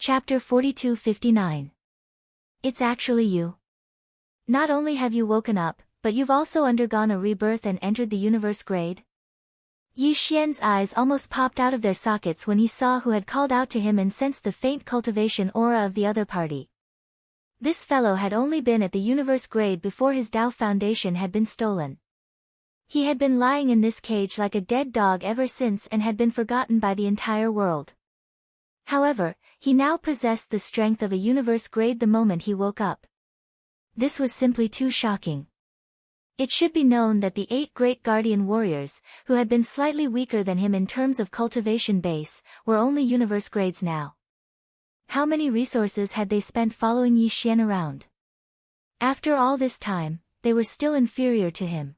Chapter 4259. It's actually you. Not only have you woken up, but you've also undergone a rebirth and entered the universe grade? Yi Xian's eyes almost popped out of their sockets when he saw who had called out to him and sensed the faint cultivation aura of the other party. This fellow had only been at the universe grade before his Dao foundation had been stolen. He had been lying in this cage like a dead dog ever since and had been forgotten by the entire world. However, he now possessed the strength of a universe grade the moment he woke up. This was simply too shocking. It should be known that the 8 great guardian warriors, who had been slightly weaker than him in terms of cultivation base, were only universe grades now. How many resources had they spent following Yi Xian around? After all this time, they were still inferior to him.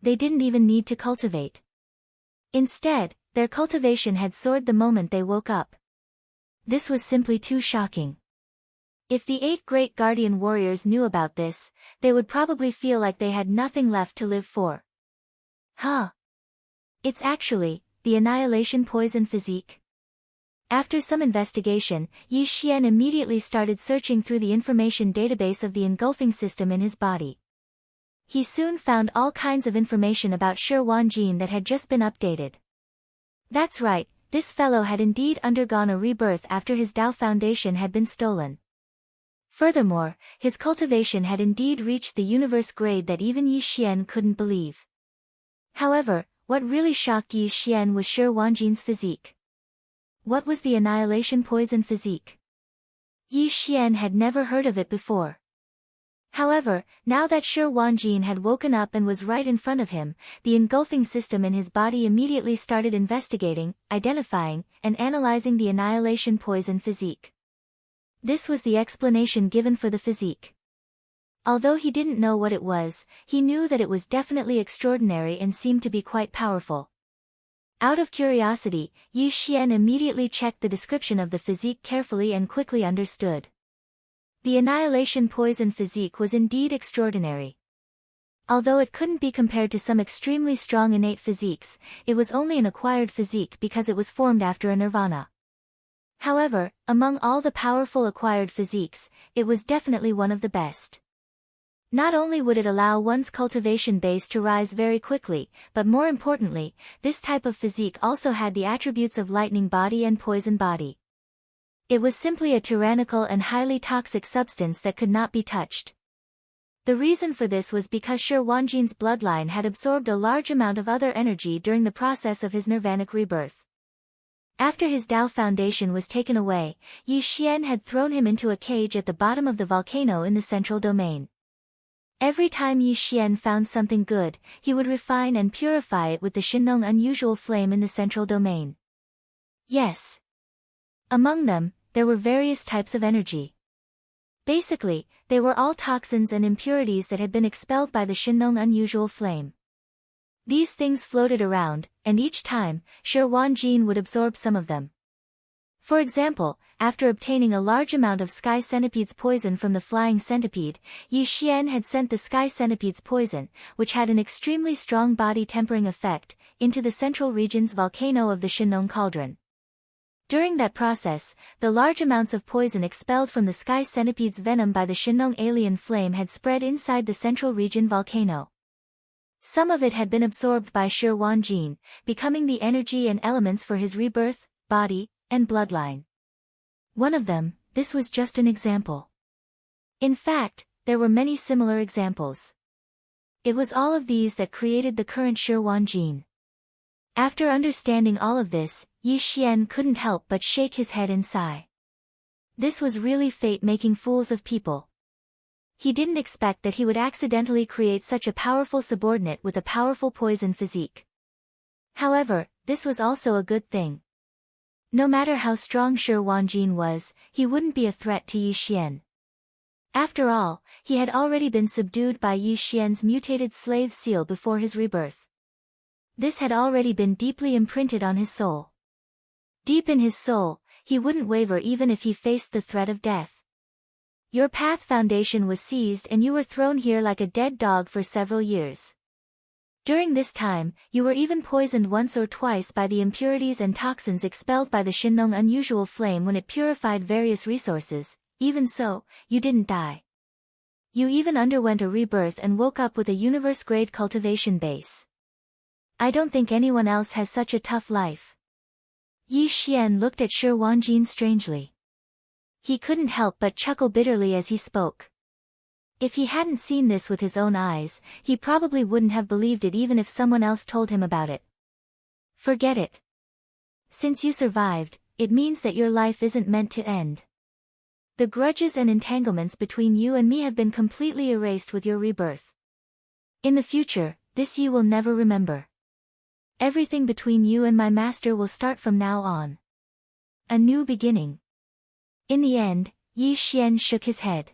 They didn't even need to cultivate. Instead, their cultivation had soared the moment they woke up. This was simply too shocking. If the 8 great guardian warriors knew about this, they would probably feel like they had nothing left to live for. Huh. It's actually the annihilation poison physique. After some investigation, Yi Xian immediately started searching through the information database of the engulfing system in his body. He soon found all kinds of information about Shi Wanjin that had just been updated. That's right, this fellow had indeed undergone a rebirth after his Dao foundation had been stolen. Furthermore, his cultivation had indeed reached the universe grade that even Yi Xian couldn't believe. However, what really shocked Yi Xian was Shi Wanjin's physique. What was the annihilation poison physique? Yi Xian had never heard of it before. However, now that Shi Wanjin had woken up and was right in front of him, the engulfing system in his body immediately started investigating, identifying, and analyzing the annihilation poison physique. This was the explanation given for the physique. Although he didn't know what it was, he knew that it was definitely extraordinary and seemed to be quite powerful. Out of curiosity, Yi Xian immediately checked the description of the physique carefully and quickly understood. The annihilation poison physique was indeed extraordinary. Although it couldn't be compared to some extremely strong innate physiques, it was only an acquired physique because it was formed after a nirvana. However, among all the powerful acquired physiques, it was definitely one of the best. Not only would it allow one's cultivation base to rise very quickly, but more importantly, this type of physique also had the attributes of lightning body and poison body. It was simply a tyrannical and highly toxic substance that could not be touched. The reason for this was because Shi Wanjin's bloodline had absorbed a large amount of other energy during the process of his nirvanic rebirth. After his Dao foundation was taken away, Yi Xian had thrown him into a cage at the bottom of the volcano in the central domain. Every time Yi Xian found something good, he would refine and purify it with the Shinnong unusual flame in the central domain. Yes. Among them, there were various types of energy. Basically, they were all toxins and impurities that had been expelled by the Shinnong unusual flame. These things floated around, and each time, Shi Wanjin would absorb some of them. For example, after obtaining a large amount of sky centipede's poison from the flying centipede, Yi Xian had sent the sky centipede's poison, which had an extremely strong body tempering effect, into the central region's volcano of the Shinnong cauldron. During that process, the large amounts of poison expelled from the sky centipede's venom by the Shinnong alien flame had spread inside the central region volcano. Some of it had been absorbed by Shi Wanjin, becoming the energy and elements for his rebirth, body, and bloodline. One of them, this was just an example. In fact, there were many similar examples. It was all of these that created the current Shi Wanjin. After understanding all of this, Yi Xian couldn't help but shake his head and sigh. This was really fate making fools of people. He didn't expect that he would accidentally create such a powerful subordinate with a powerful poison physique. However, this was also a good thing. No matter how strong Shi Wanjin was, he wouldn't be a threat to Yi Xian. After all, he had already been subdued by Yi Xian's mutated slave seal before his rebirth. This had already been deeply imprinted on his soul. Deep in his soul, he wouldn't waver even if he faced the threat of death. Your path foundation was seized and you were thrown here like a dead dog for several years. During this time, you were even poisoned once or twice by the impurities and toxins expelled by the Shinlong unusual flame when it purified various resources. Even so, you didn't die. You even underwent a rebirth and woke up with a universe-grade cultivation base. I don't think anyone else has such a tough life. Yi Xian looked at Shi Wanjin strangely. He couldn't help but chuckle bitterly as he spoke. If he hadn't seen this with his own eyes, he probably wouldn't have believed it even if someone else told him about it. Forget it. Since you survived, it means that your life isn't meant to end. The grudges and entanglements between you and me have been completely erased with your rebirth. In the future, this you will never remember. Everything between you and my master will start from now on. A new beginning. In the end, Yi Xian shook his head.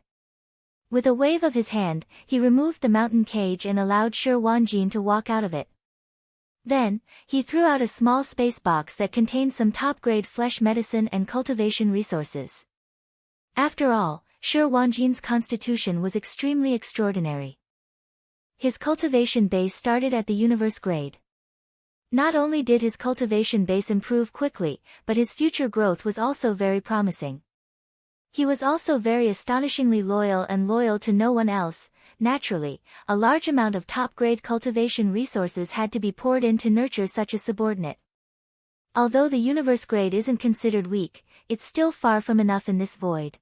With a wave of his hand, he removed the mountain cage and allowed Shi Wanjin to walk out of it. Then, he threw out a small space box that contained some top-grade flesh medicine and cultivation resources. After all, Shi Wanjin's constitution was extremely extraordinary. His cultivation base started at the universe grade. Not only did his cultivation base improve quickly, but his future growth was also very promising. He was also very astonishingly loyal to no one else. Naturally, a large amount of top-grade cultivation resources had to be poured in to nurture such a subordinate. Although the universe grade isn't considered weak, it's still far from enough in this void.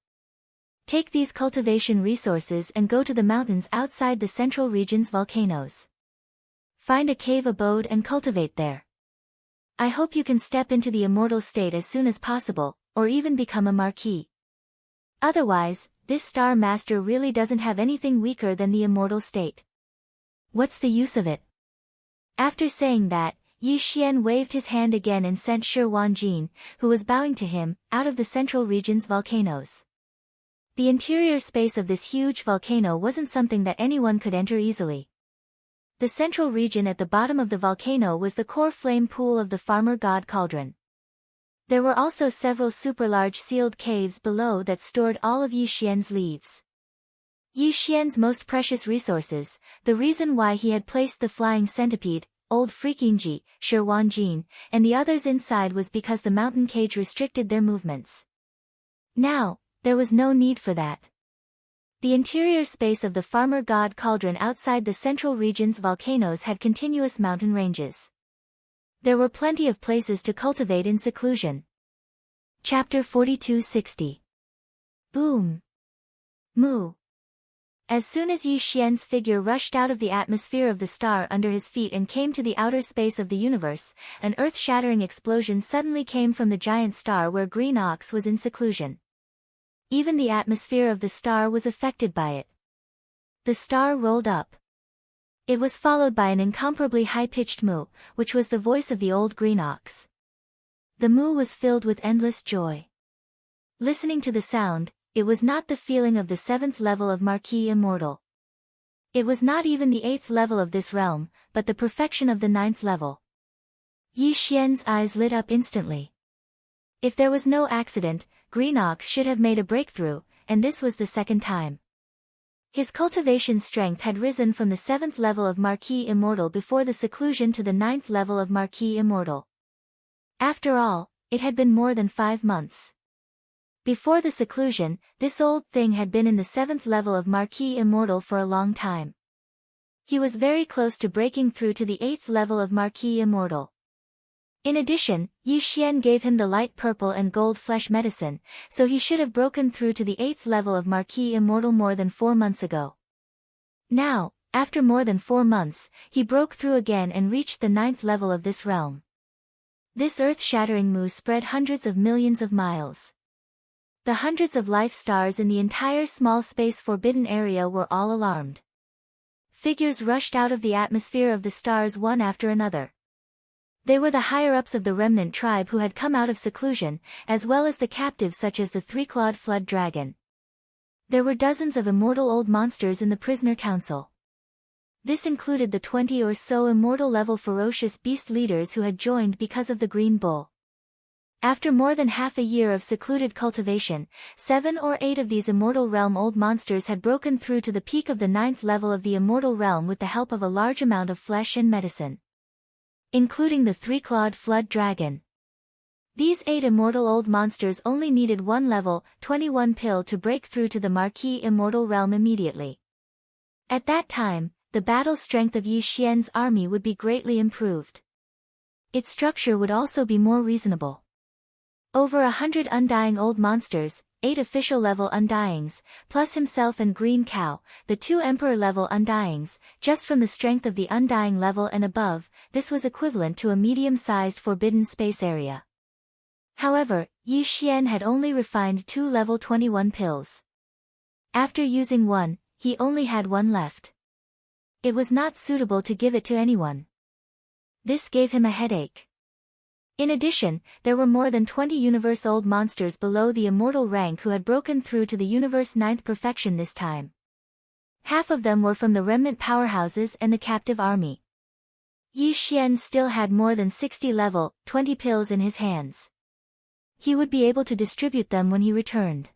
Take these cultivation resources and go to the mountains outside the central region's volcanoes. Find a cave abode and cultivate there. I hope you can step into the immortal state as soon as possible, or even become a marquis. Otherwise, this Star Master really doesn't have anything weaker than the immortal state. What's the use of it? After saying that, Yi Xian waved his hand again and sent Shi Wanjin, who was bowing to him, out of the central region's volcanoes. The interior space of this huge volcano wasn't something that anyone could enter easily. The central region at the bottom of the volcano was the core flame pool of the farmer god cauldron. There were also several super-large sealed caves below that stored all of Yi Xian's leaves. Yi Xian's most precious resources, the reason why he had placed the flying centipede, old Freakinji, Shi Wanjin, and the others inside was because the mountain cage restricted their movements. Now, there was no need for that. The interior space of the farmer god cauldron outside the central region's volcanoes had continuous mountain ranges. There were plenty of places to cultivate in seclusion. Chapter 4260. Boom. Moo. As soon as Yi Xian's figure rushed out of the atmosphere of the star under his feet and came to the outer space of the universe, an earth-shattering explosion suddenly came from the giant star where Green Ox was in seclusion. Even the atmosphere of the star was affected by it. The star rolled up. It was followed by an incomparably high-pitched moo, which was the voice of the old green ox. The moo was filled with endless joy. Listening to the sound, it was not the feeling of the 7th level of Marquis Immortal. It was not even the 8th level of this realm, but the perfection of the 9th level. Yi Xian's eyes lit up instantly. If there was no accident, Green Ox should have made a breakthrough, and this was the second time. His cultivation strength had risen from the 7th level of Marquis Immortal before the seclusion to the 9th level of Marquis Immortal. After all, it had been more than 5 months. Before the seclusion, this old thing had been in the 7th level of Marquis Immortal for a long time. He was very close to breaking through to the 8th level of Marquis Immortal. In addition, Yi Xian gave him the light purple and gold flesh medicine, so he should have broken through to the 8th level of Marquis Immortal more than 4 months ago. Now, after more than 4 months, he broke through again and reached the 9th level of this realm. This earth-shattering moo spread hundreds of millions of miles. The hundreds of life stars in the entire small space forbidden area were all alarmed. Figures rushed out of the atmosphere of the stars one after another. They were the higher-ups of the remnant tribe who had come out of seclusion, as well as the captives such as the three-clawed flood dragon. There were dozens of immortal old monsters in the prisoner council. This included the 20 or so immortal-level ferocious beast leaders who had joined because of the green bull. After more than half a year of secluded cultivation, 7 or 8 of these Immortal Realm old monsters had broken through to the peak of the 9th level of the Immortal Realm with the help of a large amount of flesh and medicine, including the 3-clawed flood dragon. These 8 immortal old monsters only needed 1 level, 21 pill to break through to the Marquis Immortal Realm immediately. At that time, the battle strength of Yi Xian's army would be greatly improved. Its structure would also be more reasonable. Over 100 undying old monsters, 8 official-level undyings, plus himself and Green Cow, the 2 Emperor-level undyings, just from the strength of the undying level and above, this was equivalent to a medium-sized forbidden space area. However, Yi Xian had only refined 2 level 21 pills. After using one, he only had 1 left. It was not suitable to give it to anyone. This gave him a headache. In addition, there were more than 20 universe-old monsters below the immortal rank who had broken through to the universe 9th perfection this time. Half of them were from the remnant powerhouses and the captive army. Yi Xian still had more than 60 level, 20 pills in his hands. He would be able to distribute them when he returned.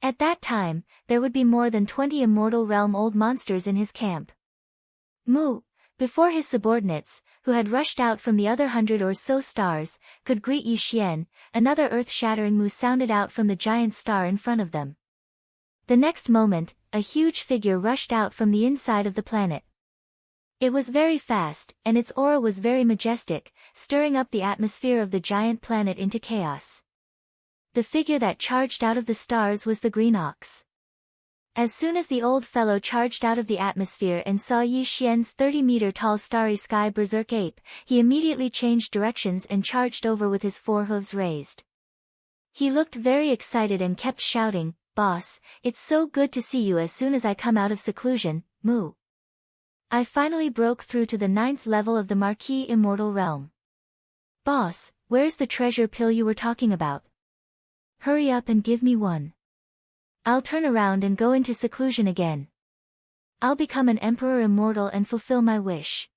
At that time, there would be more than 20 immortal realm old monsters in his camp. Mu, before his subordinates, who had rushed out from the other 100 or so stars, could greet Yi Xian, another earth-shattering moo sounded out from the giant star in front of them. The next moment, a huge figure rushed out from the inside of the planet. It was very fast, and its aura was very majestic, stirring up the atmosphere of the giant planet into chaos. The figure that charged out of the stars was the Green Ox. As soon as the old fellow charged out of the atmosphere and saw Yi Xian's 30-meter-tall starry sky berserk ape, he immediately changed directions and charged over with his 4 hooves raised. He looked very excited and kept shouting, "Boss, it's so good to see you as soon as I come out of seclusion, moo. I finally broke through to the 9th level of the Marquis Immortal Realm. Boss, where's the treasure pill you were talking about? Hurry up and give me one. I'll turn around and go into seclusion again. I'll become an Emperor Immortal and fulfill my wish.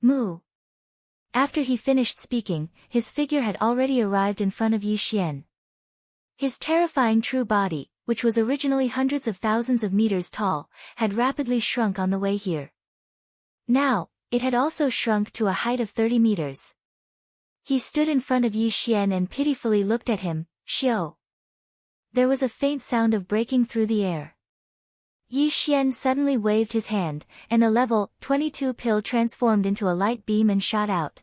Moo." After he finished speaking, his figure had already arrived in front of Yi Xian. His terrifying true body, which was originally hundreds of thousands of meters tall, had rapidly shrunk on the way here. Now, it had also shrunk to a height of 30 meters. He stood in front of Yi Xian and pitifully looked at him. "Xiao." There was a faint sound of breaking through the air. Yi Xian suddenly waved his hand, and a level 22 pill transformed into a light beam and shot out.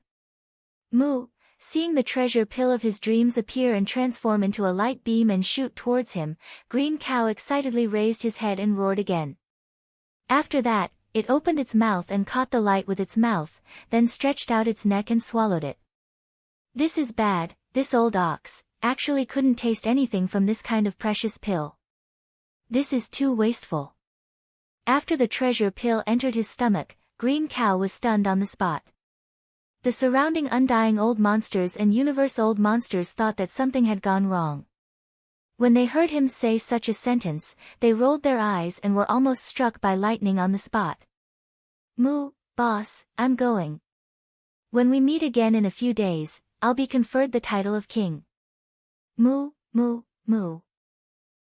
Mu, seeing the treasure pill of his dreams appear and transform into a light beam and shoot towards him, Green Cow excitedly raised his head and roared again. After that, it opened its mouth and caught the light with its mouth, then stretched out its neck and swallowed it. "This is bad, this old ox actually couldn't taste anything from this kind of precious pill. This is too wasteful." After the treasure pill entered his stomach, Green Cow was stunned on the spot. The surrounding undying old monsters and universe old monsters thought that something had gone wrong. When they heard him say such a sentence, they rolled their eyes and were almost struck by lightning on the spot. "Moo, boss, I'm going. When we meet again in a few days, I'll be conferred the title of king." Moo, moo, moo.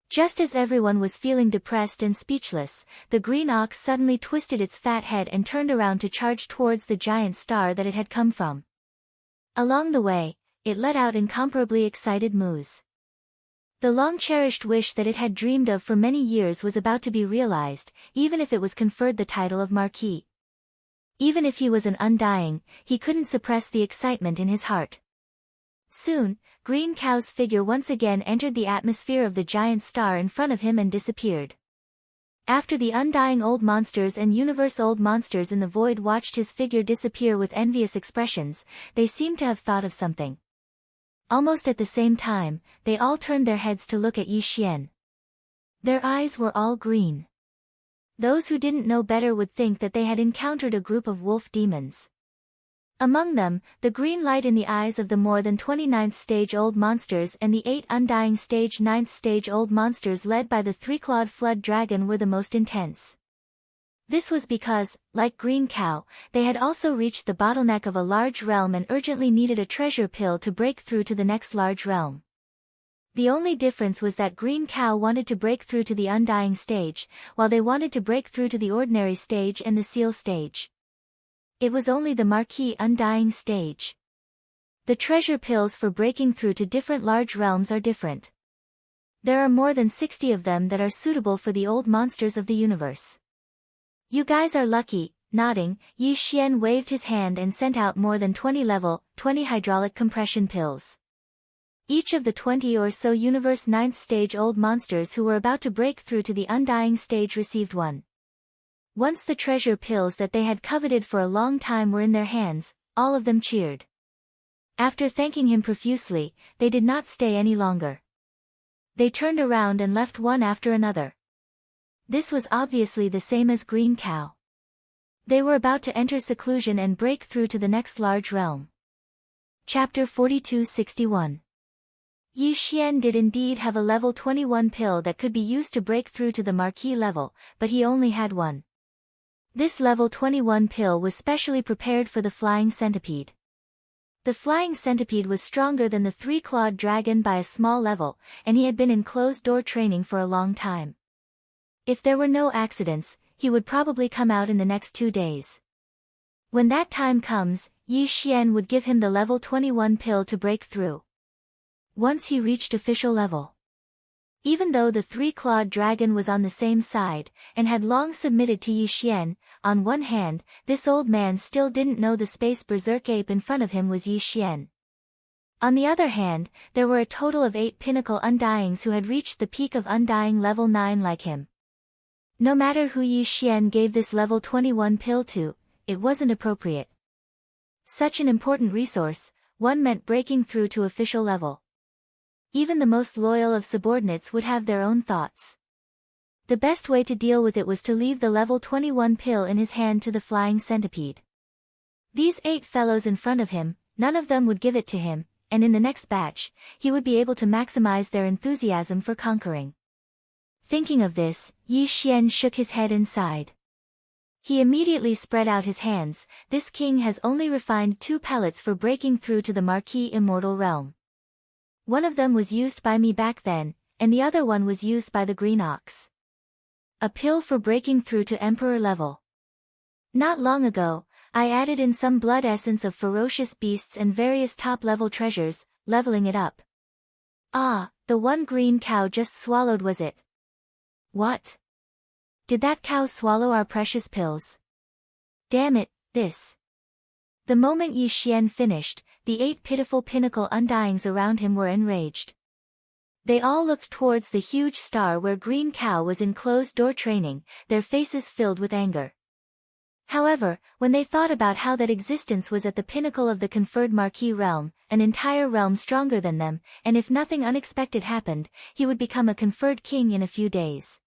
Just as everyone was feeling depressed and speechless, the green ox suddenly twisted its fat head and turned around to charge towards the giant star that it had come from. Along the way, it let out incomparably excited moos. The long-cherished wish that it had dreamed of for many years was about to be realized, even if it was conferred the title of Marquis. Even if he was an undying, he couldn't suppress the excitement in his heart. Soon, Green Cow's figure once again entered the atmosphere of the giant star in front of him and disappeared. After the undying old monsters and universe old monsters in the void watched his figure disappear with envious expressions, they seemed to have thought of something. Almost at the same time, they all turned their heads to look at Yi Xian. Their eyes were all green. Those who didn't know better would think that they had encountered a group of wolf demons. Among them, the green light in the eyes of the more than 29th stage old monsters and the 8 undying stage 9th stage old monsters led by the 3-clawed flood dragon were the most intense. This was because, like Green Cow, they had also reached the bottleneck of a large realm and urgently needed a treasure pill to break through to the next large realm. The only difference was that Green Cow wanted to break through to the Undying stage, while they wanted to break through to the Ordinary stage and the Seal stage. It was only the Marquee Undying stage. The treasure pills for breaking through to different large realms are different. There are more than 60 of them that are suitable for the old monsters of the universe. You guys are lucky. Nodding, Yi Xian waved his hand and sent out more than 20 level, 20 hydraulic compression pills. Each of the 20 or so Universe 9th stage old monsters who were about to break through to the Undying stage received one. Once the treasure pills that they had coveted for a long time were in their hands, all of them cheered. After thanking him profusely, they did not stay any longer. They turned around and left one after another. This was obviously the same as Green Cow. They were about to enter seclusion and break through to the next large realm. Chapter 4261. Yi Xian did indeed have a level 21 pill that could be used to break through to the Marquee level, but he only had one. This level 21 pill was specially prepared for the Flying Centipede. The Flying Centipede was stronger than the three-clawed dragon by a small level, and he had been in closed-door training for a long time. If there were no accidents, he would probably come out in the next 2 days. When that time comes, Yi Xian would give him the level 21 pill to break through. Once he reached official level. Even though the three-clawed dragon was on the same side, and had long submitted to Yi Xian, on one hand, this old man still didn't know the space berserk ape in front of him was Yi Xian. On the other hand, there were a total of 8 pinnacle Undyings who had reached the peak of Undying level 9 like him. No matter who Yi Xian gave this level 21 pill to, it wasn't appropriate. Such an important resource, one meant breaking through to official level. Even the most loyal of subordinates would have their own thoughts. The best way to deal with it was to leave the level 21 pill in his hand to the Flying Centipede. These 8 fellows in front of him, none of them would give it to him, and in the next batch, he would be able to maximize their enthusiasm for conquering. Thinking of this, Yi Xian shook his head and sighed. He immediately spread out his hands. This king has only refined 2 pellets for breaking through to the Marquee Immortal Realm. One of them was used by me back then, and the other one was used by the Green Ox. A pill for breaking through to Emperor level. Not long ago, I added in some blood essence of ferocious beasts and various top-level treasures, leveling it up. Ah, the one Green Cow just swallowed was it? What? Did that cow swallow our precious pills? Damn it, this. The moment Yi Xian finished, the 8 pitiful pinnacle Undyings around him were enraged. They all looked towards the huge star where Green Cow was in closed-door training, their faces filled with anger. However, when they thought about how that existence was at the pinnacle of the conferred Marquee realm, an entire realm stronger than them, and if nothing unexpected happened, he would become a conferred king in a few days.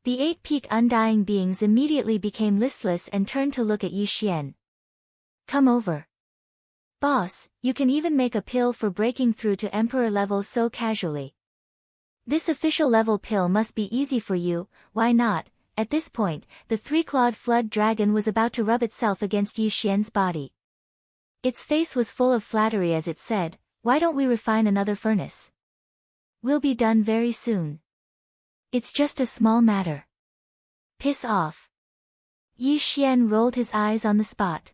The 8 peak Undying beings immediately became listless and turned to look at Yi Xian. Come over. Boss, you can even make a pill for breaking through to Emperor level so casually. This official level pill must be easy for you, why not? At this point, the 3-clawed flood dragon was about to rub itself against Yi Xian's body. Its face was full of flattery as it said, why don't we refine another furnace? We'll be done very soon. It's just a small matter. Piss off. Yi Xian rolled his eyes on the spot.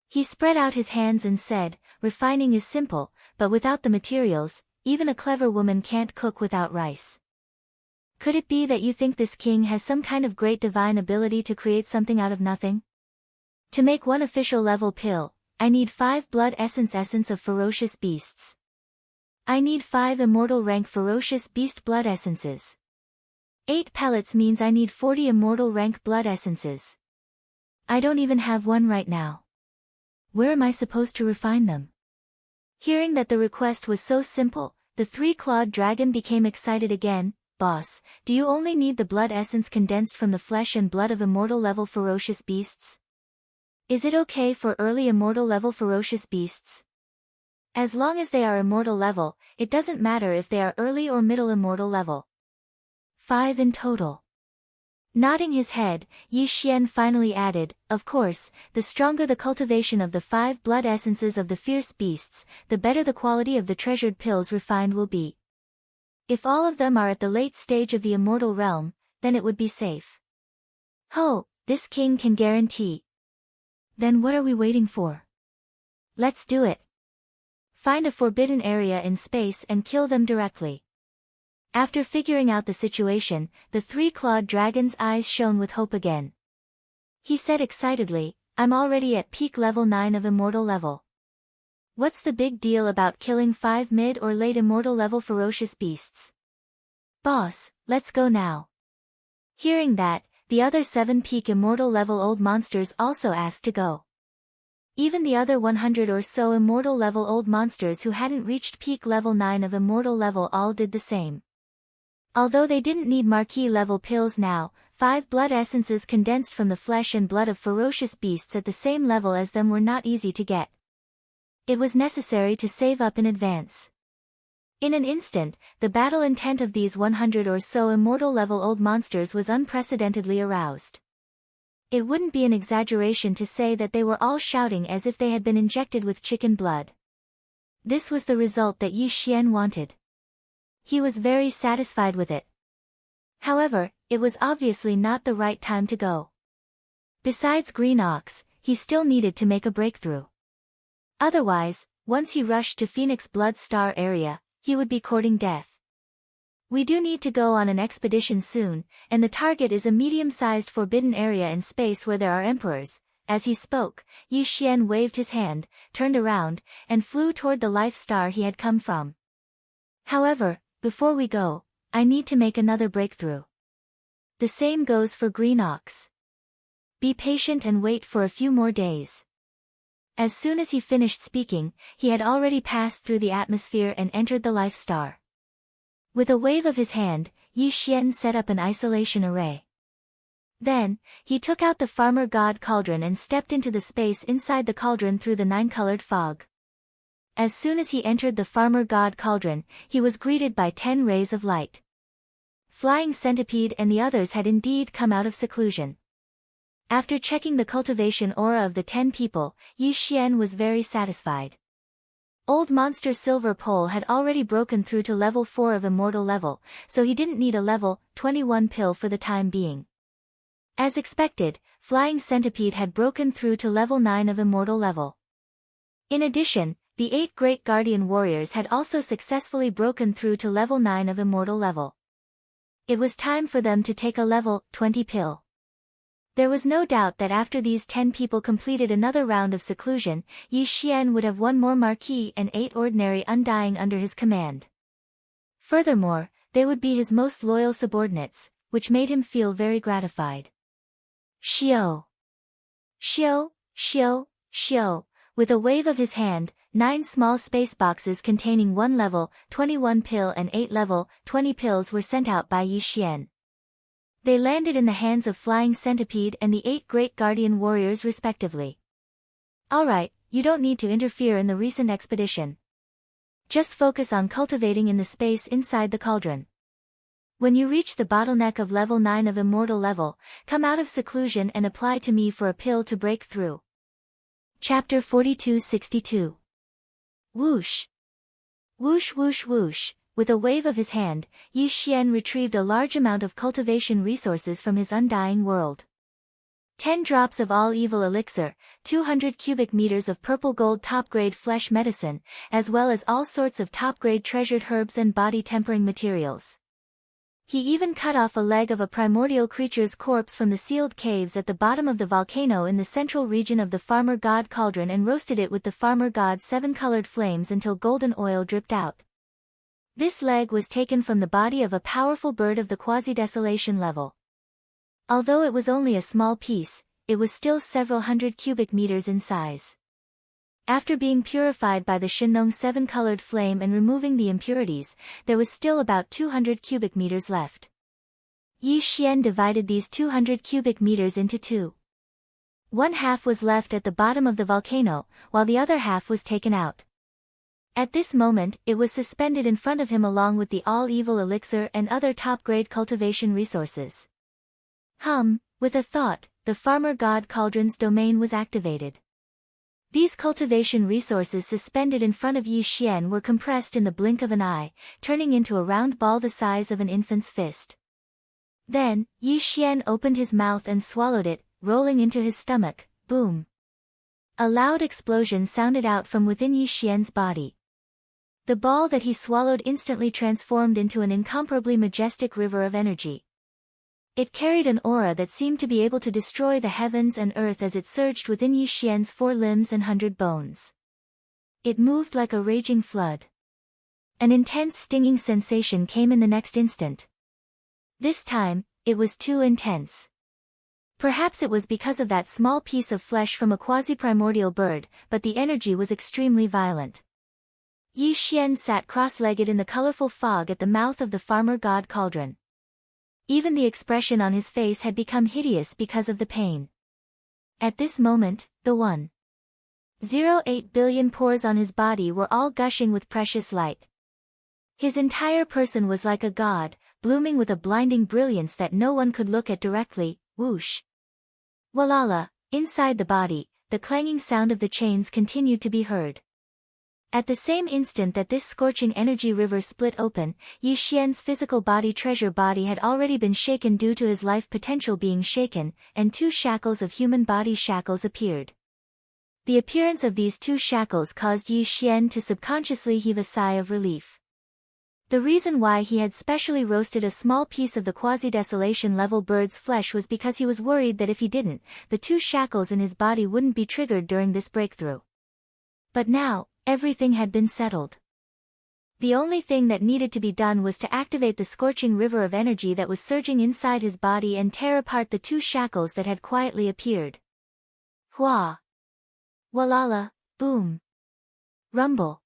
He spread out his hands and said, refining is simple, but without the materials, even a clever woman can't cook without rice. Could it be that you think this king has some kind of great divine ability to create something out of nothing? To make one official level pill, I need 5 blood essence of ferocious beasts. I need 5 immortal rank ferocious beast blood essences. 8 pellets means I need 40 immortal rank blood essences. I don't even have one right now. Where am I supposed to refine them? Hearing that the request was so simple, the 3-clawed dragon became excited again. Boss, do you only need the blood essence condensed from the flesh and blood of immortal level ferocious beasts? Is it okay for early immortal level ferocious beasts? As long as they are immortal level, it doesn't matter if they are early or middle immortal level. 5 in total. Nodding his head, Yi Xian finally added, of course, the stronger the cultivation of the 5 blood essences of the fierce beasts, the better the quality of the treasured pills refined will be. If all of them are at the late stage of the immortal realm, then it would be safe. Ho, this king can guarantee. Then what are we waiting for? Let's do it. Find a forbidden area in space and kill them directly. After figuring out the situation, the 3-clawed dragon's eyes shone with hope again. He said excitedly, I'm already at peak level 9 of immortal level. What's the big deal about killing 5 mid or late immortal level ferocious beasts? Boss, let's go now. Hearing that, the other 7 peak immortal level old monsters also asked to go. Even the other 100 or so immortal level old monsters who hadn't reached peak level 9 of immortal level all did the same. Although they didn't need marquee level pills now, 5 blood essences condensed from the flesh and blood of ferocious beasts at the same level as them were not easy to get. It was necessary to save up in advance. In an instant, the battle intent of these 100 or so immortal level old monsters was unprecedentedly aroused. It wouldn't be an exaggeration to say that they were all shouting as if they had been injected with chicken blood. This was the result that Yi Xian wanted. He was very satisfied with it. However, it was obviously not the right time to go. Besides Green Ox, he still needed to make a breakthrough. Otherwise, once he rushed to Phoenix Blood Star area, he would be courting death. We do need to go on an expedition soon, and the target is a medium-sized forbidden area in space where there are emperors. As he spoke, Yi Xian waved his hand, turned around, and flew toward the life star he had come from. However, before we go, I need to make another breakthrough. The same goes for Green Ox. Be patient and wait for a few more days. As soon as he finished speaking, he had already passed through the atmosphere and entered the life star. With a wave of his hand, Yi Xian set up an isolation array. Then, he took out the farmer god cauldron and stepped into the space inside the cauldron through the 9-colored fog. As soon as he entered the farmer god cauldron, he was greeted by 10 rays of light. Flying Centipede and the others had indeed come out of seclusion. After checking the cultivation aura of the 10 people, Yi Xian was very satisfied. Old Monster Silver Pole had already broken through to level 4 of immortal level, so he didn't need a level 21 pill for the time being. As expected, Flying Centipede had broken through to level 9 of immortal level. In addition, the 8 Great Guardian Warriors had also successfully broken through to level 9 of immortal level. It was time for them to take a level 20 pill. There was no doubt that after these 10 people completed another round of seclusion, Yi Xian would have 1 more marquee and 8 ordinary undying under his command. Furthermore, they would be his most loyal subordinates, which made him feel very gratified. Xiao! Xiao! Xiao! Xiao! With a wave of his hand, 9 small space boxes containing 1 level 21 pill and 8 level 20 pills were sent out by Yi Xian. They landed in the hands of Flying Centipede and the 8 Great Guardian Warriors respectively. Alright, you don't need to interfere in the recent expedition. Just focus on cultivating in the space inside the cauldron. When you reach the bottleneck of level 9 of immortal level, come out of seclusion and apply to me for a pill to break through. Chapter 4262. Whoosh! Whoosh whoosh whoosh! With a wave of his hand, Yi Xian retrieved a large amount of cultivation resources from his undying world. 10 drops of all evil elixir, 200 cubic meters of purple gold top-grade flesh medicine, as well as all sorts of top-grade treasured herbs and body tempering materials. He even cut off a leg of a primordial creature's corpse from the sealed caves at the bottom of the volcano in the central region of the farmer god cauldron and roasted it with the farmer god's 7-colored flames until golden oil dripped out. This leg was taken from the body of a powerful bird of the quasi-desolation level. Although it was only a small piece, it was still several hundred cubic meters in size. After being purified by the Shinong 7-colored flame and removing the impurities, there was still about 200 cubic meters left. Yi Xian divided these 200 cubic meters into 2. 1 half was left at the bottom of the volcano, while the other half was taken out. At this moment, it was suspended in front of him along with the all-evil elixir and other top-grade cultivation resources. With a thought, the farmer god cauldron's domain was activated. These cultivation resources suspended in front of Yi Xian were compressed in the blink of an eye, turning into a round ball the size of an infant's fist. Then, Yi Xian opened his mouth and swallowed it, rolling into his stomach. Boom! A loud explosion sounded out from within Yi Xian's body. The ball that he swallowed instantly transformed into an incomparably majestic river of energy. It carried an aura that seemed to be able to destroy the heavens and earth as it surged within Yi Xian's 4 limbs and 100 bones. It moved like a raging flood. An intense stinging sensation came in the next instant. This time, it was too intense. Perhaps it was because of that small piece of flesh from a quasi-primordial bird, but the energy was extremely violent. Yi Xian sat cross-legged in the colorful fog at the mouth of the farmer god cauldron. Even the expression on his face had become hideous because of the pain. At this moment, the 1.08 billion pores on his body were all gushing with precious light. His entire person was like a god, blooming with a blinding brilliance that no one could look at directly. Whoosh! Walala! Inside the body, the clanging sound of the chains continued to be heard. At the same instant that this scorching energy river split open, Yi Xian's physical body treasure body had already been shaken due to his life potential being shaken, and 2 shackles of human body shackles appeared. The appearance of these 2 shackles caused Yi Xian to subconsciously heave a sigh of relief. The reason why he had specially roasted a small piece of the quasi-desolation level bird's flesh was because he was worried that if he didn't, the 2 shackles in his body wouldn't be triggered during this breakthrough. But now, everything had been settled. The only thing that needed to be done was to activate the scorching river of energy that was surging inside his body and tear apart the 2 shackles that had quietly appeared. Hua! Walala! Boom! Rumble!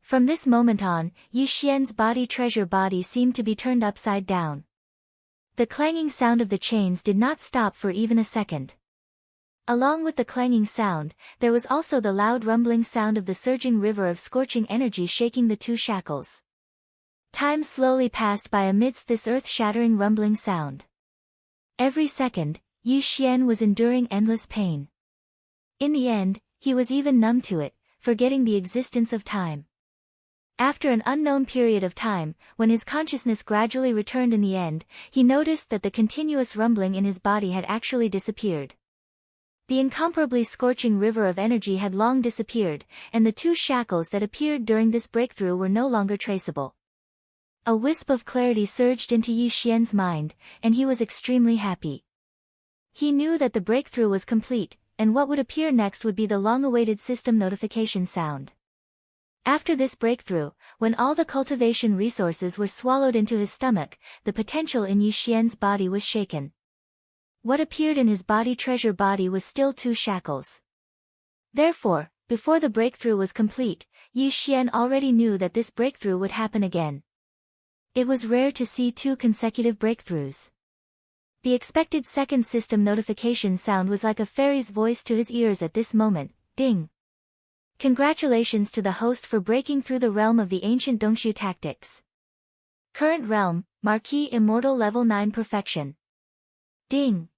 From this moment on, Yi Xian's body treasure body seemed to be turned upside down. The clanging sound of the chains did not stop for even a second. Along with the clanging sound, there was also the loud rumbling sound of the surging river of scorching energy shaking the 2 shackles. Time slowly passed by amidst this earth-shattering rumbling sound. Every second, Yi Xian was enduring endless pain. In the end, he was even numb to it, forgetting the existence of time. After an unknown period of time, when his consciousness gradually returned in the end, he noticed that the continuous rumbling in his body had actually disappeared. The incomparably scorching river of energy had long disappeared, and the 2 shackles that appeared during this breakthrough were no longer traceable. A wisp of clarity surged into Yi Xian's mind, and he was extremely happy. He knew that the breakthrough was complete, and what would appear next would be the long-awaited system notification sound. After this breakthrough, when all the cultivation resources were swallowed into his stomach, the potential in Yi Xian's body was shaken. What appeared in his body treasure body was still 2 shackles. Therefore, before the breakthrough was complete, Yi Xian already knew that this breakthrough would happen again. It was rare to see 2 consecutive breakthroughs. The expected second system notification sound was like a fairy's voice to his ears at this moment. Ding! Congratulations to the host for breaking through the realm of the ancient Dongshu tactics. Current realm, Marquis Immortal Level 9 Perfection. Ding!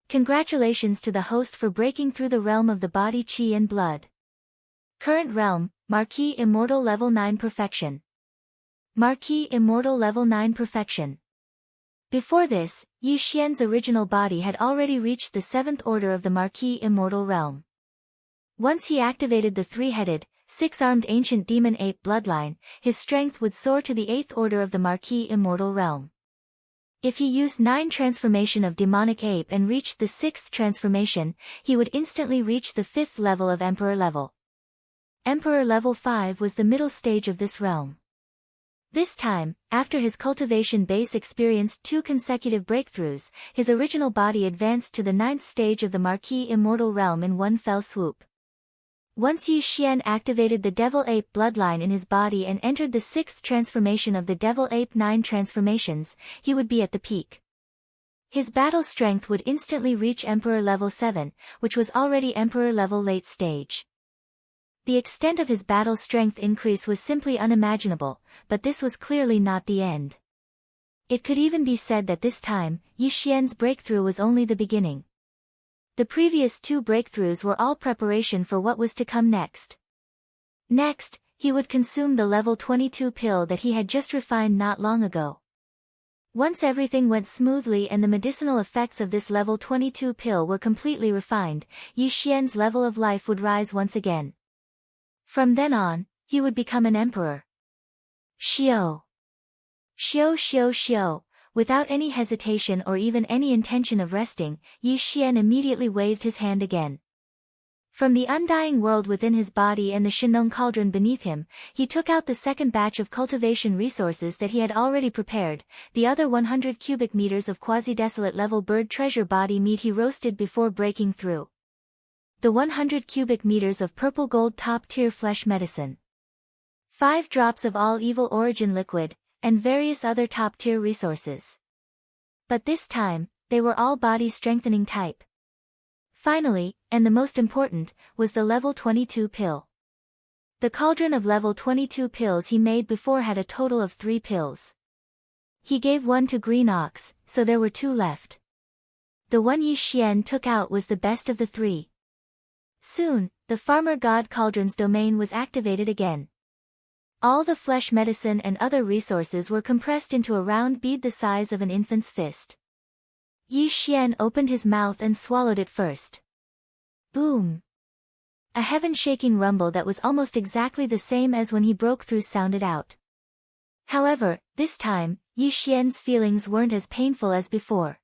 Congratulations to the host for breaking through the realm of the body chi and blood. Current realm, Marquis Immortal Level 9 Perfection. Marquis Immortal Level 9 Perfection. Before this, Yi Xian's original body had already reached the 7th order of the Marquis Immortal Realm. Once he activated the 3-headed, 6-armed ancient demon ape bloodline, his strength would soar to the 8th order of the Marquis Immortal Realm. If he used 9 transformation of demonic ape and reached the 6th transformation, he would instantly reach the 5th level of Emperor level. Emperor level 5 was the middle stage of this realm. This time, after his cultivation base experienced 2 consecutive breakthroughs, his original body advanced to the 9th stage of the Marquis Immortal Realm in one fell swoop. Once Yi Xian activated the Devil Ape bloodline in his body and entered the 6th transformation of the Devil Ape 9 transformations, he would be at the peak. His battle strength would instantly reach Emperor level 7, which was already Emperor level late stage. The extent of his battle strength increase was simply unimaginable, but this was clearly not the end. It could even be said that this time, Yi Xian's breakthrough was only the beginning. The previous 2 breakthroughs were all preparation for what was to come next. Next, he would consume the level 22 pill that he had just refined not long ago. Once everything went smoothly and the medicinal effects of this level 22 pill were completely refined, Yi Xian's level of life would rise once again. From then on, he would become an emperor. Xiao. Xiao xiao xiao. Without any hesitation or even any intention of resting, Yi Xian immediately waved his hand again. From the undying world within his body and the Shinong cauldron beneath him, he took out the second batch of cultivation resources that he had already prepared. The other 100 cubic meters of quasi-desolate level bird treasure body meat he roasted before breaking through. The 100 cubic meters of purple gold top-tier flesh medicine. 5 drops of all evil origin liquid, and various other top-tier resources. But this time, they were all body-strengthening type. Finally, and the most important, was the level 22 pill. The cauldron of level 22 pills he made before had a total of 3 pills. He gave 1 to Green Ox, so there were 2 left. The one Yi Xian took out was the best of the 3. Soon, the farmer god cauldron's domain was activated again. All the flesh medicine and other resources were compressed into a round bead the size of an infant's fist. Yi Xian opened his mouth and swallowed it first. Boom! A heaven-shaking rumble that was almost exactly the same as when he broke through sounded out. However, this time, Yi Xian's feelings weren't as painful as before.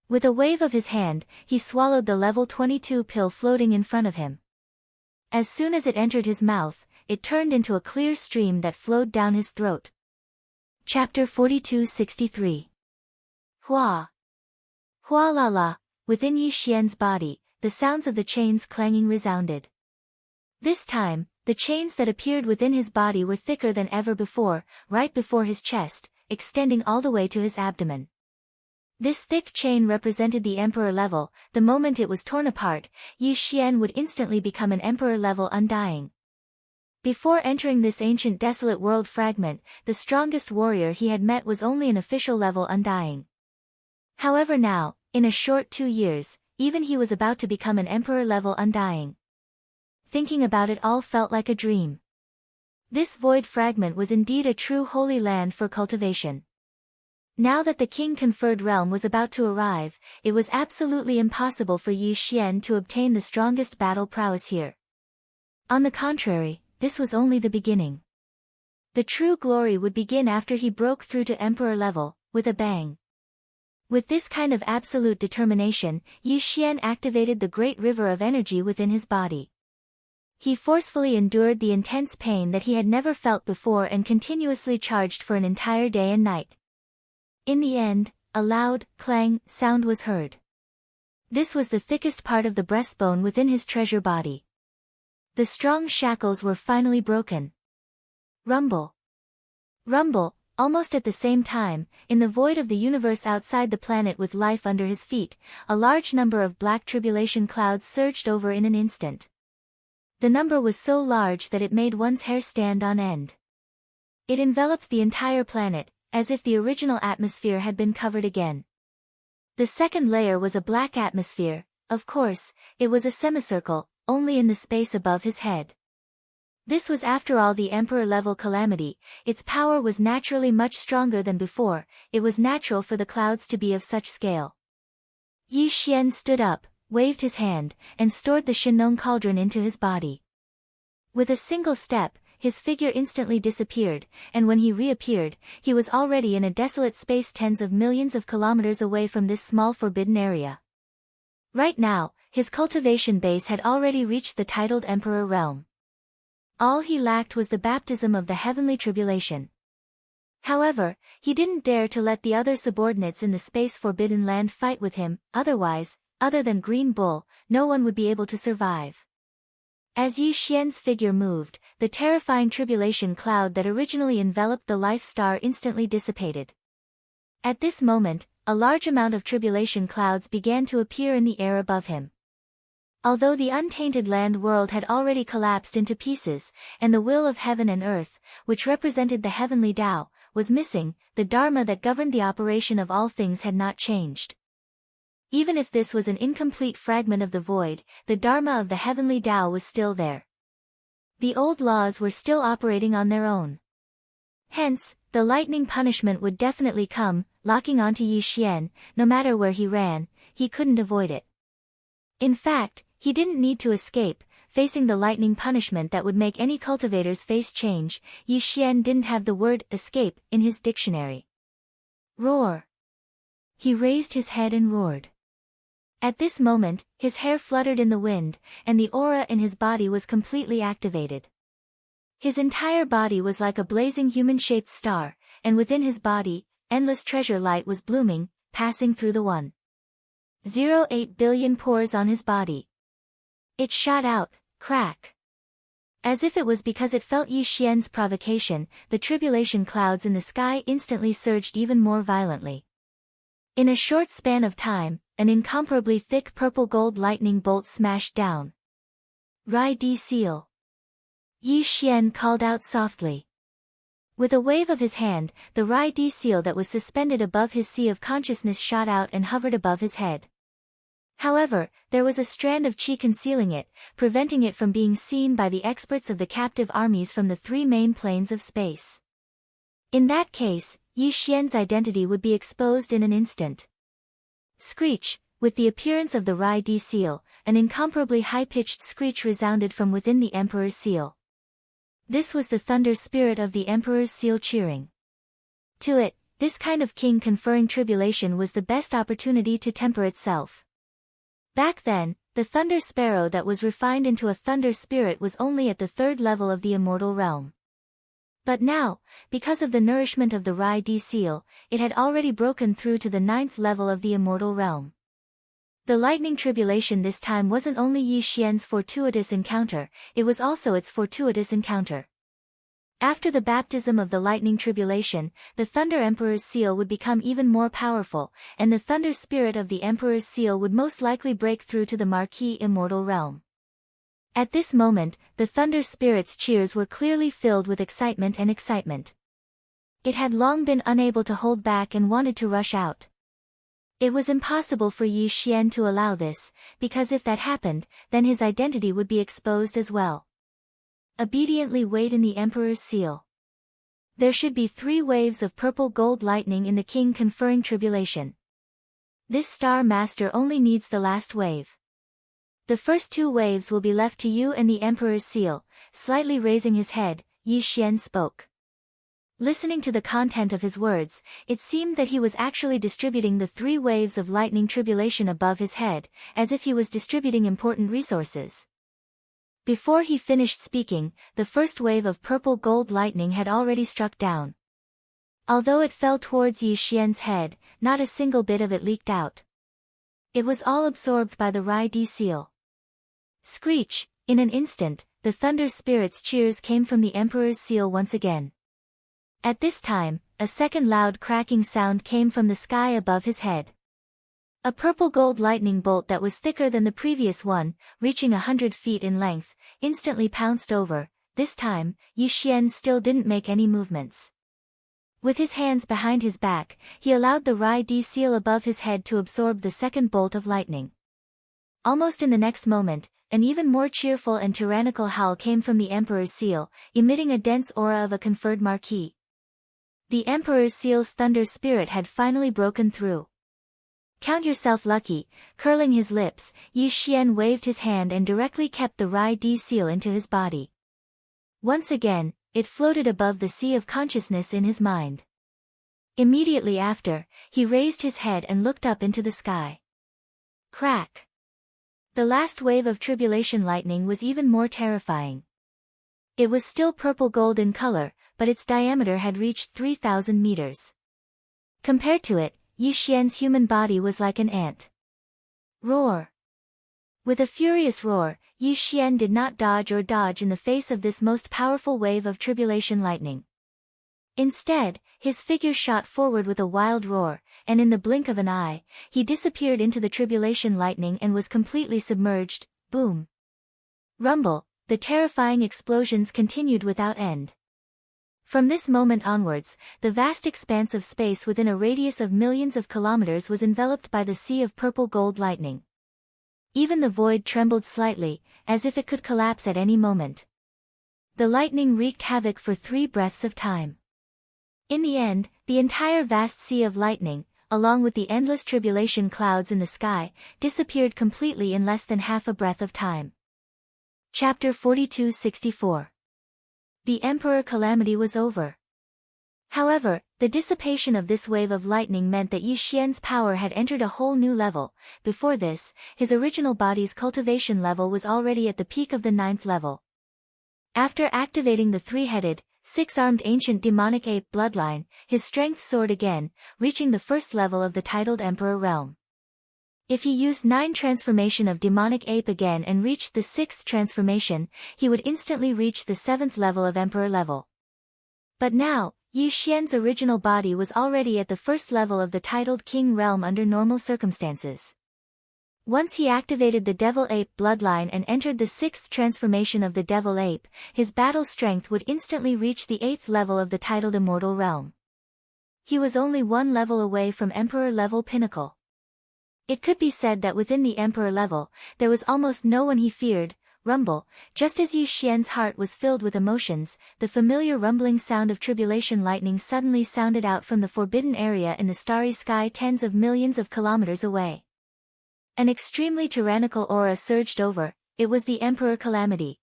With a wave of his hand, he swallowed the level 22 pill floating in front of him. As soon as it entered his mouth, it turned into a clear stream that flowed down his throat. Chapter 4263. Hua! Hua la la, within Yi Xian's body, the sounds of the chains clanging resounded. This time, the chains that appeared within his body were thicker than ever before, right before his chest, extending all the way to his abdomen. This thick chain represented the emperor level. The moment it was torn apart, Yi Xian would instantly become an emperor level undying. Before entering this ancient desolate world fragment, the strongest warrior he had met was only an official level undying. However now, in a short 2 years, even he was about to become an emperor level undying. Thinking about it all felt like a dream. This void fragment was indeed a true holy land for cultivation. Now that the king-conferred realm was about to arrive, it was absolutely impossible for Yi Xian to obtain the strongest battle prowess here. On the contrary, this was only the beginning. The true glory would begin after he broke through to emperor level, with a bang. With this kind of absolute determination, Yi Xian activated the great river of energy within his body. He forcefully endured the intense pain that he had never felt before and continuously charged for an entire day and night. In the end, a loud, clang, sound was heard. This was the thickest part of the breastbone within his treasure body. The strong shackles were finally broken. Rumble. Rumble. Almost at the same time, in the void of the universe outside the planet with life under his feet, a large number of black tribulation clouds surged over in an instant. The number was so large that it made one's hair stand on end. It enveloped the entire planet, as if the original atmosphere had been covered again. The second layer was a black atmosphere. Of course, it was a semicircle, only in the space above his head. This was after all the emperor-level calamity. Its power was naturally much stronger than before. It was natural for the clouds to be of such scale. Yi Xian stood up, waved his hand, and stored the Shinong cauldron into his body. With a single step, his figure instantly disappeared, and when he reappeared, he was already in a desolate space tens of millions of kilometers away from this small forbidden area. Right now, his cultivation base had already reached the titled emperor realm. All he lacked was the baptism of the heavenly tribulation. However, he didn't dare to let the other subordinates in the space forbidden land fight with him, otherwise, other than Green Bull, no one would be able to survive. As Yi Xian's figure moved, the terrifying tribulation cloud that originally enveloped the life star instantly dissipated. At this moment, a large amount of tribulation clouds began to appear in the air above him. Although the untainted land world had already collapsed into pieces, and the will of heaven and earth, which represented the heavenly Tao, was missing, the Dharma that governed the operation of all things had not changed. Even if this was an incomplete fragment of the void, the Dharma of the heavenly Tao was still there. The old laws were still operating on their own. Hence, the lightning punishment would definitely come, locking onto Yi Xian. No matter where he ran, he couldn't avoid it. In fact, he didn't need to escape. Facing the lightning punishment that would make any cultivator's face change, Yi Xian didn't have the word escape in his dictionary. Roar. He raised his head and roared. At this moment, his hair fluttered in the wind, and the aura in his body was completely activated. His entire body was like a blazing human-shaped star, and within his body, endless treasure light was blooming, passing through the 1.08 billion pores on his body. It shot out, crack. As if it was because it felt Yi Xian's provocation, the tribulation clouds in the sky instantly surged even more violently. In a short span of time, an incomparably thick purple-gold lightning bolt smashed down. Rai Di Seal. Yi Xian called out softly. With a wave of his hand, the Rai Di Seal that was suspended above his sea of consciousness shot out and hovered above his head. However, there was a strand of qi concealing it, preventing it from being seen by the experts of the captive armies from the 3 main planes of space. In that case, Yi Xian's identity would be exposed in an instant. Screech. With the appearance of the Rai Di Seal, an incomparably high-pitched screech resounded from within the Emperor's seal. This was the thunder spirit of the Emperor's seal cheering. To it, this kind of king conferring tribulation was the best opportunity to temper itself. Back then, the thunder sparrow that was refined into a thunder spirit was only at the 3rd level of the immortal realm. But now, because of the nourishment of the Rai Di Seal, it had already broken through to the 9th level of the immortal realm. The lightning tribulation this time wasn't only Yi Xian's fortuitous encounter, it was also its fortuitous encounter. After the baptism of the lightning tribulation, the Thunder Emperor's seal would become even more powerful, and the thunder spirit of the Emperor's seal would most likely break through to the Marquis immortal realm. At this moment, the thunder spirit's cheers were clearly filled with excitement and excitement. It had long been unable to hold back and wanted to rush out. It was impossible for Yi Xian to allow this, because if that happened, then his identity would be exposed as well. Obediently wait in the Emperor's seal. There should be 3 waves of purple gold lightning in the king conferring tribulation. This star master only needs the last wave. The first 2 waves will be left to you and the Emperor's seal. Slightly raising his head, Yi Xian spoke. Listening to the content of his words, it seemed that he was actually distributing the 3 waves of lightning tribulation above his head, as if he was distributing important resources. Before he finished speaking, the first wave of purple gold lightning had already struck down. Although it fell towards Yi Xian's head, not a single bit of it leaked out. It was all absorbed by the Rai Di Seal. Screech. In an instant, the thunder spirit's cheers came from the Emperor's seal once again. At this time, a second loud cracking sound came from the sky above his head. A purple gold lightning bolt that was thicker than the previous one, reaching 100 feet in length, instantly pounced over. This time, Yi Xian still didn't make any movements. With his hands behind his back, he allowed the Rai Di Seal above his head to absorb the second bolt of lightning. Almost in the next moment, an even more cheerful and tyrannical howl came from the Emperor's seal, emitting a dense aura of a conferred marquis. The Emperor's seal's thunder spirit had finally broken through. Count yourself lucky. Curling his lips, Yi Xian waved his hand and directly kept the Rai Di Seal into his body. Once again, it floated above the sea of consciousness in his mind. Immediately after, he raised his head and looked up into the sky. Crack! The last wave of tribulation lightning was even more terrifying. It was still purple gold in color, but its diameter had reached 3,000 meters. Compared to it, Yi Xian's human body was like an ant. Roar! With a furious roar, Yi Xian did not dodge or dodge in the face of this most powerful wave of tribulation lightning. Instead, his figure shot forward with a wild roar, and in the blink of an eye, he disappeared into the tribulation lightning and was completely submerged. Boom! Rumble! The terrifying explosions continued without end. From this moment onwards, the vast expanse of space within a radius of millions of kilometers was enveloped by the sea of purple-gold lightning. Even the void trembled slightly, as if it could collapse at any moment. The lightning wreaked havoc for 3 breaths of time. In the end, the entire vast sea of lightning, along with the endless tribulation clouds in the sky, disappeared completely in less than half a breath of time. Chapter 42-64. The Emperor calamity was over. However, the dissipation of this wave of lightning meant that Yi Xian's power had entered a whole new level. Before this, his original body's cultivation level was already at the peak of the 9th level. After activating the 3-headed, 6-armed ancient demonic ape bloodline, his strength soared again, reaching the 1st level of the titled Emperor realm. If he used 9 transformation of demonic ape again and reached the 6th transformation, he would instantly reach the 7th level of Emperor level. But now, Yi Xian's original body was already at the 1st level of the titled King realm under normal circumstances. Once he activated the Devil Ape bloodline and entered the 6th transformation of the Devil Ape, his battle strength would instantly reach the 8th level of the titled Immortal realm. He was only 1 level away from Emperor level pinnacle. It could be said that within the Emperor level, there was almost no one he feared. Rumble. Just as Yi Xian's heart was filled with emotions, the familiar rumbling sound of tribulation lightning suddenly sounded out from the forbidden area in the starry sky tens of millions of kilometers away. An extremely tyrannical aura surged over. It was the Emperor calamity.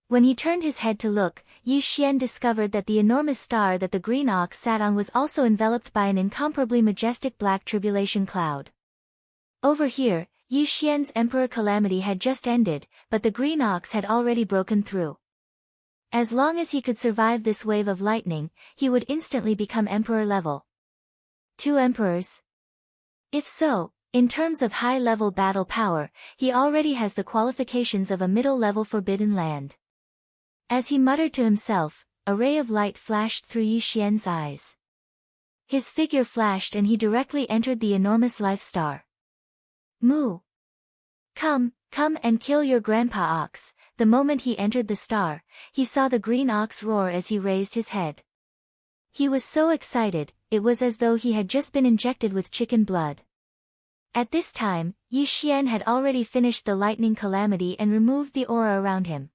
When he turned his head to look, Yi Xian discovered that the enormous star that the green ox sat on was also enveloped by an incomparably majestic black tribulation cloud. Over here, Yi Xian's Emperor calamity had just ended, but the green ox had already broken through. As long as he could survive this wave of lightning, he would instantly become Emperor level. 2 emperors? If so, in terms of high-level battle power, he already has the qualifications of a middle-level forbidden land. As he muttered to himself, a ray of light flashed through Yi Xian's eyes. His figure flashed and he directly entered the enormous life star. Moo! Come and kill your grandpa ox. The moment he entered the star, he saw the green ox roar as he raised his head. He was so excited, it was as though he had just been injected with chicken blood. At this time, Yi Xian had already finished the lightning calamity and removed the aura around him.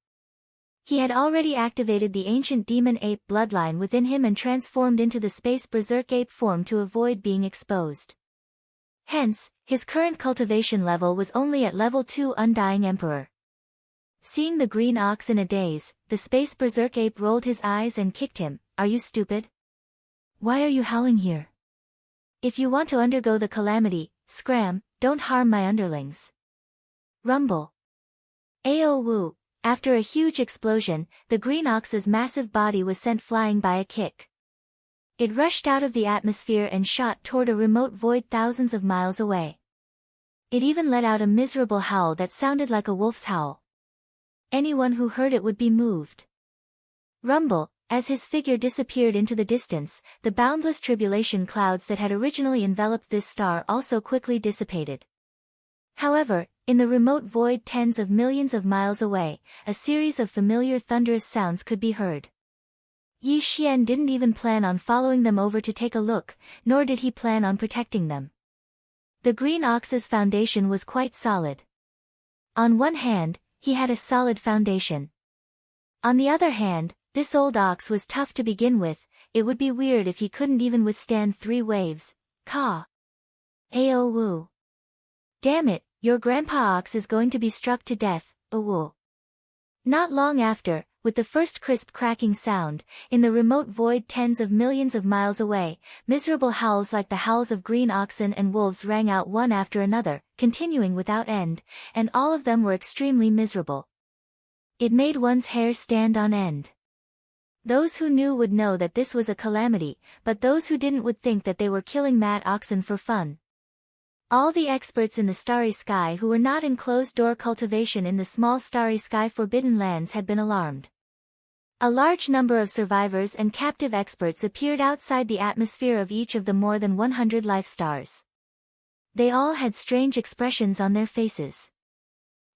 He had already activated the ancient demon ape bloodline within him and transformed into the space berserk ape form to avoid being exposed. Hence, his current cultivation level was only at level 2 Undying Emperor. Seeing the green ox in a daze, the space berserk ape rolled his eyes and kicked him. Are you stupid? Why are you howling here? If you want to undergo the calamity, scram, don't harm my underlings. Rumble. Ao woo. After a huge explosion, the green ox's massive body was sent flying by a kick. It rushed out of the atmosphere and shot toward a remote void thousands of miles away. It even let out a miserable howl that sounded like a wolf's howl. Anyone who heard it would be moved. Rumble. As his figure disappeared into the distance, the boundless tribulation clouds that had originally enveloped this star also quickly dissipated. However, in the remote void tens of millions of miles away, a series of familiar thunderous sounds could be heard. Yi Xian didn't even plan on following them over to take a look, nor did he plan on protecting them. The green ox's foundation was quite solid. On one hand, he had a solid foundation. On the other hand, this old ox was tough to begin with. It would be weird if he couldn't even withstand 3 waves. Caw. Ao woo. Damn it, your grandpa ox is going to be struck to death, woo. Not long after, with the first crisp cracking sound, in the remote void tens of millions of miles away, miserable howls like the howls of green oxen and wolves rang out one after another, continuing without end, and all of them were extremely miserable. It made one's hair stand on end. Those who knew would know that this was a calamity, but those who didn't would think that they were killing mad oxen for fun. All the experts in the starry sky who were not in closed-door cultivation in the small starry sky forbidden lands had been alarmed. A large number of survivors and captive experts appeared outside the atmosphere of each of the more than 100 life stars. They all had strange expressions on their faces.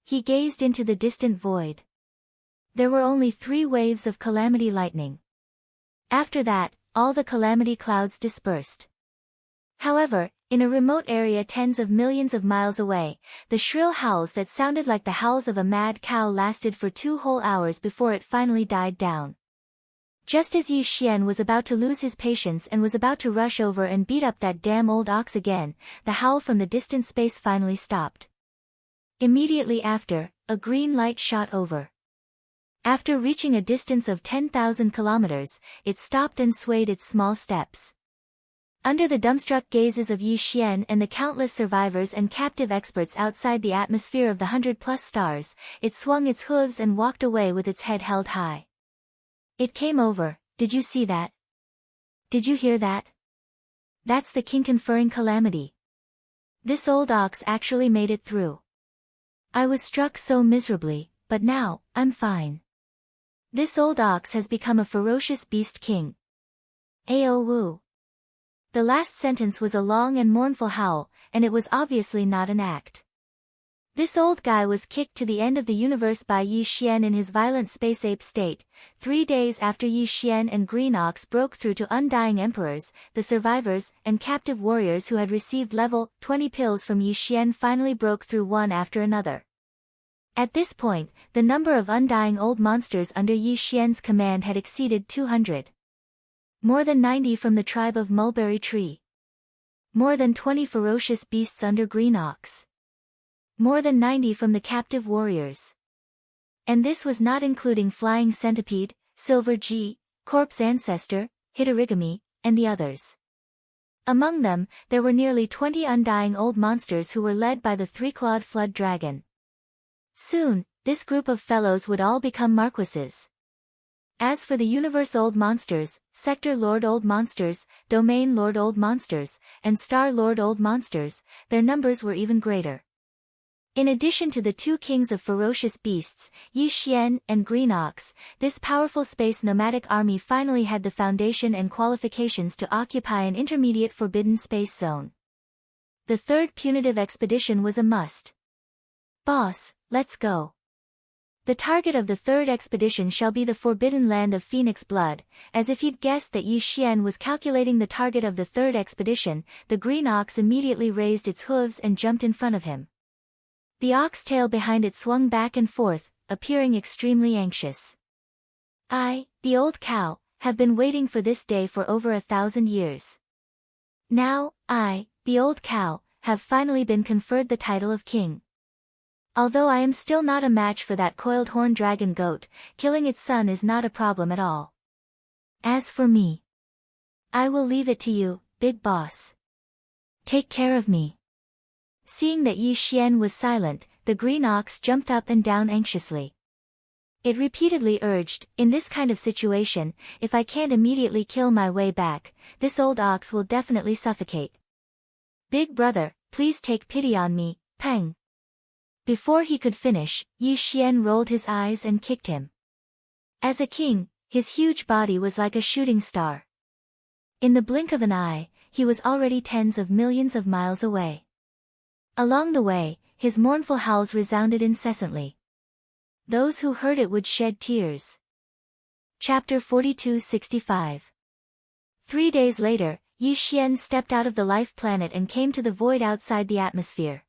He gazed into the distant void. There were only 3 waves of calamity lightning. After that, all the calamity clouds dispersed. However, in a remote area tens of millions of miles away, the shrill howls that sounded like the howls of a mad cow lasted for 2 whole hours before it finally died down. Just as Yi Xian was about to lose his patience and was about to rush over and beat up that damn old ox again, the howl from the distant space finally stopped. Immediately after, a green light shot over. After reaching a distance of 10,000 kilometers, it stopped and swayed its small steps. Under the dumbstruck gazes of Yi Xian and the countless survivors and captive experts outside the atmosphere of the 100+ stars, it swung its hooves and walked away with its head held high. It came over. Did you see that? Did you hear that? That's the king conferring calamity. This old ox actually made it through. I was struck so miserably, but now, I'm fine. This old ox has become a ferocious beast king. Ao Wu. The last sentence was a long and mournful howl, and it was obviously not an act. This old guy was kicked to the end of the universe by Yi Xian in his violent space ape state. 3 days after Yi Xian and Green Ox broke through to Undying Emperors, the survivors and captive warriors who had received level 20 pills from Yi Xian finally broke through one after another. At this point, the number of undying old monsters under Yi Xian's command had exceeded 200. More than 90 from the tribe of Mulberry Tree. More than 20 ferocious beasts under Green Ox. More than 90 from the captive warriors. And this was not including Flying Centipede, Silver G, Corpse Ancestor, Hitorigami, and the others. Among them, there were nearly 20 undying old monsters who were led by the 3-clawed Flood Dragon. Soon, this group of fellows would all become marquises. As for the Universe Old Monsters, Sector Lord Old Monsters, Domain Lord Old Monsters, and Star Lord Old Monsters, their numbers were even greater. In addition to the 2 kings of ferocious beasts, Yi Xian and Green Ox, this powerful space nomadic army finally had the foundation and qualifications to occupy an intermediate forbidden space zone. The third punitive expedition was a must. Boss, let's go. The target of the third expedition shall be the forbidden land of Phoenix Blood. As if he'd guessed that Yi Xian was calculating the target of the third expedition, the Green Ox immediately raised its hooves and jumped in front of him. The ox tail behind it swung back and forth, appearing extremely anxious. I, the old cow, have been waiting for this day for over 1,000 years. Now, I, the old cow, have finally been conferred the title of king. Although I am still not a match for that coiled horn dragon goat, killing its son is not a problem at all. As for me, I will leave it to you, big boss. Take care of me. Seeing that Yi Xian was silent, the Green Ox jumped up and down anxiously. It repeatedly urged, in this kind of situation, if I can't immediately kill my way back, this old ox will definitely suffocate. Big brother, please take pity on me, Peng. Before he could finish, Yi Xian rolled his eyes and kicked him. As a king, his huge body was like a shooting star. In the blink of an eye, he was already tens of millions of miles away. Along the way, his mournful howls resounded incessantly. Those who heard it would shed tears. Chapter 42-65. 3 days later, Yi Xian stepped out of the life planet and came to the void outside the atmosphere.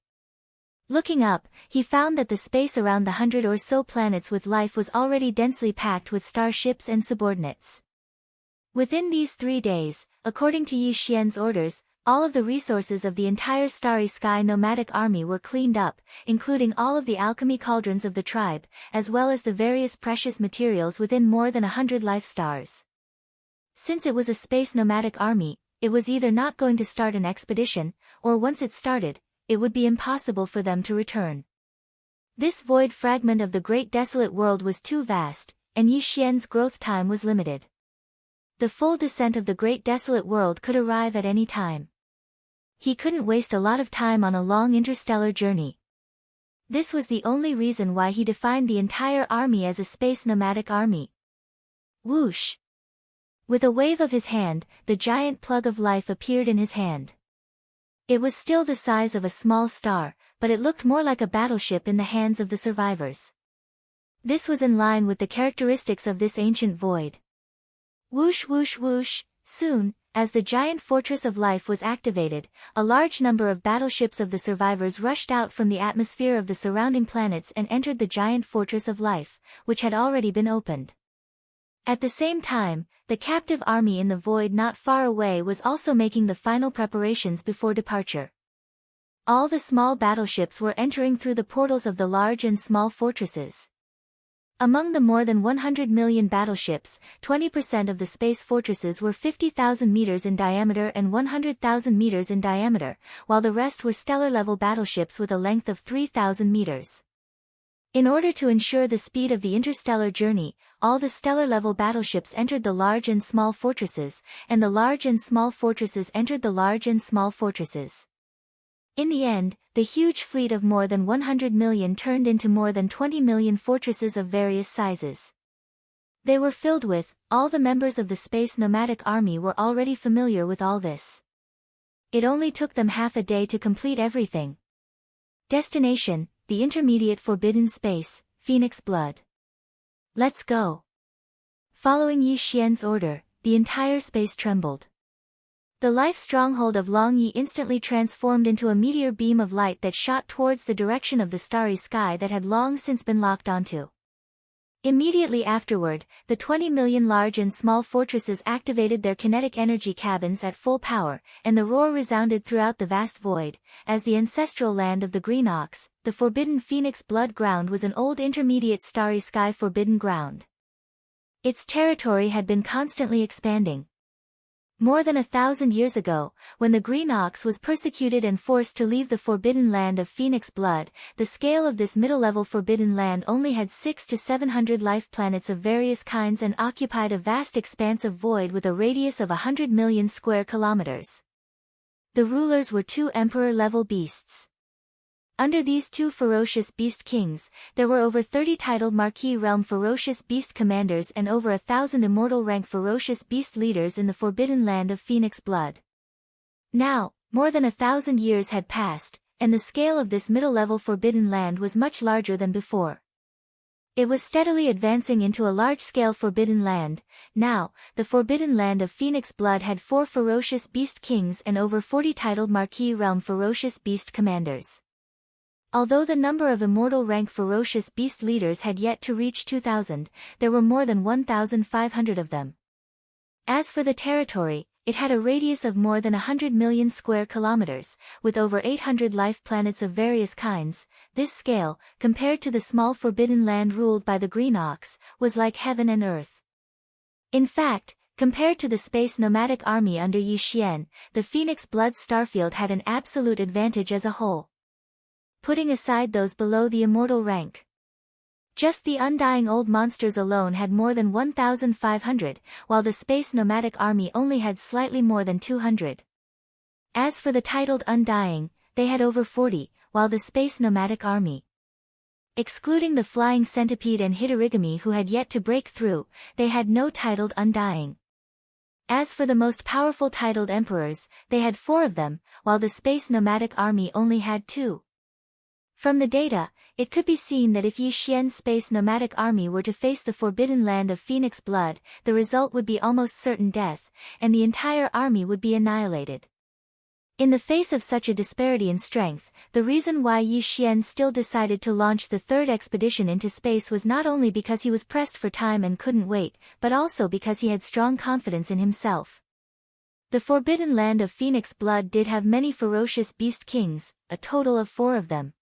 Looking up, he found that the space around the 100 or so planets with life was already densely packed with starships and subordinates. Within these 3 days, according to Yi Xian's orders, all of the resources of the entire Starry Sky nomadic army were cleaned up, including all of the alchemy cauldrons of the tribe, as well as the various precious materials within more than 100 life stars. Since it was a space nomadic army, it was either not going to start an expedition, or once it started, it would be impossible for them to return. This void fragment of the great desolate world was too vast, and Yi Xian's growth time was limited. The full descent of the great desolate world could arrive at any time. He couldn't waste a lot of time on a long interstellar journey. This was the only reason why he defined the entire army as a space nomadic army. Whoosh! With a wave of his hand, the giant plug of life appeared in his hand. It was still the size of a small star, but it looked more like a battleship in the hands of the survivors. This was in line with the characteristics of this ancient void. Whoosh whoosh whoosh, soon, as the giant fortress of life was activated, a large number of battleships of the survivors rushed out from the atmosphere of the surrounding planets and entered the giant fortress of life, which had already been opened. At the same time, the captive army in the void not far away was also making the final preparations before departure. All the small battleships were entering through the portals of the large and small fortresses. Among the more than 100 million battleships, 20% of the space fortresses were 50,000 meters in diameter and 100,000 meters in diameter, while the rest were stellar-level battleships with a length of 3,000 meters. In order to ensure the speed of the interstellar journey, all the stellar-level battleships entered the large and small fortresses, and the large and small fortresses entered the large and small fortresses. In the end, the huge fleet of more than 100 million turned into more than 20 million fortresses of various sizes. They were filled with, all the members of the Space Nomadic Army were already familiar with all this. It only took them half a day to complete everything. Destination, the intermediate forbidden space, Phoenix Blood. Let's go. Following Yi Xian's order, the entire space trembled. The life stronghold of Long Yi instantly transformed into a meteor beam of light that shot towards the direction of the starry sky that had long since been locked onto. Immediately afterward, the 20 million large and small fortresses activated their kinetic energy cabins at full power, and the roar resounded throughout the vast void. As the ancestral land of the Green Ox, the forbidden Phoenix Blood Ground was an old intermediate starry sky forbidden ground. Its territory had been constantly expanding. More than 1,000 years ago, when the Green Ox was persecuted and forced to leave the forbidden land of Phoenix Blood, the scale of this middle-level forbidden land only had 600 to 700 life planets of various kinds and occupied a vast expanse of void with a radius of 100 million square kilometers. The rulers were 2 emperor-level beasts. Under these 2 ferocious beast kings, there were over 30 titled Marquis Realm ferocious beast commanders and over 1,000 immortal rank ferocious beast leaders in the forbidden land of Phoenix Blood. Now, more than 1,000 years had passed, and the scale of this middle-level forbidden land was much larger than before. It was steadily advancing into a large-scale forbidden land. Now, the forbidden land of Phoenix Blood had 4 ferocious beast kings and over 40 titled Marquis Realm ferocious beast commanders. Although the number of immortal rank ferocious beast leaders had yet to reach 2,000, there were more than 1,500 of them. As for the territory, it had a radius of more than 100 million square kilometers, with over 800 life planets of various kinds. This scale, compared to the small forbidden land ruled by the Green Ox, was like heaven and earth. In fact, compared to the Space Nomadic Army under Yi Xian, the Phoenix Blood Starfield had an absolute advantage as a whole. Putting aside those below the immortal rank. Just the undying old monsters alone had more than 1,500, while the Space Nomadic Army only had slightly more than 200. As for the titled Undying, they had over 40, while the Space Nomadic Army, excluding the Flying Centipede and Hitorigami who had yet to break through, they had no titled Undying. As for the most powerful titled Emperors, they had 4 of them, while the Space Nomadic Army only had 2. From the data, it could be seen that if Yi Xian's Space Nomadic Army were to face the forbidden land of Phoenix Blood, the result would be almost certain death, and the entire army would be annihilated. In the face of such a disparity in strength, the reason why Yi Xian still decided to launch the 3rd expedition into space was not only because he was pressed for time and couldn't wait, but also because he had strong confidence in himself. The forbidden land of Phoenix Blood did have many ferocious beast kings, a total of 4 of them.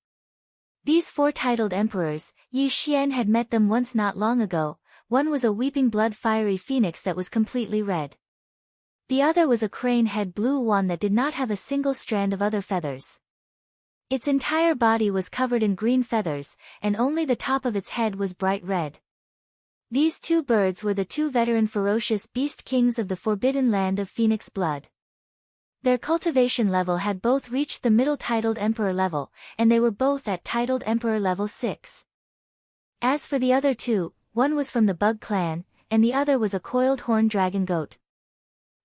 These 4 titled emperors, Yi Xian had met them once not long ago. One was a weeping blood fiery phoenix that was completely red. The other was a crane-head blue one that did not have a single strand of other feathers. Its entire body was covered in green feathers, and only the top of its head was bright red. These 2 birds were the 2 veteran ferocious beast kings of the forbidden land of Phoenix Blood. Their cultivation level had both reached the middle titled Emperor level, and they were both at titled Emperor level 6. As for the other 2, one was from the Bug clan, and the other was a coiled horn dragon goat.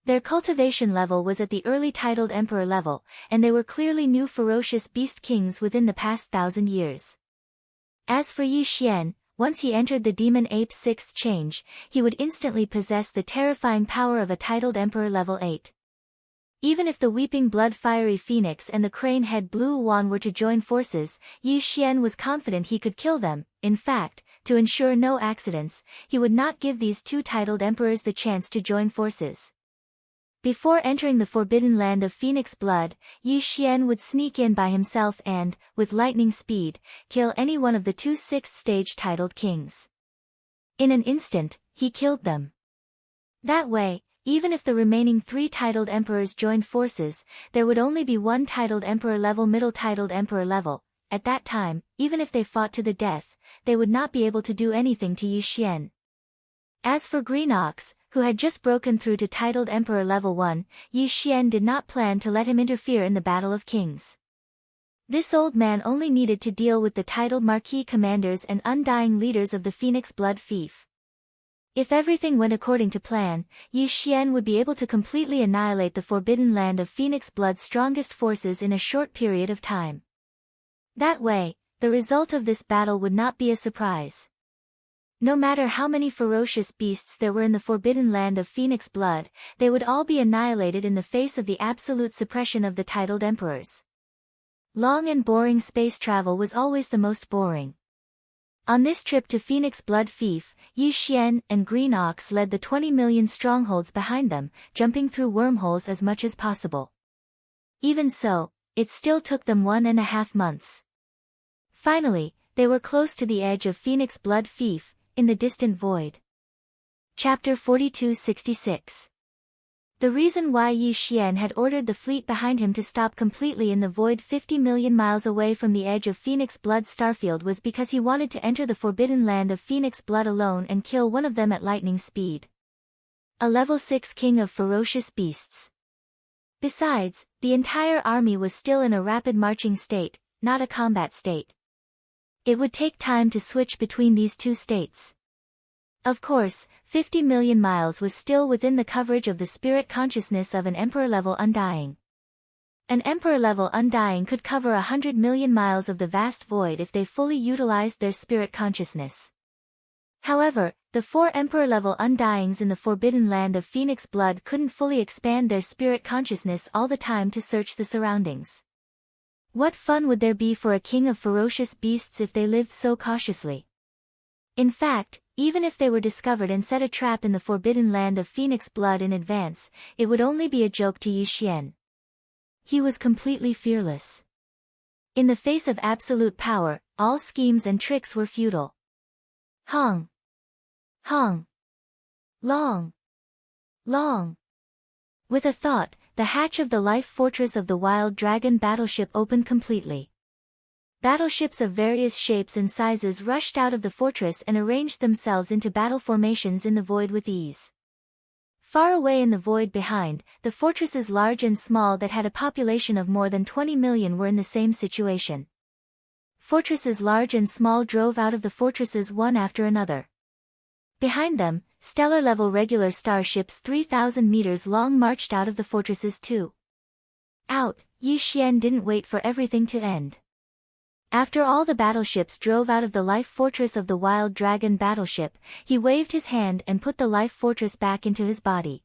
Their cultivation level was at the early titled Emperor level, and they were clearly new ferocious beast kings within the past 1,000 years. As for Yi Xian, once he entered the Demon Ape's 6th change, he would instantly possess the terrifying power of a titled Emperor level 8. Even if the Weeping Blood Fiery Phoenix and the Crane Head Blue Wan were to join forces, Yi Xian was confident he could kill them. In fact, to ensure no accidents, he would not give these two titled emperors the chance to join forces. Before entering the forbidden land of Phoenix Blood, Yi Xian would sneak in by himself and, with lightning speed, kill any one of the two 6th-stage titled kings. In an instant, he killed them. That way, even if the remaining 3 titled emperors joined forces, there would only be one titled emperor level middle titled emperor level. At that time, even if they fought to the death, they would not be able to do anything to Yi Xian. As for Green Ox, who had just broken through to titled emperor level 1, Yi Xian did not plan to let him interfere in the Battle of Kings. This old man only needed to deal with the titled marquis commanders and undying leaders of the Phoenix Blood Fief. If everything went according to plan, Yi Xian would be able to completely annihilate the forbidden land of Phoenix Blood's strongest forces in a short period of time. That way, the result of this battle would not be a surprise. No matter how many ferocious beasts there were in the forbidden land of Phoenix Blood, they would all be annihilated in the face of the absolute suppression of the titled emperors. Long and boring space travel was always the most boring. On this trip to Phoenix Blood Fief, Yi Xian and Green Ox led the 20 million strongholds behind them, jumping through wormholes as much as possible. Even so, it still took them 1.5 months. Finally, they were close to the edge of Phoenix Blood Fief, in the distant void. Chapter 4266. The reason why Yi Xian had ordered the fleet behind him to stop completely in the void 50 million miles away from the edge of Phoenix Blood Starfield was because he wanted to enter the forbidden land of Phoenix Blood alone and kill one of them at lightning speed. A level 6 king of ferocious beasts. Besides, the entire army was still in a rapid marching state, not a combat state. It would take time to switch between these two states. Of course, 50 million miles was still within the coverage of the spirit consciousness of an Emperor-level Undying. An Emperor-level Undying could cover 100 million miles of the vast void if they fully utilized their spirit consciousness. However, the 4 Emperor-level Undyings in the forbidden land of Phoenix Blood couldn't fully expand their spirit consciousness all the time to search the surroundings. What fun would there be for a king of ferocious beasts if they lived so cautiously? In fact, even if they were discovered and set a trap in the forbidden land of Phoenix Blood in advance, it would only be a joke to Yi Xian. He was completely fearless. In the face of absolute power, all schemes and tricks were futile. Hong. Hong. Long. Long. With a thought, the hatch of the life fortress of the Wild Dragon battleship opened completely. Battleships of various shapes and sizes rushed out of the fortress and arranged themselves into battle formations in the void with ease. Far away in the void behind, the fortresses large and small that had a population of more than 20 million were in the same situation. Fortresses large and small drove out of the fortresses one after another. Behind them, stellar-level regular starships 3,000 meters long marched out of the fortresses too. Out, Yi Xian didn't wait for everything to end. After all the battleships drove out of the life fortress of the Wild Dragon battleship, he waved his hand and put the life fortress back into his body.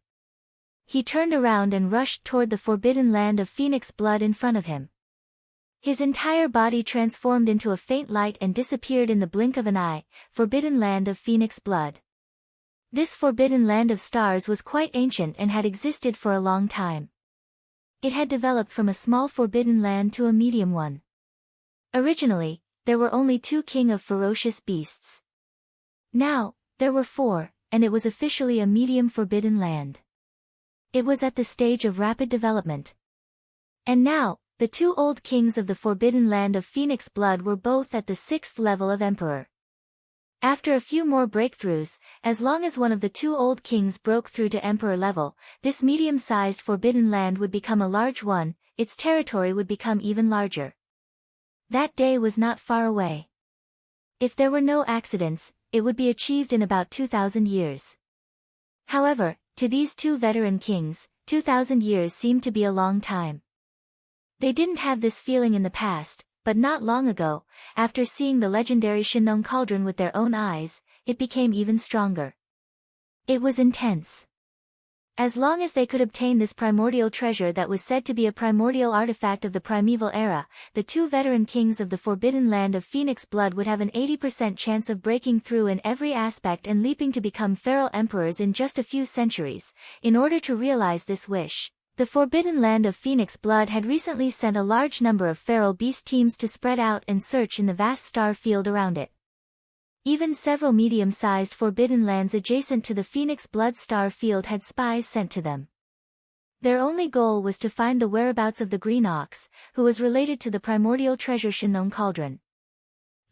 He turned around and rushed toward the forbidden land of Phoenix Blood in front of him. His entire body transformed into a faint light and disappeared in the blink of an eye, forbidden land of Phoenix Blood. This forbidden land of stars was quite ancient and had existed for a long time. It had developed from a small forbidden land to a medium one. Originally, there were only 2 king of ferocious beasts. Now, there were 4, and it was officially a medium forbidden land. It was at the stage of rapid development. And now, the 2 old kings of the forbidden land of Phoenix Blood were both at the 6th level of emperor. After a few more breakthroughs, as long as one of the 2 old kings broke through to emperor level, this medium-sized forbidden land would become a large one, its territory would become even larger. That day was not far away. If there were no accidents, it would be achieved in about 2,000 years. However, to these 2 veteran kings, 2,000 years seemed to be a long time. They didn't have this feeling in the past, but not long ago, after seeing the legendary Shinong cauldron with their own eyes, it became even stronger. It was intense. As long as they could obtain this primordial treasure that was said to be a primordial artifact of the primeval era, the two veteran kings of the forbidden land of Phoenix blood would have an 80% chance of breaking through in every aspect and leaping to become feral emperors in just a few centuries. In order to realize this wish, the forbidden land of Phoenix blood had recently sent a large number of feral beast teams to spread out and search in the vast star field around it. Even several medium-sized forbidden lands adjacent to the Phoenix blood star field had spies sent to them. Their only goal was to find the whereabouts of the Green Ox, who was related to the primordial treasure Shinong cauldron.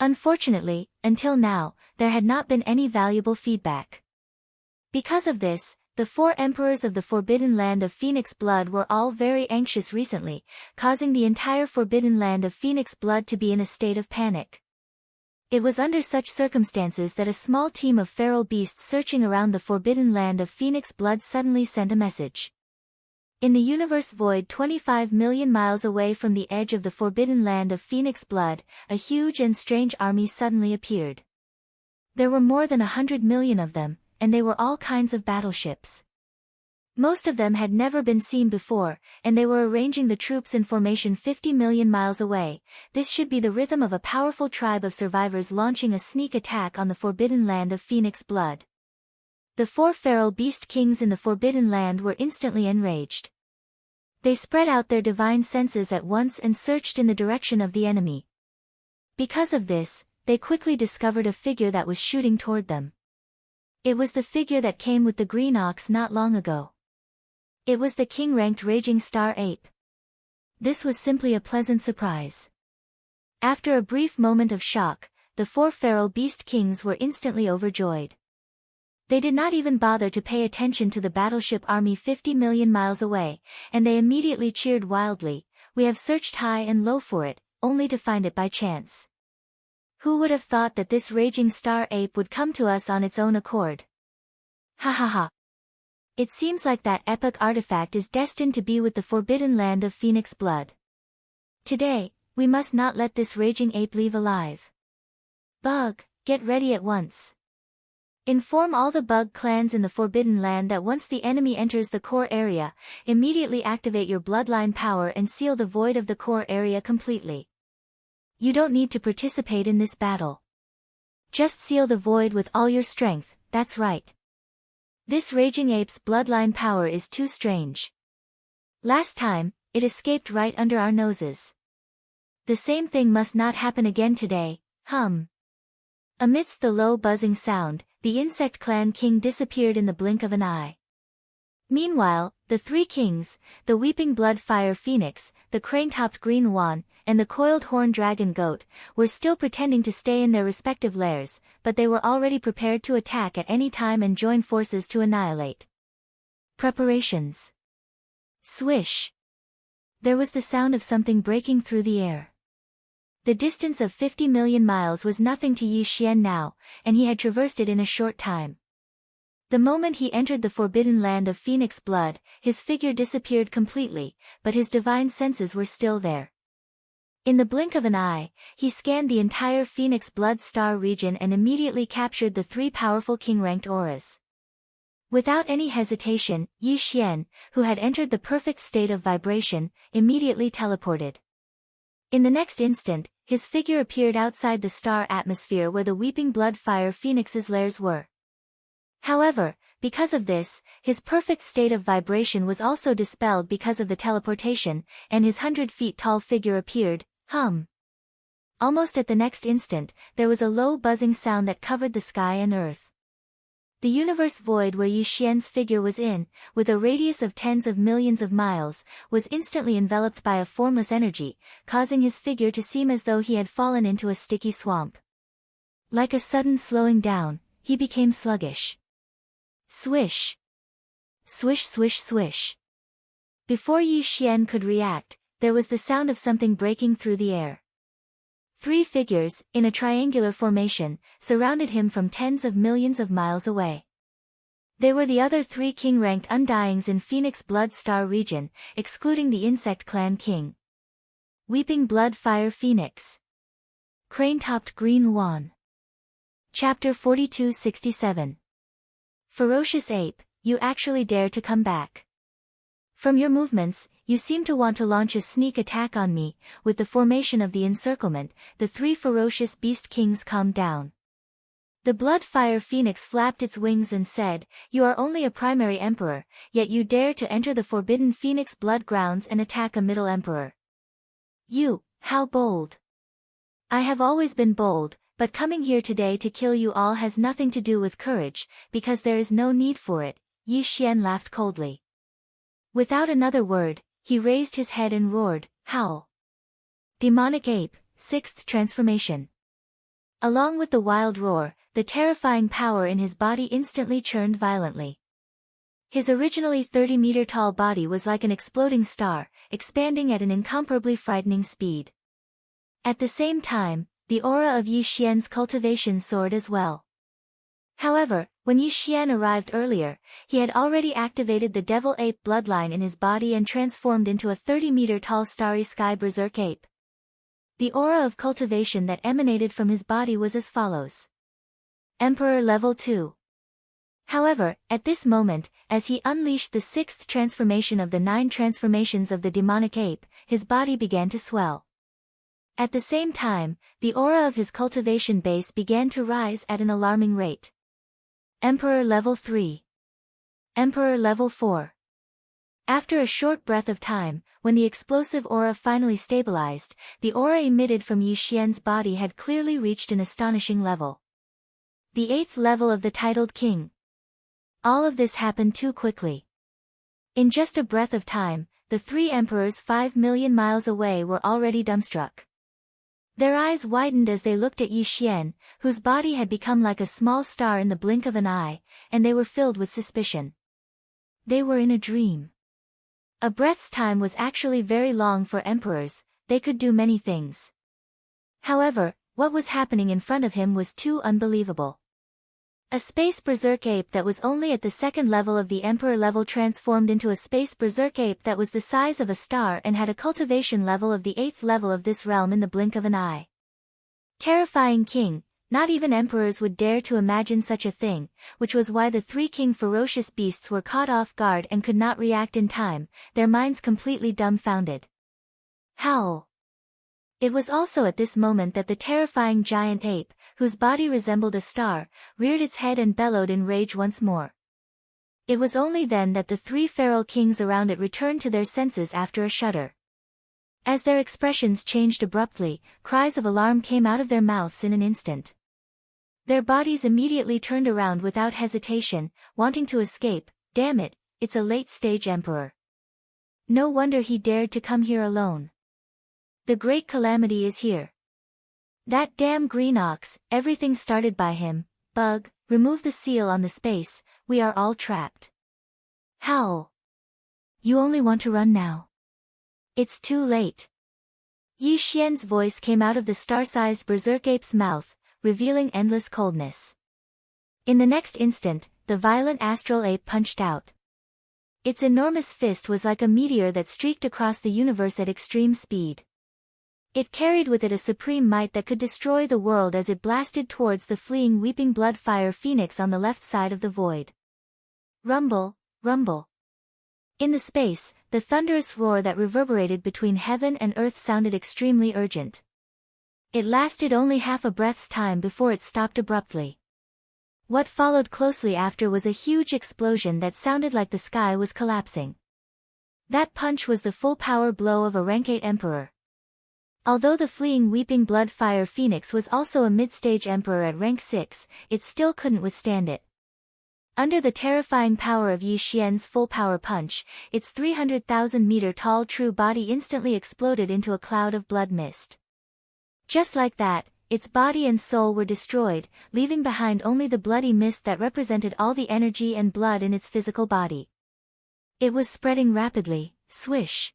Unfortunately, until now, there had not been any valuable feedback. Because of this, the four emperors of the forbidden land of Phoenix blood were all very anxious recently, causing the entire forbidden land of Phoenix blood to be in a state of panic. It was under such circumstances that a small team of feral beasts searching around the forbidden land of Phoenix blood suddenly sent a message. In the universe void 25 million miles away from the edge of the forbidden land of Phoenix blood, a huge and strange army suddenly appeared. There were more than 100 million of them, and they were all kinds of battleships. Most of them had never been seen before, and they were arranging the troops in formation 50 million miles away. This should be the rhythm of a powerful tribe of survivors launching a sneak attack on the forbidden land of Phoenix blood. The four feral beast kings in the forbidden land were instantly enraged. They spread out their divine senses at once and searched in the direction of the enemy. Because of this, they quickly discovered a figure that was shooting toward them. It was the figure that came with the Green Ox not long ago. It was the king-ranked Raging Star Ape. This was simply a pleasant surprise. After a brief moment of shock, the four feral beast kings were instantly overjoyed. They did not even bother to pay attention to the battleship army 50 million miles away, and they immediately cheered wildly. "We have searched high and low for it, only to find it by chance. Who would have thought that this Raging Star Ape would come to us on its own accord? Ha ha ha. It seems like that epic artifact is destined to be with the forbidden land of Phoenix blood. Today, we must not let this raging ape leave alive. Bug, get ready at once. Inform all the bug clans in the forbidden land that once the enemy enters the core area, immediately activate your bloodline power and seal the void of the core area completely. You don't need to participate in this battle. Just seal the void with all your strength, that's right. This raging ape's bloodline power is too strange. Last time, it escaped right under our noses. The same thing must not happen again today, hum." Amidst the low buzzing sound, the insect clan king disappeared in the blink of an eye. Meanwhile, the three kings, the weeping blood fire phoenix, the crane-topped green swan, and the coiled horn dragon goat, were still pretending to stay in their respective lairs, but they were already prepared to attack at any time and join forces to annihilate. Preparations. Swish. There was the sound of something breaking through the air. The distance of 50 million miles was nothing to Yi Xian now, and he had traversed it in a short time. The moment he entered the forbidden land of Phoenix blood, his figure disappeared completely, but his divine senses were still there. In the blink of an eye, he scanned the entire Phoenix blood star region and immediately captured the three powerful king-ranked auras. Without any hesitation, Yi Xian, who had entered the perfect state of vibration, immediately teleported. In the next instant, his figure appeared outside the star atmosphere where the weeping blood fire phoenix's lairs were. However, because of this, his perfect state of vibration was also dispelled because of the teleportation, and his 100 feet tall figure appeared, hum. Almost at the next instant, there was a low buzzing sound that covered the sky and earth. The universe void where Yi Xian's figure was in, with a radius of tens of millions of miles, was instantly enveloped by a formless energy, causing his figure to seem as though he had fallen into a sticky swamp. Like a sudden slowing down, he became sluggish. Swish. Swish swish swish. Before Yi Xian could react, there was the sound of something breaking through the air. Three figures, in a triangular formation, surrounded him from tens of millions of miles away. They were the other three king-ranked undyings in Phoenix Blood Star region, excluding the insect clan king. Weeping Blood Fire Phoenix. Crane-topped green Yuan. Chapter 4267. Ferocious ape, you actually dare to come back. From your movements, you seem to want to launch a sneak attack on me. With the formation of the encirclement, the three ferocious beast kings calmed down. The blood fire phoenix flapped its wings and said, "You are only a primary emperor, yet you dare to enter the forbidden phoenix blood grounds and attack a middle emperor. You, how bold." "I have always been bold, but coming here today to kill you all has nothing to do with courage, because there is no need for it," Yi Xian laughed coldly. Without another word, he raised his head and roared, "Howl!" Demonic Ape, 6th Transformation. Along with the wild roar, the terrifying power in his body instantly churned violently. His originally 30-meter-tall body was like an exploding star, expanding at an incomparably frightening speed. At the same time, the aura of Yi Xian's cultivation soared as well. However, when Yi Xian arrived earlier, he had already activated the devil ape bloodline in his body and transformed into a 30-meter-tall starry sky berserk ape. The aura of cultivation that emanated from his body was as follows. Emperor Level 2. However, at this moment, as he unleashed the 6th transformation of the 9 transformations of the demonic ape, his body began to swell. At the same time, the aura of his cultivation base began to rise at an alarming rate. Emperor Level 3. Emperor Level 4. After a short breath of time, when the explosive aura finally stabilized, the aura emitted from Yi Xian's body had clearly reached an astonishing level. The 8th level of the titled king. All of this happened too quickly. In just a breath of time, the three emperors 5 million miles away were already dumbstruck. Their eyes widened as they looked at Yi Xian, whose body had become like a small star in the blink of an eye, and they were filled with suspicion. They were in a dream. A breath's time was actually very long for emperors, they could do many things. However, what was happening in front of him was too unbelievable. A space berserk ape that was only at the 2nd level of the emperor level transformed into a space berserk ape that was the size of a star and had a cultivation level of the 8th level of this realm in the blink of an eye. Terrifying king, not even emperors would dare to imagine such a thing, which was why the three king ferocious beasts were caught off guard and could not react in time, their minds completely dumbfounded. Howl! It was also at this moment that the terrifying giant ape, whose body resembled a star, reared its head and bellowed in rage once more. It was only then that the three feral kings around it returned to their senses after a shudder. As their expressions changed abruptly, cries of alarm came out of their mouths in an instant. Their bodies immediately turned around without hesitation, wanting to escape. Damn it, it's a late-stage emperor. No wonder he dared to come here alone. The great calamity is here. That damn green ox, everything started by him. Bug, remove the seal on the space, we are all trapped. Howl! You only want to run now. It's too late. Yi Xian's voice came out of the star-sized berserk ape's mouth, revealing endless coldness. In the next instant, the violent astral ape punched out. Its enormous fist was like a meteor that streaked across the universe at extreme speed. It carried with it a supreme might that could destroy the world as it blasted towards the fleeing weeping blood fire phoenix on the left side of the void. Rumble, rumble. In the space, the thunderous roar that reverberated between heaven and earth sounded extremely urgent. It lasted only half a breath's time before it stopped abruptly. What followed closely after was a huge explosion that sounded like the sky was collapsing. That punch was the full power blow of a rank 8 emperor. Although the fleeing weeping blood fire phoenix was also a mid-stage emperor at rank 6, it still couldn't withstand it. Under the terrifying power of Yi Xian's full power punch, its 300,000-meter tall true body instantly exploded into a cloud of blood mist. Just like that, its body and soul were destroyed, leaving behind only the bloody mist that represented all the energy and blood in its physical body. It was spreading rapidly, swish.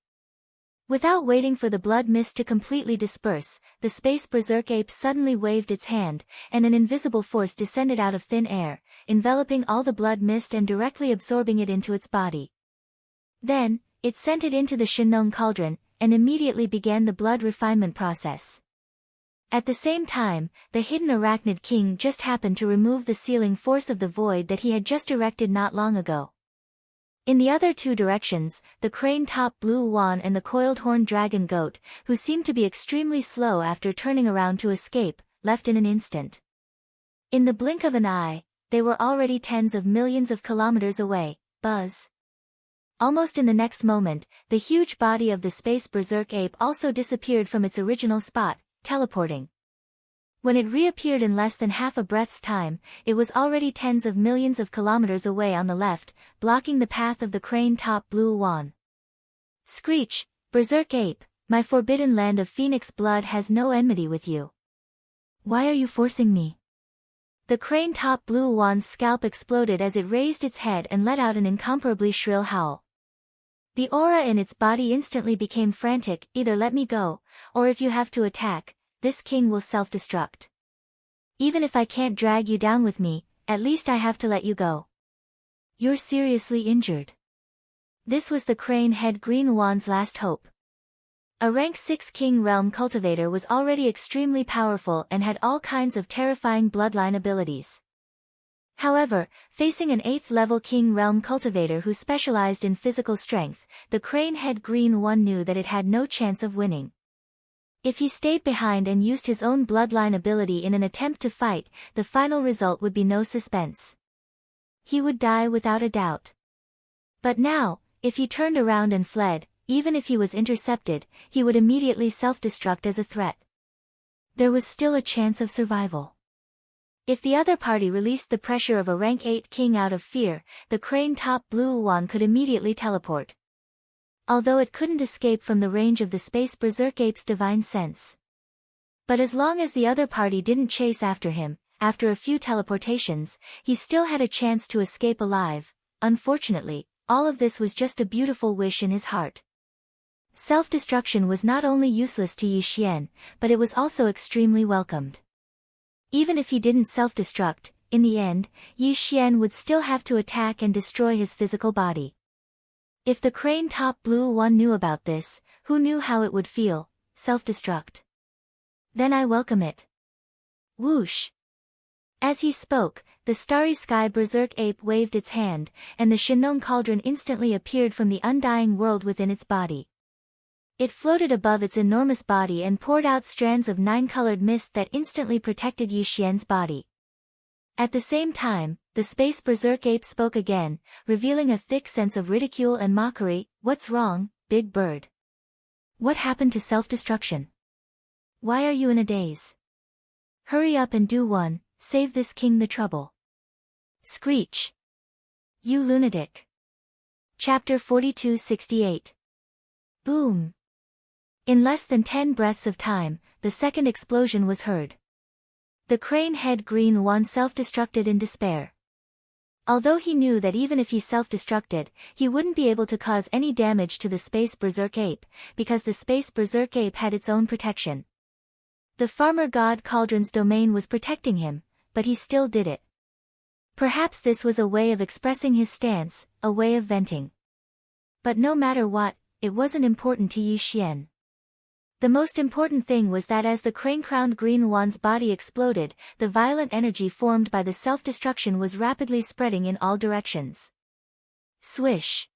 Without waiting for the blood mist to completely disperse, the space berserk ape suddenly waved its hand, and an invisible force descended out of thin air, enveloping all the blood mist and directly absorbing it into its body. Then, it sent it into the Shinong cauldron, and immediately began the blood refinement process. At the same time, the hidden arachnid king just happened to remove the sealing force of the void that he had just erected not long ago. In the other two directions, the crane-top blue swan and the coiled horn dragon goat, who seemed to be extremely slow after turning around to escape, left in an instant. In the blink of an eye, they were already tens of millions of kilometers away. Buzz. Almost in the next moment, the huge body of the space berserk ape also disappeared from its original spot, teleporting. When it reappeared in less than half a breath's time, it was already tens of millions of kilometers away on the left, blocking the path of the crane-top blue swan. Screech, berserk ape, my forbidden land of phoenix blood has no enmity with you. Why are you forcing me? The crane-top blue swan's scalp exploded as it raised its head and let out an incomparably shrill howl. The aura in its body instantly became frantic. Either let me go, or if you have to attack, this king will self-destruct. Even if I can't drag you down with me, at least I have to let you go. You're seriously injured. This was the crane-head green swan's last hope. A rank 6 king realm cultivator was already extremely powerful and had all kinds of terrifying bloodline abilities. However, facing an 8th level king realm cultivator who specialized in physical strength, the crane-head green one knew that it had no chance of winning. If he stayed behind and used his own bloodline ability in an attempt to fight, the final result would be no suspense. He would die without a doubt. But now, if he turned around and fled, even if he was intercepted, he would immediately self-destruct as a threat. There was still a chance of survival. If the other party released the pressure of a rank 8 king out of fear, the crane-top blue swan could immediately teleport. Although it couldn't escape from the range of the space berserk ape's divine sense. But as long as the other party didn't chase after him, after a few teleportations, he still had a chance to escape alive. Unfortunately, all of this was just a beautiful wish in his heart. Self-destruction was not only useless to Yi Xian, but it was also extremely welcomed. Even if he didn't self-destruct, in the end, Yi Xian would still have to attack and destroy his physical body. If the crane-top blue one knew about this, who knew how it would feel, self-destruct? Then I welcome it. Whoosh! As he spoke, the starry sky berserk ape waved its hand, and the Shinnon cauldron instantly appeared from the undying world within its body. It floated above its enormous body and poured out strands of 9-colored mist that instantly protected Yi Xian's body. At the same time, the space berserk ape spoke again, revealing a thick sense of ridicule and mockery. What's wrong, big bird? What happened to self-destruction? Why are you in a daze? Hurry up and do one, save this king the trouble. Screech! You lunatic! Chapter 4268. Boom! In less than 10 breaths of time, the second explosion was heard. The crane-head green swan self-destructed in despair. Although he knew that even if he self-destructed, he wouldn't be able to cause any damage to the space berserk ape, because the space berserk ape had its own protection. The farmer god Cauldron's domain was protecting him, but he still did it. Perhaps this was a way of expressing his stance, a way of venting. But no matter what, it wasn't important to Yi Xian. The most important thing was that as the crane-crowned green swan's body exploded, the violent energy formed by the self-destruction was rapidly spreading in all directions. Swish!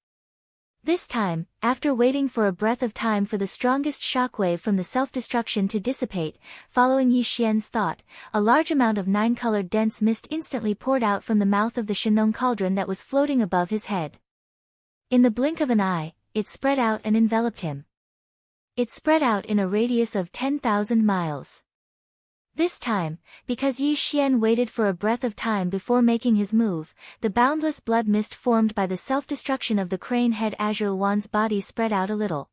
This time, after waiting for a breath of time for the strongest shockwave from the self-destruction to dissipate, following Yi Xian's thought, a large amount of 9-colored dense mist instantly poured out from the mouth of the Shinnon cauldron that was floating above his head. In the blink of an eye, it spread out and enveloped him. It spread out in a radius of 10,000 miles. This time, because Yi Xian waited for a breath of time before making his move, the boundless blood mist formed by the self-destruction of the crane-head azure swan's body spread out a little.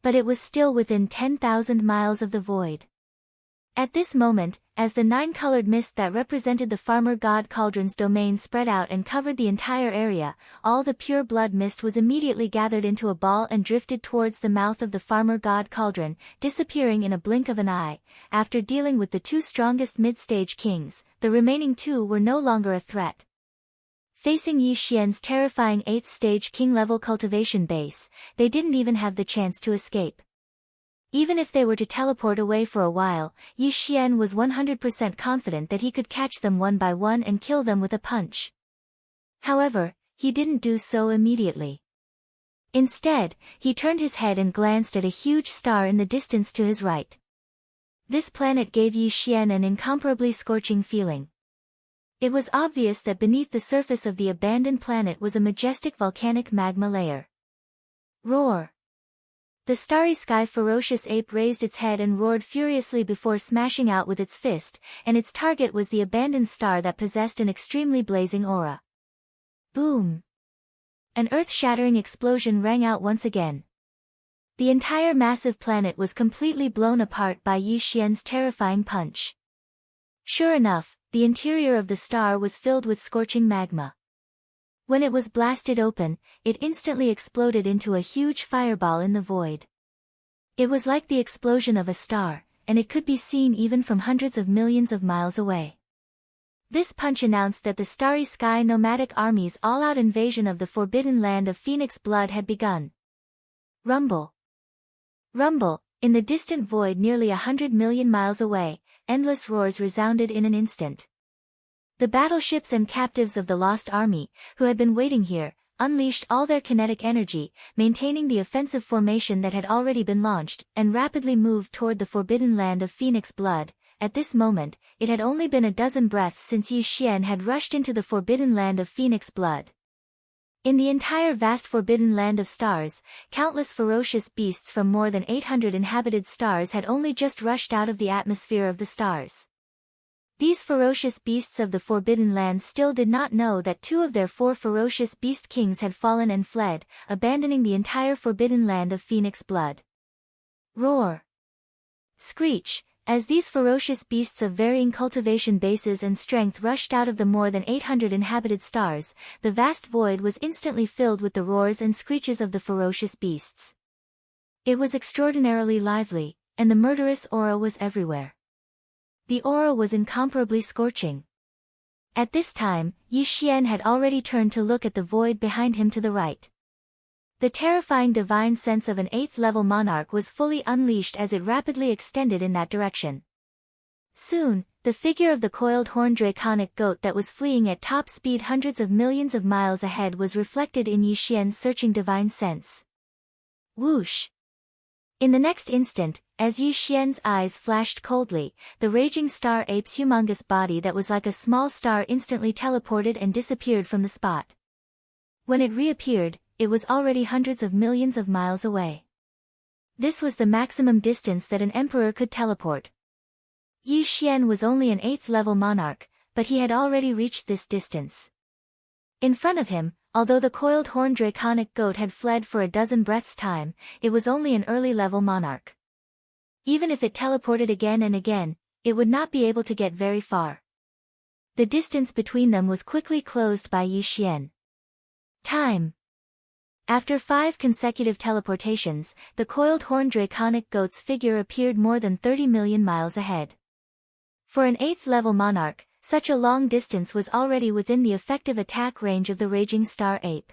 But it was still within 10,000 miles of the void. At this moment, as the 9-colored mist that represented the farmer god Cauldron's domain spread out and covered the entire area, all the pure blood mist was immediately gathered into a ball and drifted towards the mouth of the farmer god Cauldron, disappearing in a blink of an eye. After dealing with the two strongest mid-stage kings, the remaining two were no longer a threat. Facing Yi Xian's terrifying 8th stage king-level cultivation base, they didn't even have the chance to escape. Even if they were to teleport away for a while, Yi Xian was 100% confident that he could catch them one by one and kill them with a punch. However, he didn't do so immediately. Instead, he turned his head and glanced at a huge star in the distance to his right. This planet gave Yi Xian an incomparably scorching feeling. It was obvious that beneath the surface of the abandoned planet was a majestic volcanic magma layer. Roar! The starry sky ferocious ape raised its head and roared furiously before smashing out with its fist, and its target was the abandoned star that possessed an extremely blazing aura. Boom! An earth-shattering explosion rang out once again. The entire massive planet was completely blown apart by Yi Xian's terrifying punch. Sure enough, the interior of the star was filled with scorching magma. When it was blasted open, it instantly exploded into a huge fireball in the void. It was like the explosion of a star, and it could be seen even from hundreds of millions of miles away. This punch announced that the Starry Sky nomadic army's all-out invasion of the forbidden land of Phoenix Blood had begun. Rumble! Rumble! In the distant void nearly 100 million miles away, endless roars resounded in an instant. The battleships and captives of the Lost Army, who had been waiting here, unleashed all their kinetic energy, maintaining the offensive formation that had already been launched, and rapidly moved toward the forbidden land of Phoenix Blood. At this moment, it had only been a dozen breaths since Yi Xian had rushed into the forbidden land of Phoenix Blood. In the entire vast forbidden land of stars, countless ferocious beasts from more than 800 inhabited stars had only just rushed out of the atmosphere of the stars. These ferocious beasts of the forbidden land still did not know that 2 of their 4 ferocious beast kings had fallen and fled, abandoning the entire forbidden land of Phoenix Blood. Roar! Screech! As these ferocious beasts of varying cultivation bases and strength rushed out of the more than 800 inhabited stars, the vast void was instantly filled with the roars and screeches of the ferocious beasts. It was extraordinarily lively, and the murderous aura was everywhere. The aura was incomparably scorching. At this time, Yi Xian had already turned to look at the void behind him to the right. The terrifying divine sense of an 8th-level monarch was fully unleashed as it rapidly extended in that direction. Soon, the figure of the coiled horn draconic goat that was fleeing at top speed hundreds of millions of miles ahead was reflected in Yi Xian's searching divine sense. Whoosh! In the next instant, as Yi Xian's eyes flashed coldly, the raging star ape's humongous body that was like a small star instantly teleported and disappeared from the spot. When it reappeared, it was already hundreds of millions of miles away. This was the maximum distance that an emperor could teleport. Yi Xian was only an 8th-level monarch, but he had already reached this distance. In front of him, although the coiled horn draconic goat had fled for a dozen breaths' time, it was only an early-level monarch. Even if it teleported again and again, it would not be able to get very far. The distance between them was quickly closed by Yi Xian. Time. After 5 consecutive teleportations, the coiled horn draconic goat's figure appeared more than 30 million miles ahead. For an 8th-level monarch, such a long distance was already within the effective attack range of the raging star ape.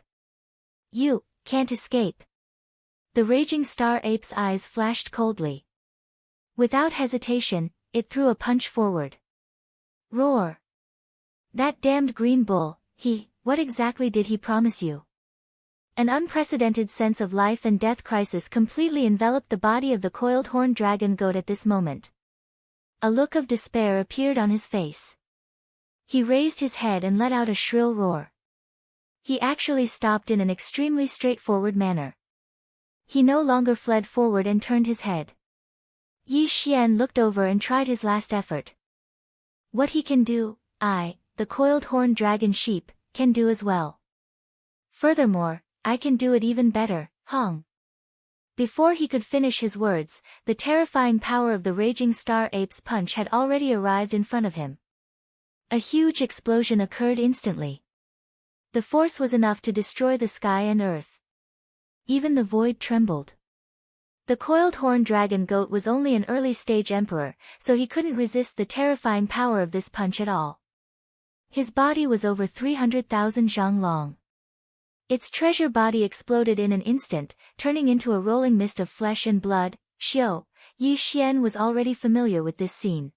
You can't escape. The raging star ape's eyes flashed coldly. Without hesitation, it threw a punch forward. Roar! That damned green bull, what exactly did he promise you? An unprecedented sense of life and death crisis completely enveloped the body of the coiled horn dragon goat at this moment. A look of despair appeared on his face. He raised his head and let out a shrill roar. He actually stopped in an extremely straightforward manner. He no longer fled forward and turned his head. Yi Xian looked over and tried his last effort. What he can do, the coiled horn dragon sheep, can do as well. Furthermore, I can do it even better, Hong. Before he could finish his words, the terrifying power of the raging star ape's punch had already arrived in front of him. A huge explosion occurred instantly. The force was enough to destroy the sky and earth. Even the void trembled. The coiled horn dragon goat was only an early-stage emperor, so he couldn't resist the terrifying power of this punch at all. His body was over 300,000 zhang long. Its treasure body exploded in an instant, turning into a rolling mist of flesh and blood. Yi Xian was already familiar with this scene.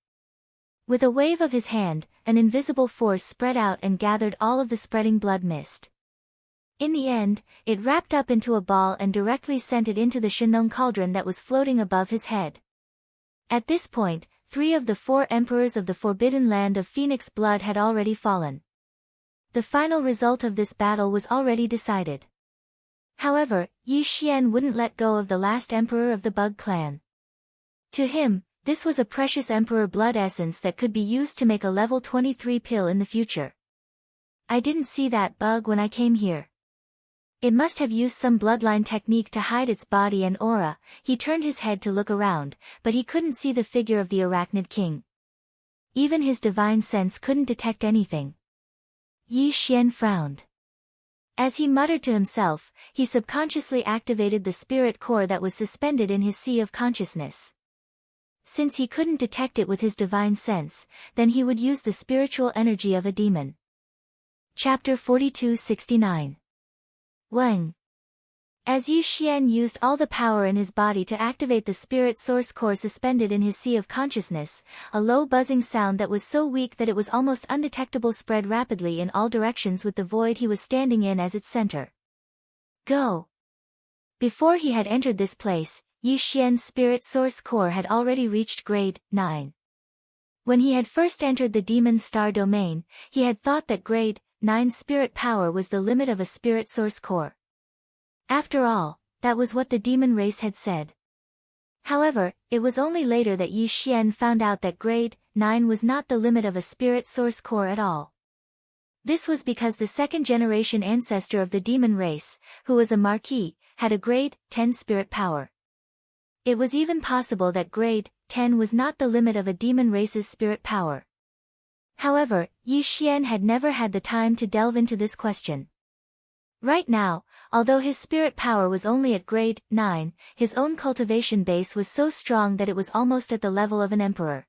With a wave of his hand, an invisible force spread out and gathered all of the spreading blood mist. In the end, it wrapped up into a ball and directly sent it into the Shenong cauldron that was floating above his head. At this point, 3 of the 4 emperors of the Forbidden Land of Phoenix blood had already fallen. The final result of this battle was already decided. However, Yi Xian wouldn't let go of the last emperor of the Bug clan. To him, this was a precious emperor blood essence that could be used to make a level 23 pill in the future. I didn't see that bug when I came here. It must have used some bloodline technique to hide its body and aura. He turned his head to look around, but he couldn't see the figure of the Arachnid King. Even his divine sense couldn't detect anything. Yi Xian frowned. As he muttered to himself, he subconsciously activated the spirit core that was suspended in his sea of consciousness. Since he couldn't detect it with his divine sense, then he would use the spiritual energy of a demon. Chapter 42-69. Weng. As Yi Xian used all the power in his body to activate the spirit source core suspended in his sea of consciousness, a low buzzing sound that was so weak that it was almost undetectable spread rapidly in all directions with the void he was standing in as its center. Go! Before he had entered this place, Yi Xian's spirit source core had already reached grade 9. When he had first entered the demon star domain, he had thought that grade 9 spirit power was the limit of a spirit source core. After all, that was what the demon race had said. However, it was only later that Yi Xian found out that grade 9 was not the limit of a spirit source core at all. This was because the second-generation ancestor of the demon race, who was a marquis, had a grade 10 spirit power. It was even possible that grade 10 was not the limit of a demon race's spirit power. However, Yi Xian had never had the time to delve into this question. Right now, although his spirit power was only at grade 9, his own cultivation base was so strong that it was almost at the level of an emperor.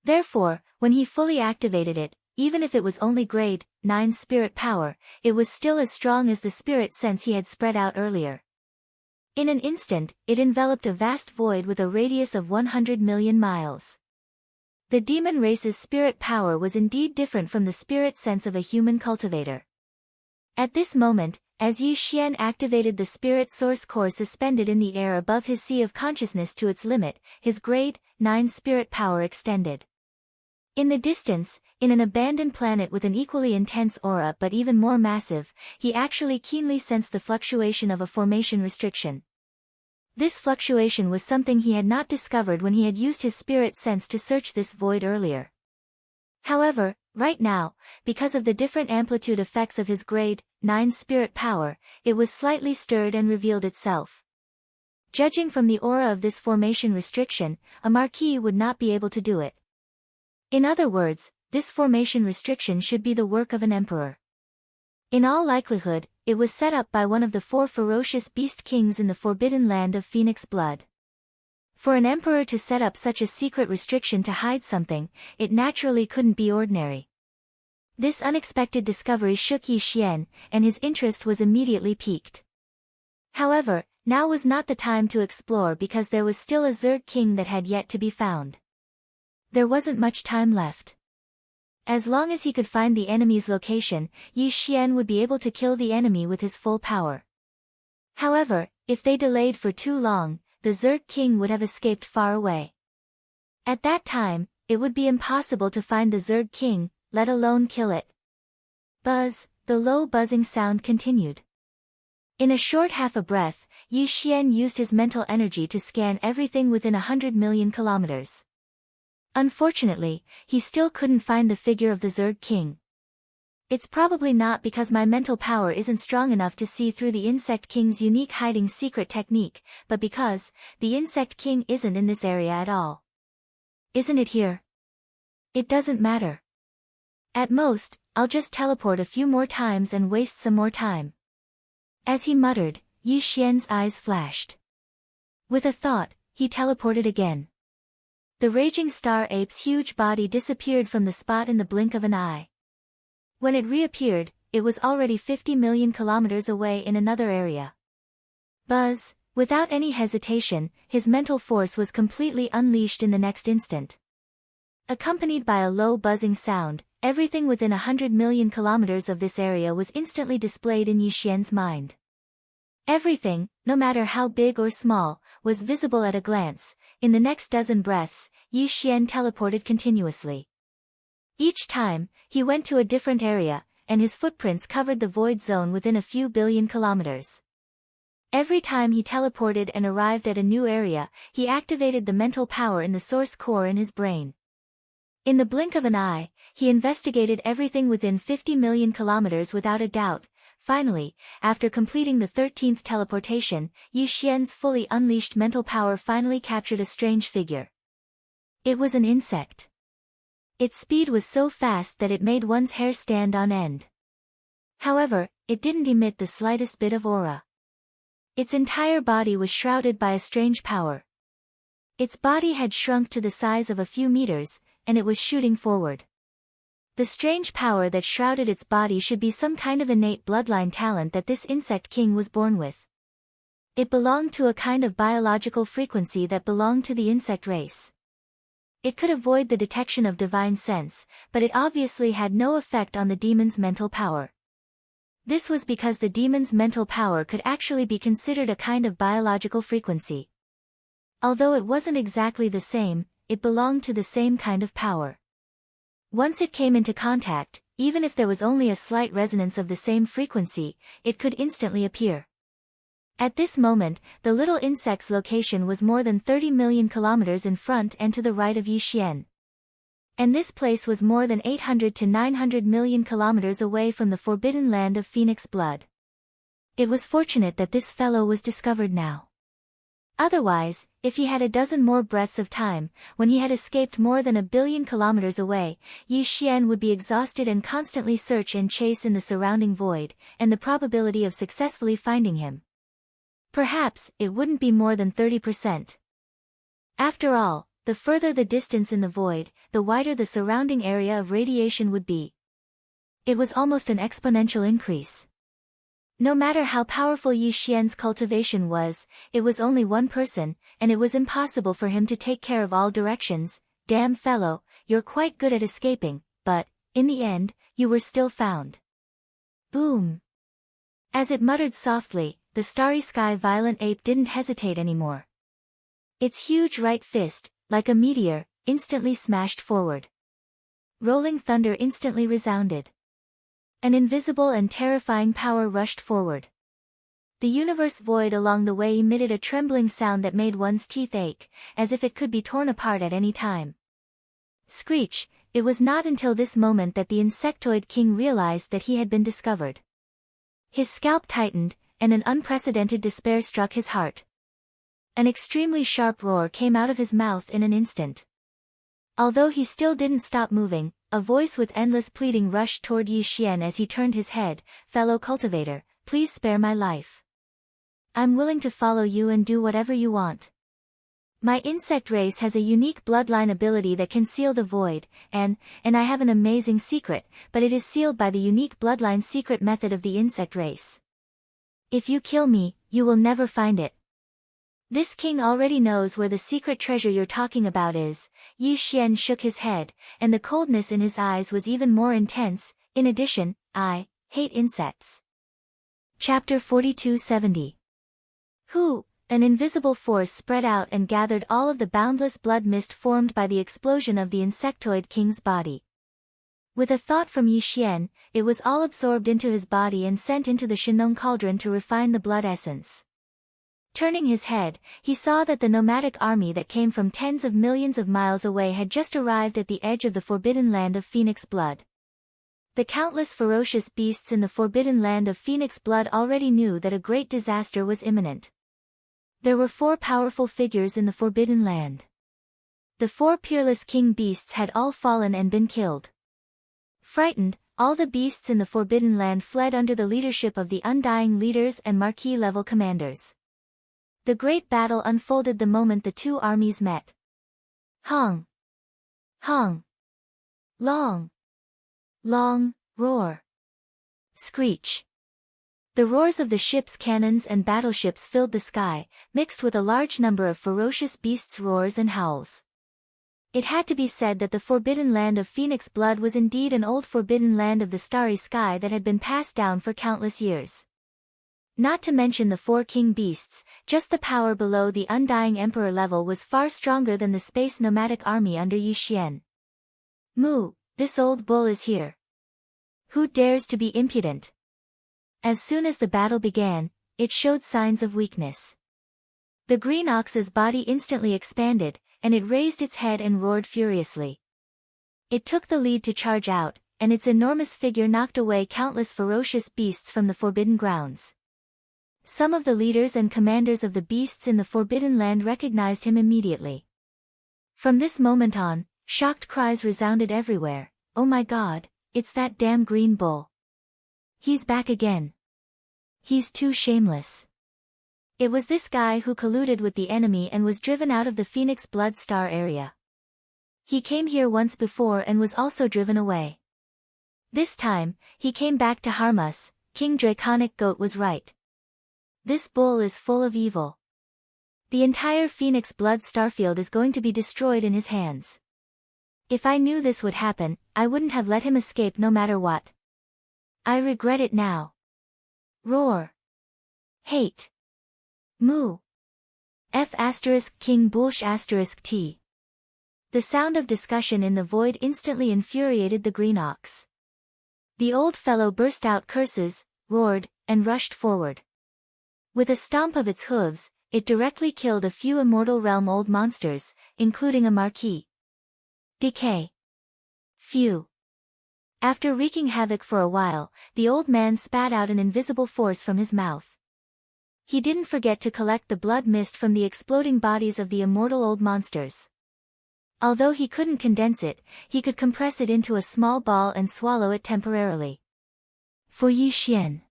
Therefore, when he fully activated it, even if it was only grade 9 spirit power, it was still as strong as the spirit sense he had spread out earlier. In an instant, it enveloped a vast void with a radius of 100 million miles. The demon race's spirit power was indeed different from the spirit sense of a human cultivator. At this moment, as Yi Xian activated the spirit source core suspended in the air above his sea of consciousness to its limit, his grade 9 spirit power extended. In the distance, in an abandoned planet with an equally intense aura but even more massive, he actually keenly sensed the fluctuation of a formation restriction. This fluctuation was something he had not discovered when he had used his spirit sense to search this void earlier. However, right now, because of the different amplitude effects of his grade 9 spirit power, it was slightly stirred and revealed itself. Judging from the aura of this formation restriction, a marquis would not be able to do it. In other words, this formation restriction should be the work of an emperor. In all likelihood, it was set up by one of the 4 ferocious beast kings in the Forbidden Land of Phoenix blood. For an emperor to set up such a secret restriction to hide something, it naturally couldn't be ordinary. This unexpected discovery shook Yi Xian, and his interest was immediately piqued. However, now was not the time to explore because there was still a Zerg king that had yet to be found. There wasn't much time left. As long as he could find the enemy's location, Yi Xian would be able to kill the enemy with his full power. However, if they delayed for too long, the Zerg king would have escaped far away. At that time, it would be impossible to find the Zerg king, let alone kill it. Buzz, the low buzzing sound continued. In a short half a breath, Yi Xian used his mental energy to scan everything within 100 million kilometers. Unfortunately, he still couldn't find the figure of the Zerg king. It's probably not because my mental power isn't strong enough to see through the Insect King's unique hiding secret technique, but because the Insect King isn't in this area at all. Isn't it here? It doesn't matter. At most, I'll just teleport a few more times and waste some more time. As he muttered, Yi Xian's eyes flashed. With a thought, he teleported again. The raging star ape's huge body disappeared from the spot in the blink of an eye. When it reappeared, it was already 50 million kilometers away in another area. Buzz, without any hesitation, his mental force was completely unleashed in the next instant. Accompanied by a low buzzing sound, everything within 100 million kilometers of this area was instantly displayed in Yi Xian's mind. Everything, no matter how big or small, was visible at a glance. In the next dozen breaths, Yi Xian teleported continuously. Each time, he went to a different area, and his footprints covered the void zone within a few billion kilometers. Every time he teleported and arrived at a new area, he activated the mental power in the source core in his brain. In the blink of an eye, he investigated everything within 50 million kilometers without a doubt. Finally, after completing the 13th teleportation, Yi Xian's fully unleashed mental power finally captured a strange figure. It was an insect. Its speed was so fast that it made one's hair stand on end. However, it didn't emit the slightest bit of aura. Its entire body was shrouded by a strange power. Its body had shrunk to the size of a few meters, and it was shooting forward. The strange power that shrouded its body should be some kind of innate bloodline talent that this insect king was born with. It belonged to a kind of biological frequency that belonged to the insect race. It could avoid the detection of divine sense, but it obviously had no effect on the demon's mental power. This was because the demon's mental power could actually be considered a kind of biological frequency. Although it wasn't exactly the same, it belonged to the same kind of power. Once it came into contact, even if there was only a slight resonance of the same frequency, it could instantly appear. At this moment, the little insect's location was more than 30 million kilometers in front and to the right of Yi Xian. And this place was more than 800 to 900 million kilometers away from the forbidden land of Phoenix blood. It was fortunate that this fellow was discovered now. Otherwise, if he had a dozen more breaths of time, when he had escaped more than 1 billion kilometers away, Yi Xian would be exhausted and constantly search and chase in the surrounding void, and the probability of successfully finding him. Perhaps, it wouldn't be more than 30%. After all, the further the distance in the void, the wider the surrounding area of radiation would be. It was almost an exponential increase. No matter how powerful Yi Xian's cultivation was, it was only one person, and it was impossible for him to take care of all directions. Damn fellow, you're quite good at escaping, but, in the end, you were still found. Boom. As it muttered softly, the starry sky violent ape didn't hesitate anymore. Its huge right fist, like a meteor, instantly smashed forward. Rolling thunder instantly resounded. An invisible and terrifying power rushed forward. The universe void along the way emitted a trembling sound that made one's teeth ache, as if it could be torn apart at any time. Screech! It was not until this moment that the insectoid king realized that he had been discovered. His scalp tightened, and an unprecedented despair struck his heart. An extremely sharp roar came out of his mouth in an instant. Although he still didn't stop moving, a voice with endless pleading rushed toward Yi Xian as he turned his head. Fellow cultivator, please spare my life. I'm willing to follow you and do whatever you want. My insect race has a unique bloodline ability that can seal the void, and I have an amazing secret, but it is sealed by the unique bloodline secret method of the insect race. If you kill me, you will never find it. This king already knows where the secret treasure you're talking about is. Yi Xian shook his head, and the coldness in his eyes was even more intense. In addition, I hate insects. Chapter 4270. Who? An invisible force spread out and gathered all of the boundless blood mist formed by the explosion of the insectoid king's body. With a thought from Yi Xian, it was all absorbed into his body and sent into the Shenong cauldron to refine the blood essence. Turning his head, he saw that the nomadic army that came from tens of millions of miles away had just arrived at the edge of the forbidden land of Phoenix blood. The countless ferocious beasts in the forbidden land of Phoenix blood already knew that a great disaster was imminent. There were 4 powerful figures in the forbidden land. The 4 peerless king beasts had all fallen and been killed. Frightened, all the beasts in the forbidden land fled under the leadership of the undying leaders and marquis-level commanders. The great battle unfolded the moment the 2 armies met. Hong! Hong! Long! Long! Roar. Screech. The roars of the ship's cannons and battleships filled the sky, mixed with a large number of ferocious beasts' roars and howls. It had to be said that the forbidden land of phoenix blood was indeed an old forbidden land of the starry sky that had been passed down for countless years. Not to mention the 4 king beasts, just the power below the undying emperor level was far stronger than the space nomadic army under Yi Xian. Moo, this old bull is here. Who dares to be impudent? As soon as the battle began, it showed signs of weakness. The green ox's body instantly expanded, and it raised its head and roared furiously. It took the lead to charge out, and its enormous figure knocked away countless ferocious beasts from the forbidden grounds. Some of the leaders and commanders of the beasts in the forbidden land recognized him immediately. From this moment on, shocked cries resounded everywhere. "Oh my God, it's that damn green bull. He's back again. He's too shameless." It was this guy who colluded with the enemy and was driven out of the Phoenix Blood Star area. He came here once before and was also driven away. This time, he came back to harm us. King Draconic Goat was right. This bull is full of evil. The entire Phoenix Blood Starfield is going to be destroyed in his hands. If I knew this would happen, I wouldn't have let him escape no matter what. I regret it now. Roar. Hate. Moo. F** King Bullsh *T. The sound of discussion in the void instantly infuriated the green ox. The old fellow burst out curses, roared, and rushed forward. With a stomp of its hooves, it directly killed a few immortal realm old monsters, including a marquis. Decay. Phew. After wreaking havoc for a while, the old man spat out an invisible force from his mouth. He didn't forget to collect the blood mist from the exploding bodies of the immortal old monsters. Although he couldn't condense it, he could compress it into a small ball and swallow it temporarily. For Yi Xian.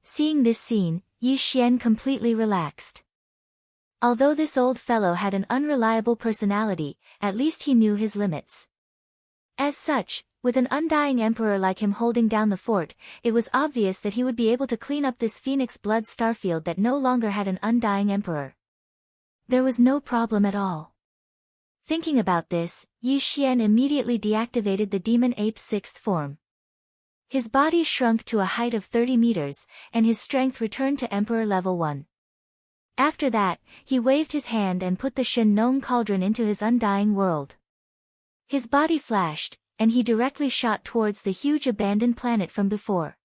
Seeing this scene, Yi Xian completely relaxed. Although this old fellow had an unreliable personality, at least he knew his limits. As such, with an undying emperor like him holding down the fort, it was obvious that he would be able to clean up this Phoenix Blood Starfield that no longer had an undying emperor. There was no problem at all. Thinking about this, Yi Xian immediately deactivated the demon ape's 6th form. His body shrunk to a height of 30 meters, and his strength returned to Emperor level 1. After that, he waved his hand and put the Shen Nong cauldron into his undying world. His body flashed, and he directly shot towards the huge abandoned planet from before.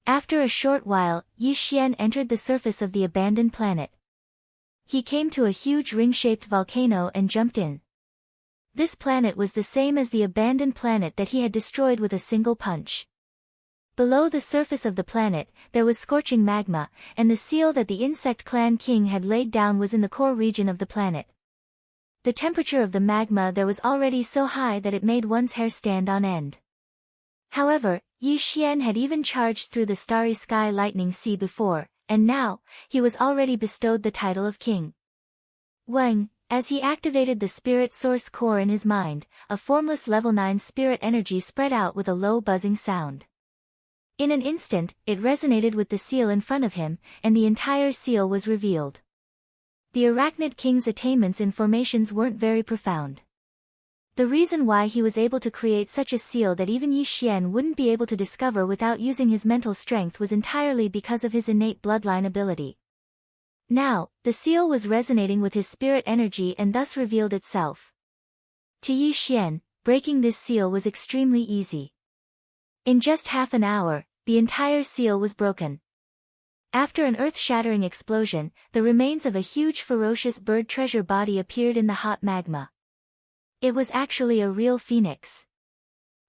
After a short while, Yi Xian entered the surface of the abandoned planet. He came to a huge ring-shaped volcano and jumped in. This planet was the same as the abandoned planet that he had destroyed with a single punch. Below the surface of the planet, there was scorching magma, and the seal that the insect clan king had laid down was in the core region of the planet. The temperature of the magma there was already so high that it made one's hair stand on end. However, Yi Xian had even charged through the starry sky lightning sea before, and now, he was already bestowed the title of king. Wang, as he activated the spirit source core in his mind, a formless level 9 spirit energy spread out with a low buzzing sound. In an instant, it resonated with the seal in front of him, and the entire seal was revealed. The Arachnid King's attainments in formations weren't very profound. The reason why he was able to create such a seal that even Yi Xian wouldn't be able to discover without using his mental strength was entirely because of his innate bloodline ability. Now, the seal was resonating with his spirit energy and thus revealed itself. To Yi Xian, breaking this seal was extremely easy. In just half an hour, the entire seal was broken. After an earth-shattering explosion, the remains of a huge ferocious bird treasure body appeared in the hot magma. It was actually a real phoenix.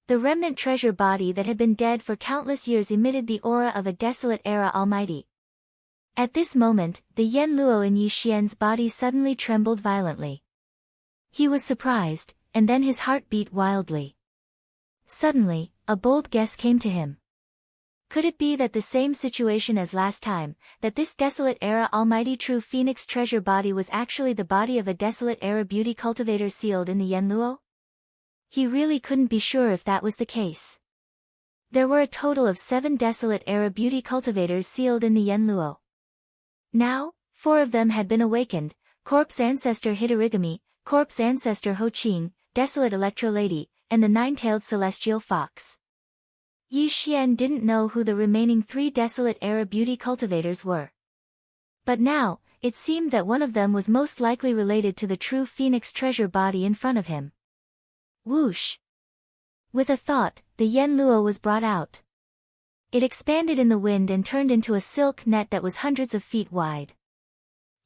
The remnant treasure body that had been dead for countless years emitted the aura of a desolate era almighty. At this moment, the Yen Luo in Yi Xian's body suddenly trembled violently. He was surprised, and then his heart beat wildly. Suddenly, a bold guess came to him. Could it be that the same situation as last time, that this desolate era almighty true phoenix treasure body was actually the body of a desolate era beauty cultivator sealed in the Yen Luo? He really couldn't be sure if that was the case. There were a total of 7 desolate era beauty cultivators sealed in the Yenluo. Now, 4 of them had been awakened: Corpse Ancestor Hitorigami, Corpse Ancestor Ho-Ching, Desolate Electro Lady, and the 9-tailed Celestial Fox. Yi Xian didn't know who the remaining 3 desolate era beauty cultivators were. But now, it seemed that one of them was most likely related to the true phoenix treasure body in front of him. Whoosh! With a thought, the Yenluo was brought out. It expanded in the wind and turned into a silk net that was hundreds of feet wide.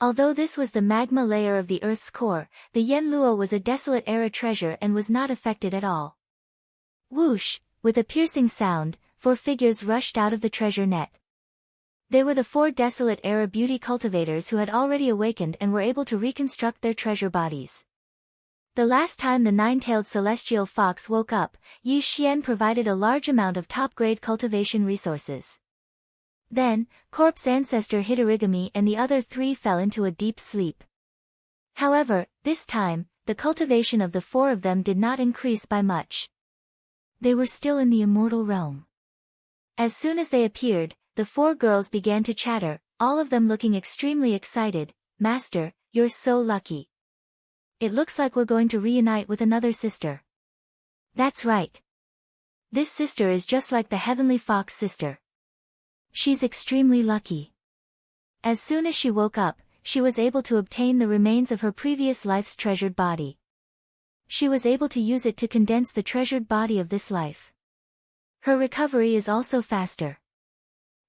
Although this was the magma layer of the Earth's core, the Yenluo was a desolate era treasure and was not affected at all. Whoosh! With a piercing sound, 4 figures rushed out of the treasure net. They were the 4 desolate era beauty cultivators who had already awakened and were able to reconstruct their treasure bodies. The last time the 9-tailed celestial fox woke up, Yi Xian provided a large amount of top-grade cultivation resources. Then, Corpse Ancestor Hitorigami and the other 3 fell into a deep sleep. However, this time, the cultivation of the 4 of them did not increase by much. They were still in the immortal realm. As soon as they appeared, the 4 girls began to chatter, all of them looking extremely excited. "Master, you're so lucky. It looks like we're going to reunite with another sister." "That's right. This sister is just like the Heavenly Fox sister. She's extremely lucky." As soon as she woke up, she was able to obtain the remains of her previous life's treasured body. She was able to use it to condense the treasured body of this life. Her recovery is also faster.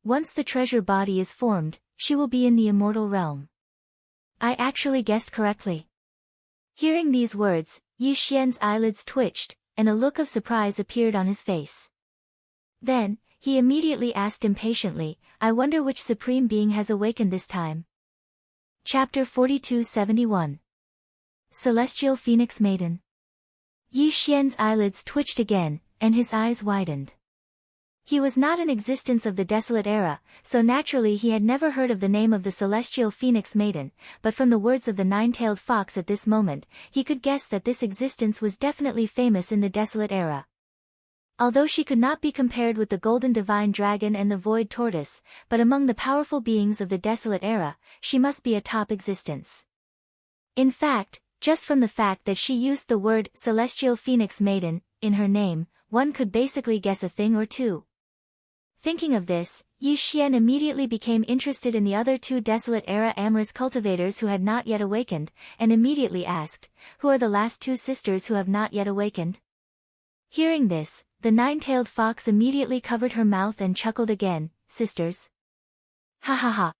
Once the treasure body is formed, she will be in the immortal realm. I actually guessed correctly. Hearing these words, Yi Xian's eyelids twitched, and a look of surprise appeared on his face. Then, he immediately asked impatiently, "I wonder which supreme being has awakened this time." Chapter 4271. Celestial Phoenix Maiden. Yi Xian's eyelids twitched again, and his eyes widened. He was not in existence of the desolate era, so naturally he had never heard of the name of the celestial phoenix maiden, but from the words of the 9-tailed fox at this moment, he could guess that this existence was definitely famous in the desolate era. Although she could not be compared with the golden divine dragon and the void tortoise, but among the powerful beings of the desolate era, she must be a top existence. In fact, just from the fact that she used the word celestial phoenix maiden in her name, one could basically guess a thing or two. Thinking of this, Yi Xian immediately became interested in the other 2 desolate era amorous cultivators who had not yet awakened, and immediately asked, "Who are the last 2 sisters who have not yet awakened?" Hearing this, the 9-tailed fox immediately covered her mouth and chuckled again. "Sisters? Ha ha ha.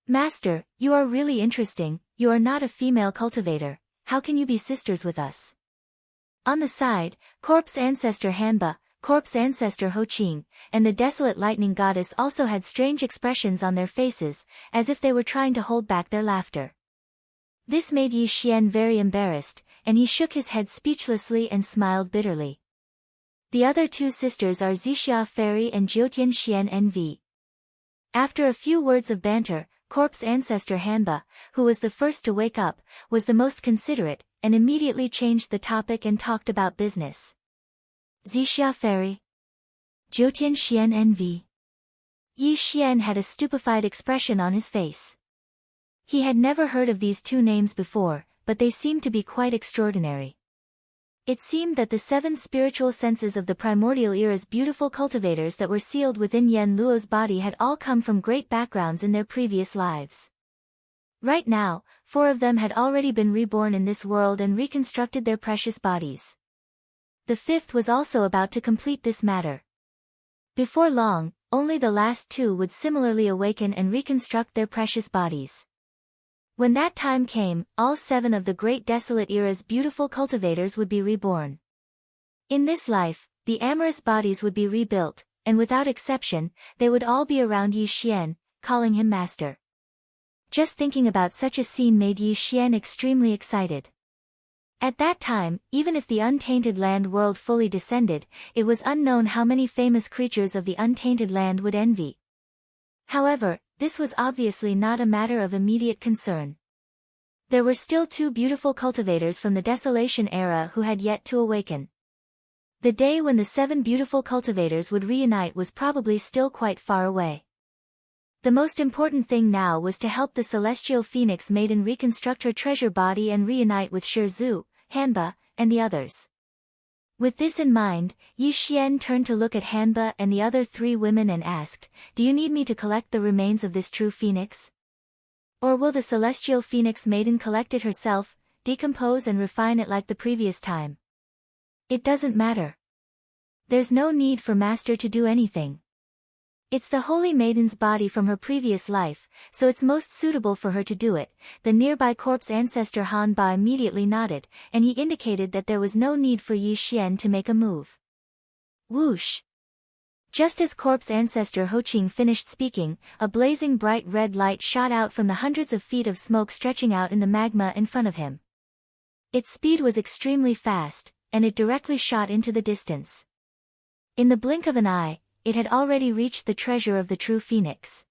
Master, you are really interesting. You are not a female cultivator. How can you be sisters with us?" On the side, Corpse Ancestor Hanba, Corpse Ancestor Ho-Ching, and the Desolate Lightning Goddess also had strange expressions on their faces, as if they were trying to hold back their laughter. This made Yi Xian very embarrassed, and he shook his head speechlessly and smiled bitterly. The other 2 sisters are Zixia Fairy and Jiutian Xian NV. After a few words of banter, Corpse Ancestor Hanba, who was the first to wake up, was the most considerate, and immediately changed the topic and talked about business. "Zixia Fairy? Jiutian Xian NV." Yi Xian had a stupefied expression on his face. He had never heard of these 2 names before, but they seemed to be quite extraordinary. It seemed that the 7 spiritual senses of the primordial era's beautiful cultivators that were sealed within Yen Luo's body had all come from great backgrounds in their previous lives. Right now, 4 of them had already been reborn in this world and reconstructed their precious bodies. The 5th was also about to complete this matter. Before long, only the last 2 would similarly awaken and reconstruct their precious bodies. When that time came, all 7 of the great desolate era's beautiful cultivators would be reborn. In this life, the amorous bodies would be rebuilt, and without exception, they would all be around Yi Xian, calling him master. Just thinking about such a scene made Yi Xian extremely excited. At that time, even if the untainted land world fully descended, it was unknown how many famous creatures of the untainted land would envy. However, this was obviously not a matter of immediate concern. There were still 2 beautiful cultivators from the Desolation era who had yet to awaken. The day when the 7 beautiful cultivators would reunite was probably still quite far away. The most important thing now was to help the celestial phoenix maiden reconstruct her treasure body and reunite with Shizhu, Hanba, and the others. With this in mind, Yi Xian turned to look at Hanba and the other 3 women and asked, "Do you need me to collect the remains of this true phoenix? Or will the celestial phoenix maiden collect it herself, decompose and refine it like the previous time?" "It doesn't matter. There's no need for Master to do anything. It's the holy maiden's body from her previous life, so it's most suitable for her to do it." The nearby corpse ancestor Han Ba immediately nodded, and he indicated that there was no need for Yi Xian to make a move. Whoosh! Just as corpse ancestor Ho Qing finished speaking, a blazing bright red light shot out from the hundreds of feet of smoke stretching out in the magma in front of him. Its speed was extremely fast, and it directly shot into the distance. In the blink of an eye, it had already reached the treasure of the true phoenix.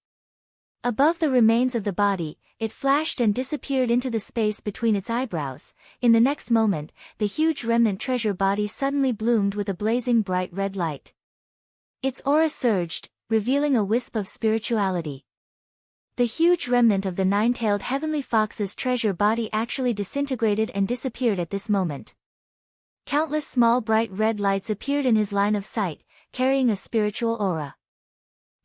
Above the remains of the body, it flashed and disappeared into the space between its eyebrows. In the next moment, the huge remnant treasure body suddenly bloomed with a blazing bright red light. Its aura surged, revealing a wisp of spirituality. The huge remnant of the 9-tailed heavenly fox's treasure body actually disintegrated and disappeared at this moment. Countless small bright red lights appeared in his line of sight, carrying a spiritual aura.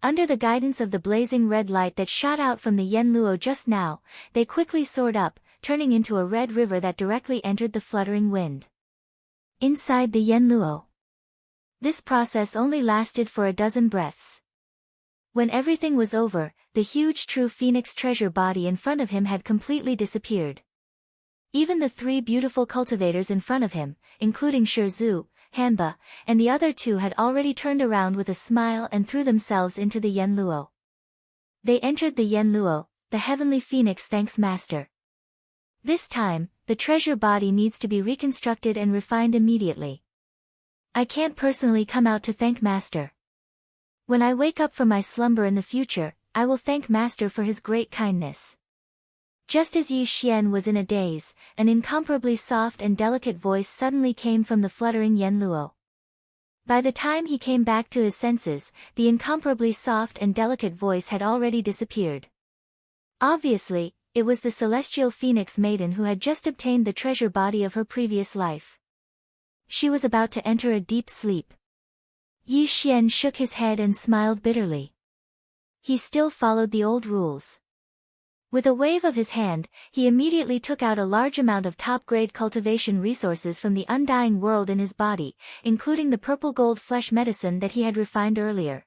Under the guidance of the blazing red light that shot out from the Yen Luo just now, they quickly soared up, turning into a red river that directly entered the fluttering wind. Inside the Yen Luo. This process only lasted for a dozen breaths. When everything was over, the huge true phoenix treasure body in front of him had completely disappeared. Even the 3 beautiful cultivators in front of him, including Shizhu, Hanba, and the other 2 had already turned around with a smile and threw themselves into the Yen Luo. They entered the Yen Luo, the heavenly phoenix thanks Master. This time, the treasure body needs to be reconstructed and refined immediately. I can't personally come out to thank Master. When I wake up from my slumber in the future, I will thank Master for his great kindness. Just as Yi Xian was in a daze, an incomparably soft and delicate voice suddenly came from the fluttering Yen Luo. By the time he came back to his senses, the incomparably soft and delicate voice had already disappeared. Obviously, it was the celestial phoenix maiden who had just obtained the treasure body of her previous life. She was about to enter a deep sleep. Yi Xian shook his head and smiled bitterly. He still followed the old rules. With a wave of his hand, he immediately took out a large amount of top-grade cultivation resources from the undying world in his body, including the purple gold flesh medicine that he had refined earlier.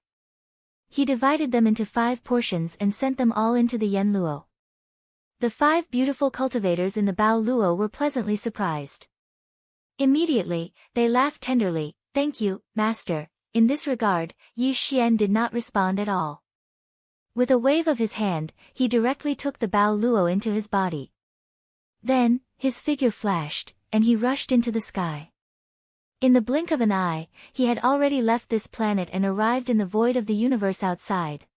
He divided them into 5 portions and sent them all into the Yen Luo. The 5 beautiful cultivators in the Bao Luo were pleasantly surprised. Immediately, they laughed tenderly. "Thank you, Master." In this regard, Yi Xian did not respond at all. With a wave of his hand, he directly took the Bao Luo into his body. Then, his figure flashed, and he rushed into the sky. In the blink of an eye, he had already left this planet and arrived in the void of the universe outside.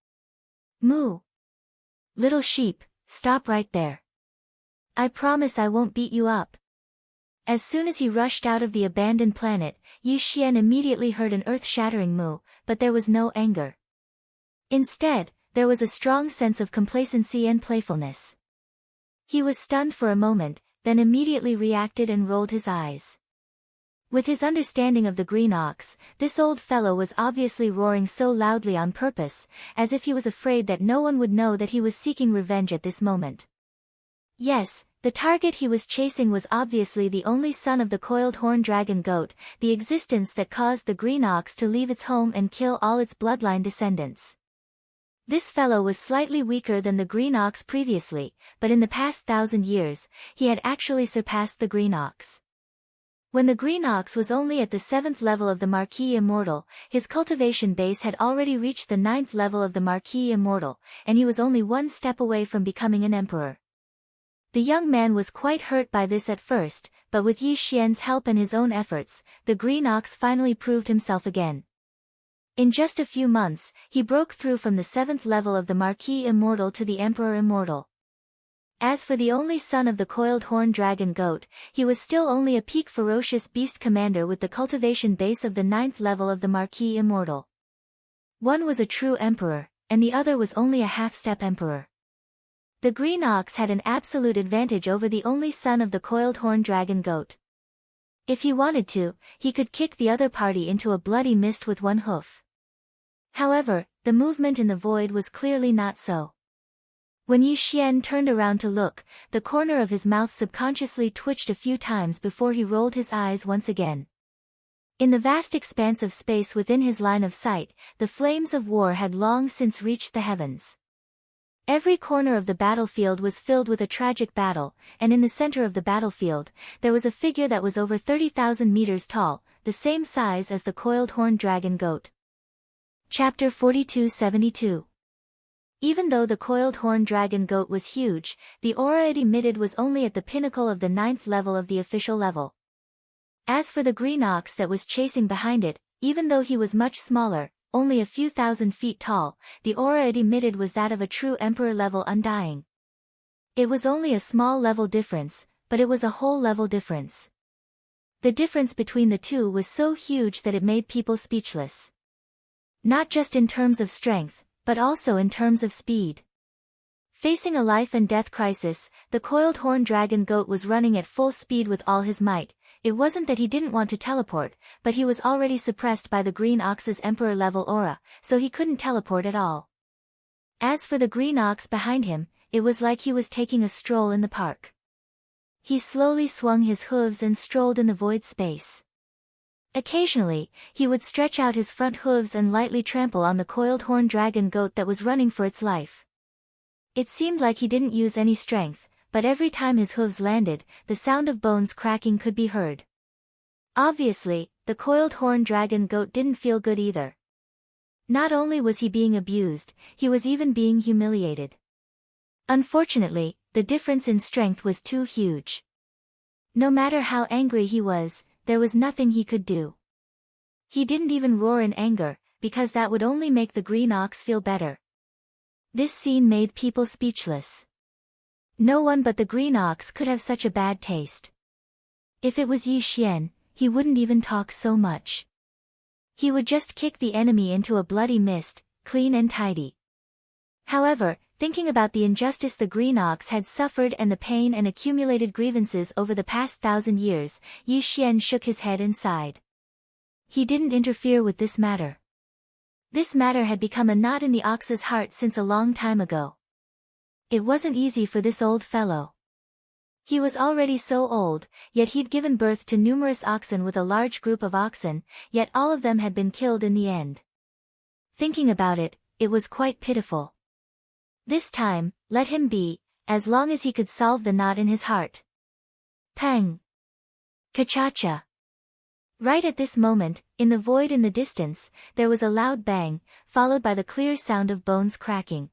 Moo! Little sheep, stop right there. I promise I won't beat you up. As soon as he rushed out of the abandoned planet, Yi Xian immediately heard an earth-shattering moo, but there was no anger. Instead, there was a strong sense of complacency and playfulness. He was stunned for a moment, then immediately reacted and rolled his eyes. With his understanding of the green ox, this old fellow was obviously roaring so loudly on purpose, as if he was afraid that no one would know that he was seeking revenge at this moment. Yes, the target he was chasing was obviously the only son of the coiled horn dragon goat, the existence that caused the green ox to leave its home and kill all its bloodline descendants. This fellow was slightly weaker than the green ox previously, but in the past 1,000 years, he had actually surpassed the green ox. When the green ox was only at the 7th level of the Marquis Immortal, his cultivation base had already reached the 9th level of the Marquis Immortal, and he was only 1 step away from becoming an emperor. The young man was quite hurt by this at first, but with Yi Xian's help and his own efforts, the green ox finally proved himself again. In just a few months, he broke through from the 7th level of the Marquis Immortal to the Emperor Immortal. As for the only son of the coiled horn dragon goat, he was still only a peak ferocious beast commander with the cultivation base of the 9th level of the Marquis Immortal. One was a true emperor, and the other was only a half-step emperor. The green ox had an absolute advantage over the only son of the coiled horn dragon goat. If he wanted to, he could kick the other party into a bloody mist with one hoof. However, the movement in the void was clearly not so. When Yi Xian turned around to look, the corner of his mouth subconsciously twitched a few times before he rolled his eyes once again. In the vast expanse of space within his line of sight, the flames of war had long since reached the heavens. Every corner of the battlefield was filled with a tragic battle, and in the center of the battlefield, there was a figure that was over 30,000 meters tall, the same size as the coiled horn dragon goat. Chapter 4272. Even though the coiled horn dragon goat was huge, the aura it emitted was only at the pinnacle of the 9th level of the official level. As for the green ox that was chasing behind it, even though he was much smaller, only a few thousand feet tall, the aura it emitted was that of a true emperor-level undying. It was only a small level difference, but it was a whole level difference. The difference between the two was so huge that it made people speechless. Not just in terms of strength, but also in terms of speed. Facing a life and death crisis, the coiled horn dragon goat was running at full speed with all his might. It wasn't that he didn't want to teleport, but he was already suppressed by the green ox's emperor-level aura, so he couldn't teleport at all. As for the green ox behind him, it was like he was taking a stroll in the park. He slowly swung his hooves and strolled in the void space. Occasionally, he would stretch out his front hooves and lightly trample on the coiled horn dragon goat that was running for its life. It seemed like he didn't use any strength, but every time his hooves landed, the sound of bones cracking could be heard. Obviously, the coiled horn dragon goat didn't feel good either. Not only was he being abused, he was even being humiliated. Unfortunately, the difference in strength was too huge. No matter how angry he was, there was nothing he could do. He didn't even roar in anger, because that would only make the green ox feel better. This scene made people speechless. No one but the green ox could have such a bad taste. If it was Yi Xian, he wouldn't even talk so much. He would just kick the enemy into a bloody mist, clean and tidy. However, thinking about the injustice the green ox had suffered and the pain and accumulated grievances over the past 1,000 years, Yi Xian shook his head and sighed. He didn't interfere with this matter. This matter had become a knot in the ox's heart since a long time ago. It wasn't easy for this old fellow. He was already so old, yet he'd given birth to numerous oxen with a large group of oxen, yet all of them had been killed in the end. Thinking about it, it was quite pitiful. This time, let him be, as long as he could solve the knot in his heart. Pang! Ka-cha-cha! Right at this moment, in the void in the distance, there was a loud bang, followed by the clear sound of bones cracking.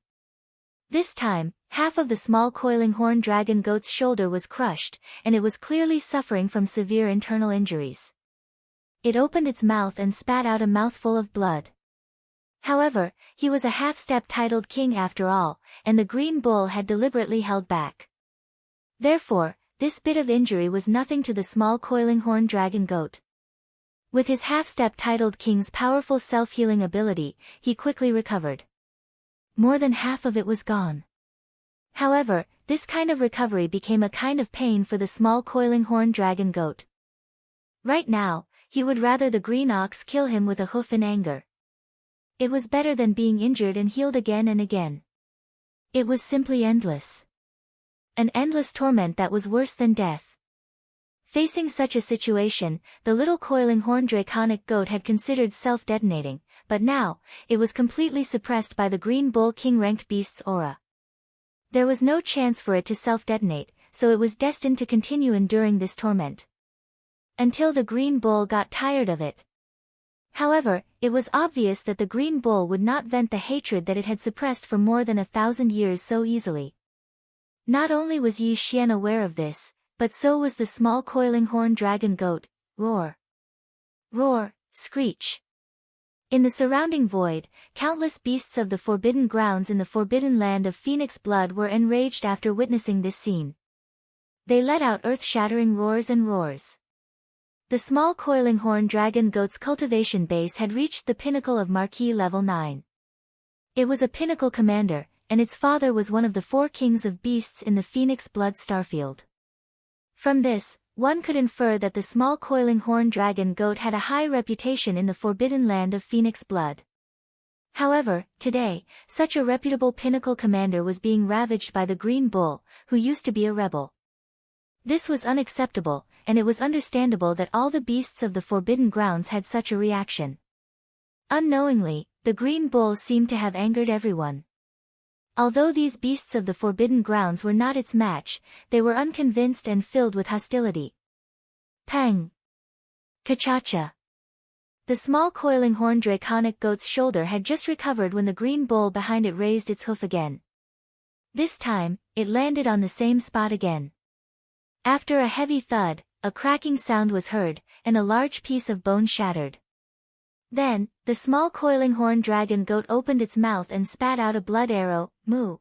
This time, half of the small coiling horn dragon goat's shoulder was crushed, and it was clearly suffering from severe internal injuries. It opened its mouth and spat out a mouthful of blood. However, he was a half-step titled king after all, and the green bull had deliberately held back. Therefore, this bit of injury was nothing to the small coiling horn dragon goat. With his half-step titled king's powerful self-healing ability, he quickly recovered. More than half of it was gone. However, this kind of recovery became a kind of pain for the small coiling horn dragon goat. Right now, he would rather the green ox kill him with a hoof in anger. It was better than being injured and healed again and again. It was simply endless. An endless torment that was worse than death. Facing such a situation, the little coiling horn draconic goat had considered self-detonating, but now, it was completely suppressed by the green bull king-ranked beast's aura. There was no chance for it to self-detonate, so it was destined to continue enduring this torment. Until the green bull got tired of it. However, it was obvious that the green bull would not vent the hatred that it had suppressed for more than 1,000 years so easily. Not only was Yi Xian aware of this, but so was the small coiling horn dragon goat. Roar! Roar! Screech! In the surrounding void, countless beasts of the forbidden grounds in the forbidden land of Phoenix Blood were enraged after witnessing this scene. They let out earth-shattering roars and roars. The small coiling horn dragon goat's cultivation base had reached the pinnacle of Marquis level 9. It was a pinnacle commander, and its father was one of the 4 kings of beasts in the Phoenix Blood starfield. From this, one could infer that the small coiling horn dragon goat had a high reputation in the forbidden land of Phoenix Blood. However, today, such a reputable pinnacle commander was being ravaged by the Green Bull, who used to be a rebel. This was unacceptable, and it was understandable that all the beasts of the forbidden grounds had such a reaction. Unknowingly, the Green Bull seemed to have angered everyone. Although these beasts of the forbidden grounds were not its match, they were unconvinced and filled with hostility. Pang! Kachacha! The small coiling horn draconic goat's shoulder had just recovered when the green bull behind it raised its hoof again. This time, it landed on the same spot again. After a heavy thud, a cracking sound was heard, and a large piece of bone shattered. Then, the small coiling horn dragon goat opened its mouth and spat out a blood arrow. Moo!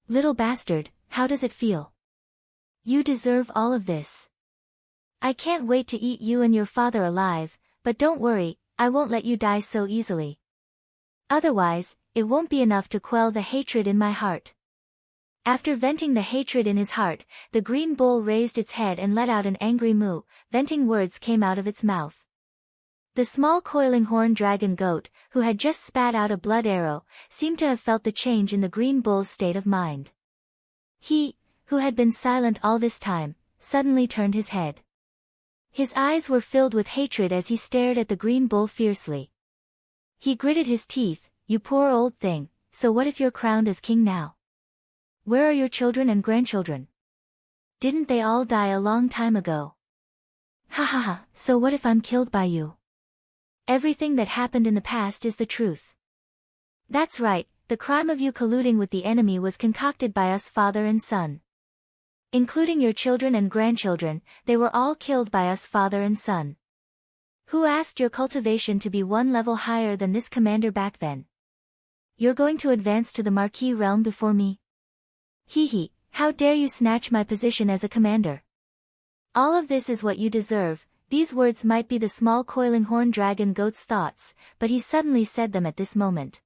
Little bastard, how does it feel? You deserve all of this. I can't wait to eat you and your father alive, but don't worry, I won't let you die so easily. Otherwise, it won't be enough to quell the hatred in my heart. After venting the hatred in his heart, the green bull raised its head and let out an angry moo. Venting words came out of its mouth. The small coiling horn dragon goat, who had just spat out a blood arrow, seemed to have felt the change in the green bull's state of mind. He, who had been silent all this time, suddenly turned his head. His eyes were filled with hatred as he stared at the green bull fiercely. He gritted his teeth. You poor old thing, so what if you're crowned as king now? Where are your children and grandchildren? Didn't they all die a long time ago? Ha ha ha, so what if I'm killed by you? Everything that happened in the past is the truth. That's right, the crime of you colluding with the enemy was concocted by us father and son. Including your children and grandchildren, they were all killed by us father and son. Who asked your cultivation to be 1 level higher than this commander back then? You're going to advance to the Marquis realm before me? Hee hee, how dare you snatch my position as a commander? All of this is what you deserve. These words might be the small coiling horn dragon goat's thoughts, but he suddenly said them at this moment.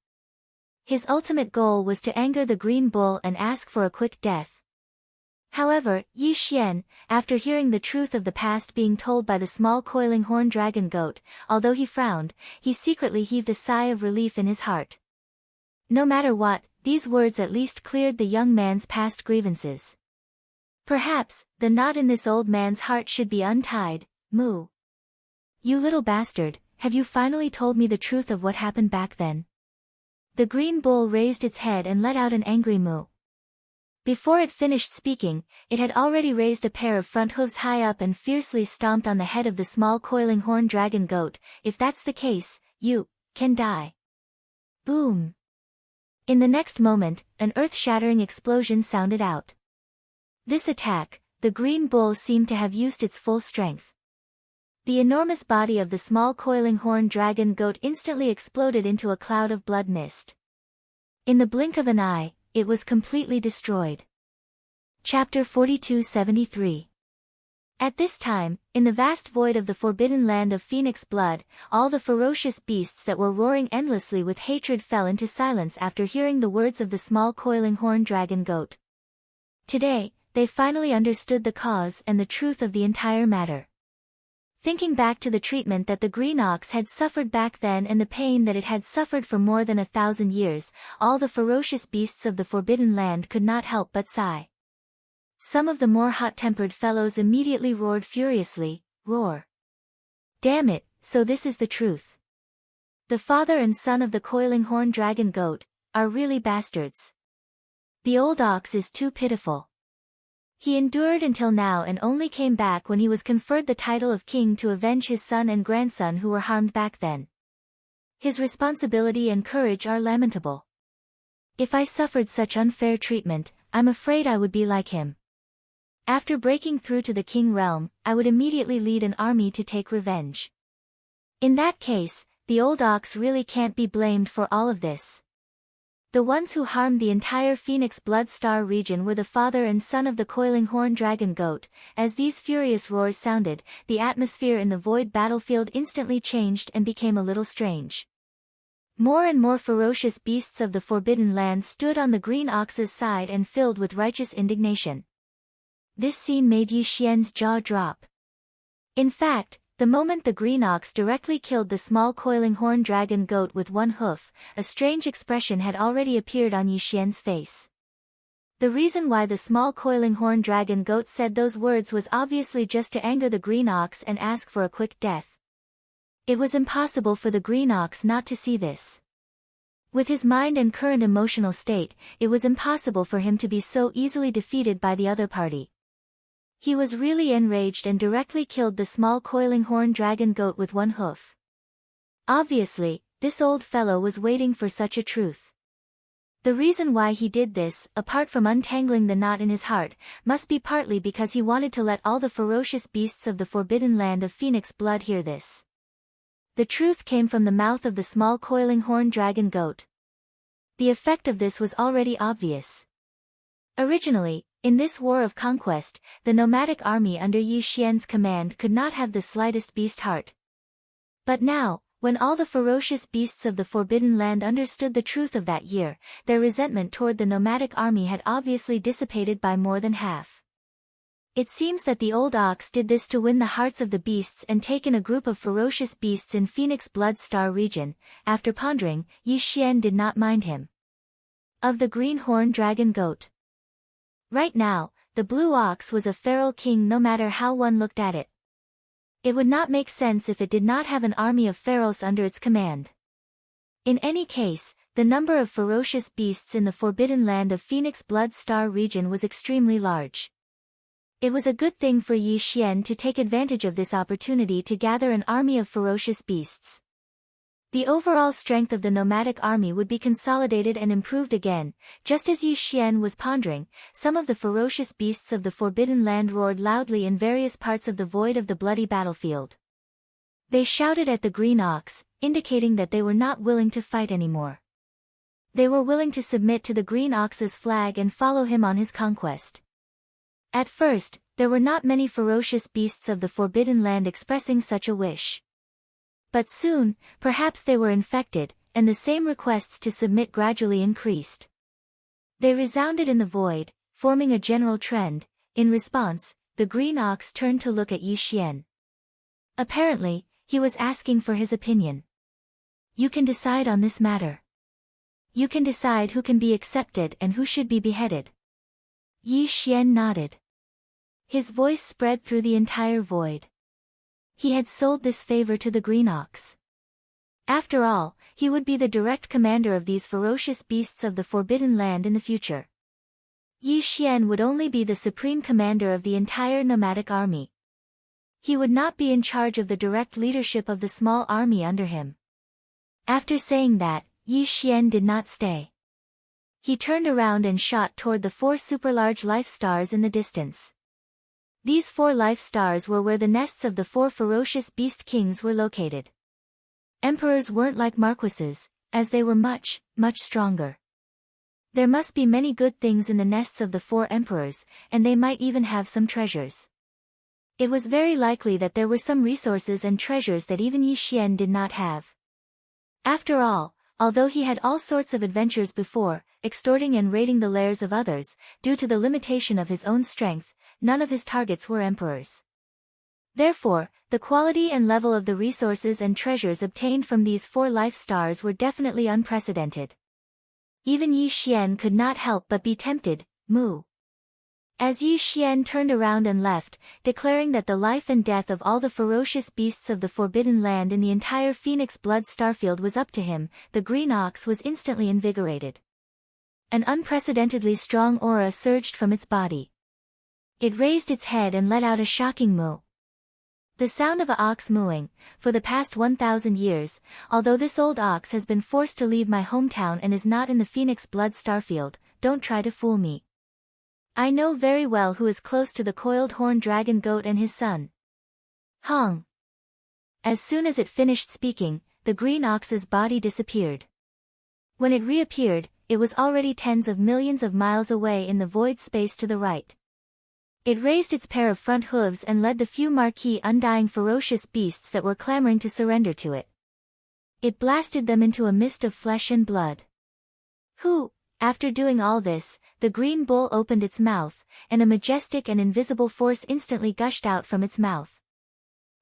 His ultimate goal was to anger the green bull and ask for a quick death. However, Yi Xian, after hearing the truth of the past being told by the small coiling horn dragon goat, although he frowned, he secretly heaved a sigh of relief in his heart. No matter what, these words at least cleared the young man's past grievances. Perhaps, the knot in this old man's heart should be untied. Moo. You little bastard, have you finally told me the truth of what happened back then? The green bull raised its head and let out an angry moo. Before it finished speaking, it had already raised a pair of front hooves high up and fiercely stomped on the head of the small coiling horn dragon goat. If that's the case, you can die. Boom. In the next moment, an earth-shattering explosion sounded out. This attack, the green bull seemed to have used its full strength. The enormous body of the small coiling horn dragon goat instantly exploded into a cloud of blood mist. In the blink of an eye, it was completely destroyed. Chapter 4273. At this time, in the vast void of the forbidden land of Phoenix Blood, all the ferocious beasts that were roaring endlessly with hatred fell into silence after hearing the words of the small coiling horn dragon goat. Today, they finally understood the cause and the truth of the entire matter. Thinking back to the treatment that the green ox had suffered back then and the pain that it had suffered for more than 1,000 years, all the ferocious beasts of the forbidden land could not help but sigh. Some of the more hot-tempered fellows immediately roared furiously. Roar. Damn it, so this is the truth. The father and son of the coiling horn dragon goat are really bastards. The old ox is too pitiful. He endured until now and only came back when he was conferred the title of king to avenge his son and grandson who were harmed back then. His responsibility and courage are lamentable. If I suffered such unfair treatment, I'm afraid I would be like him. After breaking through to the king realm, I would immediately lead an army to take revenge. In that case, the old ox really can't be blamed for all of this. The ones who harmed the entire Phoenix Blood Star region were the father and son of the coiling horn dragon goat. As these furious roars sounded, the atmosphere in the void battlefield instantly changed and became a little strange. More and more ferocious beasts of the Forbidden Land stood on the green ox's side and filled with righteous indignation. This scene made Yi Xian's jaw drop. In fact, the moment the green ox directly killed the small coiling horn dragon goat with one hoof, a strange expression had already appeared on Yi Xian's face. The reason why the small coiling horn dragon goat said those words was obviously just to anger the green ox and ask for a quick death. It was impossible for the green ox not to see this. With his mind and current emotional state, it was impossible for him to be so easily defeated by the other party. He was really enraged and directly killed the small coiling horn dragon goat with one hoof. Obviously, this old fellow was waiting for such a truth. The reason why he did this, apart from untangling the knot in his heart, must be partly because he wanted to let all the ferocious beasts of the Forbidden Land of Phoenix Blood hear this. The truth came from the mouth of the small coiling horn dragon goat. The effect of this was already obvious. Originally, in this war of conquest, the nomadic army under Yi Xian's command could not have the slightest beast heart. But now, when all the ferocious beasts of the Forbidden Land understood the truth of that year, their resentment toward the nomadic army had obviously dissipated by more than half. It seems that the old ox did this to win the hearts of the beasts and take in a group of ferocious beasts in Phoenix Blood Star region. After pondering, Yi Xian did not mind him. Of the green horn dragon goat. Right now, the blue ox was a feral king no matter how one looked at it. It would not make sense if it did not have an army of ferals under its command. In any case, the number of ferocious beasts in the Forbidden Land of Phoenix Blood Star region was extremely large. It was a good thing for Yi Xian to take advantage of this opportunity to gather an army of ferocious beasts. The overall strength of the nomadic army would be consolidated and improved again. Just as Yi Xian was pondering, some of the ferocious beasts of the Forbidden Land roared loudly in various parts of the void of the bloody battlefield. They shouted at the green ox, indicating that they were not willing to fight anymore. They were willing to submit to the green ox's flag and follow him on his conquest. At first, there were not many ferocious beasts of the Forbidden Land expressing such a wish. But soon, perhaps they were infected, and the same requests to submit gradually increased. They resounded in the void, forming a general trend. In response, the green ox turned to look at Yi Xian. Apparently, he was asking for his opinion. You can decide on this matter. You can decide who can be accepted and who should be beheaded. Yi Xian nodded. His voice spread through the entire void. He had sold this favor to the green ox. After all, he would be the direct commander of these ferocious beasts of the Forbidden Land in the future. Yi Xian would only be the supreme commander of the entire nomadic army. He would not be in charge of the direct leadership of the small army under him. After saying that, Yi Xian did not stay. He turned around and shot toward the 4 super-large life stars in the distance. These 4 life stars were where the nests of the 4 ferocious beast kings were located. Emperors weren't like marquises, as they were much, much stronger. There must be many good things in the nests of the 4 emperors, and they might even have some treasures. It was very likely that there were some resources and treasures that even Yi Xian did not have. After all, although he had all sorts of adventures before, extorting and raiding the lairs of others, due to the limitation of his own strength, none of his targets were emperors. Therefore, the quality and level of the resources and treasures obtained from these 4 life stars were definitely unprecedented. Even Yi Xian could not help but be tempted. Moo. As Yi Xian turned around and left, declaring that the life and death of all the ferocious beasts of the Forbidden Land in the entire Phoenix Blood Starfield was up to him, the green ox was instantly invigorated. An unprecedentedly strong aura surged from its body. It raised its head and let out a shocking moo. The sound of an ox mooing, for the past 1,000 years, although this old ox has been forced to leave my hometown and is not in the Phoenix Blood Starfield, don't try to fool me. I know very well who is close to the coiled horn dragon goat and his son. Hong. As soon as it finished speaking, the green ox's body disappeared. When it reappeared, it was already tens of millions of miles away in the void space to the right. It raised its pair of front hooves and led the few marquee undying ferocious beasts that were clamoring to surrender to it. It blasted them into a mist of flesh and blood. After doing all this, the green bull opened its mouth, and a majestic and invisible force instantly gushed out from its mouth.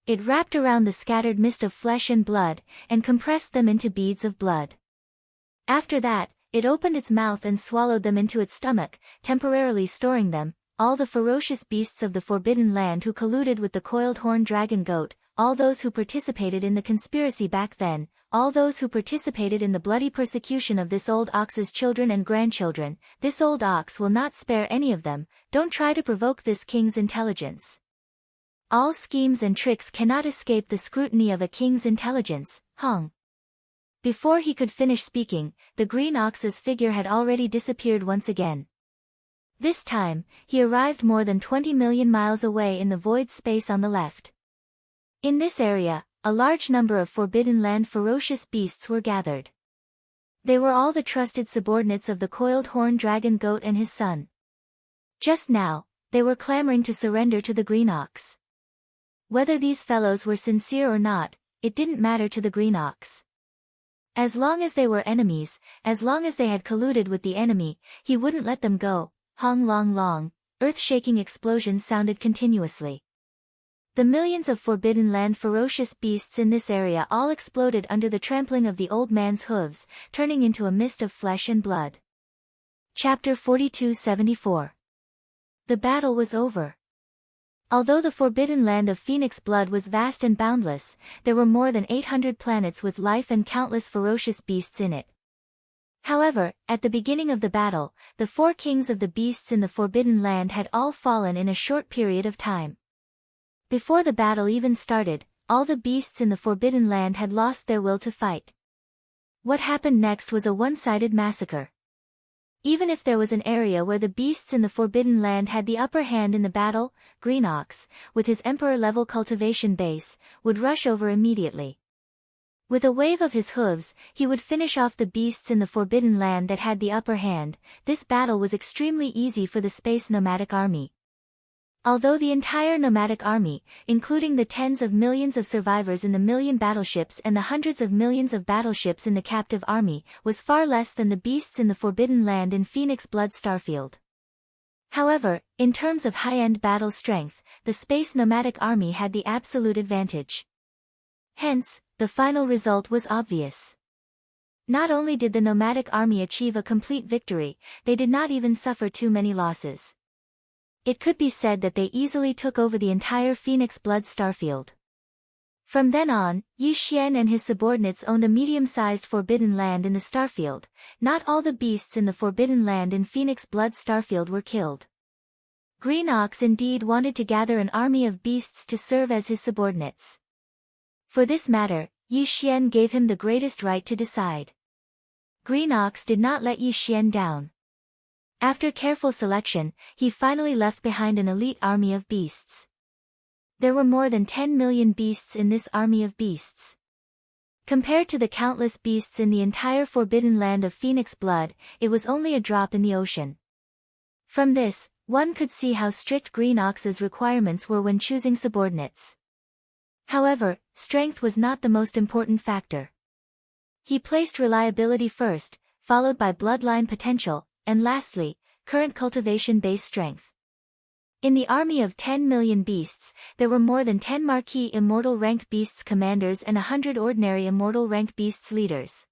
It wrapped around the scattered mist of flesh and blood, and compressed them into beads of blood. After that, it opened its mouth and swallowed them into its stomach, temporarily storing them, all the ferocious beasts of the Forbidden Land who colluded with the coiled horn dragon goat, all those who participated in the conspiracy back then, all those who participated in the bloody persecution of this old ox's children and grandchildren. This old ox will not spare any of them. Don't try to provoke this king's intelligence. All schemes and tricks cannot escape the scrutiny of a king's intelligence, Hong. Before he could finish speaking, the green ox's figure had already disappeared once again. This time, he arrived more than 20 million miles away in the void space on the left. In this area, a large number of Forbidden Land ferocious beasts were gathered. They were all the trusted subordinates of the coiled horn dragon goat and his son. Just now, they were clamoring to surrender to the green ox. Whether these fellows were sincere or not, it didn't matter to the green ox. As long as they were enemies, as long as they had colluded with the enemy, he wouldn't let them go. Hong long long, earth-shaking explosions sounded continuously. The millions of Forbidden Land ferocious beasts in this area all exploded under the trampling of the old man's hooves, turning into a mist of flesh and blood. Chapter 42-74. The battle was over. Although the Forbidden Land of Phoenix Blood was vast and boundless, there were more than 800 planets with life and countless ferocious beasts in it. However, at the beginning of the battle, the 4 kings of the beasts in the Forbidden Land had all fallen in a short period of time. Before the battle even started, all the beasts in the Forbidden Land had lost their will to fight. What happened next was a one-sided massacre. Even if there was an area where the beasts in the Forbidden Land had the upper hand in the battle, Green Ox, with his emperor-level cultivation base, would rush over immediately. With a wave of his hooves, he would finish off the beasts in the Forbidden Land that had the upper hand. This battle was extremely easy for the Space Nomadic Army. Although the entire nomadic army, including the tens of millions of survivors in the million battleships and the hundreds of millions of battleships in the captive army, was far less than the beasts in the Forbidden Land in Phoenix Blood Starfield. However, in terms of high-end battle strength, the Space Nomadic Army had the absolute advantage. Hence, the final result was obvious. Not only did the nomadic army achieve a complete victory, they did not even suffer too many losses. It could be said that they easily took over the entire Phoenix Blood Starfield. From then on, Yi Xian and his subordinates owned a medium-sized Forbidden Land in the Starfield. Not all the beasts in the Forbidden Land in Phoenix Blood Starfield were killed. Green Ox indeed wanted to gather an army of beasts to serve as his subordinates. For this matter, Yi Xian gave him the greatest right to decide. Green Ox did not let Yi Xian down. After careful selection, he finally left behind an elite army of beasts. There were more than 10 million beasts in this army of beasts. Compared to the countless beasts in the entire Forbidden Land of Phoenix Blood, it was only a drop in the ocean. From this, one could see how strict Green Ox's requirements were when choosing subordinates. However, strength was not the most important factor. He placed reliability first, followed by bloodline potential, and lastly, current cultivation-based strength. In the army of 10 million beasts, there were more than 10 marquee immortal rank beasts commanders and 100 ordinary immortal rank beasts leaders.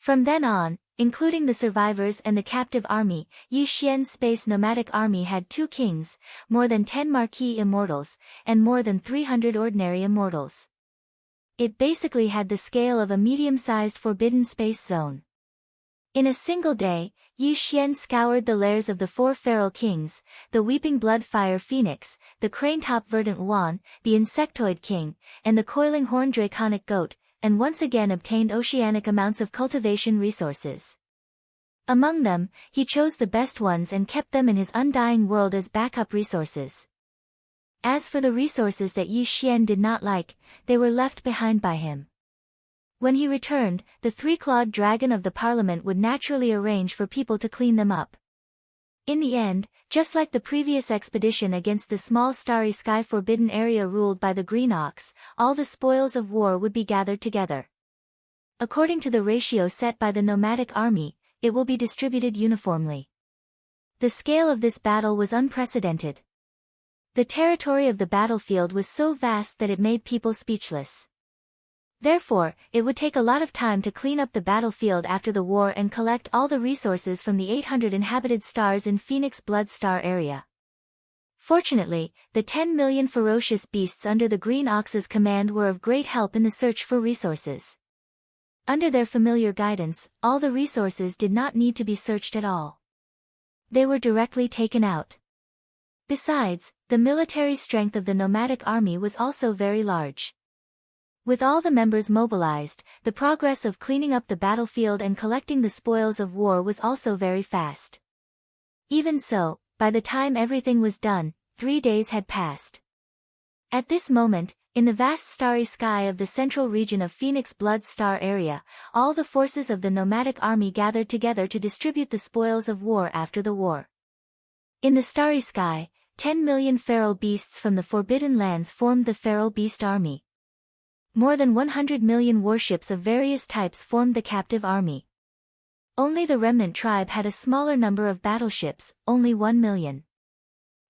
From then on, including the survivors and the captive army, Yi Xian's Space Nomadic Army had 2 kings, more than 10 marquee immortals, and more than 300 ordinary immortals. It basically had the scale of a medium-sized forbidden space zone. In a single day, Yi Xian scoured the lairs of the 4 feral kings, the Weeping Blood Fire Phoenix, the Crane-Top Verdant Wan, the Insectoid King, and the Coiling Horn Draconic Goat, and once again obtained oceanic amounts of cultivation resources. Among them, he chose the best ones and kept them in his undying world as backup resources. As for the resources that Yi Xian did not like, they were left behind by him. When he returned, the three-clawed dragon of the parliament would naturally arrange for people to clean them up. In the end, just like the previous expedition against the small starry sky forbidden area ruled by the green ox, all the spoils of war would be gathered together. According to the ratio set by the nomadic army, it will be distributed uniformly. The scale of this battle was unprecedented. The territory of the battlefield was so vast that it made people speechless. Therefore, it would take a lot of time to clean up the battlefield after the war and collect all the resources from the 800 inhabited stars in Phoenix Blood Star area. Fortunately, the 10 million ferocious beasts under the Green Ox's command were of great help in the search for resources. Under their familiar guidance, all the resources did not need to be searched at all. They were directly taken out. Besides, the military strength of the nomadic army was also very large. With all the members mobilized, the progress of cleaning up the battlefield and collecting the spoils of war was also very fast. Even so, by the time everything was done, 3 days had passed. At this moment, in the vast starry sky of the central region of Phoenix Blood Star area, all the forces of the nomadic army gathered together to distribute the spoils of war after the war. In the starry sky, 10 million feral beasts from the Forbidden Lands formed the Feral Beast Army. More than 100 million warships of various types formed the captive army. Only the remnant tribe had a smaller number of battleships, only 1 million.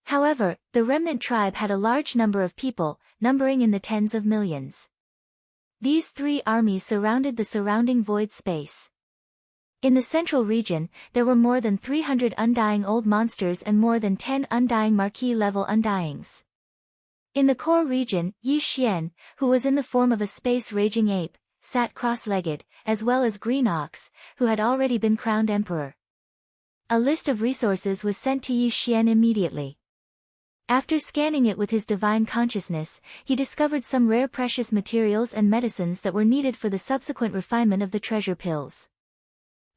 However, the remnant tribe had a large number of people, numbering in the tens of millions. These three armies surrounded the surrounding void space. In the central region, there were more than 300 undying old monsters and more than 10 undying marquee-level undyings. In the core region, Yi Xian, who was in the form of a space-raging ape, sat cross-legged, as well as Green Ox, who had already been crowned emperor. A list of resources was sent to Yi Xian immediately. After scanning it with his divine consciousness, he discovered some rare precious materials and medicines that were needed for the subsequent refinement of the treasure pills.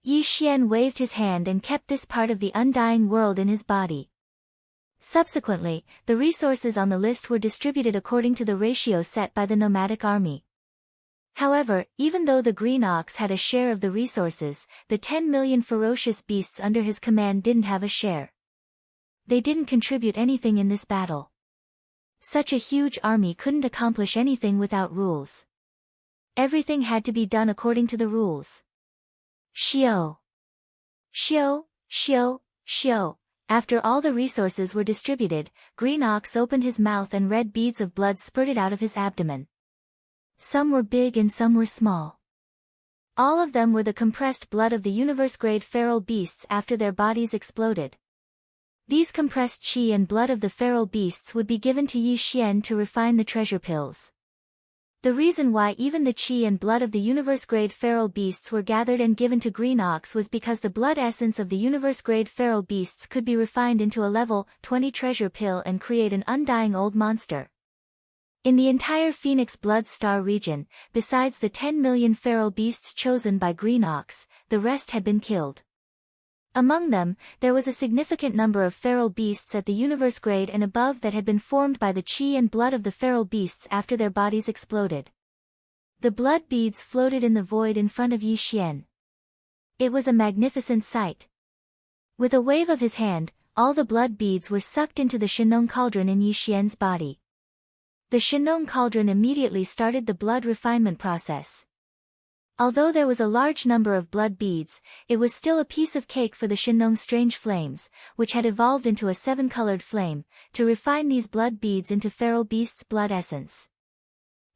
Yi Xian waved his hand and kept this part of the undying world in his body. Subsequently, the resources on the list were distributed according to the ratio set by the nomadic army. However, even though the Green Ox had a share of the resources, the 10 million ferocious beasts under his command didn't have a share. They didn't contribute anything in this battle. Such a huge army couldn't accomplish anything without rules. Everything had to be done according to the rules. Xiao. Xiao, Xiao, Xiao. After all the resources were distributed, Green Ox opened his mouth and red beads of blood spurted out of his abdomen. Some were big and some were small. All of them were the compressed blood of the universe-grade feral beasts after their bodies exploded. These compressed qi and blood of the feral beasts would be given to Yi Xian to refine the treasure pills. The reason why even the qi and blood of the universe-grade feral beasts were gathered and given to Green Ox was because the blood essence of the universe-grade feral beasts could be refined into a level 20 treasure pill and create an undying old monster. In the entire Phoenix Blood Star region, besides the 10 million feral beasts chosen by Green Ox, the rest had been killed. Among them, there was a significant number of feral beasts at the universe grade and above that had been formed by the qi and blood of the feral beasts after their bodies exploded. The blood beads floated in the void in front of Yi Xian. It was a magnificent sight. With a wave of his hand, all the blood beads were sucked into the Shenong cauldron in Yi Xian's body. The Shenong cauldron immediately started the blood refinement process. Although there was a large number of blood beads, it was still a piece of cake for the Shenong's strange flames, which had evolved into a 7-colored flame, to refine these blood beads into feral beasts' blood essence.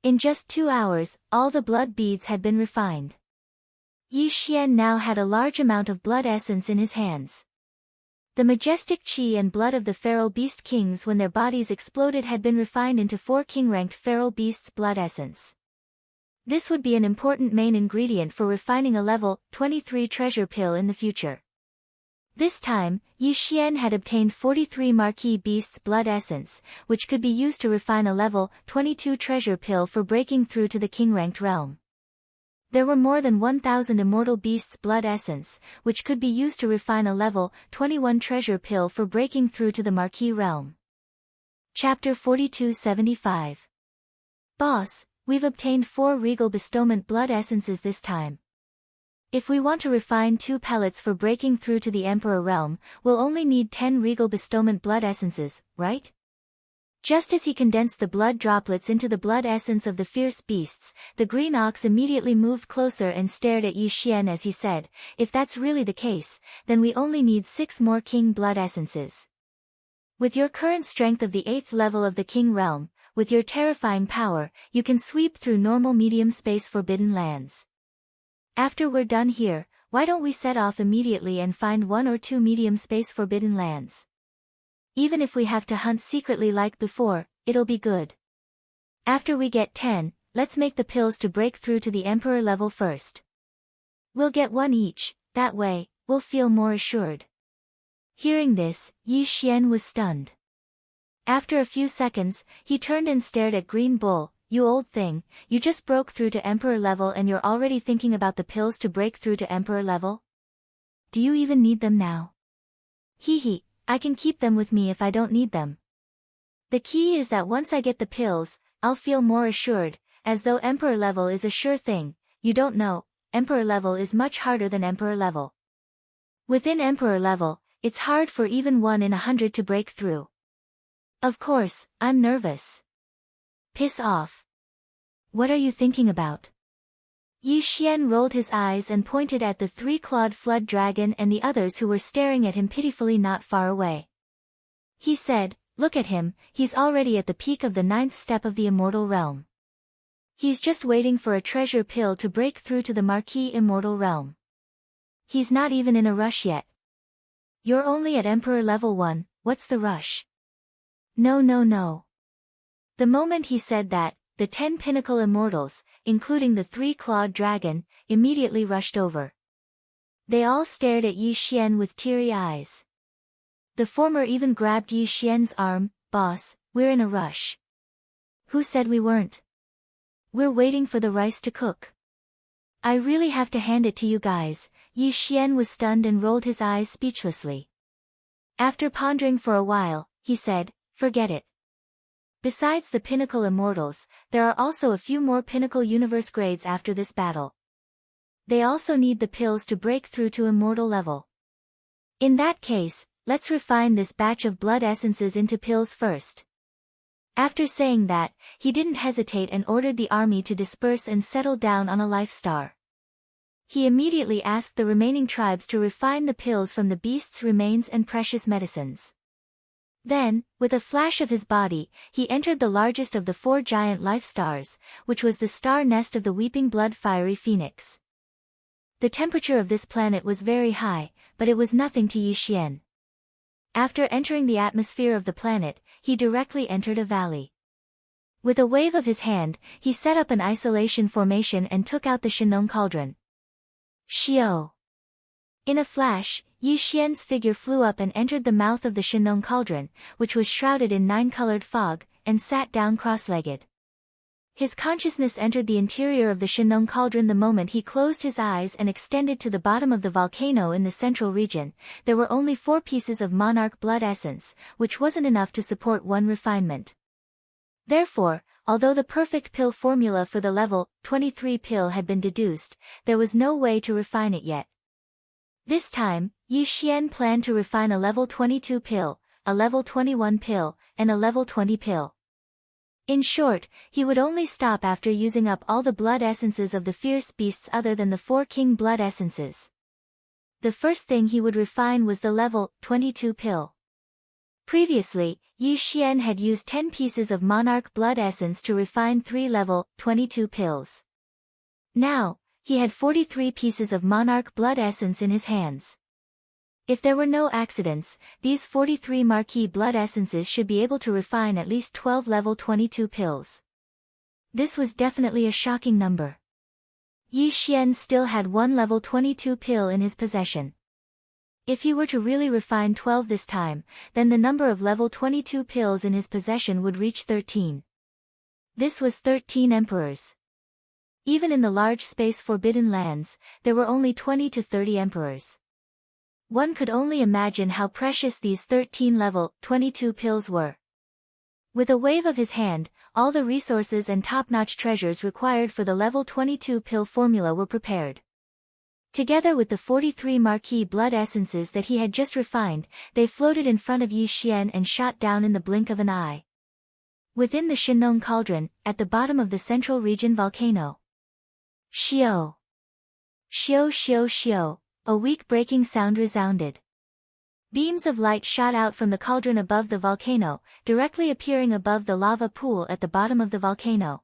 In just 2 hours, all the blood beads had been refined. Yi Xian now had a large amount of blood essence in his hands. The majestic qi and blood of the feral beast kings when their bodies exploded had been refined into 4 king-ranked feral beasts' blood essence. This would be an important main ingredient for refining a level 23 treasure pill in the future. This time, Yi Xian had obtained 43 marquee beasts' blood essence, which could be used to refine a level 22 treasure pill for breaking through to the king-ranked realm. There were more than 1,000 immortal beasts' blood essence, which could be used to refine a level 21 treasure pill for breaking through to the marquee realm. Chapter 4275. Boss, We've obtained 4 regal bestowment blood essences this time. If we want to refine 2 pellets for breaking through to the Emperor realm, we'll only need 10 regal bestowment blood essences, right? Just as he condensed the blood droplets into the blood essence of the fierce beasts, the green ox immediately moved closer and stared at Yi Xian as he said, if that's really the case, then we only need 6 more king blood essences. With your current strength of the 8th level of the king realm, with your terrifying power, you can sweep through normal medium space forbidden lands. After we're done here, why don't we set off immediately and find 1 or 2 medium space forbidden lands? Even if we have to hunt secretly like before, it'll be good. After we get 10, let's make the pills to break through to the Emperor level first. We'll get 1 each, that way, we'll feel more assured. Hearing this, Yi Xian was stunned. After a few seconds, he turned and stared at Green Bull. You old thing, you just broke through to Emperor level and you're already thinking about the pills to break through to Emperor level? Do you even need them now? Hee, I can keep them with me if I don't need them. The key is that once I get the pills, I'll feel more assured, as though Emperor level is a sure thing. You don't know, Emperor level is much harder than Emperor level. Within Emperor level, it's hard for even 1 in 100 to break through. Of course, I'm nervous. Piss off. What are you thinking about? Yi Xian rolled his eyes and pointed at the 3-clawed flood dragon and the others who were staring at him pitifully not far away. He said, look at him, he's already at the peak of the 9th step of the immortal realm. He's just waiting for a treasure pill to break through to the Marquis immortal realm. He's not even in a rush yet. You're only at Emperor level 1, what's the rush? No. The moment he said that, the 10 pinnacle immortals, including the 3-clawed dragon, immediately rushed over. They all stared at Yi Xian with teary eyes. The former even grabbed Yi Xian's arm. Boss, we're in a rush. Who said we weren't? We're waiting for the rice to cook. I really have to hand it to you guys. Yi Xian was stunned and rolled his eyes speechlessly. After pondering for a while, he said, forget it. Besides the pinnacle immortals, there are also a few more pinnacle universe grades after this battle. They also need the pills to break through to immortal level. In that case, let's refine this batch of blood essences into pills first. After saying that, he didn't hesitate and ordered the army to disperse and settle down on a life star. He immediately asked the remaining tribes to refine the pills from the beast's remains and precious medicines. Then, with a flash of his body, he entered the largest of the 4 giant life stars, which was the star nest of the weeping blood fiery phoenix. The temperature of this planet was very high, but it was nothing to Yi Xian. After entering the atmosphere of the planet, he directly entered a valley. With a wave of his hand, he set up an isolation formation and took out the Shinong cauldron. Xiao! In a flash, Yi Xian's figure flew up and entered the mouth of the Shinong cauldron, which was shrouded in 9-colored fog, and sat down cross-legged. His consciousness entered the interior of the Shinong cauldron the moment he closed his eyes and extended to the bottom of the volcano in the central region. There were only 4 pieces of monarch blood essence, which wasn't enough to support 1 refinement. Therefore, although the perfect pill formula for the level 23 pill had been deduced, there was no way to refine it yet. This time, Yi Xian planned to refine a level 22 pill, a level 21 pill, and a level 20 pill. In short, he would only stop after using up all the blood essences of the fierce beasts other than the 4 king blood essences. The first thing he would refine was the level 22 pill. Previously, Yi Xian had used 10 pieces of monarch blood essence to refine 3 level 22 pills. Now, he had 43 pieces of monarch blood essence in his hands. If there were no accidents, these 43 marquee blood essences should be able to refine at least 12 level 22 pills. This was definitely a shocking number. Yi Xian still had 1 level 22 pill in his possession. If he were to really refine 12 this time, then the number of level 22 pills in his possession would reach 13. This was 13 emperors. Even in the large space forbidden lands, there were only 20 to 30 emperors. One could only imagine how precious these 13 level 22 pills were. With a wave of his hand, all the resources and top-notch treasures required for the level 22 pill formula were prepared. Together with the 43 marquee blood essences that he had just refined, they floated in front of Yi Xian and shot down in the blink of an eye. Within the Shinong cauldron, at the bottom of the central region volcano. Shio! Shio shio shio, a weak breaking sound resounded. Beams of light shot out from the cauldron above the volcano, directly appearing above the lava pool at the bottom of the volcano.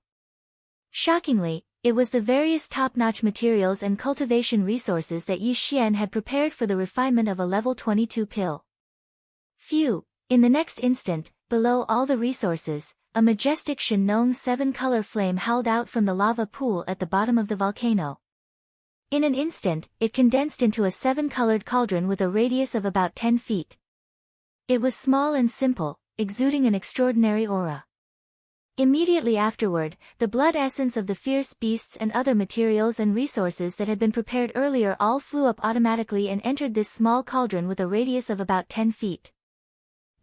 Shockingly, it was the various top-notch materials and cultivation resources that Yi Xian had prepared for the refinement of a level 22 pill. Phew! In the next instant, below all the resources, a majestic Shinong 7-color flame howled out from the lava pool at the bottom of the volcano. In an instant, it condensed into a 7-colored cauldron with a radius of about 10 feet. It was small and simple, exuding an extraordinary aura. Immediately afterward, the blood essence of the fierce beasts and other materials and resources that had been prepared earlier all flew up automatically and entered this small cauldron with a radius of about 10 feet.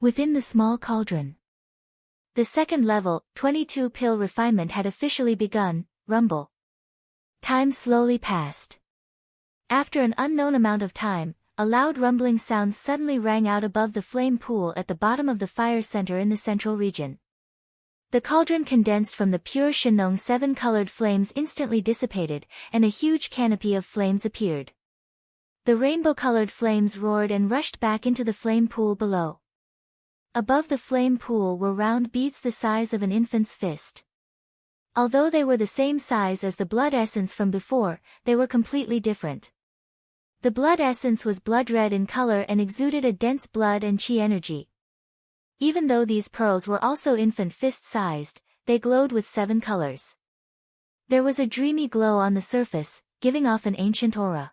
Within the small cauldron, the second level, 22 pill refinement had officially begun. Rumble. Time slowly passed. After an unknown amount of time, a loud rumbling sound suddenly rang out above the flame pool at the bottom of the fire center in the central region. The cauldron condensed from the pure Shinong 7-colored flames instantly dissipated, and a huge canopy of flames appeared. The rainbow-colored flames roared and rushed back into the flame pool below. Above the flame pool were round beads the size of an infant's fist. Although they were the same size as the blood essence from before, they were completely different. The blood essence was blood red in color and exuded a dense blood and chi energy. Even though these pearls were also infant fist-sized, they glowed with 7 colors. There was a dreamy glow on the surface, giving off an ancient aura.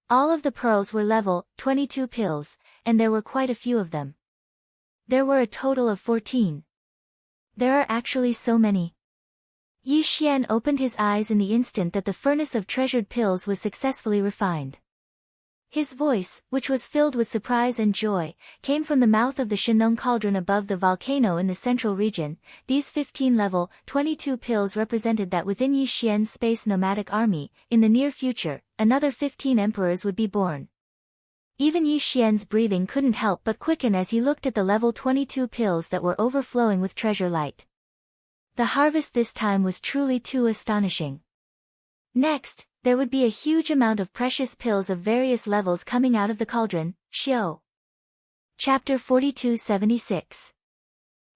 All of the pearls were level 22 pills, and there were quite a few of them. There were a total of 14. There are actually so many. Yi Xian opened his eyes in the instant that the furnace of treasured pills was successfully refined. His voice, which was filled with surprise and joy, came from the mouth of the Shinong cauldron above the volcano in the central region. These 15 level 22 pills represented that within Yi Xian's space nomadic army, in the near future, another 15 emperors would be born. Even Yi Xian's breathing couldn't help but quicken as he looked at the level 22 pills that were overflowing with treasure light. The harvest this time was truly too astonishing. Next, there would be a huge amount of precious pills of various levels coming out of the cauldron. Shio. Chapter 4276.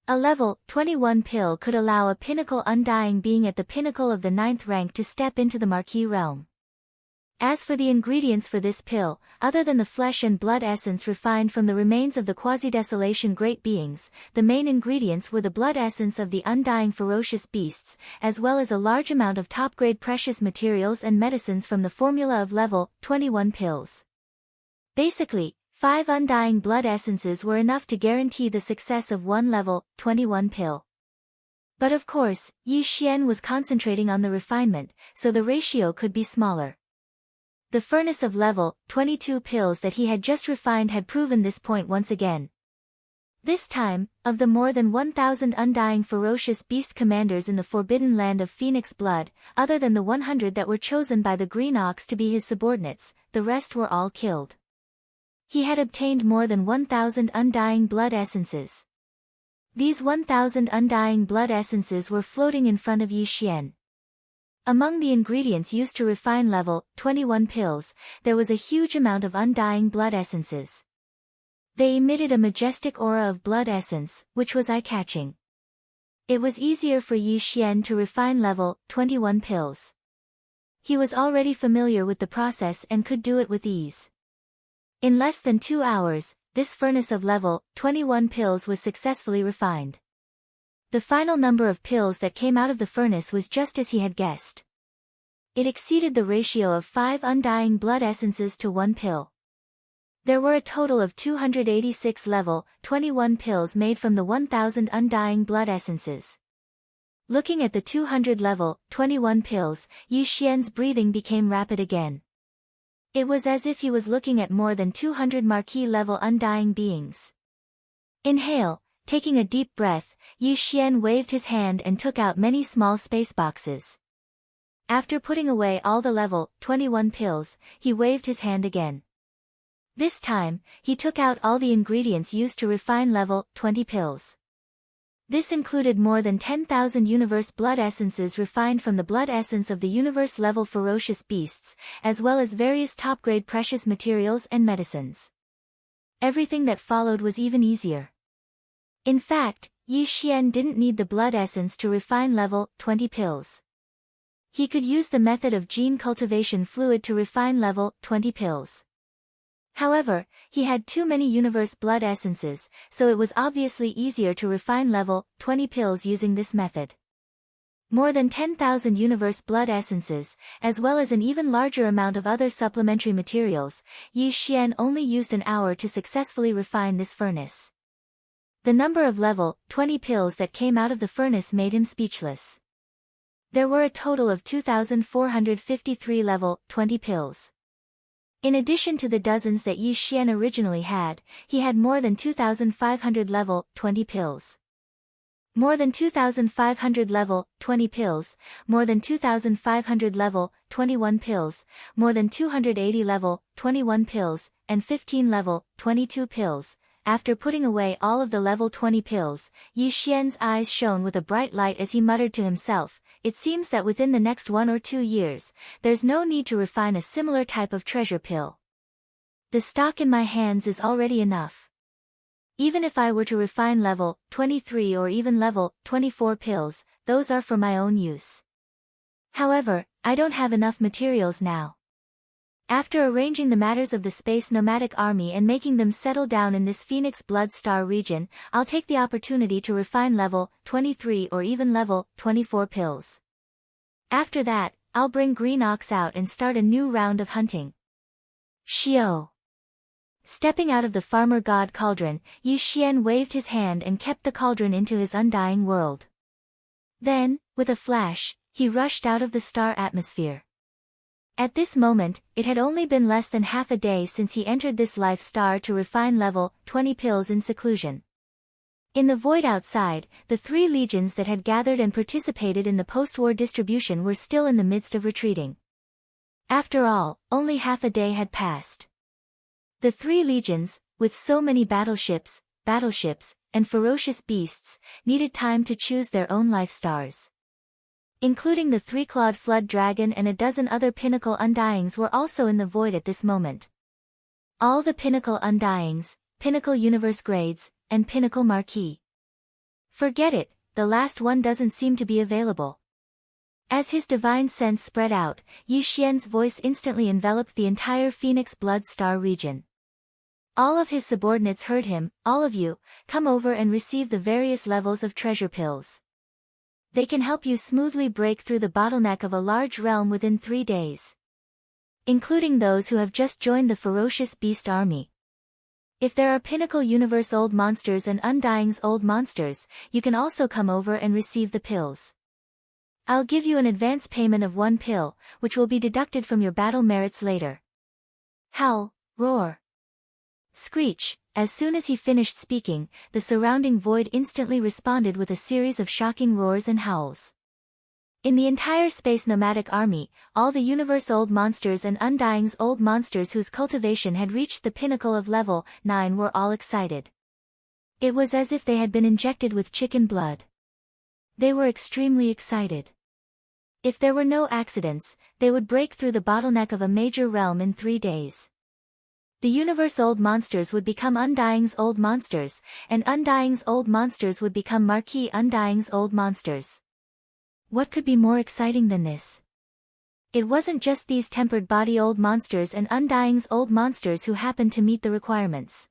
A level 21 pill could allow a pinnacle undying being at the pinnacle of the 9th rank to step into the marquee realm. As for the ingredients for this pill, other than the flesh and blood essence refined from the remains of the quasi-desolation great beings, the main ingredients were the blood essence of the undying ferocious beasts, as well as a large amount of top-grade precious materials and medicines from the formula of level 21 pills. Basically, 5 undying blood essences were enough to guarantee the success of one level 21 pill. But of course, Yi Xian was concentrating on the refinement, so the ratio could be smaller. The furnace of level 22 pills that he had just refined had proven this point once again. This time, of the more than 1,000 undying ferocious beast commanders in the forbidden land of Phoenix Blood, other than the 100 that were chosen by the Green Ox to be his subordinates, the rest were all killed. He had obtained more than 1,000 undying blood essences. These 1,000 undying blood essences were floating in front of Yi Xian. Among the ingredients used to refine level 21 pills, there was a huge amount of undying blood essences. They emitted a majestic aura of blood essence, which was eye-catching. It was easier for Yi Xian to refine level 21 pills. He was already familiar with the process and could do it with ease. In less than 2 hours, this furnace of level 21 pills was successfully refined. The final number of pills that came out of the furnace was just as he had guessed. It exceeded the ratio of 5 undying blood essences to 1 pill. There were a total of 286 level 21 pills made from the 1,000 undying blood essences. Looking at the 200 level 21 pills, Yi Xian's breathing became rapid again. It was as if he was looking at more than 200 marquee level undying beings. Inhale. Taking a deep breath, Yi Xian waved his hand and took out many small space boxes. After putting away all the level 21 pills, he waved his hand again. This time, he took out all the ingredients used to refine level 20 pills. This included more than 10,000 universe blood essences refined from the blood essence of the universe level ferocious beasts, as well as various top-grade precious materials and medicines. Everything that followed was even easier. In fact, Yi Xian didn't need the blood essence to refine level 20 pills. He could use the method of gene cultivation fluid to refine level 20 pills. However, he had too many universe blood essences, so it was obviously easier to refine level 20 pills using this method. More than 10,000 universe blood essences, as well as an even larger amount of other supplementary materials, Yi Xian only used an hour to successfully refine this furnace. The number of level 20 pills that came out of the furnace made him speechless. There were a total of 2,453 level 20 pills. In addition to the dozens that Yi Xian originally had, he had more than 2,500 level 20 pills. More than 2,500 level 20 pills, more than 2,500 level 21 pills, more than 280 level 21 pills, and 15 level 22 pills. After putting away all of the level 20 pills, Yi Xian's eyes shone with a bright light as he muttered to himself, "It seems that within the next 1 or 2 years, there's no need to refine a similar type of treasure pill. The stock in my hands is already enough. Even if I were to refine level 23 or even level 24 pills, those are for my own use. However, I don't have enough materials now." After arranging the matters of the space nomadic army and making them settle down in this Phoenix Blood Star region, I'll take the opportunity to refine level 23 or even level 24 pills. After that, I'll bring Green Ox out and start a new round of hunting. Xiao. Stepping out of the farmer god cauldron, Yi Xian waved his hand and kept the cauldron into his undying world. Then, with a flash, he rushed out of the star atmosphere. At this moment, it had only been less than half a day since he entered this life star to refine level 20 pills in seclusion. In the void outside, the 3 legions that had gathered and participated in the post-war distribution were still in the midst of retreating. After all, only half a day had passed. The 3 legions, with so many battleships, and ferocious beasts, needed time to choose their own life stars. Including the 3-clawed flood dragon and a dozen other pinnacle undyings were also in the void at this moment. All the pinnacle undyings, pinnacle universe grades, and pinnacle marquee. Forget it, the last one doesn't seem to be available. As his divine sense spread out, Yi Xian's voice instantly enveloped the entire Phoenix Blood Star region. All of his subordinates heard him. "All of you, come over and receive the various levels of treasure pills. They can help you smoothly break through the bottleneck of a large realm within 3 days. Including those who have just joined the ferocious beast army. If there are pinnacle universe old monsters and undyings old monsters, you can also come over and receive the pills. I'll give you an advance payment of 1 pill, which will be deducted from your battle merits later." Howl, roar, screech. As soon as he finished speaking, the surrounding void instantly responded with a series of shocking roars and howls. In the entire space nomadic army, all the universe old monsters and undyings old monsters whose cultivation had reached the pinnacle of level 9 were all excited. It was as if they had been injected with chicken blood. They were extremely excited. If there were no accidents, they would break through the bottleneck of a major realm in 3 days. The universe old monsters would become undyings old monsters, and undyings old monsters would become marquee undyings old monsters. What could be more exciting than this? It wasn't just these tempered body old monsters and undyings old monsters who happened to meet the requirements.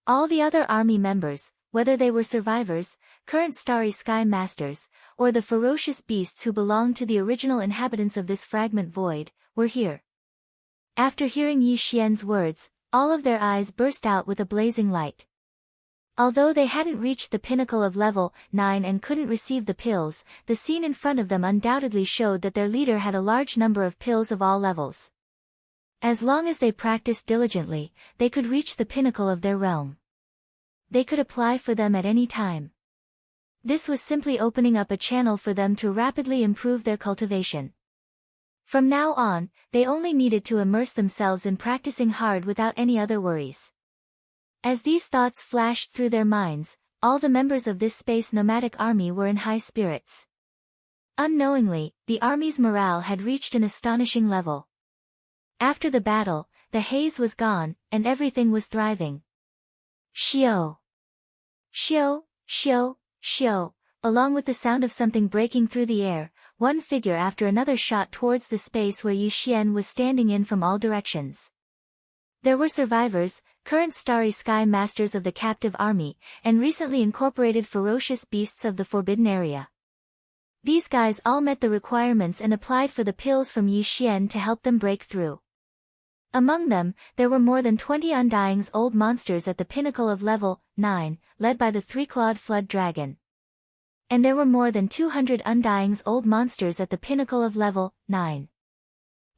All the other army members, whether they were survivors, current starry sky masters, or the ferocious beasts who belonged to the original inhabitants of this fragment void, were here. After hearing Yi Xian's words, all of their eyes burst out with a blazing light. Although they hadn't reached the pinnacle of level 9 and couldn't receive the pills, the scene in front of them undoubtedly showed that their leader had a large number of pills of all levels. As long as they practiced diligently, they could reach the pinnacle of their realm. They could apply for them at any time. This was simply opening up a channel for them to rapidly improve their cultivation. From now on, they only needed to immerse themselves in practicing hard without any other worries. As these thoughts flashed through their minds, all the members of this space nomadic army were in high spirits. Unknowingly, the army's morale had reached an astonishing level. After the battle, the haze was gone, and everything was thriving. Shio! Shio, shio, shio, along with the sound of something breaking through the air, one figure after another shot towards the space where Yi Xian was standing in from all directions. There were survivors, current starry sky masters of the captive army, and recently incorporated ferocious beasts of the forbidden area. These guys all met the requirements and applied for the pills from Yi Xian to help them break through. Among them, there were more than 20 Undying's old monsters at the pinnacle of level 9, led by the three-clawed flood dragon. And there were more than 200 Undying's old monsters at the pinnacle of level 9.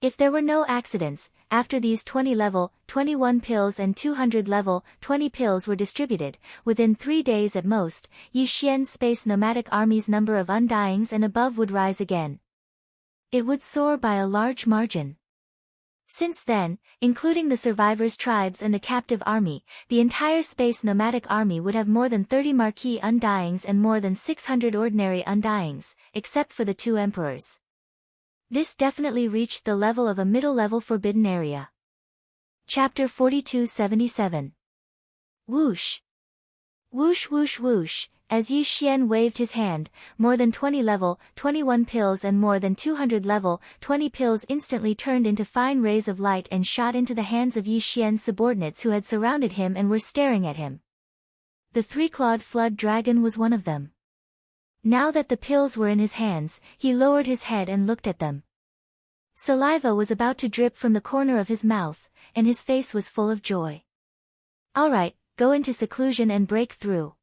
If there were no accidents, after these 20 level 21 pills and 200 level 20 pills were distributed, within 3 days at most, Yi Xian's space nomadic army's number of Undyings and above would rise again. It would soar by a large margin. Since then, including the survivors' tribes and the captive army, the entire space nomadic army would have more than 30 marquee Undyings and more than 600 ordinary Undyings, except for the 2 emperors. This definitely reached the level of a middle-level forbidden area. Chapter 4277. Whoosh! Whoosh whoosh whoosh, as Yi Xian waved his hand, more than 20 level 21 pills and more than 200 level 20 pills instantly turned into fine rays of light and shot into the hands of Yi Xian's subordinates who had surrounded him and were staring at him. The three-clawed flood dragon was one of them. Now that the pills were in his hands, he lowered his head and looked at them. Saliva was about to drip from the corner of his mouth, and his face was full of joy. All right, go into seclusion and break through.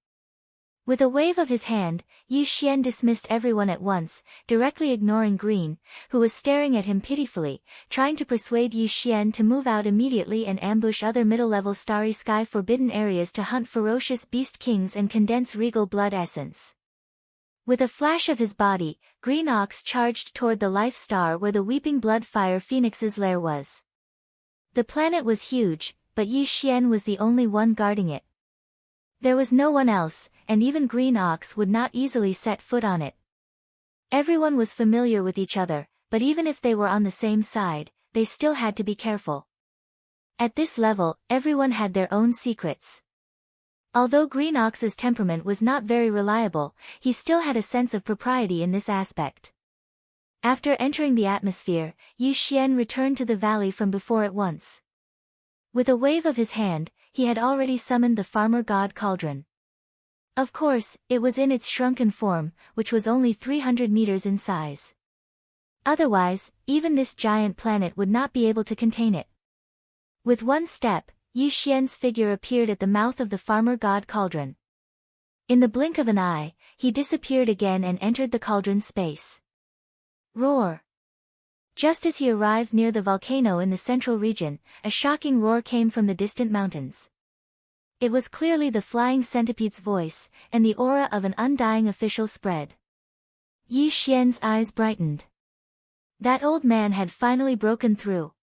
With a wave of his hand, Yi Xian dismissed everyone at once, directly ignoring Green, who was staring at him pitifully, trying to persuade Yi Xian to move out immediately and ambush other middle-level starry sky forbidden areas to hunt ferocious beast kings and condense regal blood essence. With a flash of his body, Green Ox charged toward the life star where the weeping blood fire phoenix's lair was. The planet was huge, but Yi Xian was the only one guarding it. There was no one else, and even Green Ox would not easily set foot on it. Everyone was familiar with each other, but even if they were on the same side, they still had to be careful. At this level, everyone had their own secrets. Although Green Ox's temperament was not very reliable, he still had a sense of propriety in this aspect. After entering the atmosphere, Yi Xian returned to the valley from before at once. With a wave of his hand, he had already summoned the farmer god cauldron. Of course, it was in its shrunken form, which was only 300 meters in size. Otherwise, even this giant planet would not be able to contain it. With one step, Yi Xian's figure appeared at the mouth of the farmer god cauldron. In the blink of an eye, he disappeared again and entered the cauldron's space. Roar! Just as he arrived near the volcano in the central region, a shocking roar came from the distant mountains. It was clearly the flying centipede's voice, and the aura of an undying official spread. Yi Xian's eyes brightened. That old man had finally broken through.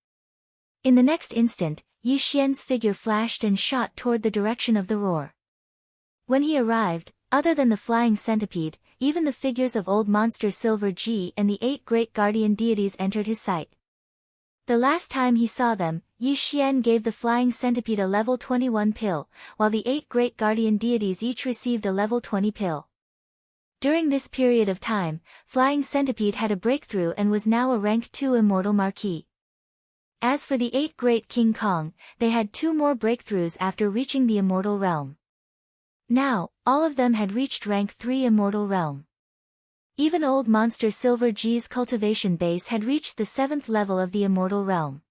In the next instant, Yi Xian's figure flashed and shot toward the direction of the roar. When he arrived, other than the flying centipede, even the figures of old monster Silver G and the 8 great guardian deities entered his sight. The last time he saw them, Yi Xian gave the flying centipede a level 21 pill, while the 8 great guardian deities each received a level 20 pill. During this period of time, Flying Centipede had a breakthrough and was now a rank 2 immortal marquis. As for the 8 great King Kong, they had 2 more breakthroughs after reaching the immortal realm. Now, all of them had reached rank 3 immortal realm. Even old monster Silver G's cultivation base had reached the 7th level of the immortal realm.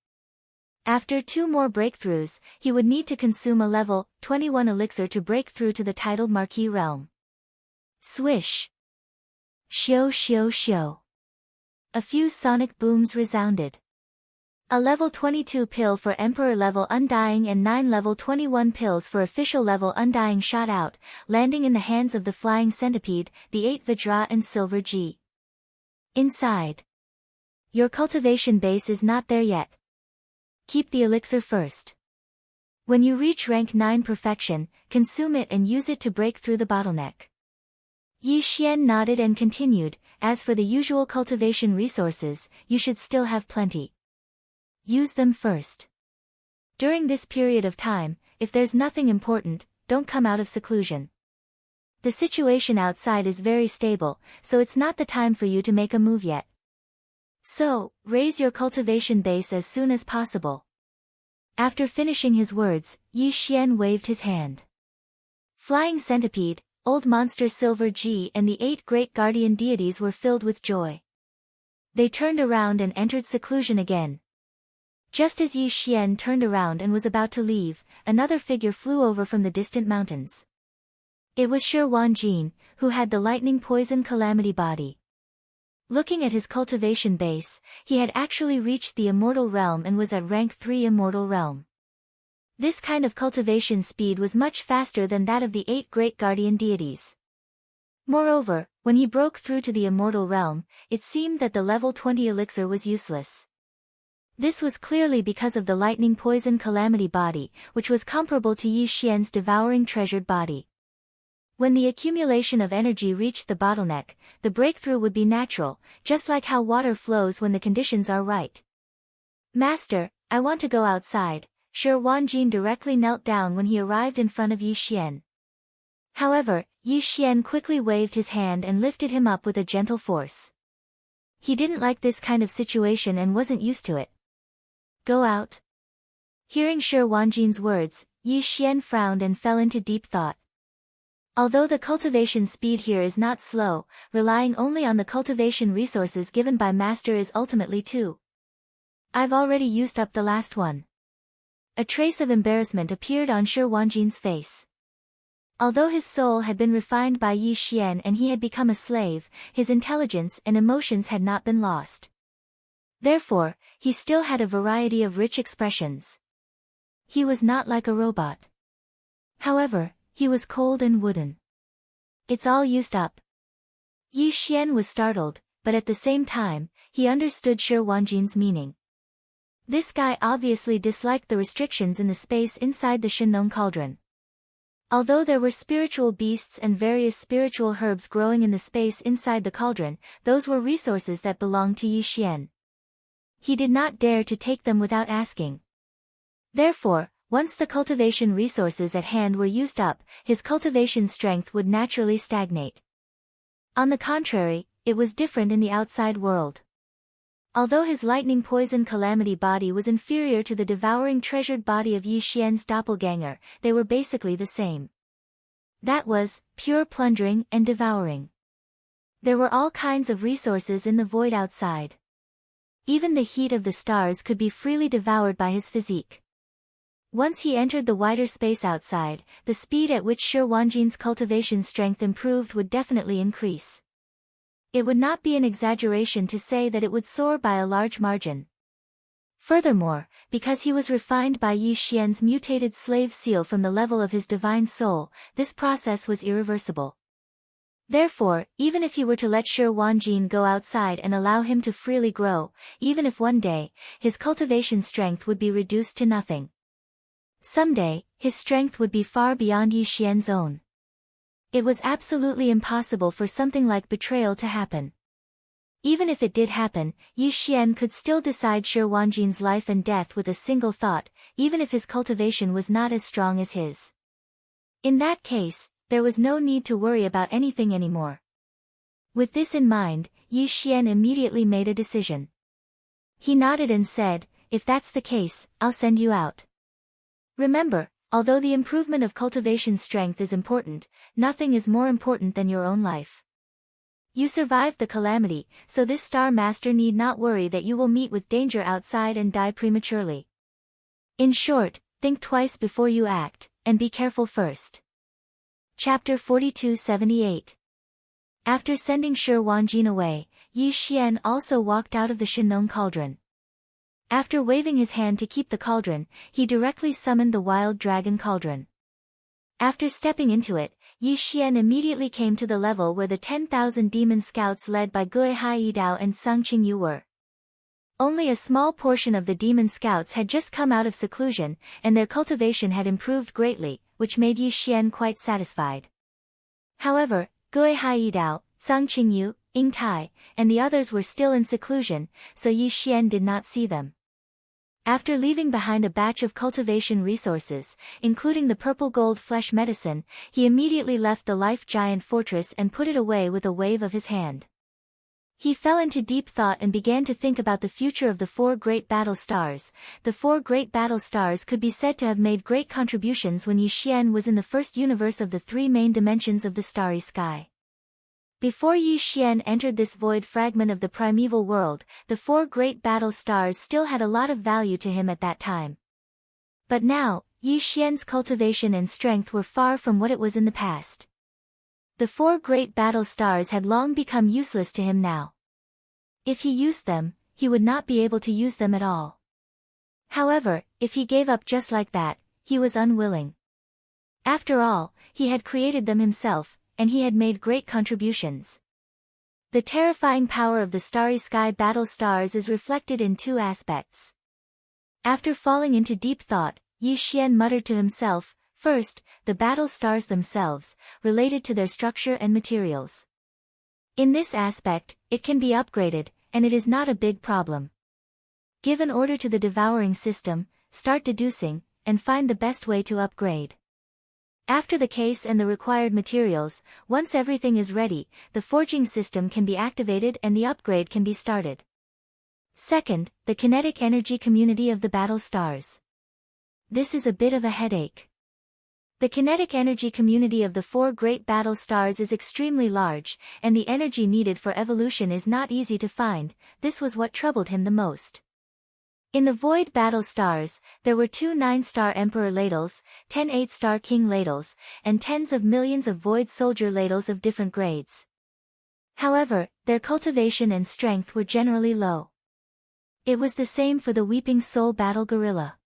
After 2 more breakthroughs, he would need to consume a level 21 elixir to break through to the titled marquis realm. Swish! Shio shio shio! A few sonic booms resounded. A level 22 pill for Emperor level Undying and 9 level 21 pills for Official level Undying shot out, landing in the hands of the Flying Centipede, the 8 Vajra and Silver G. Inside. Your cultivation base is not there yet. Keep the elixir first. When you reach rank 9 perfection, consume it and use it to break through the bottleneck. Yi Xian nodded and continued, as for the usual cultivation resources, you should still have plenty. Use them first. During this period of time, if there's nothing important, don't come out of seclusion. The situation outside is very stable, so it's not the time for you to make a move yet. So, raise your cultivation base as soon as possible. After finishing his words, Yi Xian waved his hand. Flying Centipede, Old Monster Silver G and the 8 great guardian deities were filled with joy. They turned around and entered seclusion again. Just as Yi Xian turned around and was about to leave, another figure flew over from the distant mountains. It was Shi Wanjin, who had the lightning poison calamity body. Looking at his cultivation base, he had actually reached the immortal realm and was at rank 3 immortal realm. This kind of cultivation speed was much faster than that of the 8 great guardian deities. Moreover, when he broke through to the immortal realm, it seemed that the level 20 elixir was useless. This was clearly because of the lightning poison calamity body, which was comparable to Yi Xian's devouring treasured body. When the accumulation of energy reached the bottleneck, the breakthrough would be natural, just like how water flows when the conditions are right. Master, I want to go outside. Shi Wanjin directly knelt down when he arrived in front of Yi Xian. However, Yi Xian quickly waved his hand and lifted him up with a gentle force. He didn't like this kind of situation and wasn't used to it. Go out. Hearing Shi Wanjin's words, Yi Xian frowned and fell into deep thought. Although the cultivation speed here is not slow, relying only on the cultivation resources given by Master is ultimately too. I've already used up the last one. A trace of embarrassment appeared on Shi Wanjin's face. Although his soul had been refined by Yi Xian and he had become a slave, his intelligence and emotions had not been lost. Therefore, he still had a variety of rich expressions. He was not like a robot. However, he was cold and wooden. It's all used up. Yi Xian was startled, but at the same time, he understood Shi Wanjin's meaning. This guy obviously disliked the restrictions in the space inside the Shinnon cauldron. Although there were spiritual beasts and various spiritual herbs growing in the space inside the cauldron, those were resources that belonged to Yi Xian. He did not dare to take them without asking. Therefore, once the cultivation resources at hand were used up, his cultivation strength would naturally stagnate. On the contrary, it was different in the outside world. Although his lightning poison calamity body was inferior to the devouring treasured body of Yi Xian's doppelganger, they were basically the same. That was, pure plundering and devouring. There were all kinds of resources in the void outside. Even the heat of the stars could be freely devoured by his physique. Once he entered the wider space outside, the speed at which Shi Wanjin's cultivation strength improved would definitely increase. It would not be an exaggeration to say that it would soar by a large margin. Furthermore, because he was refined by Yi Xian's mutated slave seal from the level of his divine soul, this process was irreversible. Therefore, even if he were to let Shi Wanjin go outside and allow him to freely grow, even if one day, his cultivation strength would be reduced to nothing. Someday, his strength would be far beyond Yi Xian's own. It was absolutely impossible for something like betrayal to happen. Even if it did happen, Yi Xian could still decide Shi Wanjin's life and death with a single thought, even if his cultivation was not as strong as his. In that case, there was no need to worry about anything anymore. With this in mind, Yi Xian immediately made a decision. He nodded and said, "If that's the case, I'll send you out." Remember, although the improvement of cultivation strength is important, nothing is more important than your own life. You survived the calamity, so this Star Master need not worry that you will meet with danger outside and die prematurely. In short, think twice before you act, and be careful first. Chapter 4278. After sending Shi Wanjin away, Yi Xian also walked out of the Shinnon cauldron. After waving his hand to keep the cauldron, he directly summoned the wild dragon cauldron. After stepping into it, Yi Xian immediately came to the level where the 10,000 demon scouts led by Gui Haidao and Sung Qingyu were. Only a small portion of the demon scouts had just come out of seclusion, and their cultivation had improved greatly, which made Yi Xian quite satisfied. However, Gui Haidao, Sung Qingyu, Ying Tai, and the others were still in seclusion, so Yi Xian did not see them. After leaving behind a batch of cultivation resources, including the purple gold flesh medicine, he immediately left the life giant fortress and put it away with a wave of his hand. He fell into deep thought and began to think about the future of the 4 great battle stars. The 4 great battle stars could be said to have made great contributions when Yi Xian was in the first universe of the 3 main dimensions of the starry sky. Before Yi Xian entered this void fragment of the primeval world, the 4 great battle stars still had a lot of value to him at that time. But now, Yi Xian's cultivation and strength were far from what it was in the past. The 4 great battle stars had long become useless to him now. If he used them, he would not be able to use them at all. However, if he gave up just like that, he was unwilling. After all, he had created them himself, and he had made great contributions. The terrifying power of the starry sky battle stars is reflected in 2 aspects. After falling into deep thought, Yi Xian muttered to himself, first, the battle stars themselves, related to their structure and materials. In this aspect, it can be upgraded, and it is not a big problem. Give an order to the devouring system, start deducing, and find the best way to upgrade. After the case and the required materials, once everything is ready, the forging system can be activated and the upgrade can be started. Second, the kinetic energy community of the battle stars. This is a bit of a headache. The kinetic energy community of the 4 great battle stars is extremely large, and the energy needed for evolution is not easy to find. This was what troubled him the most. In the void battle stars, there were 2 9-star emperor ladles, 10 8-star king ladles, and tens of millions of void soldier ladles of different grades. However, their cultivation and strength were generally low. It was the same for the weeping soul battle gorilla.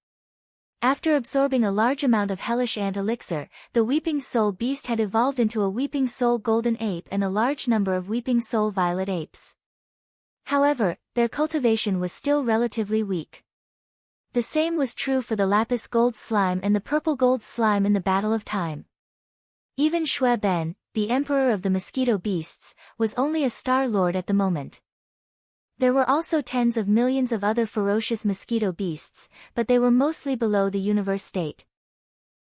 After absorbing a large amount of hellish ant elixir, the weeping soul beast had evolved into a weeping soul golden ape and a large number of weeping soul violet apes. However, their cultivation was still relatively weak. The same was true for the lapis gold slime and the purple gold slime in the Battle of Time. Even Xue Ben, the emperor of the mosquito beasts, was only a star lord at the moment. There were also tens of millions of other ferocious mosquito beasts, but they were mostly below the universe state.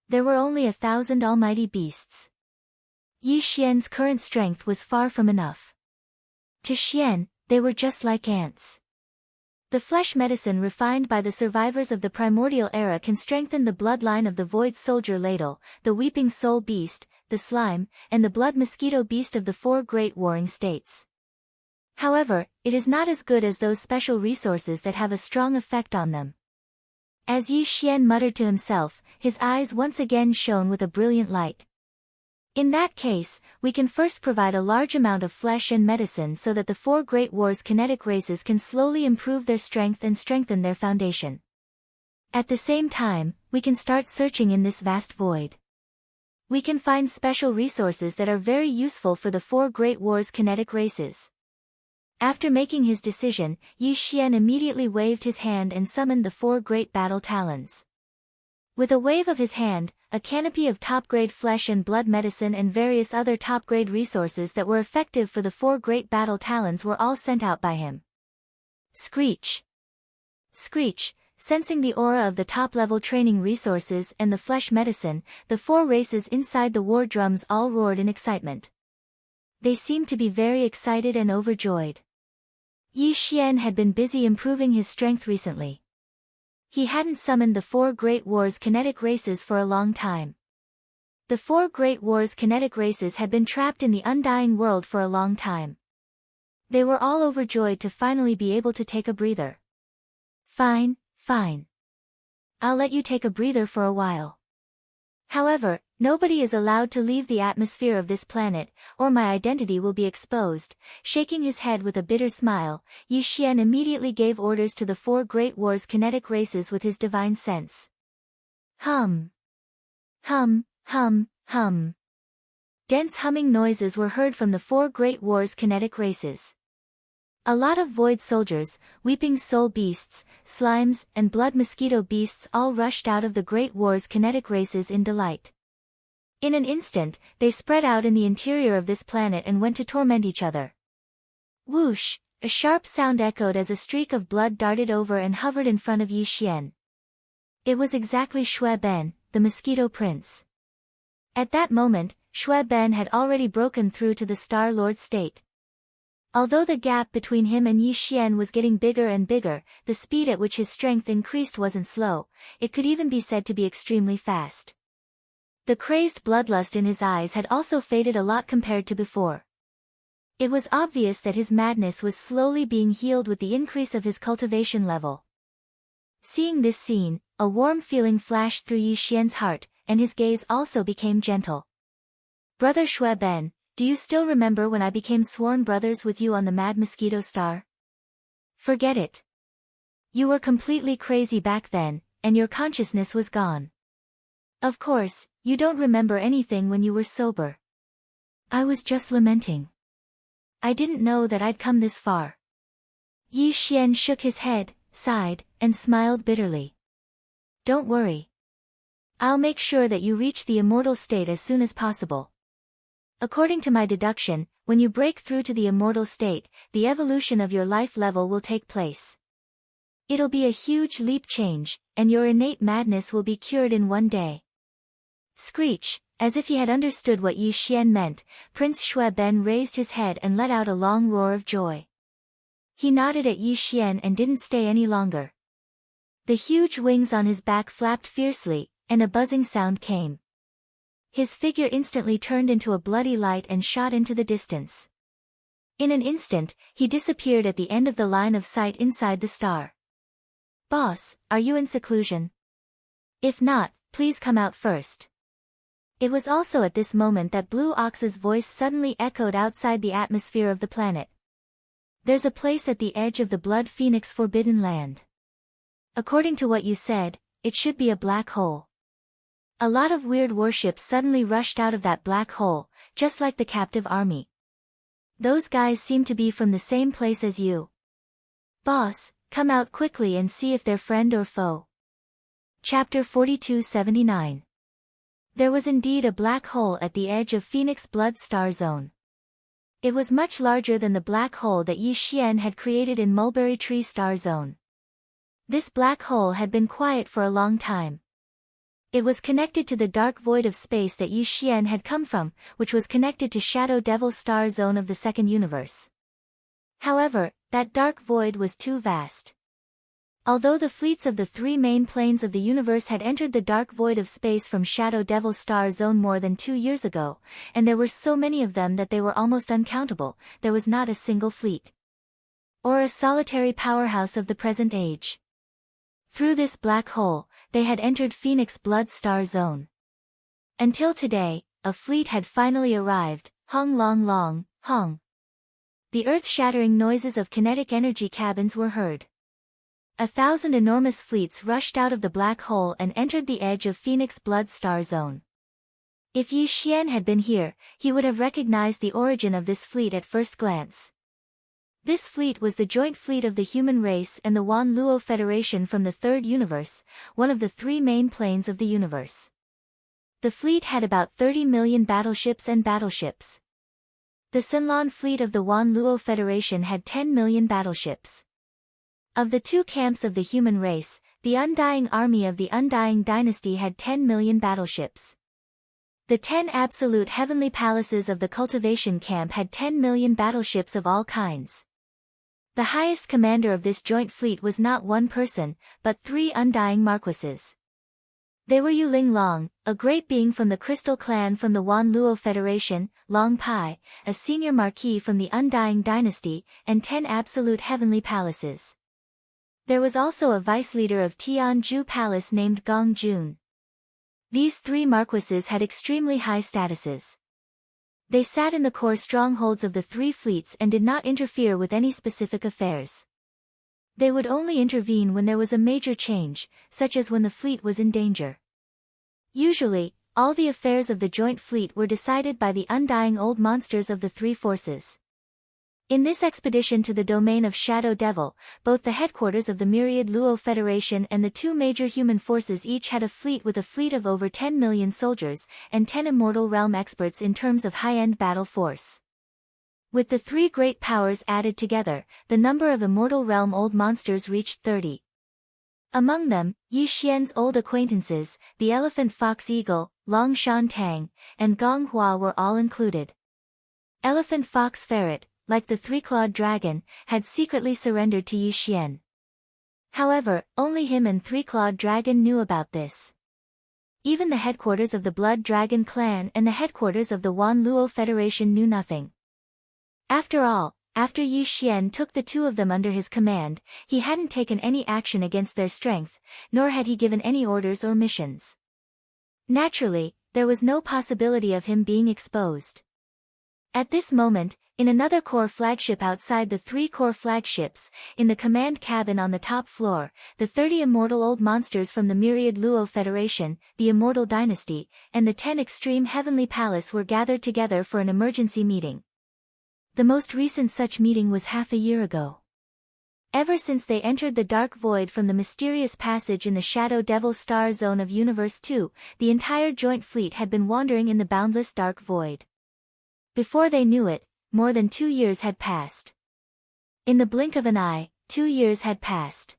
There were only 1,000 almighty beasts. Yi Xian's current strength was far from enough. To Xian, they were just like ants. The flesh medicine refined by the survivors of the primordial era can strengthen the bloodline of the void soldier ladle, the weeping soul beast, the slime, and the blood mosquito beast of the 4 great warring states. However, it is not as good as those special resources that have a strong effect on them. As Yi Xian muttered to himself, his eyes once again shone with a brilliant light. In that case, we can first provide a large amount of flesh and medicine so that the 4 great wars kinetic races can slowly improve their strength and strengthen their foundation. At the same time, we can start searching in this vast void. We can find special resources that are very useful for the 4 great wars kinetic races. After making his decision, Yi Xian immediately waved his hand and summoned the 4 great battle talons. With a wave of his hand, a canopy of top-grade flesh and blood medicine and various other top-grade resources that were effective for the 4 great battle talons were all sent out by him. Screech! Screech! Sensing the aura of the top-level training resources and the flesh medicine, the 4 races inside the war drums all roared in excitement. They seemed to be very excited and overjoyed. Yi Xian had been busy improving his strength recently. He hadn't summoned the 4 great wars kinetic races for a long time. The 4 great wars kinetic races had been trapped in the undying world for a long time. They were all overjoyed to finally be able to take a breather. Fine, fine. I'll let you take a breather for a while. However, Nobody is allowed to leave the atmosphere of this planet, or my identity will be exposed. Shaking his head with a bitter smile, Yi Xian immediately gave orders to the 4 Great War's kinetic races with his divine sense. Hum. Hum, hum, hum. Dense humming noises were heard from the 4 Great War's kinetic races. A lot of void soldiers, weeping soul beasts, slimes, and blood mosquito beasts all rushed out of the Great War's kinetic races in delight. In an instant, they spread out in the interior of this planet and went to torment each other. Whoosh! A sharp sound echoed as a streak of blood darted over and hovered in front of Yi Xian. It was exactly Shui Ben, the Mosquito Prince. At that moment, Shui Ben had already broken through to the Star Lord state. Although the gap between him and Yi Xian was getting bigger and bigger, the speed at which his strength increased wasn't slow, it could even be said to be extremely fast. The crazed bloodlust in his eyes had also faded a lot compared to before. It was obvious that his madness was slowly being healed with the increase of his cultivation level. Seeing this scene, a warm feeling flashed through Yi Xian's heart, and his gaze also became gentle. Brother Shui Ben, do you still remember when I became sworn brothers with you on the Mad Mosquito Star? Forget it. You were completely crazy back then, and your consciousness was gone. Of course, you don't remember anything when you were sober. I was just lamenting. I didn't know that I'd come this far. Yi Xian shook his head, sighed, and smiled bitterly. Don't worry. I'll make sure that you reach the immortal state as soon as possible. According to my deduction, when you break through to the immortal state, the evolution of your life level will take place. It'll be a huge leap change, and your innate madness will be cured in one day. Screech! As if he had understood what Yi Xian meant, Prince Shui Ben raised his head and let out a long roar of joy. He nodded at Yi Xian and didn't stay any longer. The huge wings on his back flapped fiercely, and a buzzing sound came. His figure instantly turned into a bloody light and shot into the distance. In an instant, he disappeared at the end of the line of sight inside the star. Boss, are you in seclusion? If not, please come out first. It was also at this moment that Blue Ox's voice suddenly echoed outside the atmosphere of the planet. There's a place at the edge of the Blood Phoenix Forbidden Land. According to what you said, it should be a black hole. A lot of weird warships suddenly rushed out of that black hole, just like the captive army. Those guys seem to be from the same place as you. Boss, come out quickly and see if they're friend or foe. Chapter 4279. There was indeed a black hole at the edge of Phoenix Blood Star Zone. It was much larger than the black hole that Yi Xian had created in Mulberry Tree Star Zone. This black hole had been quiet for a long time. It was connected to the dark void of space that Yi Xian had come from, which was connected to Shadow Devil Star Zone of the second universe. However, that dark void was too vast. Although the fleets of the 3 main planes of the universe had entered the dark void of space from Shadow Devil Star Zone more than 2 years ago, and there were so many of them that they were almost uncountable, there was not a single fleet. Or a solitary powerhouse of the present age. Through this black hole, they had entered Phoenix Blood Star Zone. Until today, a fleet had finally arrived, Hong Long Long, Hong. The earth-shattering noises of kinetic energy cabins were heard. 1,000 enormous fleets rushed out of the black hole and entered the edge of Phoenix Blood Star Zone. If Yi Xian had been here, he would have recognized the origin of this fleet at first glance. This fleet was the joint fleet of the human race and the Wan Luo Federation from the Third Universe, one of the 3 main planes of the universe. The fleet had about 30 million battleships and battleships. The Sunlan fleet of the Wan Luo Federation had 10 million battleships. Of the 2 camps of the human race, the Undying Army of the Undying Dynasty had 10 million battleships. The 10 absolute heavenly palaces of the Cultivation Camp had 10 million battleships of all kinds. The highest commander of this joint fleet was not one person, but 3 Undying Marquises. They were Yu Ling Long, a great being from the Crystal Clan from the Wan Luo Federation, Long Pai, a senior marquis from the Undying Dynasty, and 10 absolute heavenly palaces. There was also a vice-leader of Tianju Palace named Gong Jun. These three marquises had extremely high statuses. They sat in the core strongholds of the three fleets and did not interfere with any specific affairs. They would only intervene when there was a major change, such as when the fleet was in danger. Usually, all the affairs of the joint fleet were decided by the undying old monsters of the three forces. In this expedition to the domain of Shadow Devil, both the headquarters of the myriad Luo Federation and the two major human forces each had a fleet with a fleet of over 10 million soldiers, and 10 immortal realm experts in terms of high-end battle force. With the three great powers added together, the number of immortal realm old monsters reached 30. Among them, Yi Xian's old acquaintances, the elephant fox eagle, Long Shan Tang, and Gong Hua were all included. Elephant fox ferret, like the three-clawed dragon, had secretly surrendered to Yi Xian. However, only him and three-clawed dragon knew about this. Even the headquarters of the Blood Dragon clan and the headquarters of the Wan Luo Federation knew nothing. After all, after Yi Xian took the two of them under his command, he hadn't taken any action against their strength, nor had he given any orders or missions. Naturally, there was no possibility of him being exposed. At this moment, in another core flagship outside the three core flagships, in the command cabin on the top floor, the 30 immortal old monsters from the myriad Luo Federation, the Immortal Dynasty, and the 10 Extreme Heavenly Palace were gathered together for an emergency meeting. The most recent such meeting was half a year ago. Ever since they entered the dark void from the mysterious passage in the Shadow Devil star zone of Universe 2, the entire joint fleet had been wandering in the boundless dark void. Before they knew it, more than 2 years had passed. In the blink of an eye, 2 years had passed.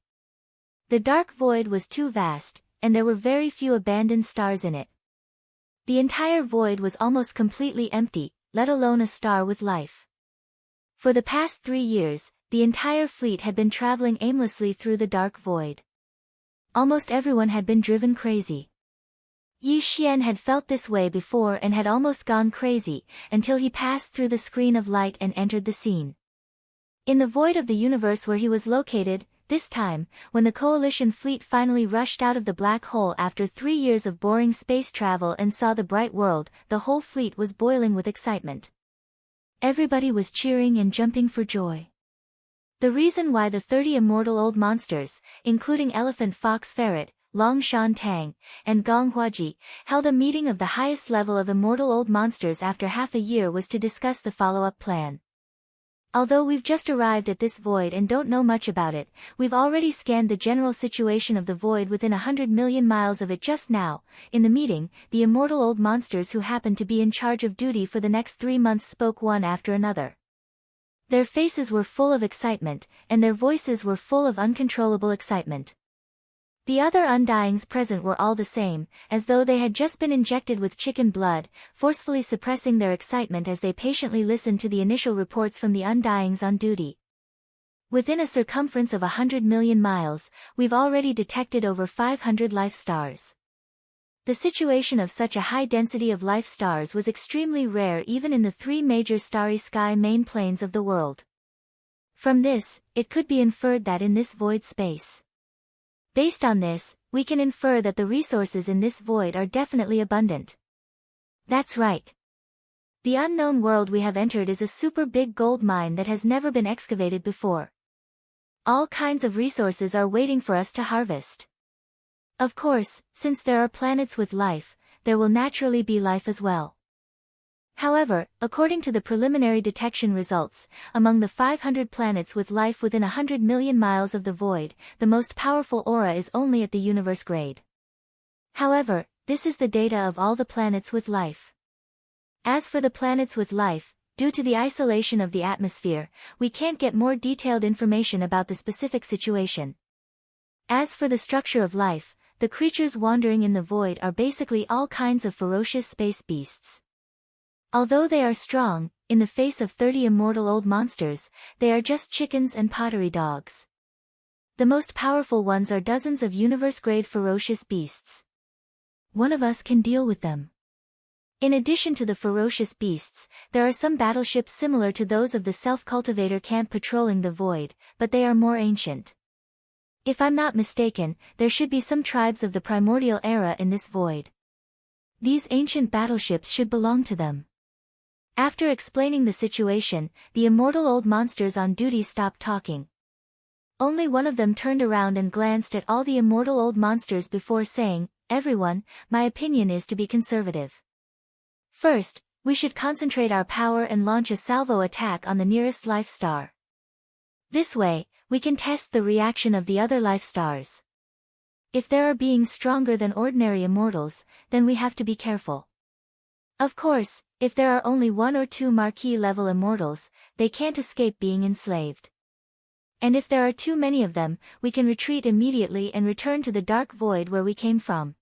The dark void was too vast, and there were very few abandoned stars in it. The entire void was almost completely empty, let alone a star with life. For the past 3 years, the entire fleet had been traveling aimlessly through the dark void. Almost everyone had been driven crazy. Yi Xian had felt this way before and had almost gone crazy, until he passed through the screen of light and entered the scene. In the void of the universe where he was located, this time, when the coalition fleet finally rushed out of the black hole after 3 years of boring space travel and saw the bright world, the whole fleet was boiling with excitement. Everybody was cheering and jumping for joy. The reason why the 30 immortal old monsters, including Elephant Fox Ferret, Long Shan Tang, and Gong Huaji, held a meeting of the highest level of immortal old monsters after half a year was to discuss the follow-up plan. Although we've just arrived at this void and don't know much about it, we've already scanned the general situation of the void within 100 million miles of it just now. In the meeting, the immortal old monsters who happened to be in charge of duty for the next 3 months spoke one after another. Their faces were full of excitement, and their voices were full of uncontrollable excitement. The other undyings present were all the same, as though they had just been injected with chicken blood, forcefully suppressing their excitement as they patiently listened to the initial reports from the undyings on duty. Within a circumference of 100 million miles, we've already detected over 500 life stars. The situation of such a high density of life stars was extremely rare even in the 3 major starry sky main planes of the world. From this, it could be inferred that in this void space. Based on this, we can infer that the resources in this void are definitely abundant. That's right. The unknown world we have entered is a super big gold mine that has never been excavated before. All kinds of resources are waiting for us to harvest. Of course, since there are planets with life, there will naturally be life as well. However, according to the preliminary detection results, among the 500 planets with life within 100 million miles of the void, the most powerful aura is only at the universe grade. However, this is the data of all the planets with life. As for the planets with life, due to the isolation of the atmosphere, we can't get more detailed information about the specific situation. As for the structure of life, the creatures wandering in the void are basically all kinds of ferocious space beasts. Although they are strong, in the face of 30 immortal old monsters, they are just chickens and pottery dogs. The most powerful ones are dozens of universe-grade ferocious beasts. One of us can deal with them. In addition to the ferocious beasts, there are some battleships similar to those of the self-cultivator camp patrolling the void, but they are more ancient. If I'm not mistaken, there should be some tribes of the primordial era in this void. These ancient battleships should belong to them. After explaining the situation, the immortal old monsters on duty stopped talking. Only one of them turned around and glanced at all the immortal old monsters before saying, "Everyone, my opinion is to be conservative. First, we should concentrate our power and launch a salvo attack on the nearest life star. This way, we can test the reaction of the other life stars. If there are beings stronger than ordinary immortals, then we have to be careful. Of course, if there are only 1 or 2 marquee-level immortals, they can't escape being enslaved. And if there are too many of them, we can retreat immediately and return to the dark void where we came from.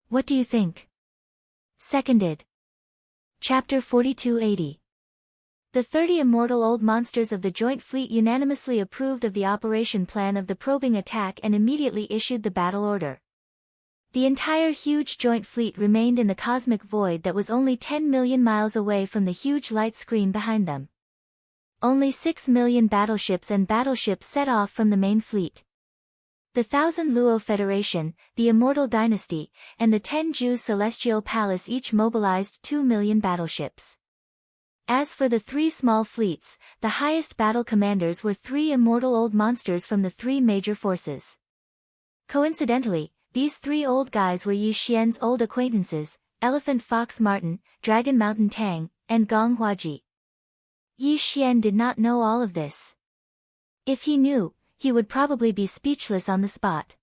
What do you think?" Seconded. Chapter 4280. The 30 immortal old monsters of the Joint Fleet unanimously approved of the operation plan of the probing attack and immediately issued the battle order. The entire huge Joint Fleet remained in the cosmic void that was only 10 million miles away from the huge light screen behind them. Only 6 million battleships and battleships set off from the main fleet. The Thousand Luo Federation, the Immortal Dynasty, and the Tenju Celestial Palace each mobilized 2 million battleships. As for the 3 small fleets, the highest battle commanders were 3 immortal old monsters from the 3 major forces. Coincidentally, these 3 old guys were Yi Xian's old acquaintances, Elephant Fox Martin, Dragon Mountain Tang, and Gong Huaji. Yi Xian did not know all of this. If he knew, he would probably be speechless on the spot.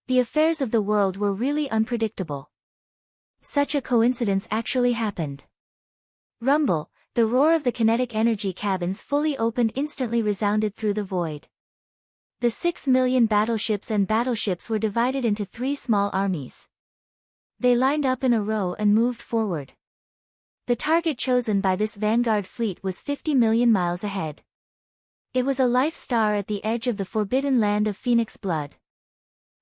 The affairs of the world were really unpredictable. Such a coincidence actually happened. Rumble, the roar of the kinetic energy cabins fully opened instantly resounded through the void. The 6 million battleships and battleships were divided into 3 small armies. They lined up in a row and moved forward. The target chosen by this vanguard fleet was 50 million miles ahead. It was a life star at the edge of the forbidden land of Phoenix Blood.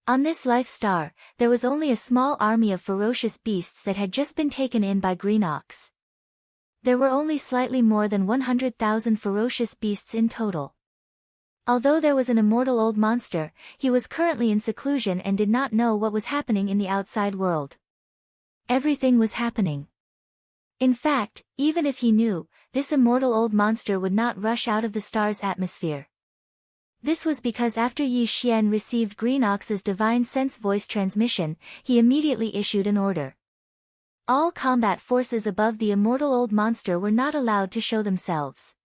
On this life star, there was only a small army of ferocious beasts that had just been taken in by Green Ox. There were only slightly more than 100,000 ferocious beasts in total. Although there was an immortal old monster, he was currently in seclusion and did not know what was happening in the outside world. Everything was happening. In fact, even if he knew, this immortal old monster would not rush out of the star's atmosphere. This was because after Yi Xian received Green Ox's divine sense voice transmission, he immediately issued an order. All combat forces above the immortal old monster were not allowed to show themselves.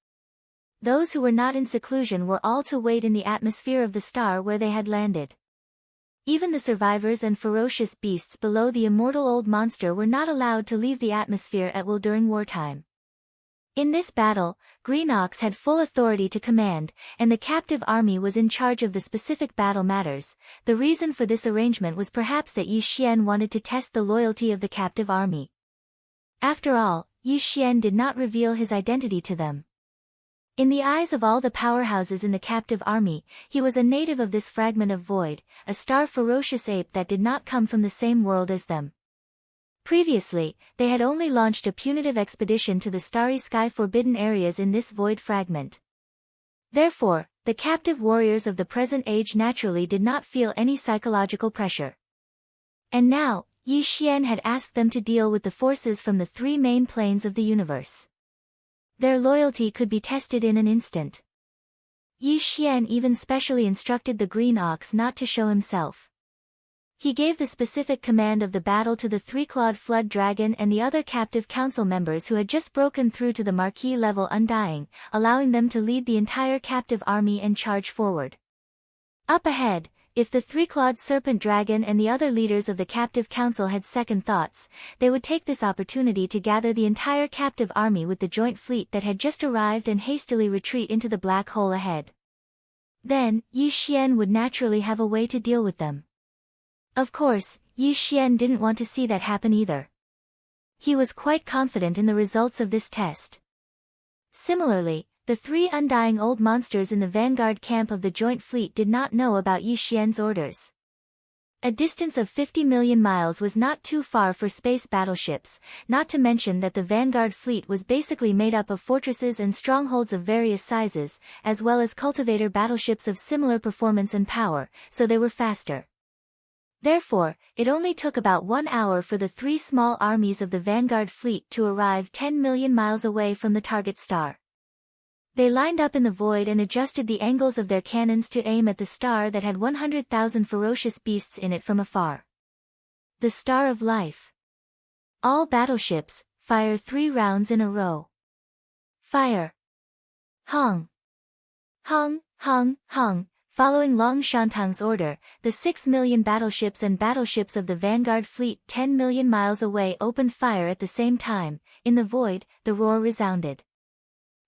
Those who were not in seclusion were all to wait in the atmosphere of the star where they had landed. Even the survivors and ferocious beasts below the immortal old monster were not allowed to leave the atmosphere at will during wartime. In this battle, Green Ox had full authority to command, and the captive army was in charge of the specific battle matters. The reason for this arrangement was perhaps that Yi Xian wanted to test the loyalty of the captive army. After all, Yi Xian did not reveal his identity to them. In the eyes of all the powerhouses in the captive army, he was a native of this fragment of void, a star ferocious ape that did not come from the same world as them. Previously, they had only launched a punitive expedition to the starry sky forbidden areas in this void fragment. Therefore, the captive warriors of the present age naturally did not feel any psychological pressure. And now, Yi Xian had asked them to deal with the forces from the 3 main planes of the universe. Their loyalty could be tested in an instant. Yi Xian even specially instructed the Green Ox not to show himself. He gave the specific command of the battle to the 3-clawed Flood Dragon and the other captive council members who had just broken through to the marquee level Undying, allowing them to lead the entire captive army and charge forward. Up ahead, if the 3-clawed Serpent Dragon and the other leaders of the captive council had second thoughts, they would take this opportunity to gather the entire captive army with the joint fleet that had just arrived and hastily retreat into the black hole ahead. Then, Yi Xian would naturally have a way to deal with them. Of course, Yi Xian didn't want to see that happen either. He was quite confident in the results of this test. Similarly, the 3 undying old monsters in the vanguard camp of the joint fleet did not know about Yi Xian's orders. A distance of 50 million miles was not too far for space battleships, not to mention that the vanguard fleet was basically made up of fortresses and strongholds of various sizes, as well as cultivator battleships of similar performance and power, so they were faster. Therefore, it only took about 1 hour for the 3 small armies of the Vanguard fleet to arrive 10 million miles away from the target star. They lined up in the void and adjusted the angles of their cannons to aim at the star that had 100,000 ferocious beasts in it from afar. The Star of Life. All battleships, fire 3 rounds in a row. Fire. Hong. Hong, hong, hong. Following Long Shantang's order, the 6 million battleships and battleships of the Vanguard fleet 10 million miles away opened fire at the same time. In the void, the roar resounded.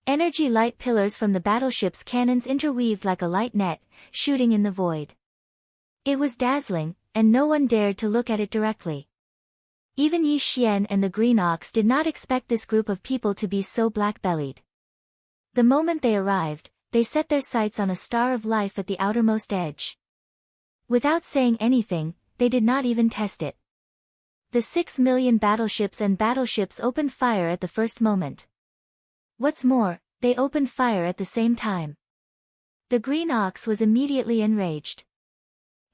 Energy light pillars from the battleship's cannons interweaved like a light net, shooting in the void. It was dazzling, and no one dared to look at it directly. Even Yi Xian and the Green Ox did not expect this group of people to be so black-bellied. The moment they arrived, they set their sights on a star of life at the outermost edge. Without saying anything, they did not even test it. The 6 million battleships and battleships opened fire at the first moment. What's more, they opened fire at the same time. The Green Ox was immediately enraged.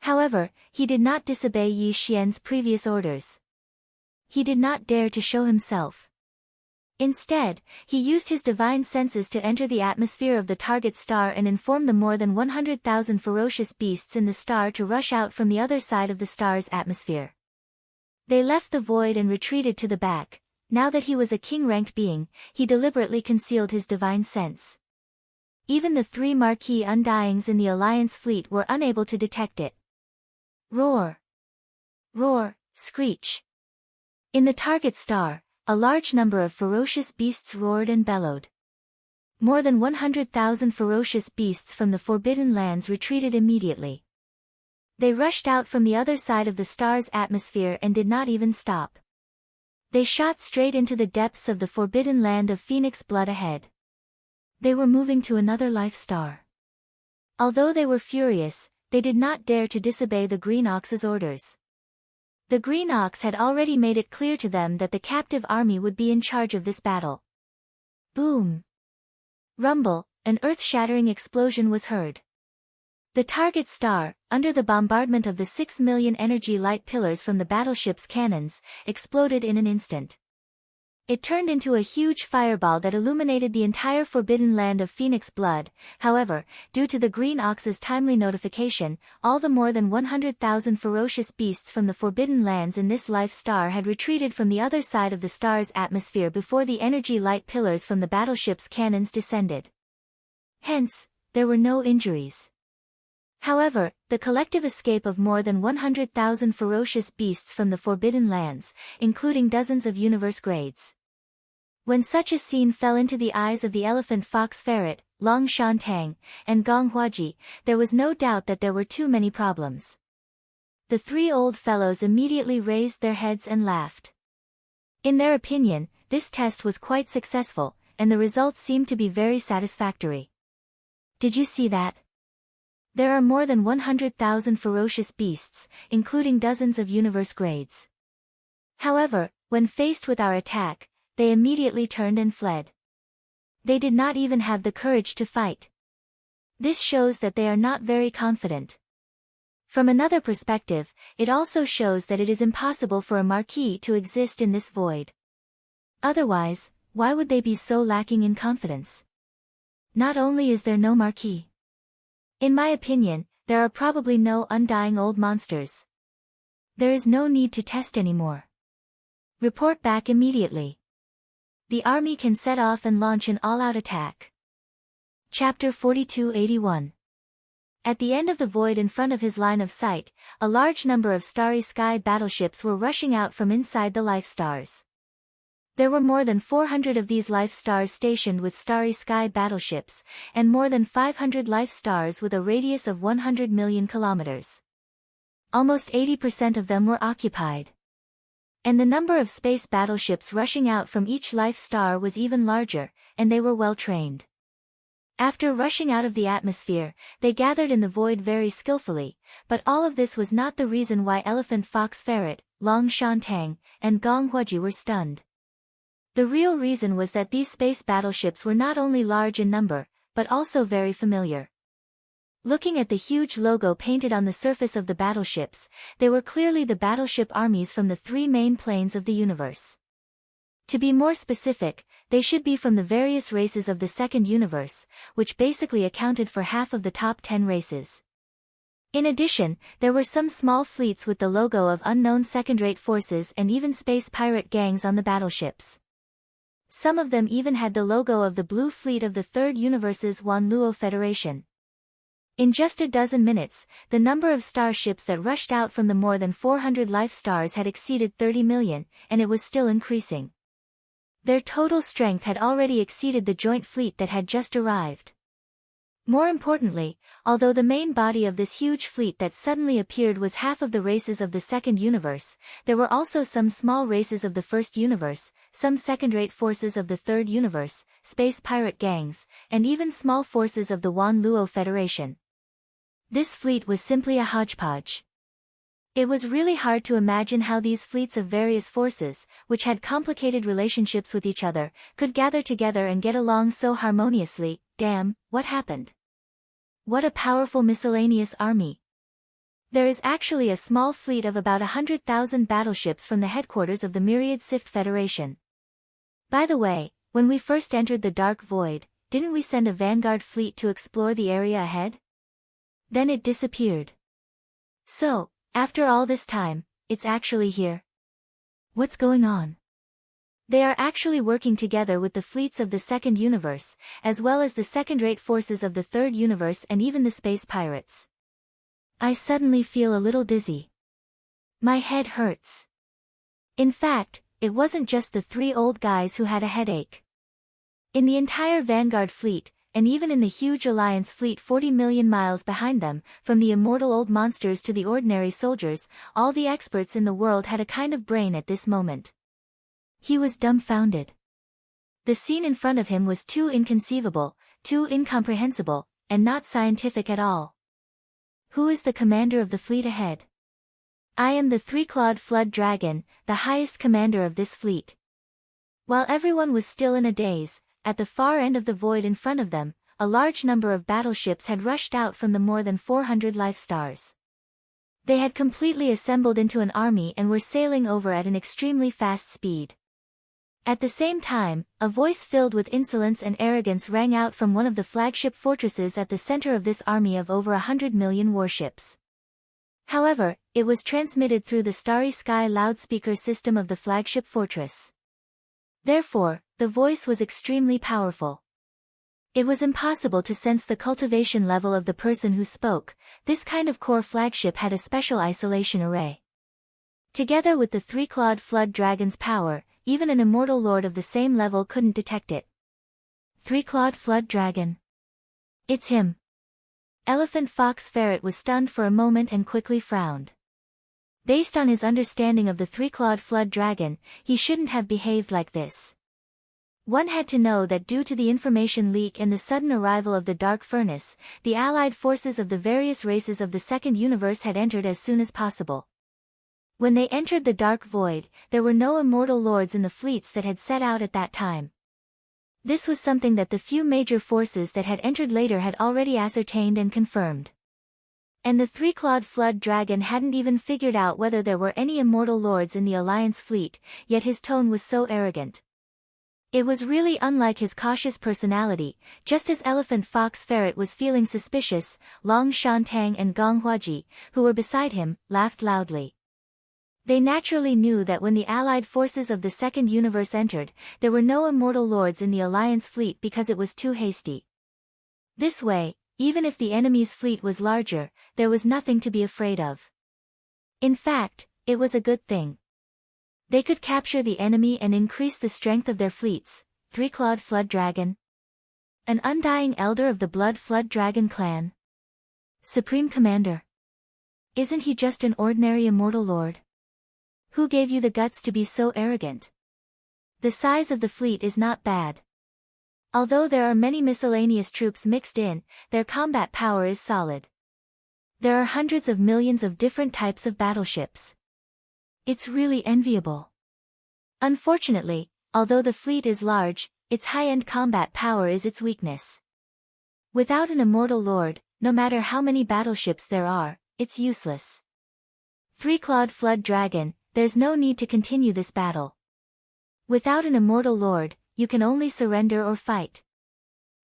However, he did not disobey Yi Xian's previous orders. He did not dare to show himself. Instead, he used his divine senses to enter the atmosphere of the target star and inform the more than 100,000 ferocious beasts in the star to rush out from the other side of the star's atmosphere. They left the void and retreated to the back. Now that he was a king-ranked being, he deliberately concealed his divine sense. Even the 3 marquee undyings in the Alliance fleet were unable to detect it. Roar. Roar, screech. In the target star, a large number of ferocious beasts roared and bellowed. More than 100,000 ferocious beasts from the Forbidden Lands retreated immediately. They rushed out from the other side of the star's atmosphere and did not even stop. They shot straight into the depths of the Forbidden Land of Phoenix Blood ahead. They were moving to another life star. Although they were furious, they did not dare to disobey the Green Ox's orders. The Green Ox had already made it clear to them that the captive army would be in charge of this battle. Boom! Rumble, an earth-shattering explosion was heard. The target star, under the bombardment of the 6 million energy light pillars from the battleship's cannons, exploded in an instant. It turned into a huge fireball that illuminated the entire Forbidden Land of Phoenix Blood. However, due to the Green Ox's timely notification, all the more than 100,000 ferocious beasts from the Forbidden Lands in this life star had retreated from the other side of the star's atmosphere before the energy light pillars from the battleship's cannons descended. Hence, there were no injuries. However, the collective escape of more than 100,000 ferocious beasts from the Forbidden Lands, including dozens of universe grades. When such a scene fell into the eyes of the elephant fox ferret, Long Shantang, and Gong Huaji, there was no doubt that there were too many problems. The 3 old fellows immediately raised their heads and laughed. In their opinion, this test was quite successful, and the results seemed to be very satisfactory. Did you see that? There are more than 100,000 ferocious beasts, including dozens of universe grades. However, when faced with our attack, they immediately turned and fled. They did not even have the courage to fight. This shows that they are not very confident. From another perspective, it also shows that it is impossible for a marquis to exist in this void. Otherwise, why would they be so lacking in confidence? Not only is there no marquis. In my opinion, there are probably no undying old monsters. There is no need to test anymore. Report back immediately. The army can set off and launch an all-out attack. Chapter 4281. At the end of the void in front of his line of sight, a large number of Starry Sky battleships were rushing out from inside the Life Stars. There were more than 400 of these Life Stars stationed with Starry Sky battleships, and more than 500 Life Stars with a radius of 100 million kilometers. Almost 80% of them were occupied. And the number of space battleships rushing out from each Life Star was even larger, and they were well trained. After rushing out of the atmosphere, they gathered in the void very skillfully, but all of this was not the reason why Elephant Fox Ferret, Long Shantang, and Gong Huaji were stunned. The real reason was that these space battleships were not only large in number, but also very familiar. Looking at the huge logo painted on the surface of the battleships, they were clearly the battleship armies from the three main planes of the universe. To be more specific, they should be from the various races of the second universe, which basically accounted for half of the top 10 races. In addition, there were some small fleets with the logo of unknown second-rate forces and even space pirate gangs on the battleships. Some of them even had the logo of the Blue Fleet of the Third Universe's Wanluo Federation. In just a dozen minutes, the number of starships that rushed out from the more than 400 life stars had exceeded 30 million, and it was still increasing. Their total strength had already exceeded the joint fleet that had just arrived. More importantly, although the main body of this huge fleet that suddenly appeared was half of the races of the second universe, there were also some small races of the first universe, some second-rate forces of the third universe, space pirate gangs, and even small forces of the Wanluo Federation. This fleet was simply a hodgepodge. It was really hard to imagine how these fleets of various forces, which had complicated relationships with each other, could gather together and get along so harmoniously. Damn, what happened? What a powerful miscellaneous army. There is actually a small fleet of about 100,000 battleships from the headquarters of the Myriad Sift Federation. By the way, when we first entered the Dark Void, didn't we send a vanguard fleet to explore the area ahead? Then it disappeared. So, after all this time, it's actually here. What's going on? They are actually working together with the fleets of the second universe, as well as the second-rate forces of the third universe and even the space pirates. I suddenly feel a little dizzy. My head hurts. In fact, it wasn't just the three old guys who had a headache. In the entire Vanguard fleet, and even in the huge Alliance fleet 40 million miles behind them, from the immortal old monsters to the ordinary soldiers, all the experts in the world had a kind of brain at this moment. He was dumbfounded. The scene in front of him was too inconceivable, too incomprehensible, and not scientific at all. Who is the commander of the fleet ahead? I am the three-clawed flood dragon, the highest commander of this fleet. While everyone was still in a daze, at the far end of the void in front of them, a large number of battleships had rushed out from the more than 400 life stars. They had completely assembled into an army and were sailing over at an extremely fast speed. At the same time, a voice filled with insolence and arrogance rang out from one of the flagship fortresses at the center of this army of over 100 million warships. However, it was transmitted through the starry sky loudspeaker system of the flagship fortress. Therefore, the voice was extremely powerful. It was impossible to sense the cultivation level of the person who spoke. This kind of core flagship had a special isolation array. Together with the three-clawed flood dragon's power, even an immortal lord of the same level couldn't detect it. Three-clawed flood dragon. It's him. Elephant Fox Ferret was stunned for a moment and quickly frowned. Based on his understanding of the three-clawed flood dragon, he shouldn't have behaved like this. One had to know that due to the information leak and the sudden arrival of the Dark Furnace, the allied forces of the various races of the Second Universe had entered as soon as possible. When they entered the Dark Void, there were no immortal lords in the fleets that had set out at that time. This was something that the few major forces that had entered later had already ascertained and confirmed. And the three-clawed flood dragon hadn't even figured out whether there were any immortal lords in the Alliance fleet, yet his tone was so arrogant. It was really unlike his cautious personality. Just as Elephant Fox Ferret was feeling suspicious, Long Shantang and Gong Huaji, who were beside him, laughed loudly. They naturally knew that when the allied forces of the Second Universe entered, there were no immortal lords in the Alliance fleet because it was too hasty. This way, even if the enemy's fleet was larger, there was nothing to be afraid of. In fact, it was a good thing. They could capture the enemy and increase the strength of their fleets. Three-clawed flood dragon. An undying elder of the Blood Flood Dragon clan. Supreme Commander. Isn't he just an ordinary immortal lord? Who gave you the guts to be so arrogant? The size of the fleet is not bad. Although there are many miscellaneous troops mixed in, their combat power is solid. There are hundreds of millions of different types of battleships. It's really enviable. Unfortunately, although the fleet is large, its high-end combat power is its weakness. Without an immortal lord, no matter how many battleships there are, it's useless. Three-clawed flood dragon, there's no need to continue this battle. Without an immortal lord, you can only surrender or fight.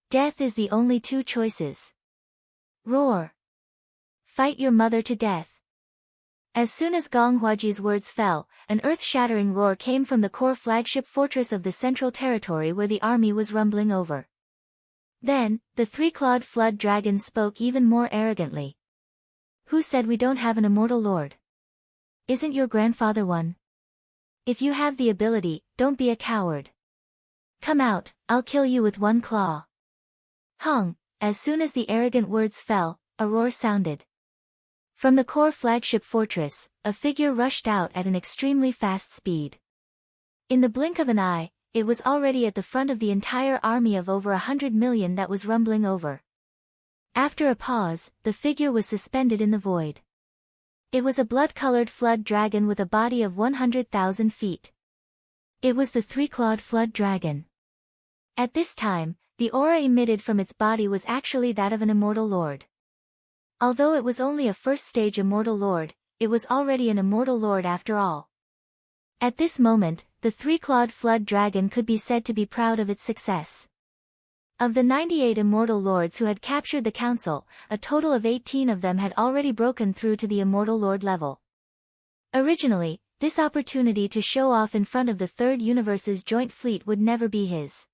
Death is the only two choices. Roar. Fight your mother to death. As soon as Gong Huaji's words fell, an earth-shattering roar came from the core flagship fortress of the Central Territory where the army was rumbling over. Then, the three-clawed flood dragon spoke even more arrogantly. Who said we don't have an immortal lord? Isn't your grandfather one? If you have the ability, don't be a coward. Come out, I'll kill you with one claw. Hung, as soon as the arrogant words fell, a roar sounded. From the core flagship fortress, a figure rushed out at an extremely fast speed. In the blink of an eye, it was already at the front of the entire army of over 100 million that was rumbling over. After a pause, the figure was suspended in the void. It was a blood-colored flood dragon with a body of 100,000 feet. It was the three-clawed flood dragon. At this time, the aura emitted from its body was actually that of an immortal lord. Although it was only a first-stage immortal lord, it was already an immortal lord after all. At this moment, the three-clawed flood dragon could be said to be proud of its success. Of the 98 immortal lords who had captured the council, a total of 18 of them had already broken through to the immortal lord level. Originally, this opportunity to show off in front of the Third Universe's joint fleet would never be his.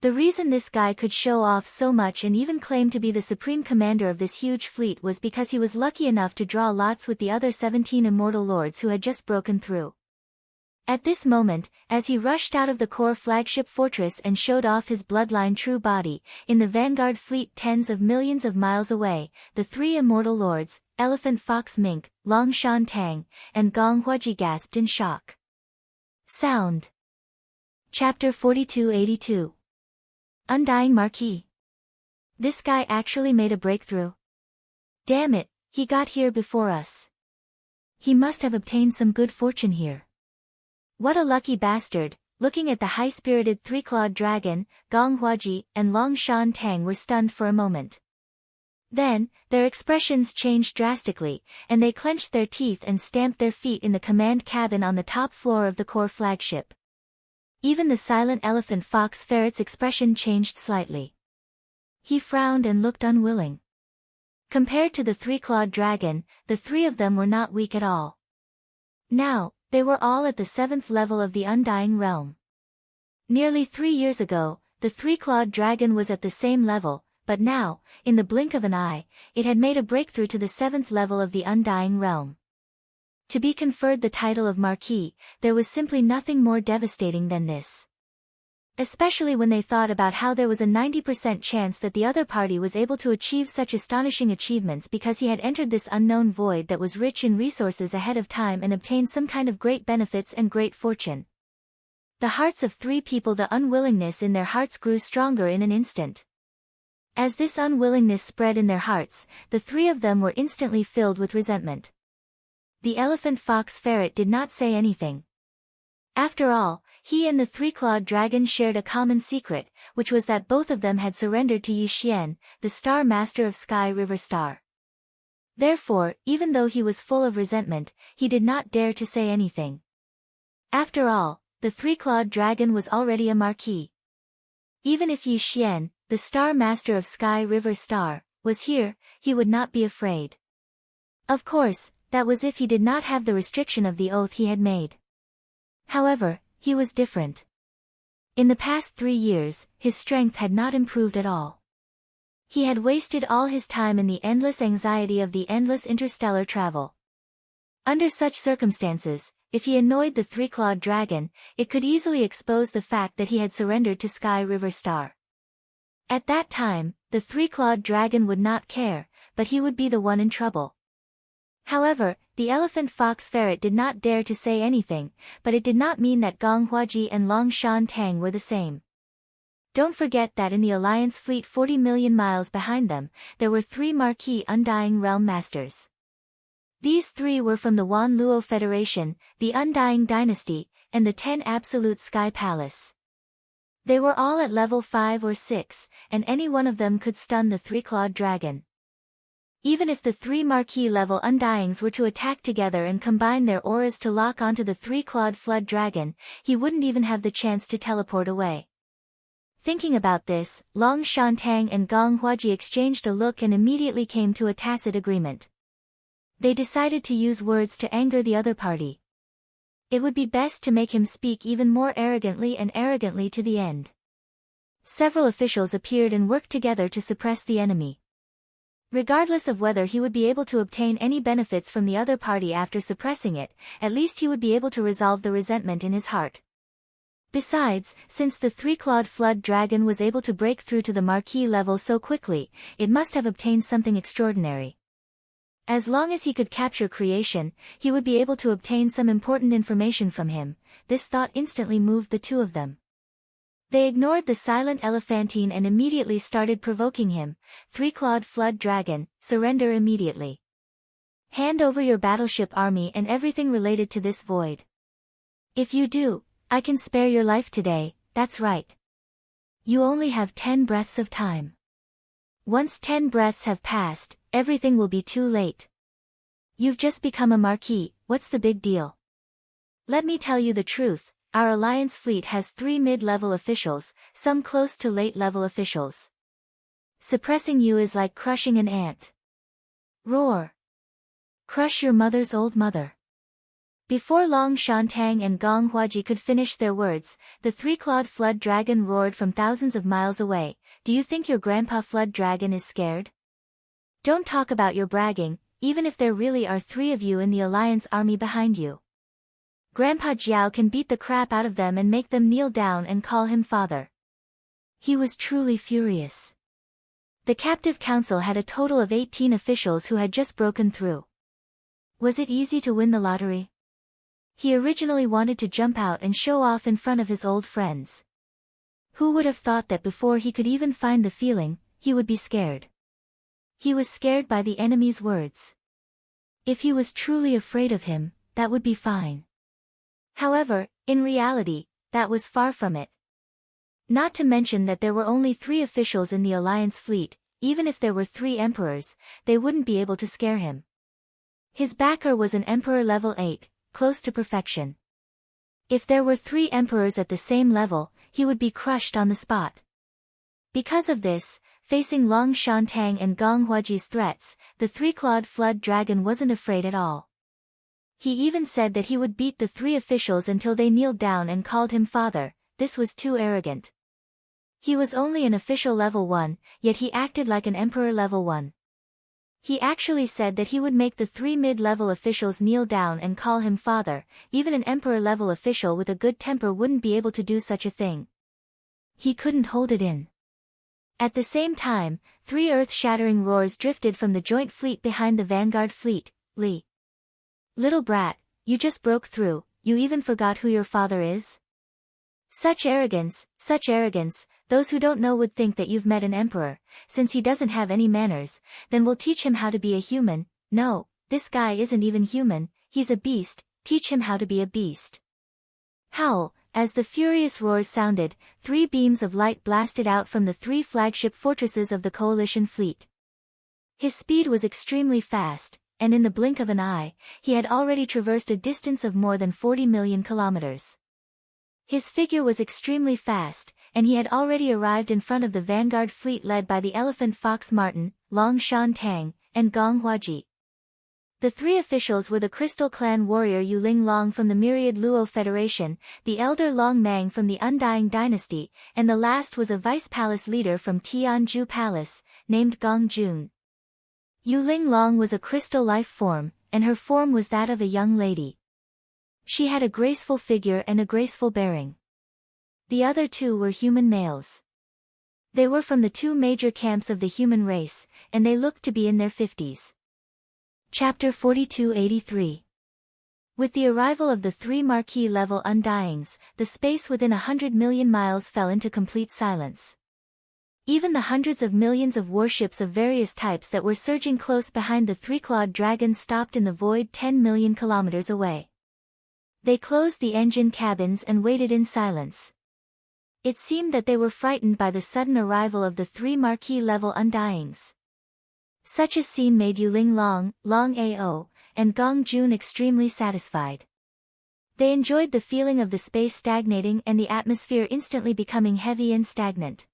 The reason this guy could show off so much and even claim to be the supreme commander of this huge fleet was because he was lucky enough to draw lots with the other 17 immortal lords who had just broken through. At this moment, as he rushed out of the core flagship fortress and showed off his bloodline true body, in the vanguard fleet tens of millions of miles away, the three immortal lords, Elephant Fox Mink, Long Shan Tang, and Gong Huaji gasped in shock. Sound. Chapter 4282. Undying Marquis. This guy actually made a breakthrough. Damn it, he got here before us. He must have obtained some good fortune here. What a lucky bastard. Looking at the high-spirited three-clawed dragon, Gong Huaji and Long Shan Tang were stunned for a moment. Then, their expressions changed drastically, and they clenched their teeth and stamped their feet in the command cabin on the top floor of the core flagship. Even the silent elephant fox ferret's expression changed slightly. He frowned and looked unwilling. Compared to the three-clawed dragon, the three of them were not weak at all. Now, they were all at the 7th level of the Undying Realm. Nearly 3 years ago, the three-clawed dragon was at the same level, but now, in the blink of an eye, it had made a breakthrough to the 7th level of the Undying Realm. To be conferred the title of Marquis, there was simply nothing more devastating than this. Especially when they thought about how there was a 90% chance that the other party was able to achieve such astonishing achievements because he had entered this unknown void that was rich in resources ahead of time and obtained some kind of great benefits and great fortune. The hearts of three people, the unwillingness in their hearts grew stronger in an instant. As this unwillingness spread in their hearts, the three of them were instantly filled with resentment. The elephant fox ferret did not say anything. After all, he and the three-clawed dragon shared a common secret, which was that both of them had surrendered to Yi Xian, the Star Master of Sky River Star. Therefore, even though he was full of resentment, he did not dare to say anything. After all, the three-clawed dragon was already a marquis. Even if Yi Xian, the Star Master of Sky River Star, was here, he would not be afraid. Of course, that was if he did not have the restriction of the oath he had made. However, he was different. In the past 3 years, his strength had not improved at all. He had wasted all his time in the endless anxiety of the endless interstellar travel. Under such circumstances, if he annoyed the three-clawed dragon, it could easily expose the fact that he had surrendered to Sky River Star. At that time, the three-clawed dragon would not care, but he would be the one in trouble. However, the elephant fox ferret did not dare to say anything, but it did not mean that Gong Huaji and Long Shan Tang were the same. Don't forget that in the Alliance fleet 40 million miles behind them, there were 3 Marquis Undying Realm Masters. These 3 were from the Wan Luo Federation, the Undying Dynasty, and the 10 Absolute Sky Palace. They were all at level 5 or 6, and any one of them could stun the three-clawed dragon. Even if the three Marquis-level Undyings were to attack together and combine their auras to lock onto the three-clawed flood dragon, he wouldn't even have the chance to teleport away. Thinking about this, Long Shantang and Gong Huaji exchanged a look and immediately came to a tacit agreement. They decided to use words to anger the other party. It would be best to make him speak even more arrogantly to the end. Several officials appeared and worked together to suppress the enemy. Regardless of whether he would be able to obtain any benefits from the other party after suppressing it, at least he would be able to resolve the resentment in his heart. Besides, since the three-clawed flood dragon was able to break through to the Marquis level so quickly, it must have obtained something extraordinary. As long as he could capture creation, he would be able to obtain some important information from him. This thought instantly moved the two of them. They ignored the silent elephantine and immediately started provoking him. Three-clawed flood dragon, surrender immediately. Hand over your battleship army and everything related to this void. If you do, I can spare your life today. That's right. You only have 10 breaths of time. Once 10 breaths have passed, everything will be too late. You've just become a Marquis, what's the big deal? Let me tell you the truth, our alliance fleet has 3 mid-level officials, some close to late-level officials. Suppressing you is like crushing an ant. Roar. Crush your mother's old mother. Before Long Shantang and Gong Huaji could finish their words, the three-clawed flood dragon roared from thousands of miles away. Do you think your grandpa flood dragon is scared? Don't talk about your bragging, even if there really are 3 of you in the alliance army behind you. Grandpa Jiao can beat the crap out of them and make them kneel down and call him father. He was truly furious. The captive council had a total of 18 officials who had just broken through. Was it easy to win the lottery? He originally wanted to jump out and show off in front of his old friends. Who would have thought that before he could even find the feeling, he would be scared? He was scared by the enemy's words. If he was truly afraid of him, that would be fine. However, in reality, that was far from it. Not to mention that there were only 3 officials in the alliance fleet. Even if there were 3 emperors, they wouldn't be able to scare him. His backer was an emperor level 8, close to perfection. If there were 3 emperors at the same level, he would be crushed on the spot. Because of this, facing Long Shantang and Gong Huaji's threats, the three-clawed flood dragon wasn't afraid at all. He even said that he would beat the 3 officials until they kneeled down and called him father. This was too arrogant. He was only an official level 1, yet he acted like an emperor level 1. He actually said that he would make the 3 mid-level officials kneel down and call him father. Even an emperor-level official with a good temper wouldn't be able to do such a thing. He couldn't hold it in. At the same time, 3 earth-shattering roars drifted from the joint fleet behind the vanguard fleet. Li. Little brat, you just broke through, you even forgot who your father is? Such arrogance, those who don't know would think that you've met an emperor. Since he doesn't have any manners, then we'll teach him how to be a human. No, this guy isn't even human, he's a beast, teach him how to be a beast. Howl, as the furious roars sounded, 3 beams of light blasted out from the 3 flagship fortresses of the coalition fleet. His speed was extremely fast, and in the blink of an eye, he had already traversed a distance of more than 40 million kilometers. His figure was extremely fast, and he had already arrived in front of the vanguard fleet led by the elephant fox Martin, Long Shantang, and Gong Huaji. The 3 officials were the Crystal Clan warrior Yuling Long from the Myriad Luo Federation, the elder Long Mang from the Undying Dynasty, and the last was a vice palace leader from Tianju Palace, named Gong Jun. Yuling Long was a crystal life form, and her form was that of a young lady. She had a graceful figure and a graceful bearing. The other 2 were human males. They were from the 2 major camps of the human race, and they looked to be in their 50s. Chapter 4283. With the arrival of the 3 Marquis-level Undyings, the space within 100 million miles fell into complete silence. Even the hundreds of millions of warships of various types that were surging close behind the 3-clawed dragon stopped in the void 10 million kilometers away. They closed the engine cabins and waited in silence. It seemed that they were frightened by the sudden arrival of the 3 Marquis-level Undyings. Such a scene made Yuling Long, Long Ao, and Gong Jun extremely satisfied. They enjoyed the feeling of the space stagnating and the atmosphere instantly becoming heavy and stagnant.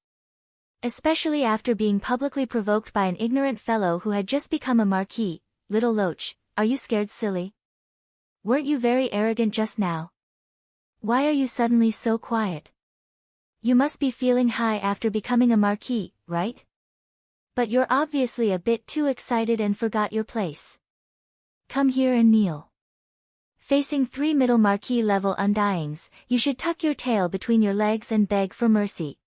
Especially after being publicly provoked by an ignorant fellow who had just become a marquis. Little Loach, are you scared silly? Weren't you very arrogant just now? Why are you suddenly so quiet? You must be feeling high after becoming a marquis, right? But you're obviously a bit too excited and forgot your place. Come here and kneel. Facing 3 middle marquis level undyings, you should tuck your tail between your legs and beg for mercy.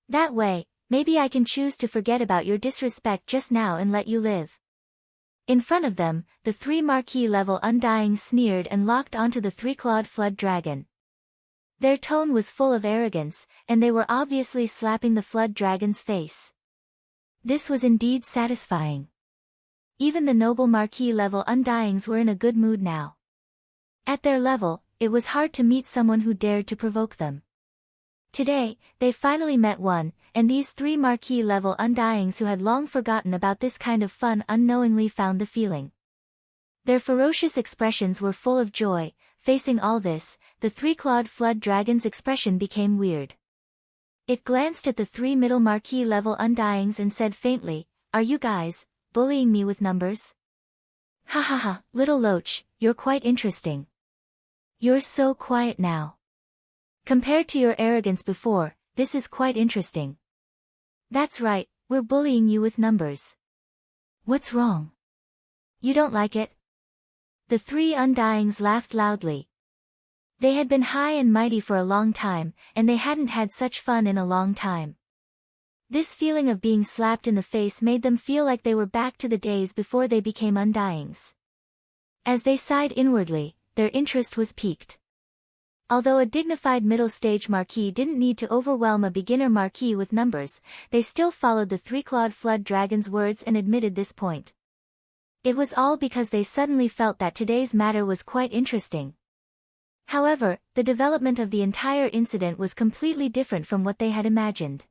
That way, maybe I can choose to forget about your disrespect just now and let you live. In front of them, the 3 marquis level undyings sneered and locked onto the 3-clawed flood dragon. Their tone was full of arrogance, and they were obviously slapping the flood dragon's face. This was indeed satisfying. Even the noble marquis level undyings were in a good mood now. At their level, it was hard to meet someone who dared to provoke them. Today, they finally met one, and these 3 marquis level undyings who had long forgotten about this kind of fun unknowingly found the feeling. Their ferocious expressions were full of joy. Facing all this, the 3-clawed flood dragon's expression became weird. It glanced at the 3 middle marquis level undyings and said faintly, "Are you guys bullying me with numbers?" "Ha ha ha, little Loach, you're quite interesting. You're so quiet now. Compared to your arrogance before, this is quite interesting." "That's right, we're bullying you with numbers. What's wrong? You don't like it?" The 3 undyings laughed loudly. They had been high and mighty for a long time, and they hadn't had such fun in a long time. This feeling of being slapped in the face made them feel like they were back to the days before they became undyings. As they sighed inwardly, their interest was piqued. Although a dignified middle-stage marquis didn't need to overwhelm a beginner marquis with numbers, they still followed the 3-clawed flood dragon's words and admitted this point. It was all because they suddenly felt that today's matter was quite interesting. However, the development of the entire incident was completely different from what they had imagined.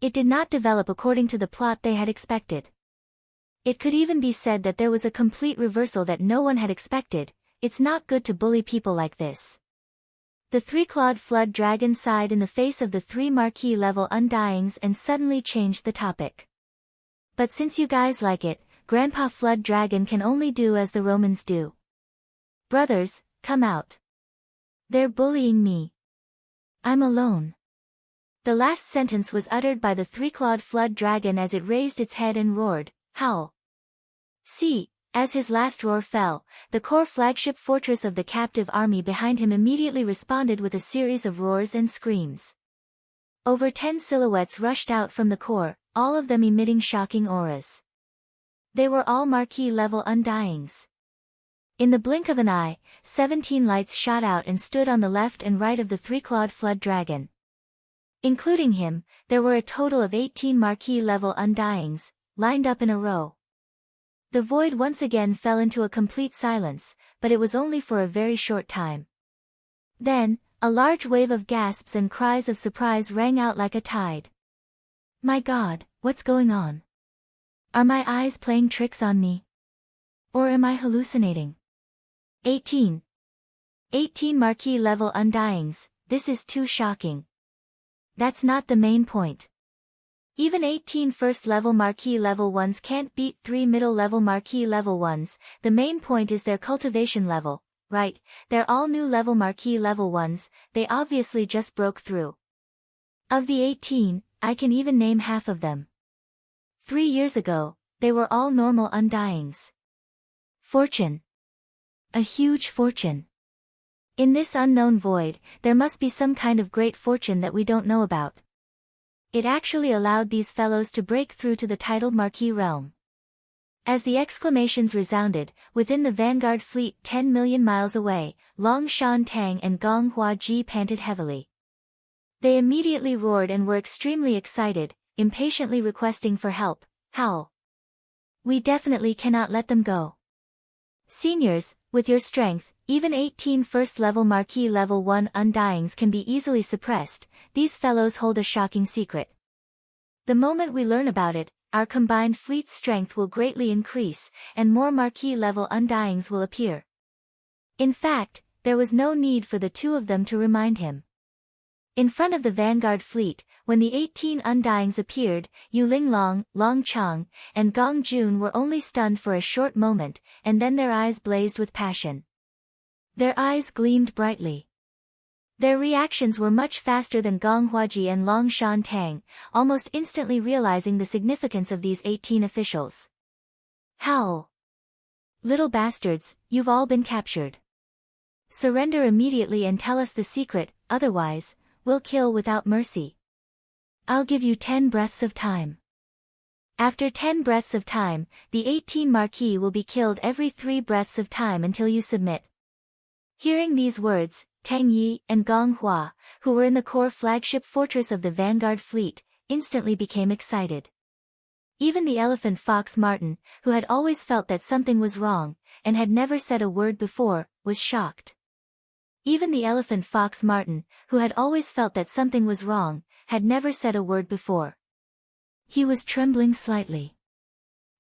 It did not develop according to the plot they had expected. It could even be said that there was a complete reversal that no one had expected. It's not good to bully people like this. The 3-clawed flood dragon sighed in the face of the 3 marquis level undyings and suddenly changed the topic. "But since you guys like it, Grandpa Flood Dragon can only do as the Romans do. Brothers, come out. They're bullying me. I'm alone." The last sentence was uttered by the 3-clawed flood dragon as it raised its head and roared, "Howl!" See, as his last roar fell, the core flagship fortress of the captive army behind him immediately responded with a series of roars and screams. Over 10 silhouettes rushed out from the core, all of them emitting shocking auras. They were all marquis level undyings. In the blink of an eye, 17 lights shot out and stood on the left and right of the 3-clawed flood dragon. Including him, there were a total of 18 marquis level undyings, lined up in a row. The void once again fell into a complete silence, but it was only for a very short time. Then, a large wave of gasps and cries of surprise rang out like a tide. "My God, what's going on? Are my eyes playing tricks on me? Or am I hallucinating? 18 marquis level undyings, this is too shocking. That's not the main point. Even 18 first-level marquis level ones can't beat 3 middle-level marquis level ones, the main point is their cultivation level, right? They're all new level marquis level ones, they obviously just broke through. Of the 18, I can even name half of them. 3 years ago, they were all normal undyings. Fortune. A huge fortune. In this unknown void, there must be some kind of great fortune that we don't know about. It actually allowed these fellows to break through to the titled marquis realm. As the exclamations resounded, within the vanguard fleet 10 million miles away, Long Shan Tang and Gong Hua Ji panted heavily. They immediately roared and were extremely excited, impatiently requesting for help. "Howl! We definitely cannot let them go. Seniors, with your strength, even 18 first-level marquis level 1 undyings can be easily suppressed. These fellows hold a shocking secret. The moment we learn about it, our combined fleet's strength will greatly increase, and more marquee-level undyings will appear. In fact, there was no need for the two of them to remind him. In front of the vanguard fleet, when the 18 undyings appeared, Yu Linglong, Long Chang, and Gong Jun were only stunned for a short moment, and then their eyes blazed with passion. Their eyes gleamed brightly. Their reactions were much faster than Gong Huaji and Long Shan Tang, almost instantly realizing the significance of these 18 officials. Howl! Little bastards, you've all been captured. Surrender immediately and tell us the secret, otherwise, we'll kill without mercy. I'll give you 10 breaths of time. After 10 breaths of time, the 18 marquis will be killed every 3 breaths of time until you submit. Hearing these words, Tang Yi and Gong Hua, who were in the core flagship fortress of the vanguard fleet, instantly became excited. Even the elephant fox Martin, who had always felt that something was wrong, and had never said a word before, was shocked. Even the elephant fox Martin, who had always felt that something was wrong, had never said a word before. He was trembling slightly.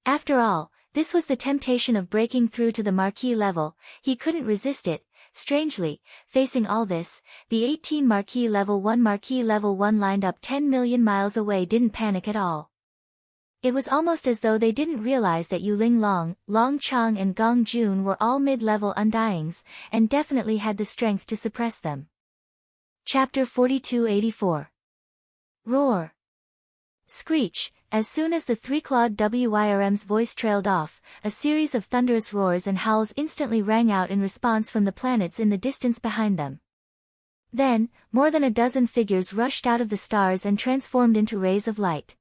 After all, this was the temptation of breaking through to the marquis level, he couldn't resist it. Strangely, facing all this, the 18 marquis level 1 lined up 10 million miles away didn't panic at all. It was almost as though they didn't realize that Yu Linglong, Long Chang and Gong Jun were all mid-level undyings, and definitely had the strength to suppress them. Chapter 4284. Roar! Screech! As soon as the three-clawed WYRM's voice trailed off, a series of thunderous roars and howls instantly rang out in response from the planets in the distance behind them. Then, more than a dozen figures rushed out of the stars and transformed into rays of light.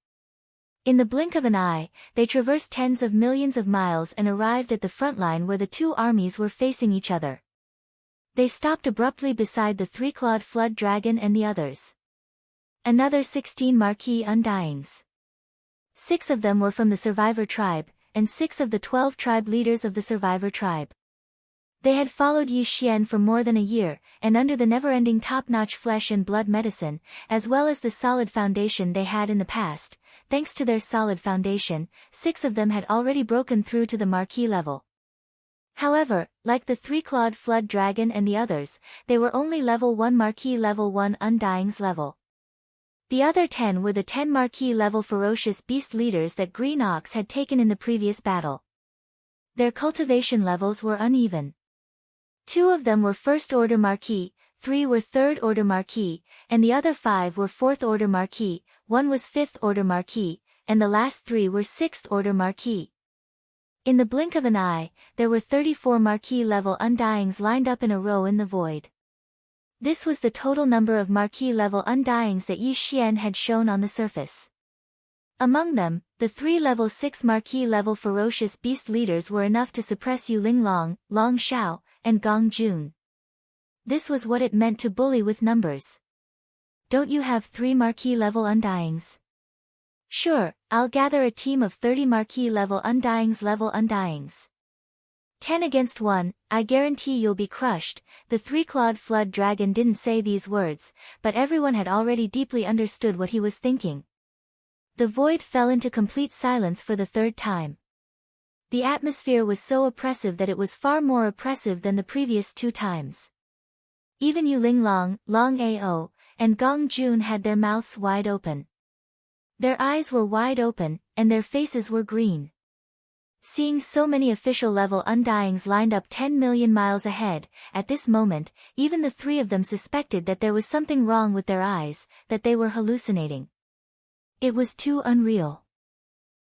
In the blink of an eye, they traversed tens of millions of miles and arrived at the front line where the two armies were facing each other. They stopped abruptly beside the three-clawed flood dragon and the others. Another 16 marquis undyings. 6 of them were from the survivor tribe, and 6 of the 12 tribe leaders of the survivor tribe. They had followed Yi Xian for more than a year, and under the never-ending top-notch flesh and blood medicine, as well as the solid foundation they had in the past, thanks to their solid foundation, 6 of them had already broken through to the marquis level. However, like the three-clawed flood dragon and the others, they were only level 1 marquis level 1 undyings level. The other 10 were the 10 marquis level ferocious beast leaders that Green Ox had taken in the previous battle. Their cultivation levels were uneven. 2 of them were first-order marquis, 3 were third-order marquis, and the other 5 were fourth-order marquis, 1 was fifth-order marquis, and the last 3 were sixth-order marquis. In the blink of an eye, there were 34 marquis-level undyings lined up in a row in the void. This was the total number of marquis-level undyings that Yi Xian had shown on the surface. Among them, the 3 level 6 marquis-level ferocious beast leaders were enough to suppress Yu Linglong, Long Xiao, and Gong Jun. This was what it meant to bully with numbers. Don't you have 3 marquis-level undyings? Sure, I'll gather a team of 30 marquis-level undyings. 10 against 1, I guarantee you'll be crushed. The three-clawed flood dragon didn't say these words, but everyone had already deeply understood what he was thinking. The void fell into complete silence for the 3rd time. The atmosphere was so oppressive that it was far more oppressive than the previous 2 times. Even Yu Linglong, Long Ao, and Gong Jun had their mouths wide open. Their eyes were wide open, and their faces were green. Seeing so many official-level undyings lined up 10 million miles ahead, at this moment, even the 3 of them suspected that there was something wrong with their eyes, that they were hallucinating. It was too unreal.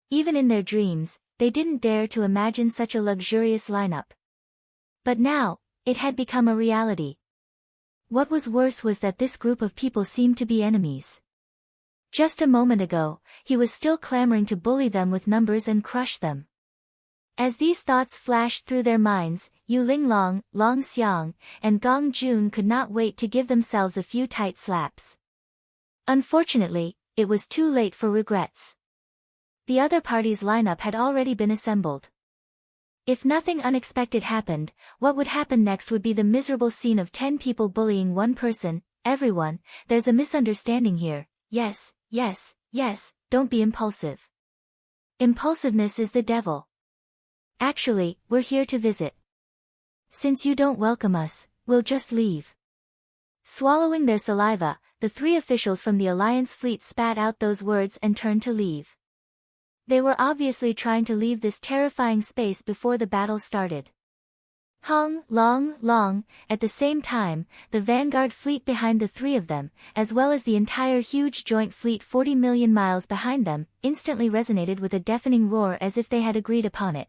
Even in their dreams, they didn't dare to imagine such a luxurious lineup. But now, it had become a reality. What was worse was that this group of people seemed to be enemies. Just a moment ago, he was still clamoring to bully them with numbers and crush them. As these thoughts flashed through their minds, Yu Linglong, Long Xiang, and Gong Jun could not wait to give themselves a few tight slaps. Unfortunately, it was too late for regrets. The other party's lineup had already been assembled. If nothing unexpected happened, what would happen next would be the miserable scene of 10 people bullying one person. Everyone, there's a misunderstanding here. Yes, don't be impulsive. Impulsiveness is the devil. Actually, we're here to visit. Since you don't welcome us, we'll just leave. Swallowing their saliva, the three officials from the Alliance fleet spat out those words and turned to leave. They were obviously trying to leave this terrifying space before the battle started. Long, at the same time, the vanguard fleet behind the three of them, as well as the entire huge joint fleet 40 million miles behind them, instantly resonated with a deafening roar as if they had agreed upon it.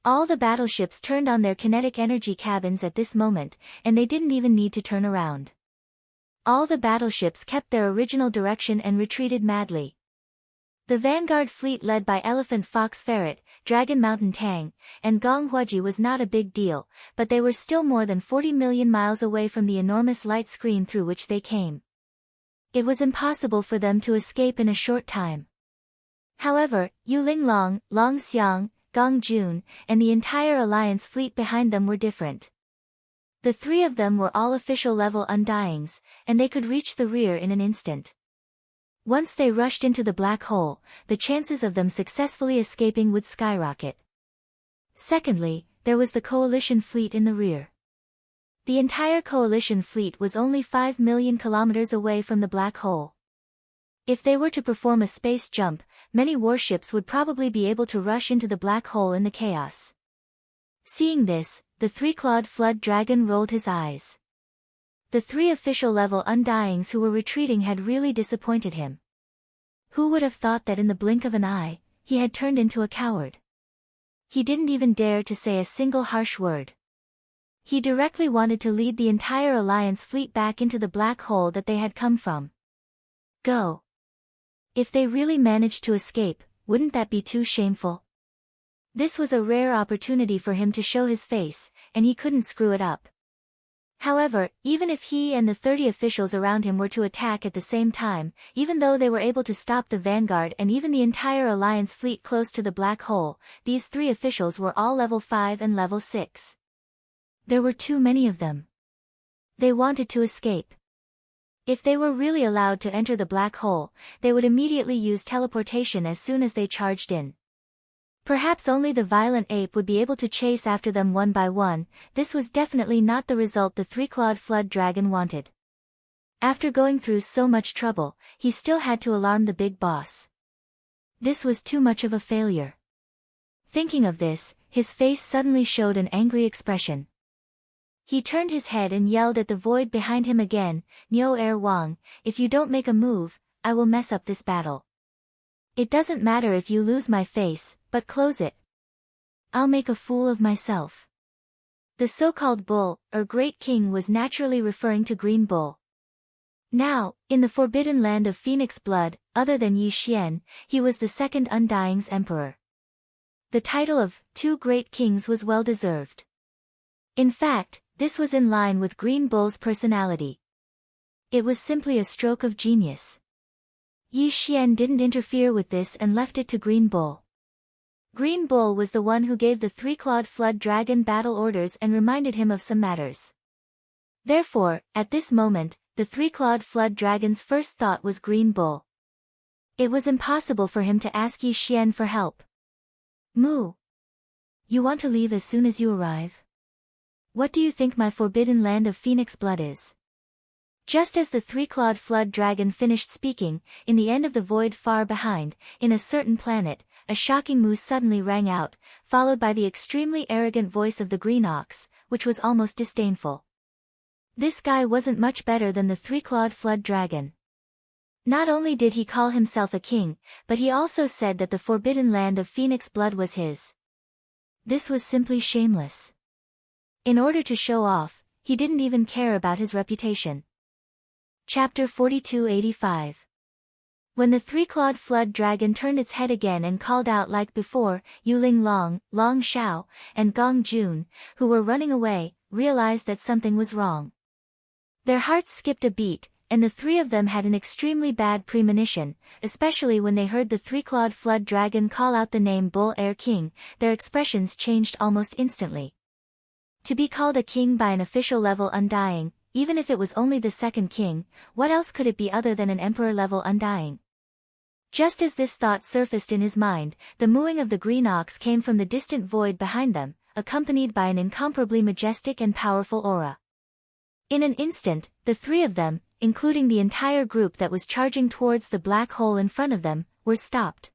All the battleships turned on their kinetic energy cabins at this moment, and they didn't even need to turn around. All the battleships kept their original direction and retreated madly. The vanguard fleet led by Elephant Fox Ferret, Dragon Mountain Tang, and Gong Huaji was not a big deal, but they were still more than 40 million miles away from the enormous light screen through which they came. It was impossible for them to escape in a short time. However, Yuling Long, Long Xiang, Gong Jun, and the entire Alliance fleet behind them were different. The three of them were all official level undyings, and they could reach the rear in an instant. Once they rushed into the black hole, the chances of them successfully escaping would skyrocket. Secondly, there was the coalition fleet in the rear. The entire coalition fleet was only 5 million kilometers away from the black hole. If they were to perform a space jump, many warships would probably be able to rush into the black hole in the chaos. Seeing this, the three-clawed flood dragon rolled his eyes. The three official-level undyings who were retreating had really disappointed him. Who would have thought that in the blink of an eye, he had turned into a coward? He didn't even dare to say a single harsh word. He directly wanted to lead the entire Alliance fleet back into the black hole that they had come from. Go. If they really managed to escape, wouldn't that be too shameful? This was a rare opportunity for him to show his face, and he couldn't screw it up. However, even if he and the 30 officials around him were to attack at the same time, even though they were able to stop the vanguard and even the entire Alliance fleet close to the black hole, these three officials were all level 5 and level 6. There were too many of them. They wanted to escape. If they were really allowed to enter the black hole, they would immediately use teleportation as soon as they charged in. Perhaps only the violent ape would be able to chase after them one by one. This was definitely not the result the three-clawed flood dragon wanted. After going through so much trouble, he still had to alarm the big boss. This was too much of a failure. Thinking of this, his face suddenly showed an angry expression. He turned his head and yelled at the void behind him again, "Niu Er Wang, if you don't make a move, I will mess up this battle. It doesn't matter if you lose my face, but close it. I'll make a fool of myself." The so-called bull, or great king, was naturally referring to Green Bull. Now, in the forbidden land of Phoenix blood, other than Yi Xian, he was the second Undying's emperor. The title of Two Great Kings was well deserved. In fact, this was in line with Green Bull's personality. It was simply a stroke of genius. Yi Xian didn't interfere with this and left it to Green Bull. Green Bull was the one who gave the three-clawed flood dragon battle orders and reminded him of some matters. Therefore, at this moment, the three-clawed flood dragon's first thought was Green Bull. It was impossible for him to ask Yi Xian for help. "Moo. You want to leave as soon as you arrive? What do you think my forbidden land of Phoenix blood is?" Just as the three-clawed flood dragon finished speaking, in the end of the void far behind, in a certain planet, a shocking moo suddenly rang out, followed by the extremely arrogant voice of the green ox, which was almost disdainful. This guy wasn't much better than the three-clawed flood dragon. Not only did he call himself a king, but he also said that the forbidden land of Phoenix blood was his. This was simply shameless. In order to show off, he didn't even care about his reputation. Chapter 4285. When the three-clawed flood dragon turned its head again and called out like before, Yuling Long, Long Xiao, and Gong Jun, who were running away, realized that something was wrong. Their hearts skipped a beat, and the three of them had an extremely bad premonition, especially when they heard the three-clawed flood dragon call out the name Bull Air King. Their expressions changed almost instantly. To be called a king by an official-level undying, even if it was only the second king, what else could it be other than an emperor-level undying? Just as this thought surfaced in his mind, the mooing of the green ox came from the distant void behind them, accompanied by an incomparably majestic and powerful aura. In an instant, the three of them, including the entire group that was charging towards the black hole in front of them, were stopped.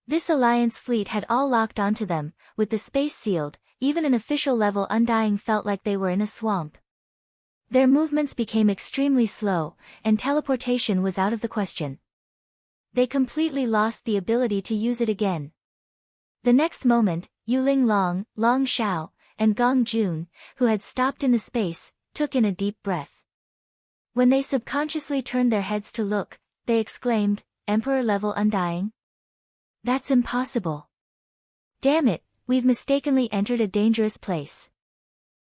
This Alliance fleet had all locked onto them, with the space sealed. Even an official level Undying felt like they were in a swamp. Their movements became extremely slow, and teleportation was out of the question. They completely lost the ability to use it again. The next moment, Yuling Long, Long Xiao, and Gong Jun, who had stopped in the space, took in a deep breath. When they subconsciously turned their heads to look, they exclaimed, "Emperor level Undying? That's impossible. Damn it, we've mistakenly entered a dangerous place.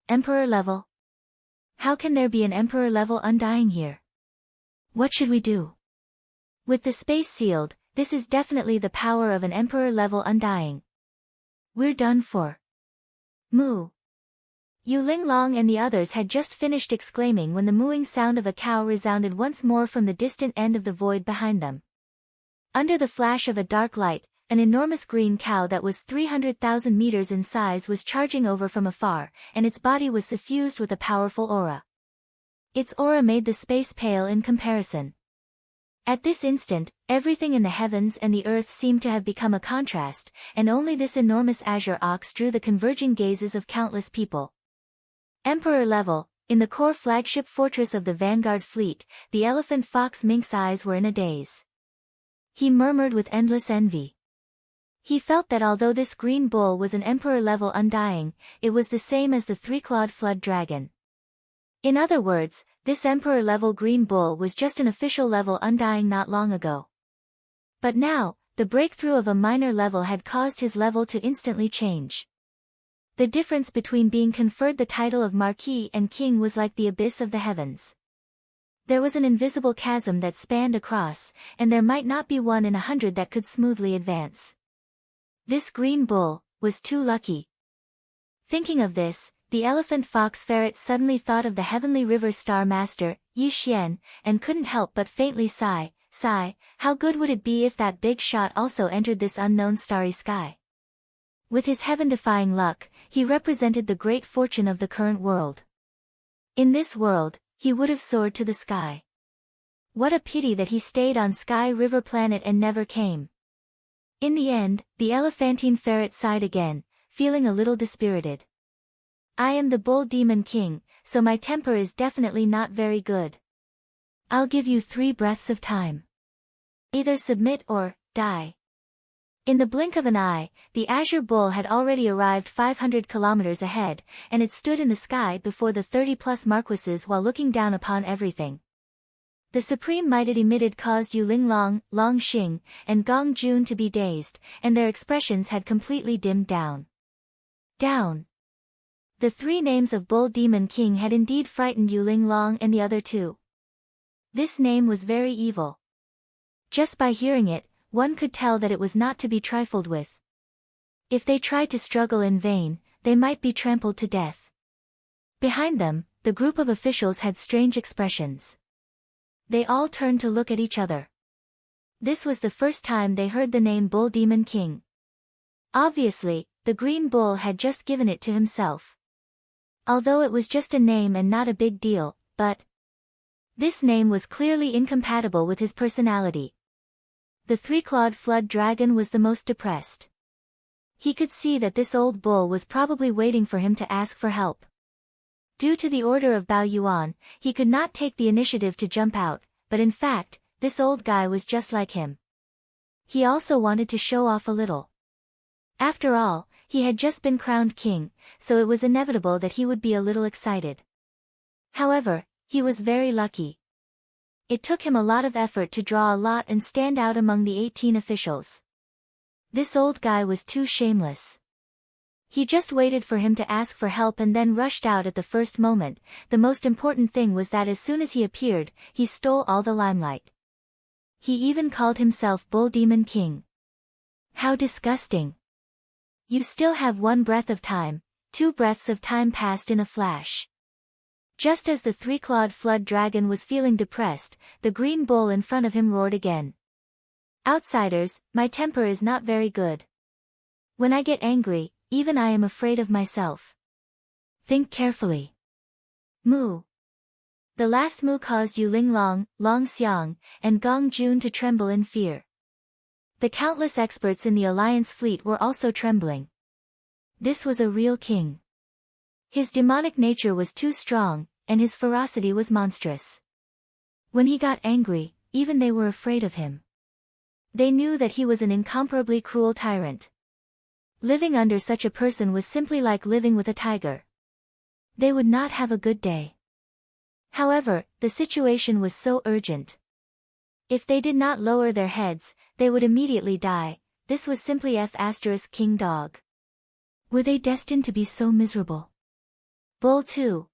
Emperor level? How can there be an Emperor level Undying here? What should we do?" With the space sealed, this is definitely the power of an Emperor level Undying. We're done for. Moo. Yuling Long and the others had just finished exclaiming when the mooing sound of a cow resounded once more from the distant end of the void behind them. Under the flash of a dark light, an enormous green cow that was 300,000 meters in size was charging over from afar, and its body was suffused with a powerful aura. Its aura made the space pale in comparison. At this instant, everything in the heavens and the earth seemed to have become a contrast, and only this enormous azure ox drew the converging gazes of countless people. Emperor level, in the core flagship fortress of the Vanguard fleet, the elephant fox Mink's eyes were in a daze. He murmured with endless envy. He felt that although this green bull was an Emperor level Undying, it was the same as the three-clawed flood dragon. In other words, this Emperor level green bull was just an official level Undying not long ago. But now, the breakthrough of a minor level had caused his level to instantly change. The difference between being conferred the title of Marquis and King was like the abyss of the heavens. There was an invisible chasm that spanned across, and there might not be one in 100 that could smoothly advance. This green bull was too lucky. Thinking of this, the elephant fox ferret suddenly thought of the heavenly river star master, Yi Xian, and couldn't help but faintly sigh, how good would it be if that big shot also entered this unknown starry sky? With his heaven-defying luck, he represented the great fortune of the current world. In this world, he would have soared to the sky. What a pity that he stayed on Sky River Planet and never came. In the end, the elephantine ferret sighed again, feeling a little dispirited. I am the Bull Demon King, so my temper is definitely not very good. I'll give you 3 breaths of time. Either submit or die. In the blink of an eye, the Azure Bull had already arrived 500 kilometers ahead, and it stood in the sky before the 30-plus marquises while looking down upon everything. The supreme might it emitted caused Yuling Long, Long Xing, and Gong Jun to be dazed, and their expressions had completely dimmed down. Down. The 3 names of Bull Demon King had indeed frightened Yuling Long and the other 2. This name was very evil. Just by hearing it, one could tell that it was not to be trifled with. If they tried to struggle in vain, they might be trampled to death. Behind them, the group of officials had strange expressions. They all turned to look at each other. This was the first time they heard the name Bull Demon King. Obviously, the green bull had just given it to himself. Although it was just a name and not a big deal, but this name was clearly incompatible with his personality. The 3-clawed flood dragon was the most depressed. He could see that this old bull was probably waiting for him to ask for help. Due to the order of Bao Yuan, he could not take the initiative to jump out, but in fact, this old guy was just like him. He also wanted to show off a little. After all, he had just been crowned king, so it was inevitable that he would be a little excited. However, he was very lucky. It took him a lot of effort to draw a lot and stand out among the 18 officials. This old guy was too shameless. He just waited for him to ask for help and then rushed out at the first moment. The most important thing was that as soon as he appeared, he stole all the limelight. He even called himself Bull Demon King. How disgusting. You still have 1 breath of time. 2 breaths of time passed in a flash. Just as the 3-clawed flood dragon was feeling depressed, the green bull in front of him roared again. Outsiders, my temper is not very good. When I get angry, even I am afraid of myself. Think carefully. Moo. The last moo caused Yu Linglong, Long Xiang, and Gong Jun to tremble in fear. The countless experts in the Alliance fleet were also trembling. This was a real king. His demonic nature was too strong, and his ferocity was monstrous. When he got angry, even they were afraid of him. They knew that he was an incomparably cruel tyrant. Living under such a person was simply like living with a tiger. They would not have a good day. However, the situation was so urgent. If they did not lower their heads, they would immediately die. This was simply King Dog. Were they destined to be so miserable? Bull 2.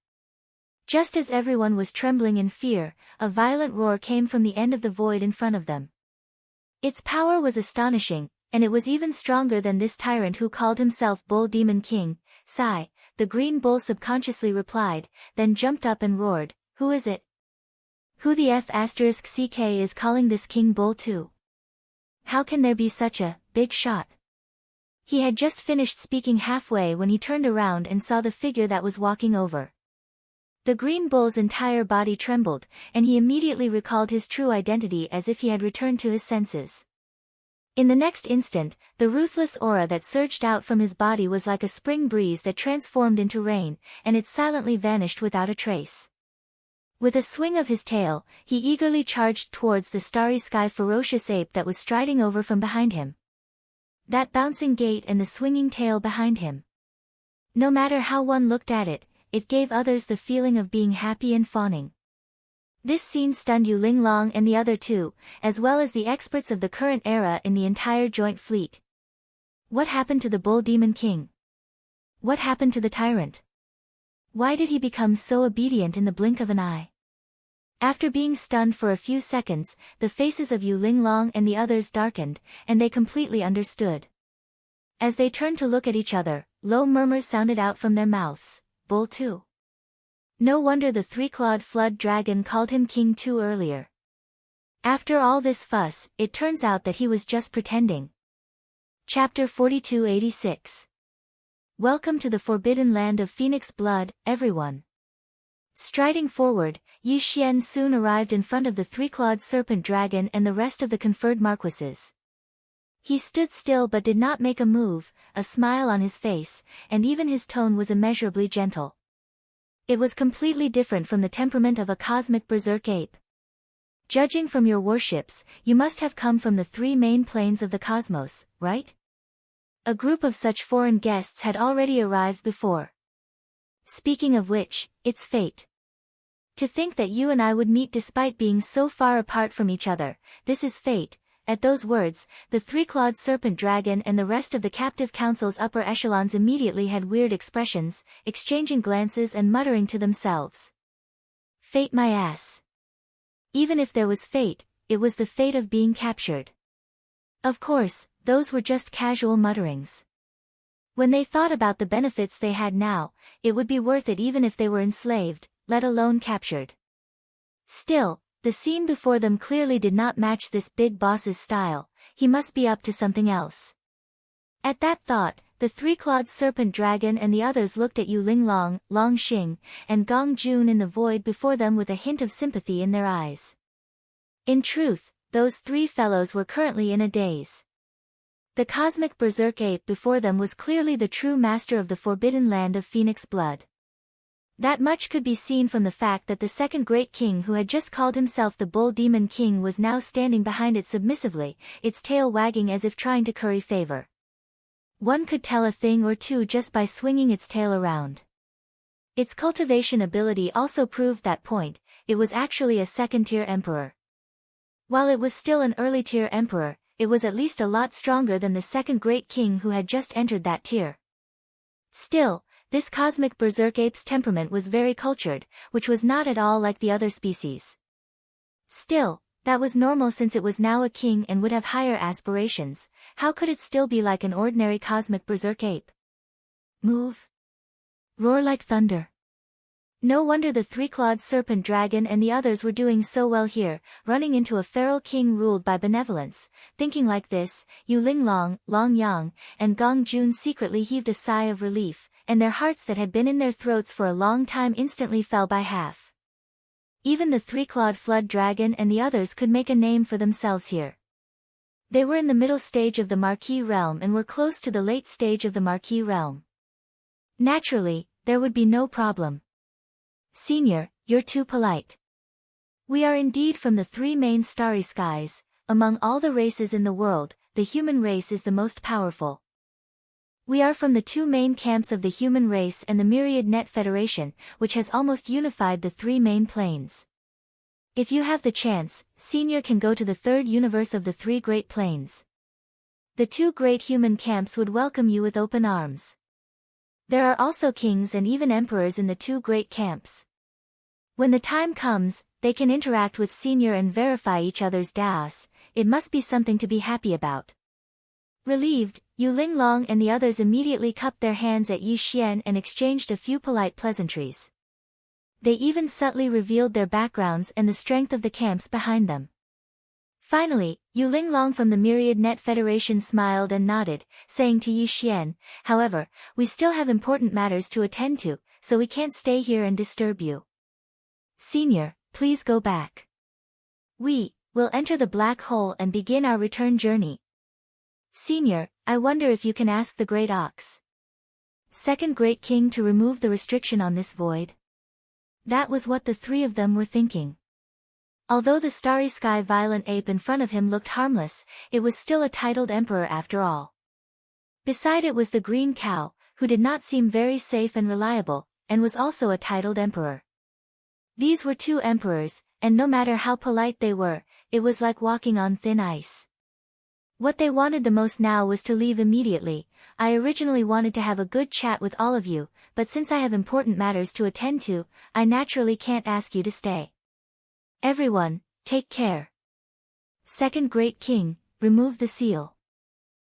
Just as everyone was trembling in fear, a violent roar came from the end of the void in front of them. Its power was astonishing, and it was even stronger than this tyrant who called himself Bull Demon King. Sigh, the green bull subconsciously replied, then jumped up and roared, "Who is it? Who the *CK is calling this King Bull to? How can there be such a big shot?" He had just finished speaking halfway when he turned around and saw the figure that was walking over. The green bull's entire body trembled, and he immediately recalled his true identity as if he had returned to his senses. In the next instant, the ruthless aura that surged out from his body was like a spring breeze that transformed into rain, and it silently vanished without a trace. With a swing of his tail, he eagerly charged towards the starry sky ferocious ape that was striding over from behind him. That bouncing gait and the swinging tail behind him. No matter how one looked at it, it gave others the feeling of being happy and fawning. This scene stunned Yu Linglong and the other two, as well as the experts of the current era in the entire joint fleet. What happened to the Bull Demon King? What happened to the tyrant? Why did he become so obedient in the blink of an eye? After being stunned for a few seconds, the faces of Yu Linglong and the others darkened, and they completely understood. As they turned to look at each other, low murmurs sounded out from their mouths. Bull 2. No wonder the three-clawed flood dragon called him King 2 earlier. After all this fuss, it turns out that he was just pretending. Chapter 4286. Welcome to the forbidden land of Phoenix Blood, everyone. Striding forward, Yi Xian soon arrived in front of the three-clawed serpent dragon and the rest of the conferred marquises. He stood still but did not make a move, a smile on his face, and even his tone was immeasurably gentle. It was completely different from the temperament of a cosmic berserk ape. Judging from your warships, you must have come from the three main planes of the cosmos, right? A group of such foreign guests had already arrived before. Speaking of which, it's fate. To think that you and I would meet despite being so far apart from each other, this is fate. At those words, the three-clawed serpent dragon and the rest of the captive council's upper echelons immediately had weird expressions, exchanging glances and muttering to themselves. Fate my ass. Even if there was fate, it was the fate of being captured. Of course, those were just casual mutterings. When they thought about the benefits they had now, it would be worth it even if they were enslaved, let alone captured. Still, the scene before them clearly did not match this big boss's style. He must be up to something else. At that thought, the three-clawed serpent dragon and the others looked at Yu Linglong, Long Xing, and Gong Jun in the void before them with a hint of sympathy in their eyes. In truth, those three fellows were currently in a daze. The cosmic berserk ape before them was clearly the true master of the forbidden land of Phoenix Blood. That much could be seen from the fact that the second great king who had just called himself the Bull Demon King was now standing behind it submissively, its tail wagging as if trying to curry favor. One could tell a thing or two just by swinging its tail around. Its cultivation ability also proved that point. It was actually a second-tier emperor. While it was still an early-tier emperor, it was at least a lot stronger than the second great king who had just entered that tier. Still, this cosmic berserk ape's temperament was very cultured, which was not at all like the other species. Still, that was normal since it was now a king and would have higher aspirations. How could it still be like an ordinary cosmic berserk ape? Move. Roar like thunder. No wonder the three-clawed serpent dragon and the others were doing so well here, running into a feral king ruled by benevolence. Thinking like this, Yu Linglong, Long Yang, and Gong Jun secretly heaved a sigh of relief, and their hearts that had been in their throats for a long time instantly fell by half. Even the three-clawed flood dragon and the others could make a name for themselves here. They were in the middle stage of the Marquis realm and were close to the late stage of the Marquis realm. Naturally, there would be no problem. Senior, you're too polite. We are indeed from the three main starry skies. Among all the races in the world, the human race is the most powerful. We are from the two main camps of the human race and the Myriad Net Federation, which has almost unified the three main planes. If you have the chance, Senior can go to the third universe of the three great planes. The two great human camps would welcome you with open arms. There are also kings and even emperors in the two great camps. When the time comes, they can interact with Senior and verify each other's daos. It must be something to be happy about. Relieved, Yu Linglong and the others immediately cupped their hands at Yi Xian and exchanged a few polite pleasantries. They even subtly revealed their backgrounds and the strength of the camps behind them. Finally, Yu Linglong from the Myriad Net Federation smiled and nodded, saying to Yi Xian, "However, we still have important matters to attend to, so we can't stay here and disturb you. Senior, please go back. We will enter the black hole and begin our return journey. Senior, I wonder if you can ask the Great Ox, Second Great King, to remove the restriction on this void." That was what the three of them were thinking. Although the starry sky violent ape in front of him looked harmless, it was still a titled emperor after all. Beside it was the green cow, who did not seem very safe and reliable, and was also a titled emperor. These were two emperors, and no matter how polite they were, it was like walking on thin ice. What they wanted the most now was to leave immediately. "I originally wanted to have a good chat with all of you, but since I have important matters to attend to, I naturally can't ask you to stay. Everyone, take care. Second Great King, remove the seal."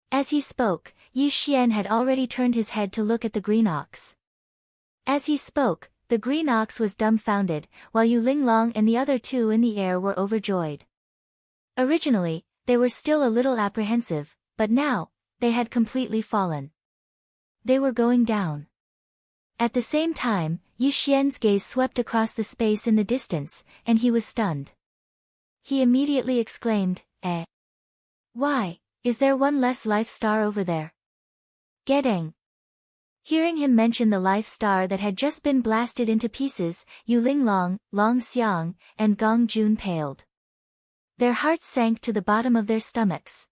As he spoke, Yi Xian had already turned his head to look at the green ox. As he spoke, the green ox was dumbfounded, while Yu Linglong and the other two in the air were overjoyed. Originally, they were still a little apprehensive, but now, they had completely fallen. They were going down. At the same time, Yi Xian's gaze swept across the space in the distance, and he was stunned. He immediately exclaimed, "Eh? Why, is there one less life star over there? Gedeng." Hearing him mention the life star that had just been blasted into pieces, Yu Linglong, Long Xiang, and Gong Jun paled. Their hearts sank to the bottom of their stomachs.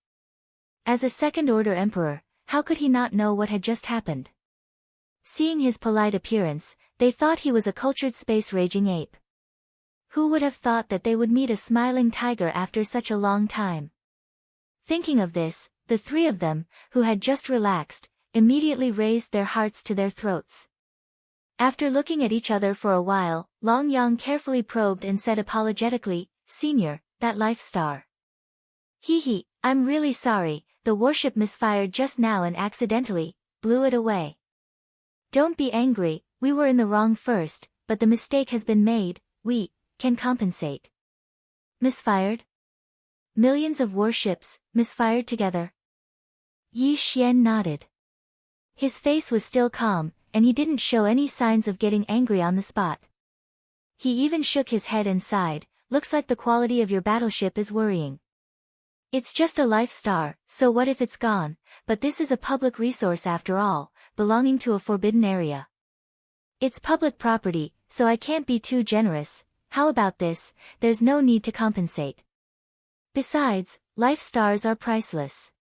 As a second-order emperor, how could he not know what had just happened? Seeing his polite appearance, they thought he was a cultured space-raging ape. Who would have thought that they would meet a smiling tiger after such a long time? Thinking of this, the three of them, who had just relaxed, immediately raised their hearts to their throats. After looking at each other for a while, Long Yang carefully probed and said apologetically, "Senior, that life star. Hee, I'm really sorry, the warship misfired just now and accidentally blew it away. Don't be angry, we were in the wrong first, but the mistake has been made, we can compensate." Misfired? Millions of warships, misfired together? Yi Xian nodded. His face was still calm, and he didn't show any signs of getting angry on the spot. He even shook his head and sighed, "Looks like the quality of your battleship is worrying. It's just a life star, so what if it's gone? But this is a public resource after all, belonging to a forbidden area. It's public property, so I can't be too generous. How about this? There's no need to compensate. Besides, life stars are priceless.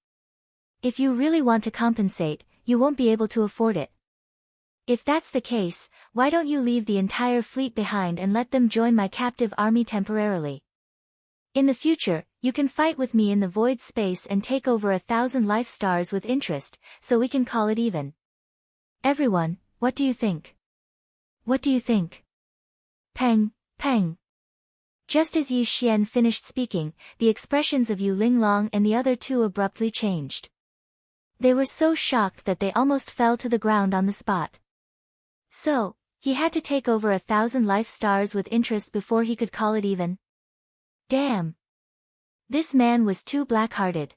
If you really want to compensate, you won't be able to afford it. If that's the case, why don't you leave the entire fleet behind and let them join my captive army temporarily? In the future, you can fight with me in the void space and take over 1,000 life stars with interest, so we can call it even. Everyone, what do you think? What do you think?" Peng, peng. Just as Yi Xian finished speaking, the expressions of Yu Linglong and the other two abruptly changed. They were so shocked that they almost fell to the ground on the spot. "So, He had to take over 1,000 life stars with interest before he could call it even. Damn. This man was too black-hearted.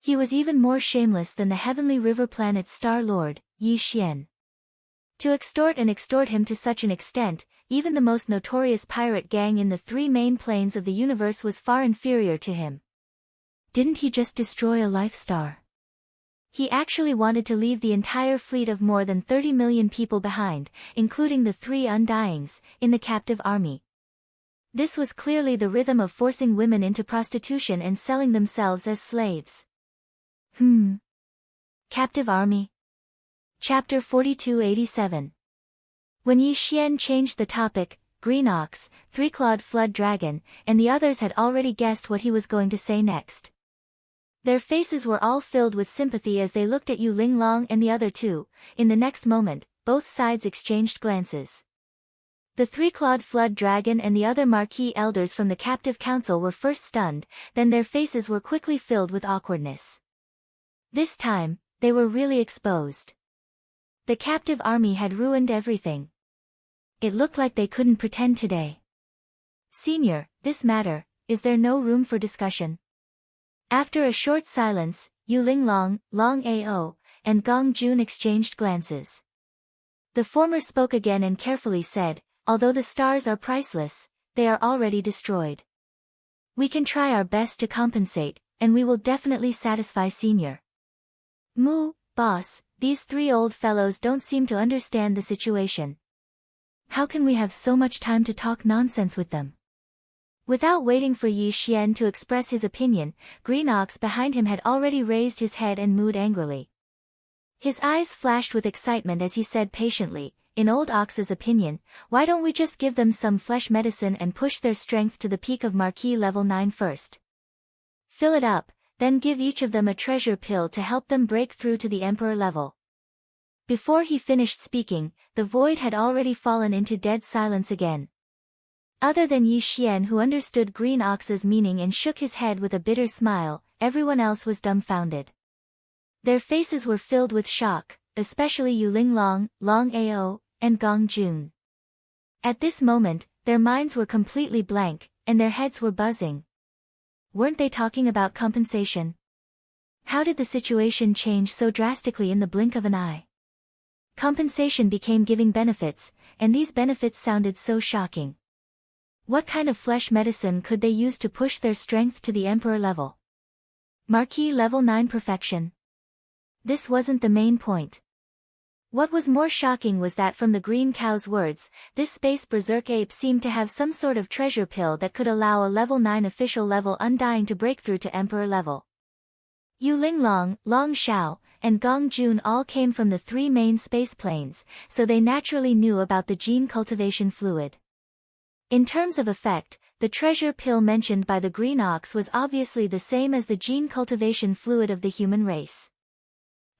He was even more shameless than the heavenly river planet's star lord, Yi Xian. To extort him to such an extent, even the most notorious pirate gang in the 3 main planes of the universe was far inferior to him. Didn't he just destroy a life star? He actually wanted to leave the entire fleet of more than 30 million people behind, including the 3 Undyings, in the captive army. This was clearly the rhythm of forcing women into prostitution and selling themselves as slaves. Captive army. Chapter 4287. When Yi Xian changed the topic, Green Ox, Three-Clawed Flood Dragon, and the others had already guessed what he was going to say next. Their faces were all filled with sympathy as they looked at Yu Linglong and the other 2. In the next moment, both sides exchanged glances. The Three-Clawed Flood Dragon and the other marquee elders from the captive council were first stunned, then their faces were quickly filled with awkwardness. This time, they were really exposed. The captive army had ruined everything. It looked like they couldn't pretend today. Senior, this matter, is there no room for discussion? After a short silence, Yu Linglong, Long Ao, and Gong Jun exchanged glances. The former spoke again and carefully said, although the stars are priceless, they are already destroyed. We can try our best to compensate, and we will definitely satisfy Senior. Boss, these 3 old fellows don't seem to understand the situation. How can we have so much time to talk nonsense with them? Without waiting for Yi Xian to express his opinion, Green Ox behind him had already raised his head and mooed angrily. His eyes flashed with excitement as he said patiently, in Old Ox's opinion, why don't we just give them some flesh medicine and push their strength to the peak of Marquis level 9 first? Fill it up, then give each of them a treasure pill to help them break through to the Emperor level. Before he finished speaking, the void had already fallen into dead silence again. Other than Yi Xian, who understood Green Ox's meaning and shook his head with a bitter smile, everyone else was dumbfounded. Their faces were filled with shock, especially Yu Linglong, Long Ao, and Gong Jun. At this moment, their minds were completely blank, and their heads were buzzing. Weren't they talking about compensation? How did the situation change so drastically in the blink of an eye? Compensation became giving benefits, and these benefits sounded so shocking. What kind of flesh medicine could they use to push their strength to the Emperor level? Marquis level 9 perfection. This wasn't the main point. What was more shocking was that from the green cow's words, this space berserk ape seemed to have some sort of treasure pill that could allow a level 9 official level Undying to break through to Emperor level. Yu Linglong, Long Xiao, and Gong Jun all came from the 3 main space planes, so they naturally knew about the gene cultivation fluid. In terms of effect, the treasure pill mentioned by the Green Ox was obviously the same as the gene cultivation fluid of the human race.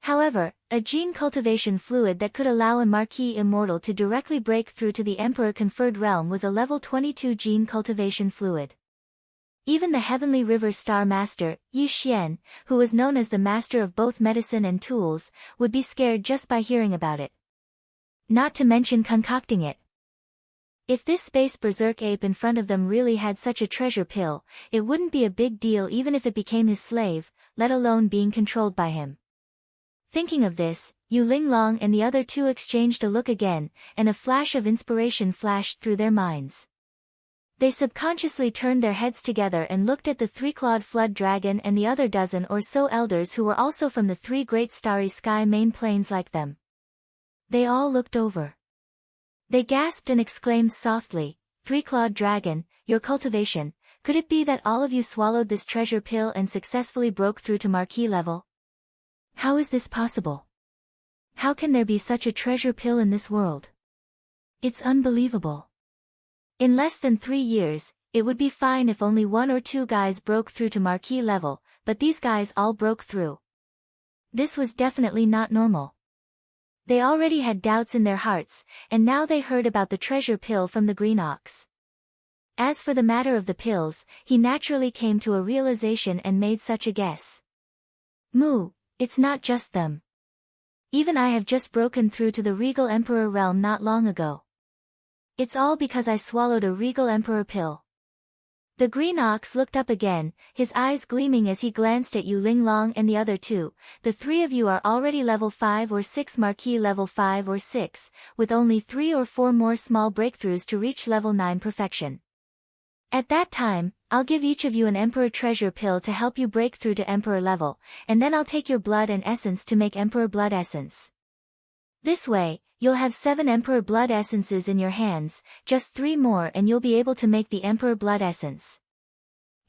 However, a gene cultivation fluid that could allow a Marquis immortal to directly break through to the Emperor-conferred realm was a level 22 gene cultivation fluid. Even the Heavenly River Star Master, Yi Xian, who was known as the master of both medicine and tools, would be scared just by hearing about it. Not to mention concocting it. If this space berserk ape in front of them really had such a treasure pill, it wouldn't be a big deal even if it became his slave, let alone being controlled by him. Thinking of this, Yu Linglong and the other 2 exchanged a look again, and a flash of inspiration flashed through their minds. They subconsciously turned their heads together and looked at the Three-Clawed Flood Dragon and the other dozen or so elders who were also from the 3 great starry sky main planes like them. They all looked over. They gasped and exclaimed softly, Three-Clawed Dragon, your cultivation, could it be that all of you swallowed this treasure pill and successfully broke through to Marquis level? How is this possible? How can there be such a treasure pill in this world? It's unbelievable. In less than 3 years, it would be fine if only 1 or 2 guys broke through to Marquis level, but these guys all broke through. This was definitely not normal. They already had doubts in their hearts, and now they heard about the treasure pill from the Green Ox. As for the matter of the pills, he naturally came to a realization and made such a guess. It's not just them. Even I have just broken through to the regal emperor realm not long ago. It's all because I swallowed a regal emperor pill. The green ox looked up again, his eyes gleaming as he glanced at Yu Linglong and the other two. The three of you are already level 5 or 6, Marquis level 5 or 6, with only 3 or 4 more small breakthroughs to reach level 9 perfection. At that time, I'll give each of you an Emperor treasure pill to help you break through to Emperor level, and then I'll take your blood and essence to make Emperor blood essence. This way, you'll have 7 Emperor blood essences in your hands, just 3 more and you'll be able to make the Emperor blood essence.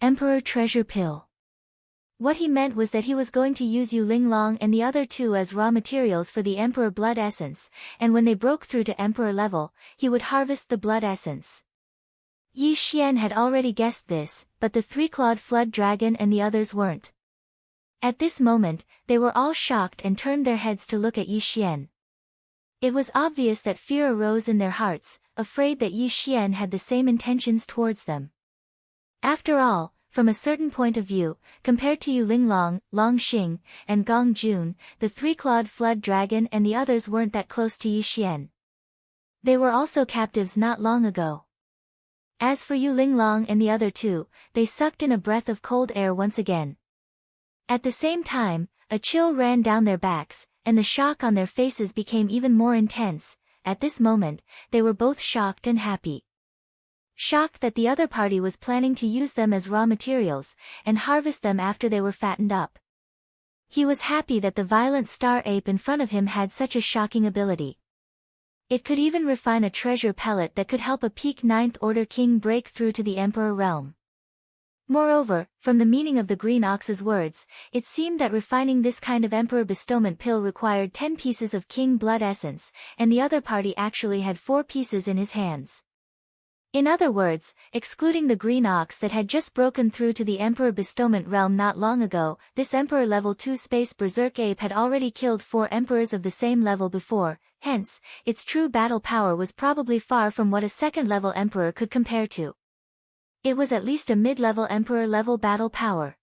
Emperor treasure pill. What he meant was that he was going to use Yu Linglong and the other two as raw materials for the Emperor blood essence, and when they broke through to Emperor level, he would harvest the blood essence. Yi Xian had already guessed this, but the 3-clawed flood dragon and the others weren't. At this moment, they were all shocked and turned their heads to look at Yi Xian. It was obvious that fear arose in their hearts, afraid that Yi Xian had the same intentions towards them. After all, from a certain point of view, compared to Yu Linglong, Long Xing, and Gong Jun, the 3-clawed flood dragon and the others weren't that close to Yi Xian. They were also captives not long ago. As for Yu Linglong and the other two, they sucked in a breath of cold air once again. At the same time, a chill ran down their backs, and the shock on their faces became even more intense. At this moment, they were both shocked and happy. Shocked that the other party was planning to use them as raw materials, and harvest them after they were fattened up. He was happy that the violent star ape in front of him had such a shocking ability. It could even refine a treasure pellet that could help a peak 9th order king break through to the Emperor realm. Moreover, from the meaning of the green ox's words, it seemed that refining this kind of Emperor bestowment pill required 10 pieces of king blood essence, and the other party actually had 4 pieces in his hands. In other words, excluding the green ox that had just broken through to the Emperor bestowment realm not long ago, this Emperor level 2 space berserk ape had already killed 4 emperors of the same level before, hence, its true battle power was probably far from what a second-level emperor could compare to. It was at least a mid-level emperor level battle power.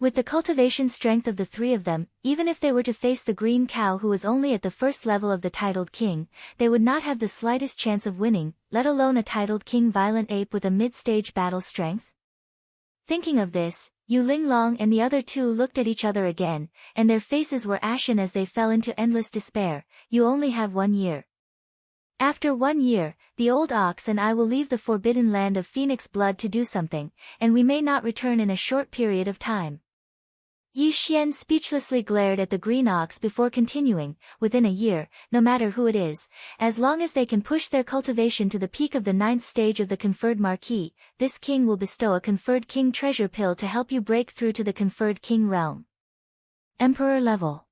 With the cultivation strength of the 3 of them, even if they were to face the green cow who was only at the first level of the titled king, they would not have the slightest chance of winning, let alone a titled king violent ape with a mid-stage battle strength. Thinking of this, Yu Linglong and the other two looked at each other again, and their faces were ashen as they fell into endless despair. You only have 1 year. After 1 year, the old ox and I will leave the forbidden land of phoenix blood to do something, and we may not return in a short period of time. Yi Xian speechlessly glared at the green ox before continuing, within a year, no matter who it is, as long as they can push their cultivation to the peak of the 9th stage of the conferred marquis, this king will bestow a conferred king treasure pill to help you break through to the conferred king realm. Emperor level.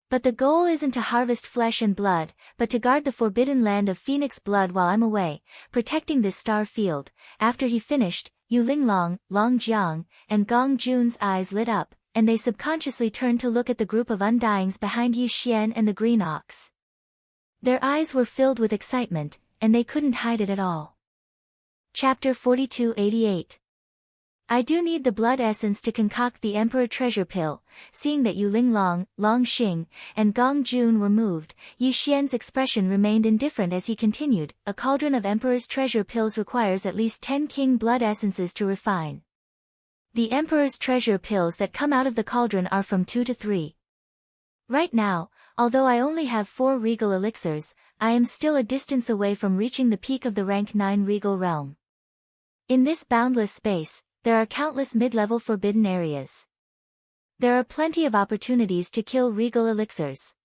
But the goal isn't to harvest flesh and blood, but to guard the forbidden land of phoenix blood while I'm away, protecting this star field. After he finished, Yu Linglong, Long Jiang, and Gong Jun's eyes lit up, and they subconsciously turned to look at the group of undyings behind Yi Xian and the green ox. Their eyes were filled with excitement, and they couldn't hide it at all. Chapter 4288. I do need the blood essence to concoct the Emperor treasure pill. Seeing that Yu Linglong, Long Xing, and Gong Jun were moved, Yi Xian's expression remained indifferent as he continued, a cauldron of Emperor's treasure pills requires at least 10 king blood essences to refine. The Emperor's treasure pills that come out of the cauldron are from 2 to 3. Right now, although I only have 4 regal elixirs, I am still a distance away from reaching the peak of the rank 9 regal realm. In this boundless space, there are countless mid-level forbidden areas. There are plenty of opportunities to kill regal elixirs.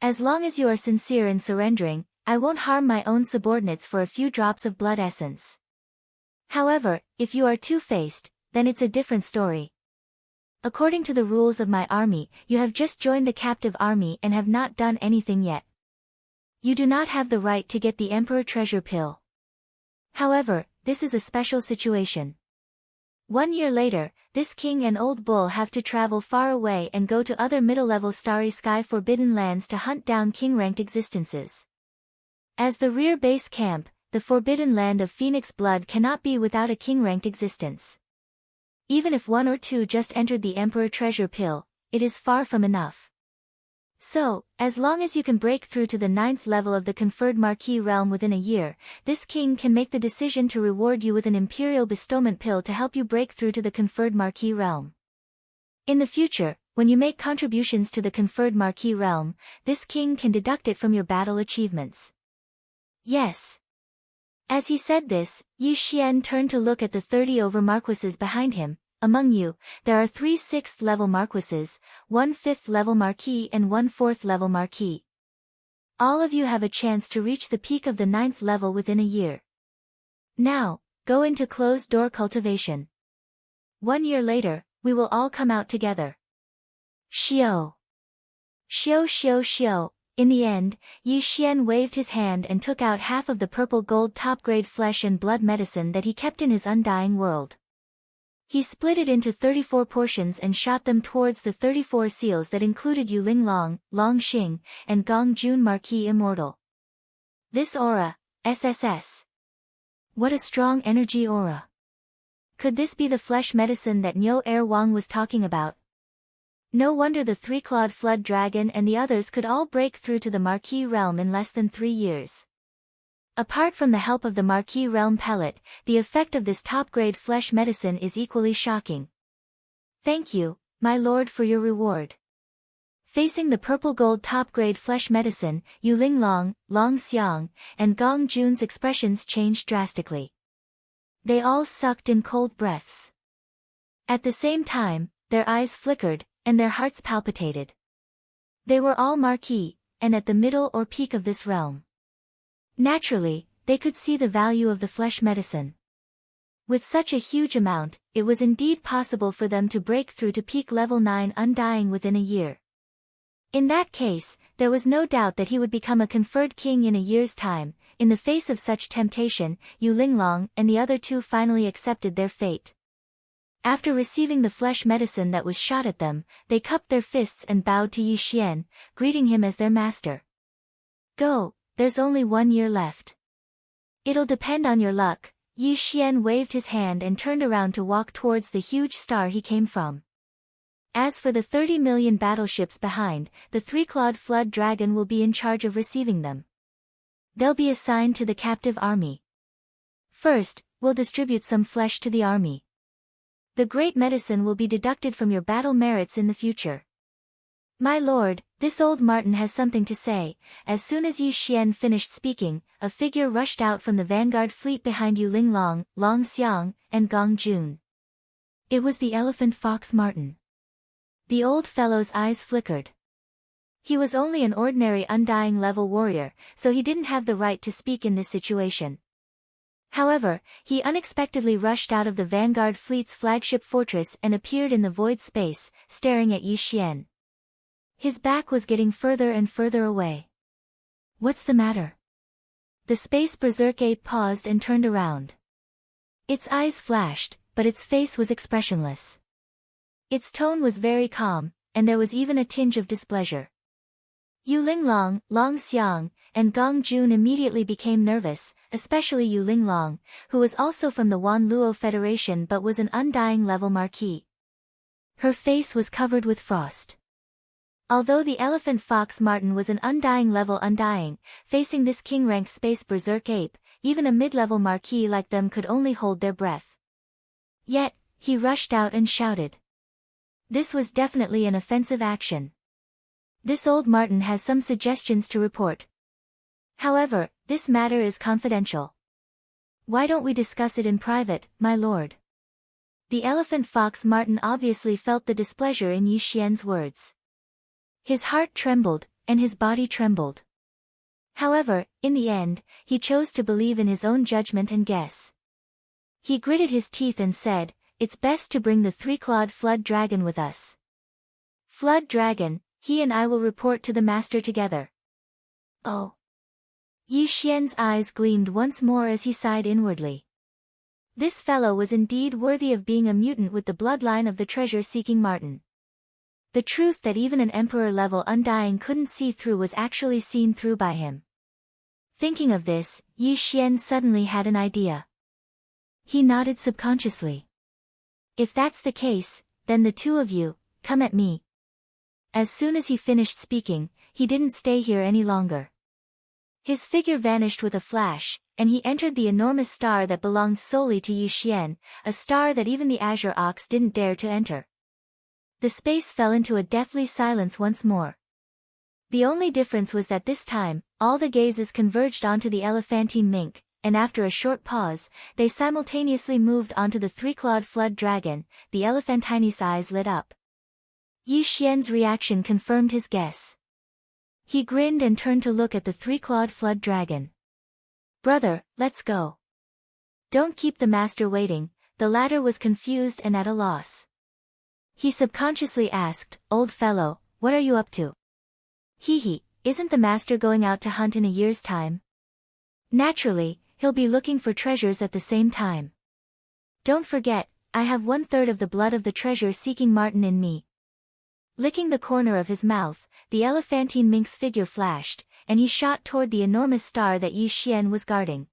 As long as you are sincere in surrendering, I won't harm my own subordinates for a few drops of blood essence. However, if you are two-faced, then it's a different story. According to the rules of my army, you have just joined the captive army and have not done anything yet. You do not have the right to get the Emperor treasure pill. However, this is a special situation. 1 year later, this king and old bull have to travel far away and go to other middle-level starry sky forbidden lands to hunt down king-ranked existences. As the rear base camp, the forbidden land of phoenix blood cannot be without a king-ranked existence. Even if 1 or 2 just entered the Emperor treasure pill, it is far from enough. So, as long as you can break through to the 9th level of the conferred Marquis realm within a year, this king can make the decision to reward you with an imperial bestowment pill to help you break through to the conferred Marquis realm. In the future, when you make contributions to the conferred Marquis realm, this king can deduct it from your battle achievements. Yes. As he said this, Yi Xian turned to look at the 30 over marquises behind him. Among you, there are 3 6th level marquises, 1 5th level marquis and 1 4th level marquis. All of you have a chance to reach the peak of the 9th level within a year. Now, go into closed door cultivation. 1 year later, we will all come out together. Xiao. Xiao xiao xiao. In the end, Yi Xian waved his hand and took out half of the purple gold top-grade flesh and blood medicine that he kept in his undying world. He split it into 34 portions and shot them towards the 34 seals that included Yu Linglong, Long Xing, and Gong Jun Marquis Immortal. This aura, SSS. What a strong energy aura. Could this be the flesh medicine that Niu Er Wang was talking about? No wonder the 3-clawed flood dragon and the others could all break through to the Marquis realm in less than 3 years. Apart from the help of the Marquis realm pellet, the effect of this top-grade flesh medicine is equally shocking. Thank you, my lord, for your reward. Facing the purple gold top-grade flesh medicine, Yu Linglong, Long Xiang, and Gong Jun's expressions changed drastically. They all sucked in cold breaths. At the same time, their eyes flickered, and their hearts palpitated. They were all Marquis, and at the middle or peak of this realm. Naturally, they could see the value of the flesh medicine. With such a huge amount, it was indeed possible for them to break through to peak level 9 undying within a year. In that case, there was no doubt that he would become a conferred king in a year's time. In the face of such temptation, Yu Linglong and the other 2 finally accepted their fate. After receiving the flesh medicine that was shot at them, they cupped their fists and bowed to Yi Xian, greeting him as their master. Go, there's only 1 year left. It'll depend on your luck. Yi Xian waved his hand and turned around to walk towards the huge star he came from. As for the 30 million battleships behind, the 3-clawed flood dragon will be in charge of receiving them. They'll be assigned to the captive army. First, we'll distribute some flesh to the army. The great medicine will be deducted from your battle merits in the future. My lord, this old Martin has something to say. As soon as Yi Xian finished speaking, a figure rushed out from the vanguard fleet behind Yu Linglong, Long Xiang, and Gong Jun. It was the elephant fox Martin. The old fellow's eyes flickered. He was only an ordinary undying level warrior, so he didn't have the right to speak in this situation. However, he unexpectedly rushed out of the vanguard fleet's flagship fortress and appeared in the void space, staring at Yi Xian. His back was getting further and further away. What's the matter? The space berserk ape paused and turned around. Its eyes flashed, but its face was expressionless. Its tone was very calm, and there was even a tinge of displeasure. Yu Linglong, Long Xiang, and Gong Jun immediately became nervous, especially Yu Linglong, who was also from the Wan Luo Federation but was an undying level marquis. Her face was covered with frost. Although the elephant fox Martin was an undying level undying, facing this king-rank space berserk ape, even a mid-level marquis like them could only hold their breath. Yet, he rushed out and shouted. This was definitely an offensive action. This old Martin has some suggestions to report. However, this matter is confidential. Why don't we discuss it in private, my lord? The elephant fox Martin obviously felt the displeasure in Yi Xian's words. His heart trembled, and his body trembled. However, in the end, he chose to believe in his own judgment and guess. He gritted his teeth and said, "It's best to bring the 3-clawed flood dragon with us. Flood dragon, he and I will report to the master together." Oh. Yi Xian's eyes gleamed once more as he sighed inwardly. This fellow was indeed worthy of being a mutant with the bloodline of the treasure-seeking Martin. The truth that even an emperor-level undying couldn't see through was actually seen through by him. Thinking of this, Yi Xian suddenly had an idea. He nodded subconsciously. If that's the case, then the 2 of you, come at me. as soon as he finished speaking, he didn't stay here any longer. His figure vanished with a flash, and he entered the enormous star that belonged solely to Yi Xian, a star that even the Azure Ox didn't dare to enter. The space fell into a deathly silence once more. The only difference was that this time, all the gazes converged onto the elephantine mink, and after a short pause, they simultaneously moved onto the three-clawed flood dragon. The elephantine's eyes lit up. Yi Xian's reaction confirmed his guess. He grinned and turned to look at the three-clawed flood dragon. "Brother, let's go. Don't keep the master waiting." The latter was confused and at a loss. He subconsciously asked, "Old fellow, what are you up to?" "Hee, isn't the master going out to hunt in a year's time?" "Naturally, he'll be looking for treasures at the same time. Don't forget, I have 1/3 of the blood of the treasure-seeking marten in me." Licking the corner of his mouth, the elephantine mink's figure flashed, and he shot toward the enormous star that Yi Xian was guarding.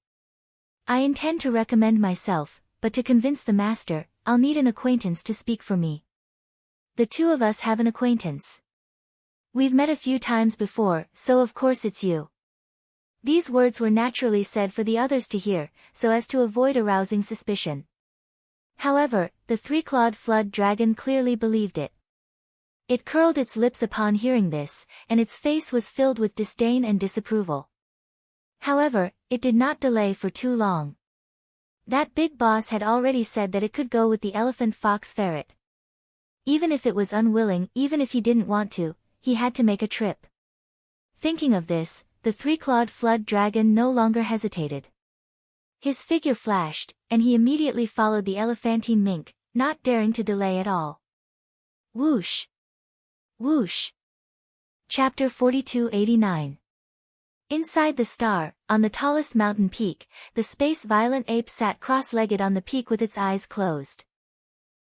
"I intend to recommend myself, but to convince the master, I'll need an acquaintance to speak for me." "The two of us have an acquaintance. We've met a few times before, so of course it's you." These words were naturally said for the others to hear, so as to avoid arousing suspicion. However, the three-clawed flood dragon clearly believed it. It curled its lips upon hearing this, and its face was filled with disdain and disapproval. However, it did not delay for too long. That big boss had already said that it could go with the elephant fox ferret. Even if it was unwilling, even if he didn't want to, he had to make a trip. Thinking of this, the three-clawed flood dragon no longer hesitated. His figure flashed, and he immediately followed the elephantine mink, not daring to delay at all. Whoosh! Whoosh! Chapter 4289. Inside the star, on the tallest mountain peak, the space-violent ape sat cross-legged on the peak with its eyes closed.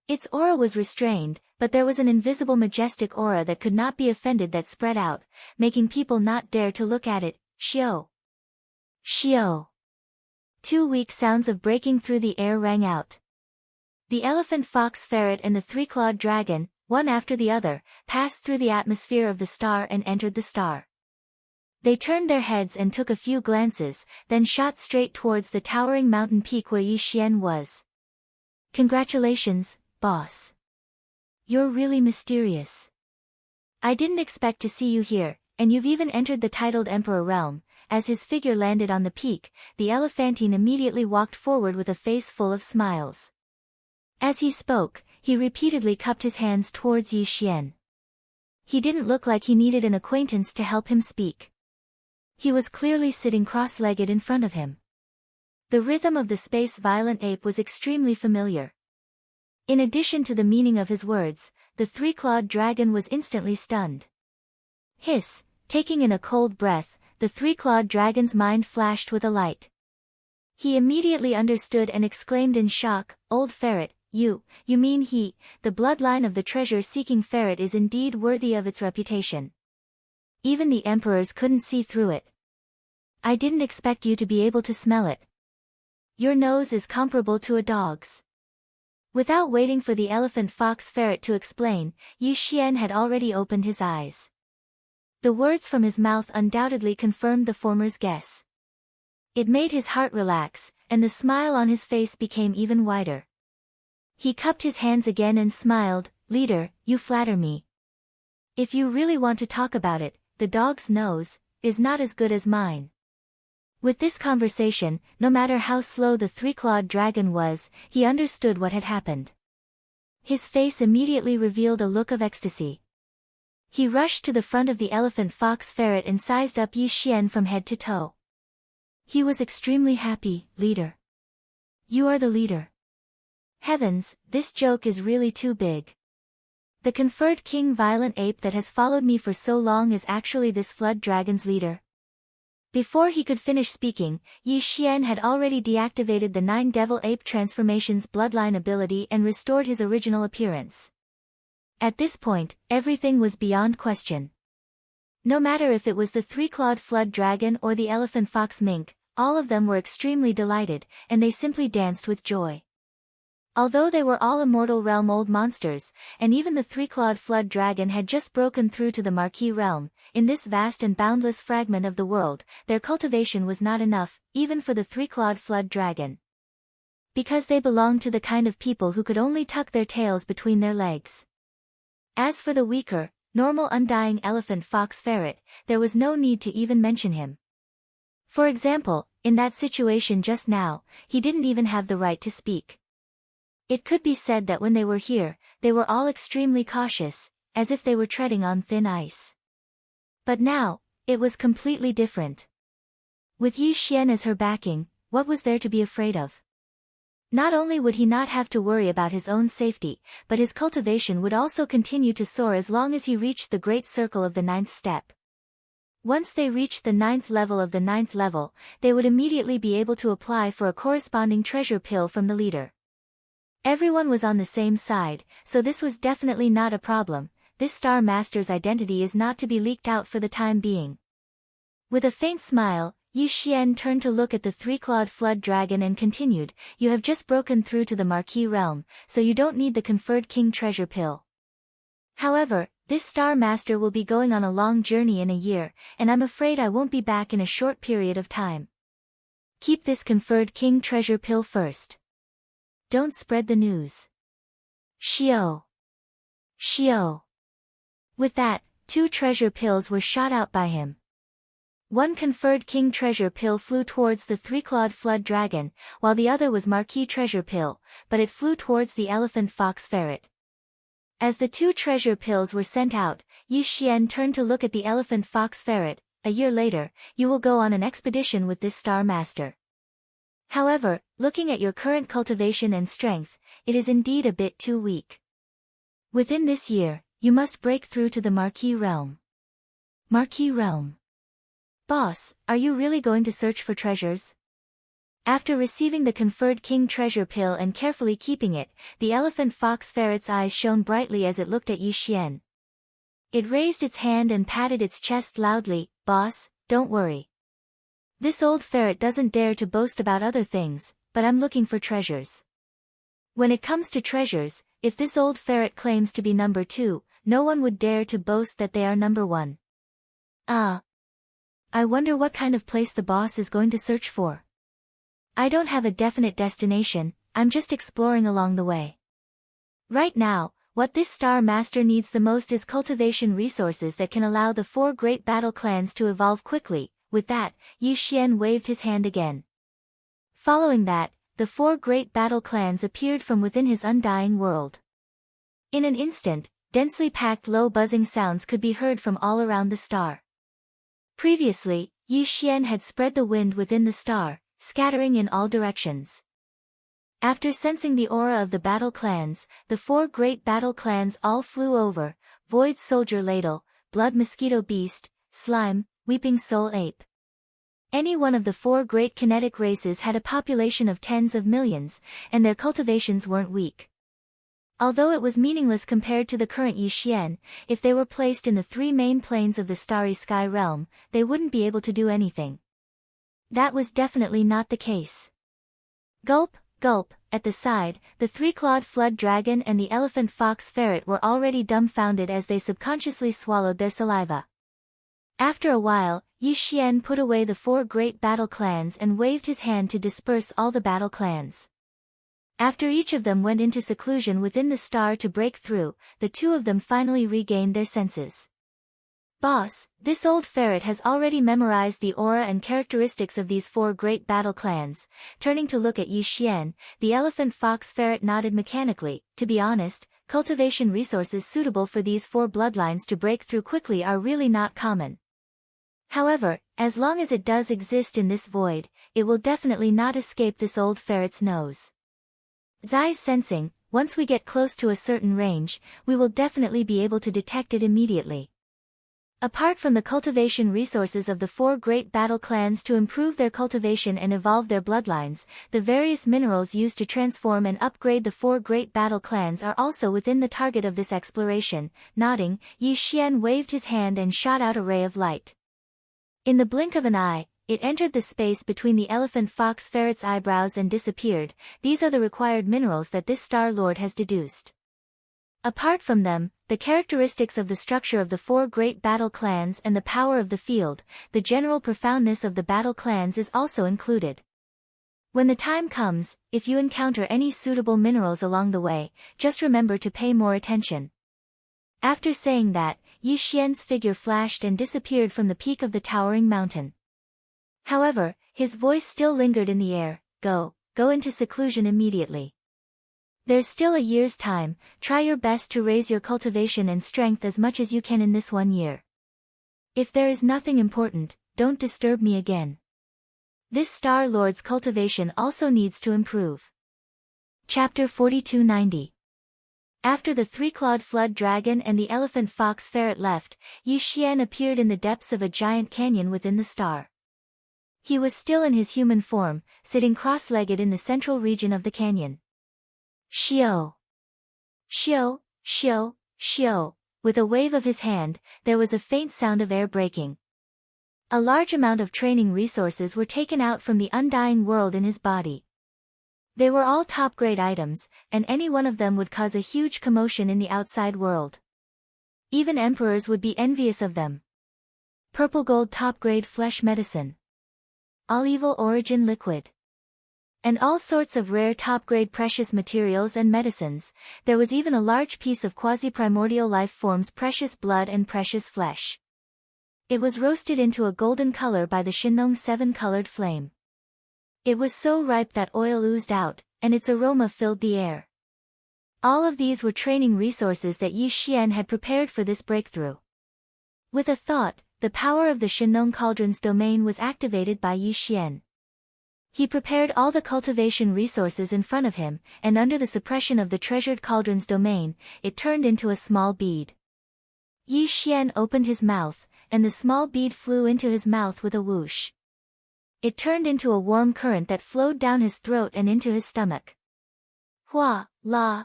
Its aura was restrained, but there was an invisible majestic aura that could not be offended that spread out, making people not dare to look at it. Xiao! Xiao! Two weak sounds of breaking through the air rang out. The elephant fox ferret and the three-clawed dragon, one after the other, passed through the atmosphere of the star and entered the star. They turned their heads and took a few glances, then shot straight towards the towering mountain peak where Yi Xian was. "Congratulations, boss. You're really mysterious. I didn't expect to see you here, and you've even entered the titled Emperor realm." As his figure landed on the peak, the elephantine immediately walked forward with a face full of smiles. As he spoke, he repeatedly cupped his hands towards Yi Xian. He didn't look like he needed an acquaintance to help him speak. He was clearly sitting cross-legged in front of him. The rhythm of the space-violent ape was extremely familiar. In addition to the meaning of his words, the three-clawed dragon was instantly stunned. Hiss! Taking in a cold breath, the three-clawed dragon's mind flashed with a light. He immediately understood and exclaimed in shock, "Old ferret, you mean the bloodline of the treasure-seeking ferret is indeed worthy of its reputation. Even the emperors couldn't see through it. I didn't expect you to be able to smell it. Your nose is comparable to a dog's." Without waiting for the elephant fox ferret to explain, Yi Xian had already opened his eyes. The words from his mouth undoubtedly confirmed the former's guess. It made his heart relax, and the smile on his face became even wider. He cupped his hands again and smiled, "Leader, you flatter me. If you really want to talk about it, the dog's nose is not as good as mine." With this conversation, no matter how slow the three-clawed dragon was, he understood what had happened. His face immediately revealed a look of ecstasy. He rushed to the front of the elephant fox ferret and sized up Yi Xian from head to toe. He was extremely happy. "Leader. You are the leader. Heavens, this joke is really too big. The conferred king violent ape that has followed me for so long is actually this flood dragon's leader." Before he could finish speaking, Yi Xian had already deactivated the 9 devil ape transformation's bloodline ability and restored his original appearance. At this point, everything was beyond question. No matter if it was the three-clawed flood dragon or the elephant fox mink, all of them were extremely delighted, and they simply danced with joy. Although they were all immortal realm old monsters, and even the three-clawed flood dragon had just broken through to the Marquis realm, in this vast and boundless fragment of the world, their cultivation was not enough, even for the three-clawed flood dragon. Because they belonged to the kind of people who could only tuck their tails between their legs. As for the weaker, normal undying elephant fox ferret, there was no need to even mention him. For example, in that situation just now, he didn't even have the right to speak. It could be said that when they were here, they were all extremely cautious, as if they were treading on thin ice. But now, it was completely different. With Yi Xian as her backing, what was there to be afraid of? Not only would he not have to worry about his own safety, but his cultivation would also continue to soar as long as he reached the great circle of the 9th step. Once they reached the 9th level of the 9th level, they would immediately be able to apply for a corresponding treasure pill from the leader. Everyone was on the same side, so this was definitely not a problem. This Star Master's identity is not to be leaked out for the time being. With a faint smile, Yi Xian turned to look at the three-clawed flood dragon and continued, "You have just broken through to the Marquis realm, so you don't need the conferred king treasure pill. However, this Star Master will be going on a long journey in a year, and I'm afraid I won't be back in a short period of time. Keep this conferred king treasure pill first. Don't spread the news. Xiao. Xiao." With that, 2 treasure pills were shot out by him. One conferred king treasure pill flew towards the three-clawed flood dragon, while the other was Marquis treasure pill, but it flew towards the elephant fox ferret. As the 2 treasure pills were sent out, Yi Xian turned to look at the elephant fox ferret. "A year later, you will go on an expedition with this Star Master. However, looking at your current cultivation and strength, it is indeed a bit too weak. Within this year, you must break through to the Marquis realm." Marquis realm. "Boss, are you really going to search for treasures?" After receiving the conferred king treasure pill and carefully keeping it, the elephant fox ferret's eyes shone brightly as it looked at Yi Xian. It raised its hand and patted its chest loudly. "Boss, don't worry. This old ferret doesn't dare to boast about other things, but I'm looking for treasures. When it comes to treasures, if this old ferret claims to be number 2, no one would dare to boast that they are number 1. Ah. I wonder what kind of place the boss is going to search for. I don't have a definite destination, I'm just exploring along the way. Right now, what this Star Master needs the most is cultivation resources that can allow the 4 great battle clans to evolve quickly." With that, Yi Xian waved his hand again. Following that, the 4 great battle clans appeared from within his undying world. In an instant, densely packed low buzzing sounds could be heard from all around the star. Previously, Yi Xian had spread the wind within the star, scattering in all directions. After sensing the aura of the battle clans, the 4 great battle clans all flew over: Void Soldier Ladle, Blood Mosquito Beast, Slime, Weeping Soul Ape. Any one of the 4 great kinetic races had a population of tens of millions, and their cultivations weren't weak. Although it was meaningless compared to the current Yi Xian, if they were placed in the 3 main planes of the Starry Sky realm, they wouldn't be able to do anything. That was definitely not the case. Gulp, gulp, at the side, the 3-clawed flood dragon and the elephant fox ferret were already dumbfounded as they subconsciously swallowed their saliva. After a while, Yi Xian put away the 4 great battle clans and waved his hand to disperse all the battle clans. After each of them went into seclusion within the star to break through, the 2 of them finally regained their senses. "Boss, this old ferret has already memorized the aura and characteristics of these 4 great battle clans." Turning to look at Yi Xian, the elephant fox ferret nodded mechanically. "To be honest, cultivation resources suitable for these 4 bloodlines to break through quickly are really not common. However, as long as it does exist in this void, it will definitely not escape this old ferret's nose. Zai's sensing, once we get close to a certain range, we will definitely be able to detect it immediately." Apart from the cultivation resources of the 4 great battle clans to improve their cultivation and evolve their bloodlines, the various minerals used to transform and upgrade the 4 great battle clans are also within the target of this exploration. Nodding, Yi Xian waved his hand and shot out a ray of light. In the blink of an eye, it entered the space between the elephant fox ferret's eyebrows and disappeared. These are the required minerals that this Star Lord has deduced. Apart from them, the characteristics of the structure of the 4 great battle clans and the power of the field, the general profoundness of the battle clans is also included. When the time comes, if you encounter any suitable minerals along the way, just remember to pay more attention. After saying that, Yi Xian's figure flashed and disappeared from the peak of the towering mountain. However, his voice still lingered in the air. Go into seclusion immediately. There's still a year's time. Try your best to raise your cultivation and strength as much as you can in this 1 year. If there is nothing important, don't disturb me again. This Star Lord's cultivation also needs to improve. Chapter 4290. After the 3-clawed flood dragon and the elephant fox ferret left, Yi Xian appeared in the depths of a giant canyon within the star. He was still in his human form, sitting cross-legged in the central region of the canyon. Xiao! Xiao! Xiao! Xiao! With a wave of his hand, there was a faint sound of air breaking. A large amount of training resources were taken out from the undying world in his body. They were all top-grade items, and any one of them would cause a huge commotion in the outside world. Even emperors would be envious of them. Purple gold top-grade flesh medicine. All evil origin liquid. And all sorts of rare top-grade precious materials and medicines. There was even a large piece of quasi-primordial life form's precious blood and precious flesh. It was roasted into a golden color by the Shinong 7-colored flame. It was so ripe that oil oozed out, and its aroma filled the air. All of these were training resources that Yi Xian had prepared for this breakthrough. With a thought, the power of the Shinong Cauldron's domain was activated by Yi Xian. He prepared all the cultivation resources in front of him, and under the suppression of the treasured cauldron's domain, it turned into a small bead. Yi Xian opened his mouth, and the small bead flew into his mouth with a whoosh. It turned into a warm current that flowed down his throat and into his stomach. Hua, la,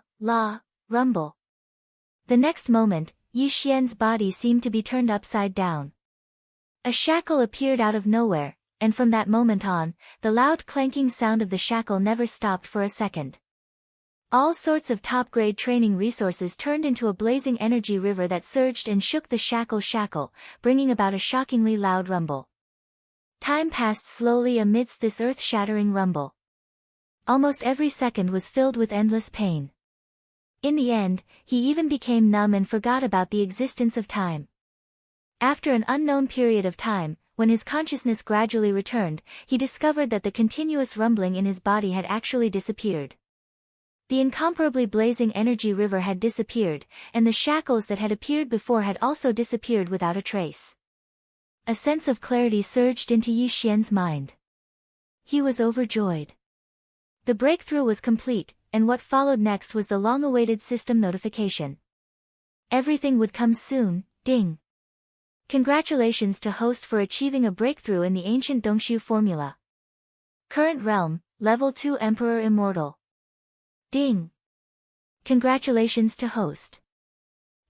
rumble. The next moment, Yi Xian's body seemed to be turned upside down. A shackle appeared out of nowhere, and from that moment on, the loud clanking sound of the shackle never stopped for a second. All sorts of top-grade training resources turned into a blazing energy river that surged and shook the shackle, bringing about a shockingly loud rumble. Time passed slowly amidst this earth-shattering rumble. Almost every second was filled with endless pain. In the end, he even became numb and forgot about the existence of time. After an unknown period of time, when his consciousness gradually returned, he discovered that the continuous rumbling in his body had actually disappeared. The incomparably blazing energy river had disappeared, and the shackles that had appeared before had also disappeared without a trace. A sense of clarity surged into Yi Xian's mind. He was overjoyed. The breakthrough was complete, and what followed next was the long-awaited system notification. Everything would come soon, ding. Congratulations to host for achieving a breakthrough in the ancient Dongshu formula. Current realm, level 2 Emperor Immortal. Ding. Congratulations to host.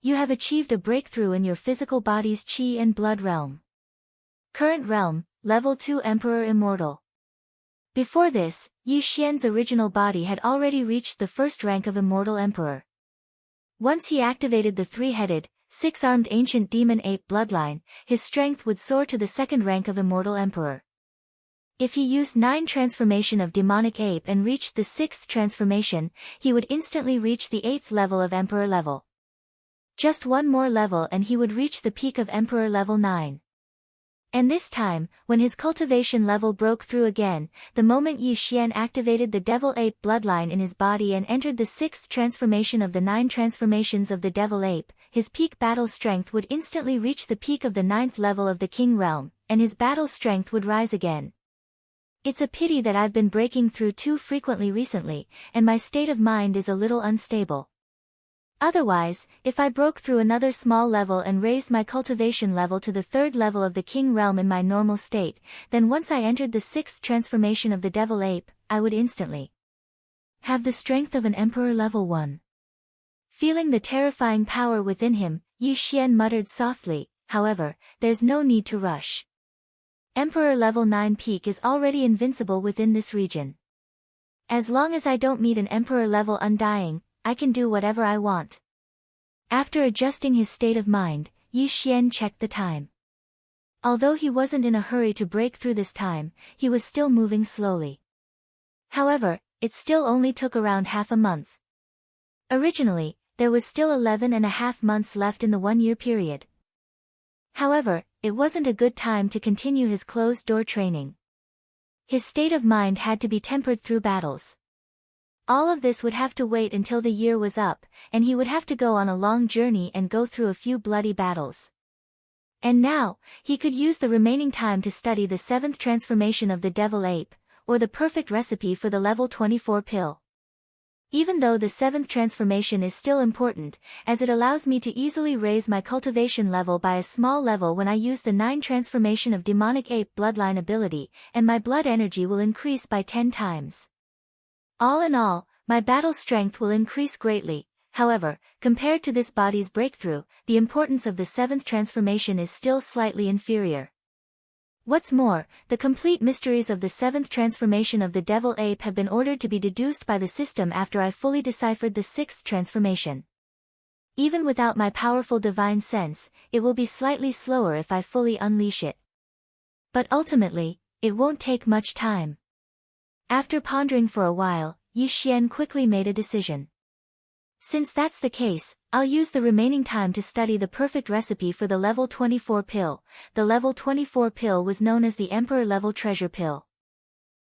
You have achieved a breakthrough in your physical body's qi and blood realm. Current realm, level 2 Emperor Immortal. Before this, Yi Xian's original body had already reached the first rank of Immortal Emperor. Once he activated the 3-headed, 6-armed ancient demon ape bloodline, his strength would soar to the 2nd rank of Immortal Emperor. If he used 9 transformation of demonic ape and reached the 6th transformation, he would instantly reach the 8th level of Emperor level. Just one more level and he would reach the peak of Emperor level 9. And this time, when his cultivation level broke through again, the moment Yi Xian activated the Devil Ape bloodline in his body and entered the 6th transformation of the 9 transformations of the Devil Ape, his peak battle strength would instantly reach the peak of the 9th level of the King Realm, and his battle strength would rise again. It's a pity that I've been breaking through too frequently recently, and my state of mind is a little unstable. Otherwise, if I broke through another small level and raised my cultivation level to the 3rd level of the King Realm in my normal state, then once I entered the 6th transformation of the Devil Ape, I would instantly have the strength of an Emperor level 1. Feeling the terrifying power within him, Yi Xian muttered softly, however, there's no need to rush. Emperor level 9 peak is already invincible within this region. As long as I don't meet an Emperor level Undying, I can do whatever I want. After adjusting his state of mind, Yi Xian checked the time. Although he wasn't in a hurry to break through this time, he was still moving slowly. However, it still only took around half a month. Originally, there was still 11.5 months left in the 1-year period. However, it wasn't a good time to continue his closed-door training. His state of mind had to be tempered through battles. All of this would have to wait until the year was up, and he would have to go on a long journey and go through a few bloody battles. And now, he could use the remaining time to study the 7th transformation of the Devil Ape, or the perfect recipe for the level 24 pill. Even though the 7th transformation is still important, as it allows me to easily raise my cultivation level by a small level when I use the 9 transformation of Demonic Ape bloodline ability, and my blood energy will increase by 10 times. All in all, my battle strength will increase greatly. However, compared to this body's breakthrough, the importance of the 7th transformation is still slightly inferior. What's more, the complete mysteries of the 7th transformation of the Devil Ape have been ordered to be deduced by the system after I fully deciphered the 6th transformation. Even without my powerful divine sense, it will be slightly slower if I fully unleash it. But ultimately, it won't take much time. After pondering for a while, Yi Xian quickly made a decision. Since that's the case, I'll use the remaining time to study the perfect recipe for the level 24 pill. The level 24 pill was known as the Emperor level treasure pill.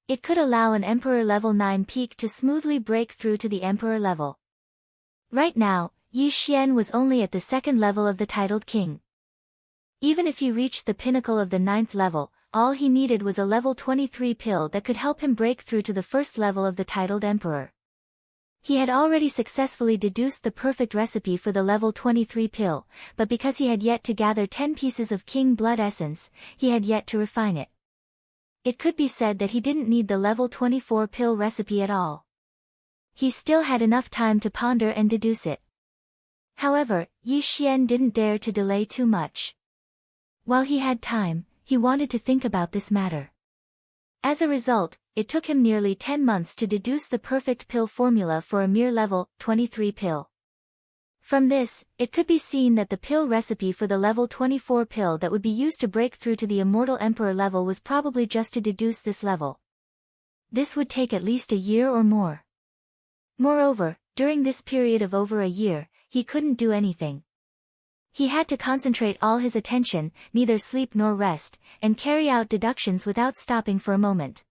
It could allow an Emperor level 9 peak to smoothly break through to the Emperor level. Right now, Yi Xian was only at the 2nd level of the titled king. Even if he reached the pinnacle of the 9th level, all he needed was a level 23 pill that could help him break through to the 1st level of the titled emperor. He had already successfully deduced the perfect recipe for the level 23 pill, but because he had yet to gather 10 pieces of king blood essence, he had yet to refine it. It could be said that he didn't need the level 24 pill recipe at all. He still had enough time to ponder and deduce it. However, Yi Xian didn't dare to delay too much. While he had time, he wanted to think about this matter. As a result, it took him nearly 10 months to deduce the perfect pill formula for a mere level 23 pill. From this, it could be seen that the pill recipe for the level 24 pill that would be used to break through to the Immortal Emperor level was probably just to deduce this level. This would take at least a year or more. Moreover, during this period of over a year, he couldn't do anything. He had to concentrate all his attention, neither sleep nor rest, and carry out deductions without stopping for a moment.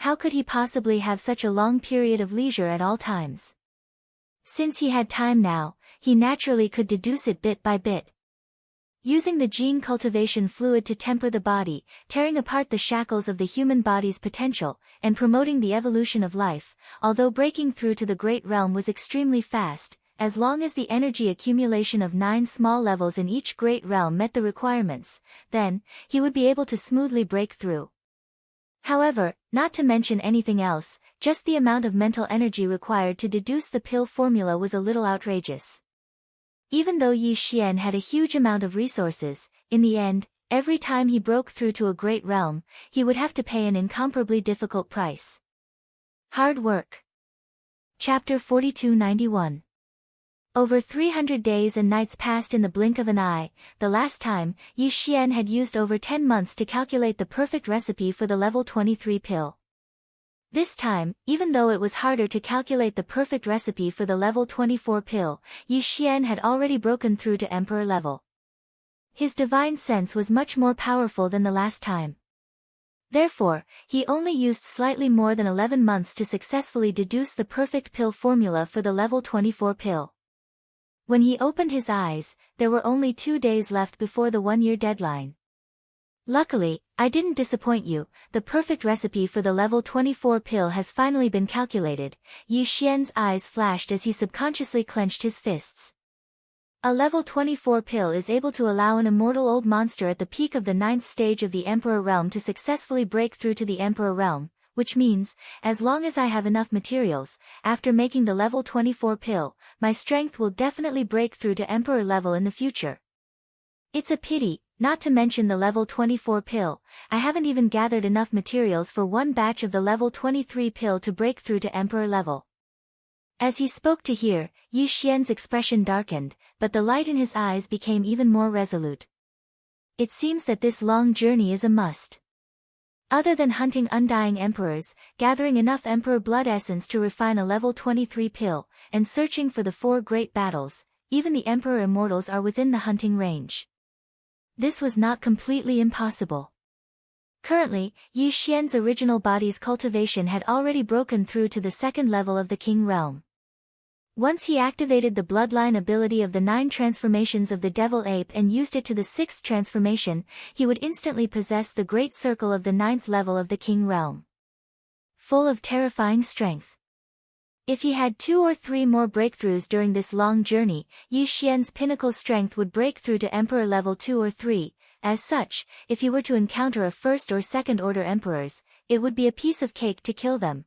How could he possibly have such a long period of leisure at all times? Since he had time now, he naturally could deduce it bit by bit. Using the gene cultivation fluid to temper the body, tearing apart the shackles of the human body's potential, and promoting the evolution of life, although breaking through to the great realm was extremely fast, as long as the energy accumulation of 9 small levels in each great realm met the requirements, then, he would be able to smoothly break through. However, not to mention anything else, just the amount of mental energy required to deduce the pill formula was a little outrageous. Even though Yi Xian had a huge amount of resources, in the end, every time he broke through to a great realm, he would have to pay an incomparably difficult price. Hard work. Chapter 4291. Over 300 days and nights passed in the blink of an eye. The last time, Yi Xian had used over 10 months to calculate the perfect recipe for the level 23 pill. This time, even though it was harder to calculate the perfect recipe for the level 24 pill, Yi Xian had already broken through to emperor level. His divine sense was much more powerful than the last time. Therefore, he only used slightly more than 11 months to successfully deduce the perfect pill formula for the level 24 pill. When he opened his eyes, there were only 2 days left before the 1-year deadline. Luckily, I didn't disappoint you. The perfect recipe for the level 24 pill has finally been calculated. Yi Xian's eyes flashed as he subconsciously clenched his fists. A level 24 pill is able to allow an immortal old monster at the peak of the 9th stage of the Emperor realm to successfully break through to the Emperor realm, which means, as long as I have enough materials, after making the level 24 pill, my strength will definitely break through to Emperor level in the future. It's a pity, not to mention the level 24 pill. I haven't even gathered enough materials for one batch of the level 23 pill to break through to Emperor level. As he spoke to hear, Yi Xian's expression darkened, but the light in his eyes became even more resolute. It seems that this long journey is a must. Other than hunting undying emperors, gathering enough emperor blood essence to refine a level 23 pill, and searching for the 4 great battles, even the emperor immortals are within the hunting range. This was not completely impossible. Currently, Yi Xian's original body's cultivation had already broken through to the 2nd level of the King Realm. Once he activated the bloodline ability of the 9 transformations of the Devil Ape and used it to the 6th transformation, he would instantly possess the Great Circle of the 9th level of the King Realm. Full of terrifying strength. If he had 2 or 3 more breakthroughs during this long journey, Yi Xian's pinnacle strength would break through to Emperor level 2 or 3. As such, if he were to encounter a 1st or 2nd order emperors, it would be a piece of cake to kill them.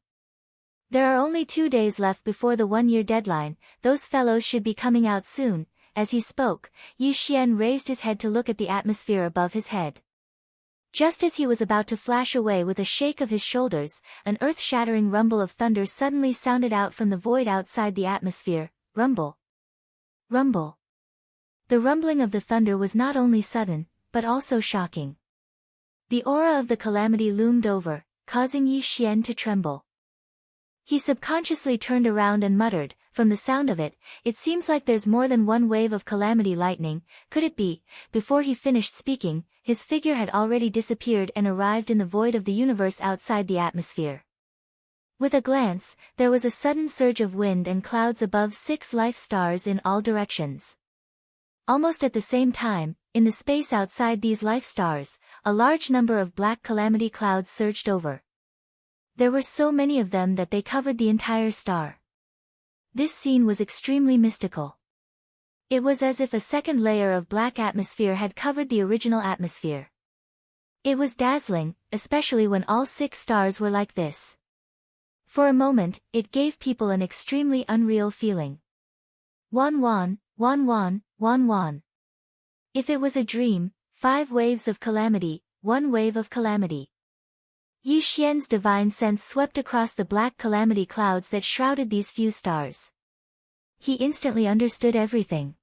There are only 2 days left before the 1-year deadline. Those fellows should be coming out soon. As he spoke, Yi Xian raised his head to look at the atmosphere above his head. Just as he was about to flash away with a shake of his shoulders, an earth-shattering rumble of thunder suddenly sounded out from the void outside the atmosphere. Rumble. Rumble. The rumbling of the thunder was not only sudden, but also shocking. The aura of the calamity loomed over, causing Yi Xian to tremble. He subconsciously turned around and muttered, "From the sound of it, it seems like there's more than one wave of calamity lightning. Could it be?" Before he finished speaking, his figure had already disappeared and arrived in the void of the universe outside the atmosphere. With a glance, there was a sudden surge of wind and clouds above 6 life stars in all directions. Almost at the same time, in the space outside these life stars, a large number of black calamity clouds surged over. There were so many of them that they covered the entire star. This scene was extremely mystical. It was as if a second layer of black atmosphere had covered the original atmosphere. It was dazzling, especially when all 6 stars were like this. For a moment, it gave people an extremely unreal feeling. Wan wan, wan wan, wan wan. If it was a dream, 5 waves of calamity, 1 wave of calamity. Yi Xian's divine sense swept across the black calamity clouds that shrouded these few stars. He instantly understood everything.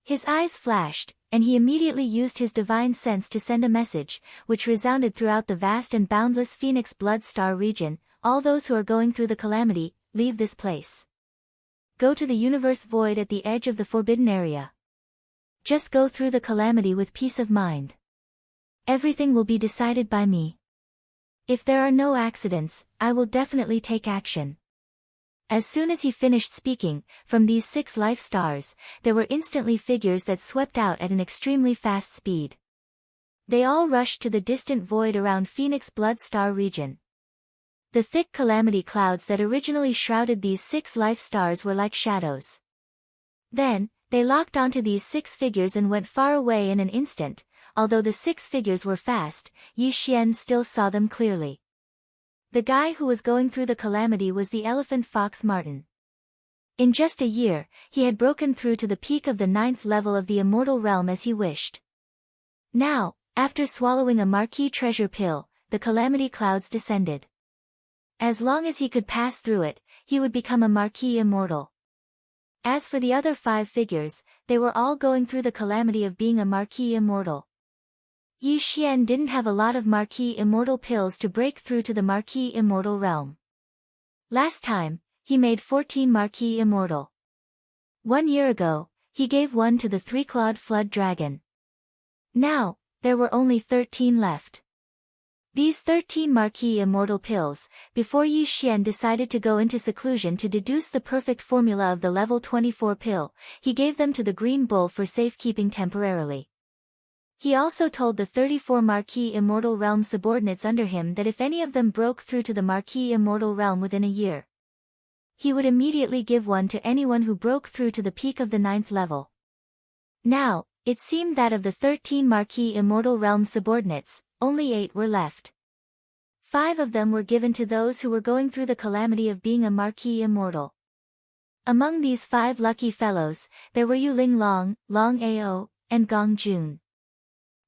His eyes flashed, and he immediately used his divine sense to send a message, which resounded throughout the vast and boundless Phoenix Blood Star region. All those who are going through the calamity, leave this place. Go to the universe void at the edge of the forbidden area. Just go through the calamity with peace of mind. Everything will be decided by me. If there are no accidents, I will definitely take action. As soon as he finished speaking, from these 6 life stars, there were instantly figures that swept out at an extremely fast speed. They all rushed to the distant void around Phoenix Blood Star region. The thick calamity clouds that originally shrouded these 6 life stars were like shadows. Then, they locked onto these 6 figures and went far away in an instant. Although the 6 figures were fast, Yi Xian still saw them clearly. The guy who was going through the calamity was the elephant fox Martin. In just a year, he had broken through to the peak of the 9th level of the immortal realm as he wished. Now, after swallowing a marquee treasure pill, the calamity clouds descended. As long as he could pass through it, he would become a marquee immortal. As for the other 5 figures, they were all going through the calamity of being a marquee immortal. Yi Xian didn't have a lot of marquee immortal pills to break through to the marquee immortal realm. Last time, he made 14 marquee immortal. 1 year ago, he gave one to the 3-clawed flood dragon. Now, there were only 13 left. These 13 marquee immortal pills, before Yi Xian decided to go into seclusion to deduce the perfect formula of the level 24 pill, he gave them to the green bull for safekeeping temporarily. He also told the 34 Marquee Immortal Realm subordinates under him that if any of them broke through to the Marquee Immortal Realm within a year, he would immediately give one to anyone who broke through to the peak of the 9th level. Now, it seemed that of the 13 Marquee Immortal Realm subordinates, only 8 were left. 5 of them were given to those who were going through the calamity of being a Marquee Immortal. Among these 5 lucky fellows, there were Yu Ling Long, Long Ao, and Gong Jun.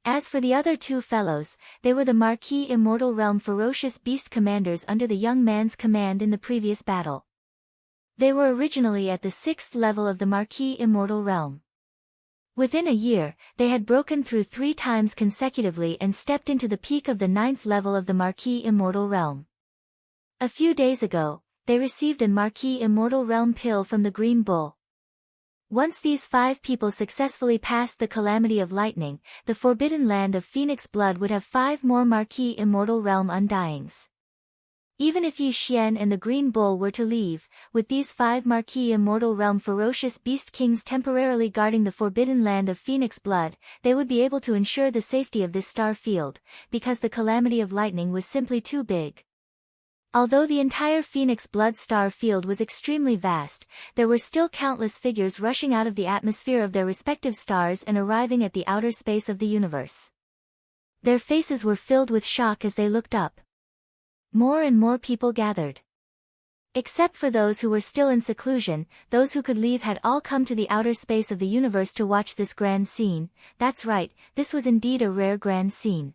As for the other two fellows, they were the Marquis Immortal Realm ferocious beast commanders under the young man's command in the previous battle. They were originally at the 6th level of the Marquis Immortal Realm. Within a year, they had broken through 3 times consecutively and stepped into the peak of the 9th level of the Marquis Immortal Realm. A few days ago, they received a Marquis Immortal Realm pill from the Green Bull. Once these 5 people successfully passed the Calamity of Lightning, the Forbidden Land of Phoenix Blood would have 5 more Marquis Immortal Realm Undyings. Even if Yi Xian and the Green Bull were to leave, with these 5 Marquis Immortal Realm ferocious beast kings temporarily guarding the Forbidden Land of Phoenix Blood, they would be able to ensure the safety of this star field, because the Calamity of Lightning was simply too big. Although the entire Phoenix Blood star field was extremely vast, there were still countless figures rushing out of the atmosphere of their respective stars and arriving at the outer space of the universe. Their faces were filled with shock as they looked up. More and more people gathered. Except for those who were still in seclusion, those who could leave had all come to the outer space of the universe to watch this grand scene. That's right, this was indeed a rare grand scene.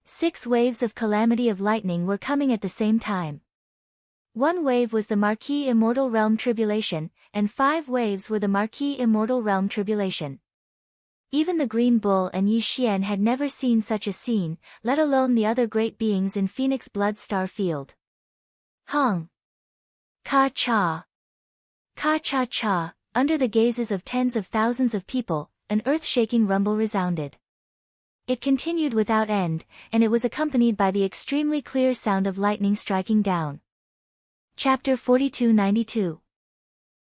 6 waves of Calamity of Lightning were coming at the same time. 1 wave was the Marquis Immortal Realm Tribulation, and 5 waves were the Marquis Immortal Realm Tribulation. Even the Green Bull and Yi Xian had never seen such a scene, let alone the other great beings in Phoenix Blood star field. Hong! Ka-cha! Ka-cha-cha! Under the gazes of tens of thousands of people, an earth-shaking rumble resounded. It continued without end, and it was accompanied by the extremely clear sound of lightning striking down. Chapter 4292.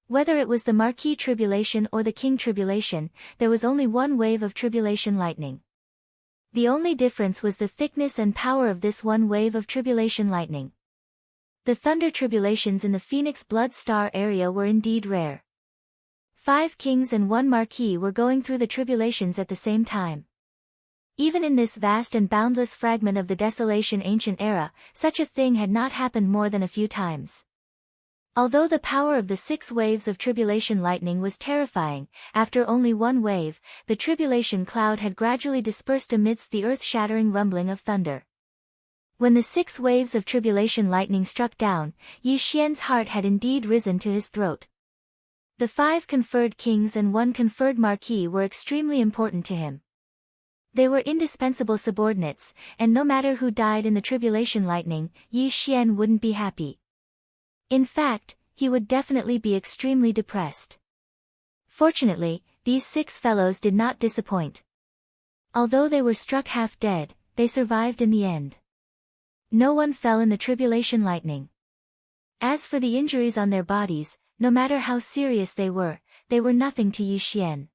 Whether it was the Marquis Tribulation or the King Tribulation, there was only one wave of tribulation lightning. The only difference was the thickness and power of this one wave of tribulation lightning. The thunder tribulations in the Phoenix Blood star area were indeed rare. 5 kings and 1 marquis were going through the tribulations at the same time. Even in this vast and boundless fragment of the desolation ancient era, such a thing had not happened more than a few times. Although the power of the 6 waves of tribulation lightning was terrifying, after only 1 wave, the tribulation cloud had gradually dispersed amidst the earth-shattering rumbling of thunder. When the 6 waves of tribulation lightning struck down, Yi Xian's heart had indeed risen to his throat. The 5 conferred kings and 1 conferred marquis were extremely important to him. They were indispensable subordinates, and no matter who died in the tribulation lightning, Yi Xian wouldn't be happy. In fact, he would definitely be extremely depressed. Fortunately, these 6 fellows did not disappoint. Although they were struck half dead, they survived in the end. No one fell in the tribulation lightning. As for the injuries on their bodies, no matter how serious they were nothing to Yi Xian.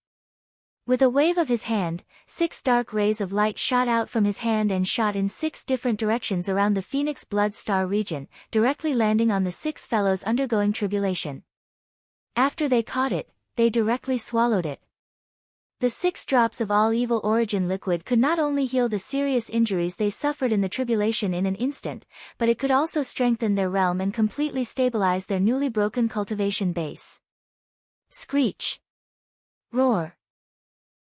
With a wave of his hand, 6 dark rays of light shot out from his hand and shot in 6 different directions around the Phoenix Blood star region, directly landing on the 6 fellows undergoing tribulation. After they caught it, they directly swallowed it. The 6 drops of all evil origin liquid could not only heal the serious injuries they suffered in the tribulation in an instant, but it could also strengthen their realm and completely stabilize their newly broken cultivation base. Screech! Roar!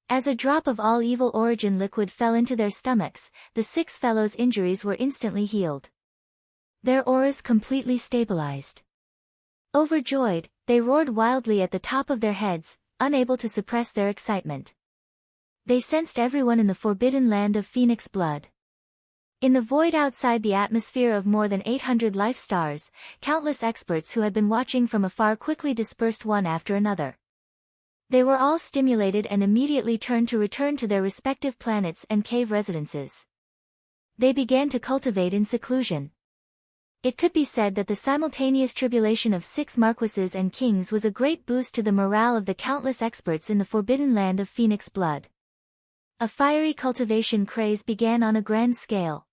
As a drop of all evil origin liquid fell into their stomachs, the 6 fellows' injuries were instantly healed. Their auras completely stabilized. Overjoyed, they roared wildly at the top of their heads, unable to suppress their excitement. They sensed everyone in the forbidden land of Phoenix Blood. In the void outside the atmosphere of more than 800 life stars, countless experts who had been watching from afar quickly dispersed one after another. They were all stimulated and immediately turned to return to their respective planets and cave residences. They began to cultivate in seclusion. It could be said that the simultaneous tribulation of 6 marquises and kings was a great boost to the morale of the countless experts in the forbidden land of Phoenix Blood. A fiery cultivation craze began on a grand scale.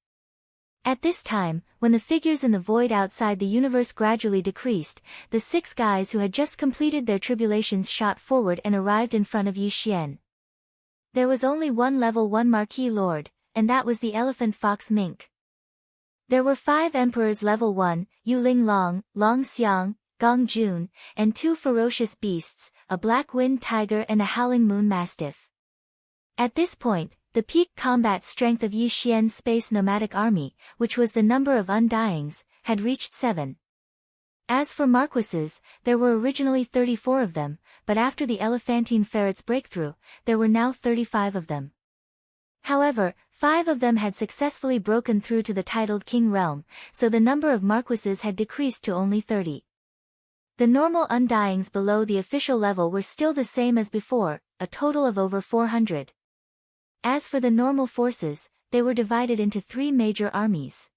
At this time, when the figures in the void outside the universe gradually decreased, the 6 guys who had just completed their tribulations shot forward and arrived in front of Yi Xian. There was only one level 1 Marquis Lord, and that was the elephant fox mink. There were 5 emperors level 1, Yu Ling Long, Long Xiang, Gong Jun, and 2 ferocious beasts, a black wind tiger and a howling moon mastiff. At this point, the peak combat strength of Yi Xian's space nomadic army, which was the number of undyings, had reached 7. As for marquises, there were originally 34 of them, but after the elephantine ferret's breakthrough, there were now 35 of them. However, 5 of them had successfully broken through to the titled king realm, so the number of marquises had decreased to only 30. The normal undyings below the official level were still the same as before, a total of over 400. As for the normal forces, they were divided into 3 major armies.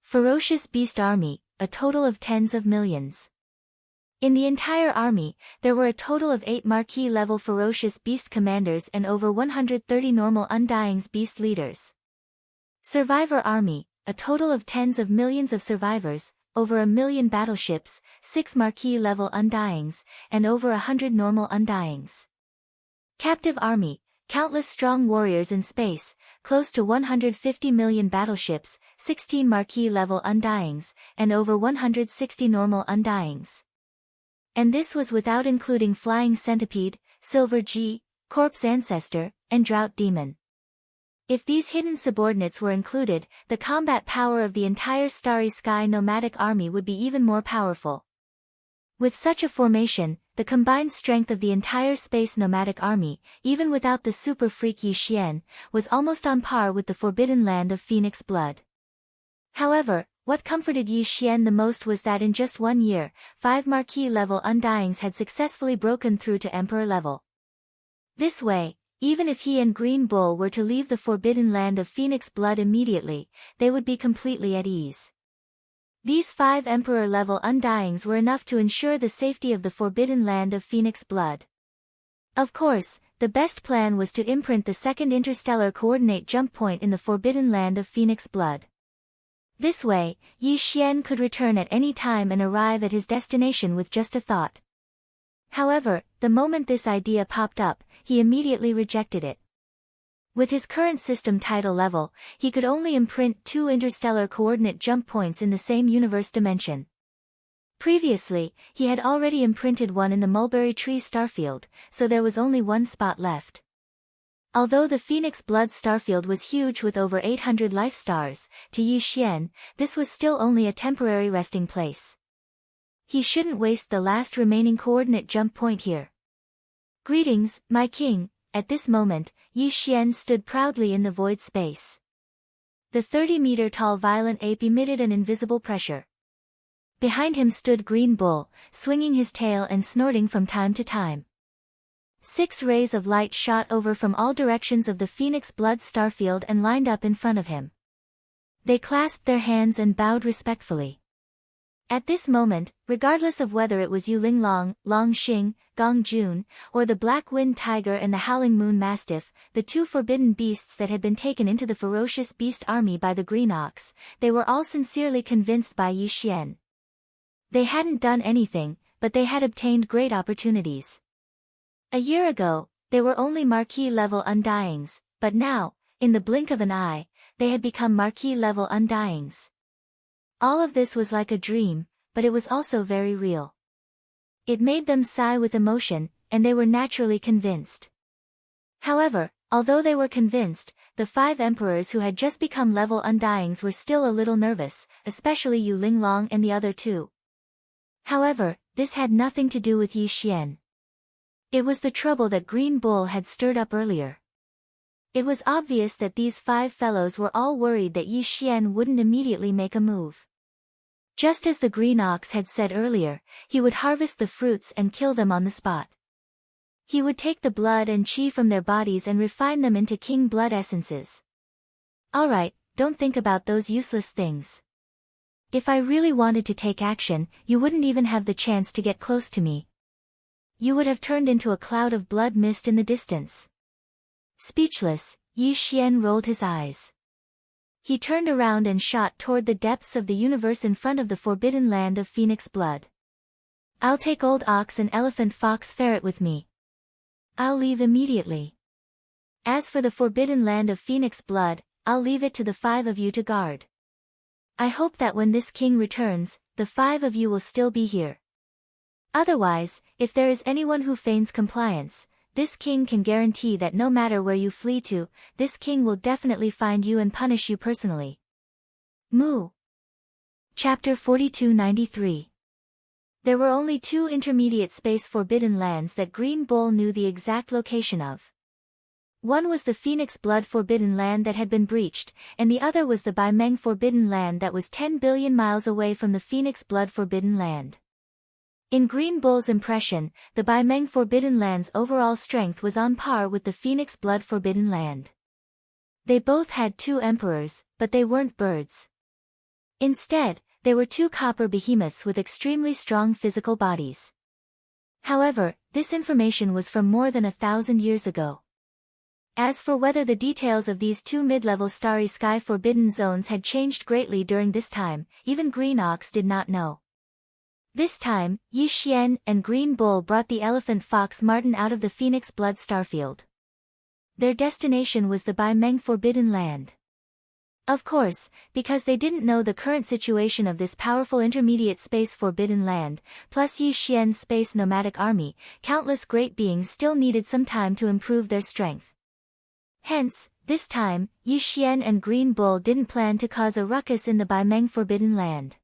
Ferocious Beast Army, a total of tens of millions. In the entire army, there were a total of 8 marquis-level Ferocious Beast commanders and over 130 normal undyings beast leaders. Survivor Army, a total of tens of millions of survivors, over 1 million battleships, 6 marquis-level undyings, and over 100 normal undyings. Captive Army, countless strong warriors in space, close to 150 million battleships, 16 marquis-level undyings, and over 160 normal undyings. And this was without including Flying Centipede, Silver G, Corpse Ancestor, and Drought Demon. If these hidden subordinates were included, the combat power of the entire Starry Sky nomadic army would be even more powerful. With such a formation, the combined strength of the entire space nomadic army, even without the super freak Yi Xian, was almost on par with the forbidden land of Phoenix Blood. However, what comforted Yi Xian the most was that in just 1 year, 5 marquis-level undyings had successfully broken through to emperor level. This way, even if he and Green Bull were to leave the forbidden land of Phoenix Blood immediately, they would be completely at ease. These 5 emperor-level undyings were enough to ensure the safety of the forbidden land of Phoenix Blood. Of course, the best plan was to imprint the second interstellar coordinate jump point in the forbidden land of Phoenix Blood. This way, Yi Xian could return at any time and arrive at his destination with just a thought. However, the moment this idea popped up, he immediately rejected it. With his current system title level, he could only imprint 2 interstellar coordinate jump points in the same universe dimension. Previously, he had already imprinted one in the Mulberry Tree starfield, so there was only 1 spot left. Although the Phoenix Blood starfield was huge with over 800 life stars, to Yi Xian, this was still only a temporary resting place. He shouldn't waste the last remaining coordinate jump point here. Greetings, my king. At this moment, Yi Xian stood proudly in the void space. The 30-meter-tall violent ape emitted an invisible pressure. Behind him stood Green Bull, swinging his tail and snorting from time to time. 6 rays of light shot over from all directions of the Phoenix Blood starfield and lined up in front of him. They clasped their hands and bowed respectfully. At this moment, regardless of whether it was Yu Linglong, Long Xing, Gong Jun, or the Black Wind Tiger and the Howling Moon Mastiff, the 2 forbidden beasts that had been taken into the Ferocious Beast Army by the Green Ox, they were all sincerely convinced by Yi Xian. They hadn't done anything, but they had obtained great opportunities. A year ago, they were only marquis-level undyings, but now, in the blink of an eye, they had become marquis-level undyings. All of this was like a dream, but it was also very real. It made them sigh with emotion, and they were naturally convinced. However, although they were convinced, the 5 emperors who had just become level undyings were still a little nervous, especially Yu Linglong and the other 2. However, this had nothing to do with Yi Xian. It was the trouble that Green Bull had stirred up earlier. It was obvious that these 5 fellows were all worried that Yi Xian wouldn't immediately make a move. Just as the Green Ox had said earlier, he would harvest the fruits and kill them on the spot. He would take the blood and qi from their bodies and refine them into king blood essences. Alright, don't think about those useless things. If I really wanted to take action, you wouldn't even have the chance to get close to me. You would have turned into a cloud of blood mist in the distance. Speechless, Yi Xian rolled his eyes. He turned around and shot toward the depths of the universe in front of the forbidden land of Phoenix Blood. I'll take Old Ox and Elephant Fox Ferret with me. I'll leave immediately. As for the forbidden land of Phoenix Blood, I'll leave it to the 5 of you to guard. I hope that when this king returns, the 5 of you will still be here. Otherwise, if there is anyone who feigns compliance, this king can guarantee that no matter where you flee to, this king will definitely find you and punish you personally. Mu. Chapter 4293. There were only two intermediate space forbidden lands that Green Bull knew the exact location of. One was the Phoenix Blood Forbidden Land that had been breached, and the other was the Baimeng Forbidden Land that was 10 billion miles away from the Phoenix Blood Forbidden Land. In Green Bull's impression, the Baimeng Forbidden Land's overall strength was on par with the Phoenix Blood Forbidden Land. They both had two emperors, but they weren't birds. Instead, they were two copper behemoths with extremely strong physical bodies. However, this information was from more than 1,000 years ago. As for whether the details of these two mid-level starry sky forbidden zones had changed greatly during this time, even Green Ox did not know. This time, Yi Xian and Green Bull brought the elephant fox Martin out of the Phoenix Blood Starfield. Their destination was the Baimeng Forbidden Land. Of course, because they didn't know the current situation of this powerful intermediate space forbidden land, plus Yi Xian's space nomadic army, countless great beings still needed some time to improve their strength. Hence, this time, Yi Xian and Green Bull didn't plan to cause a ruckus in the Baimeng Forbidden Land.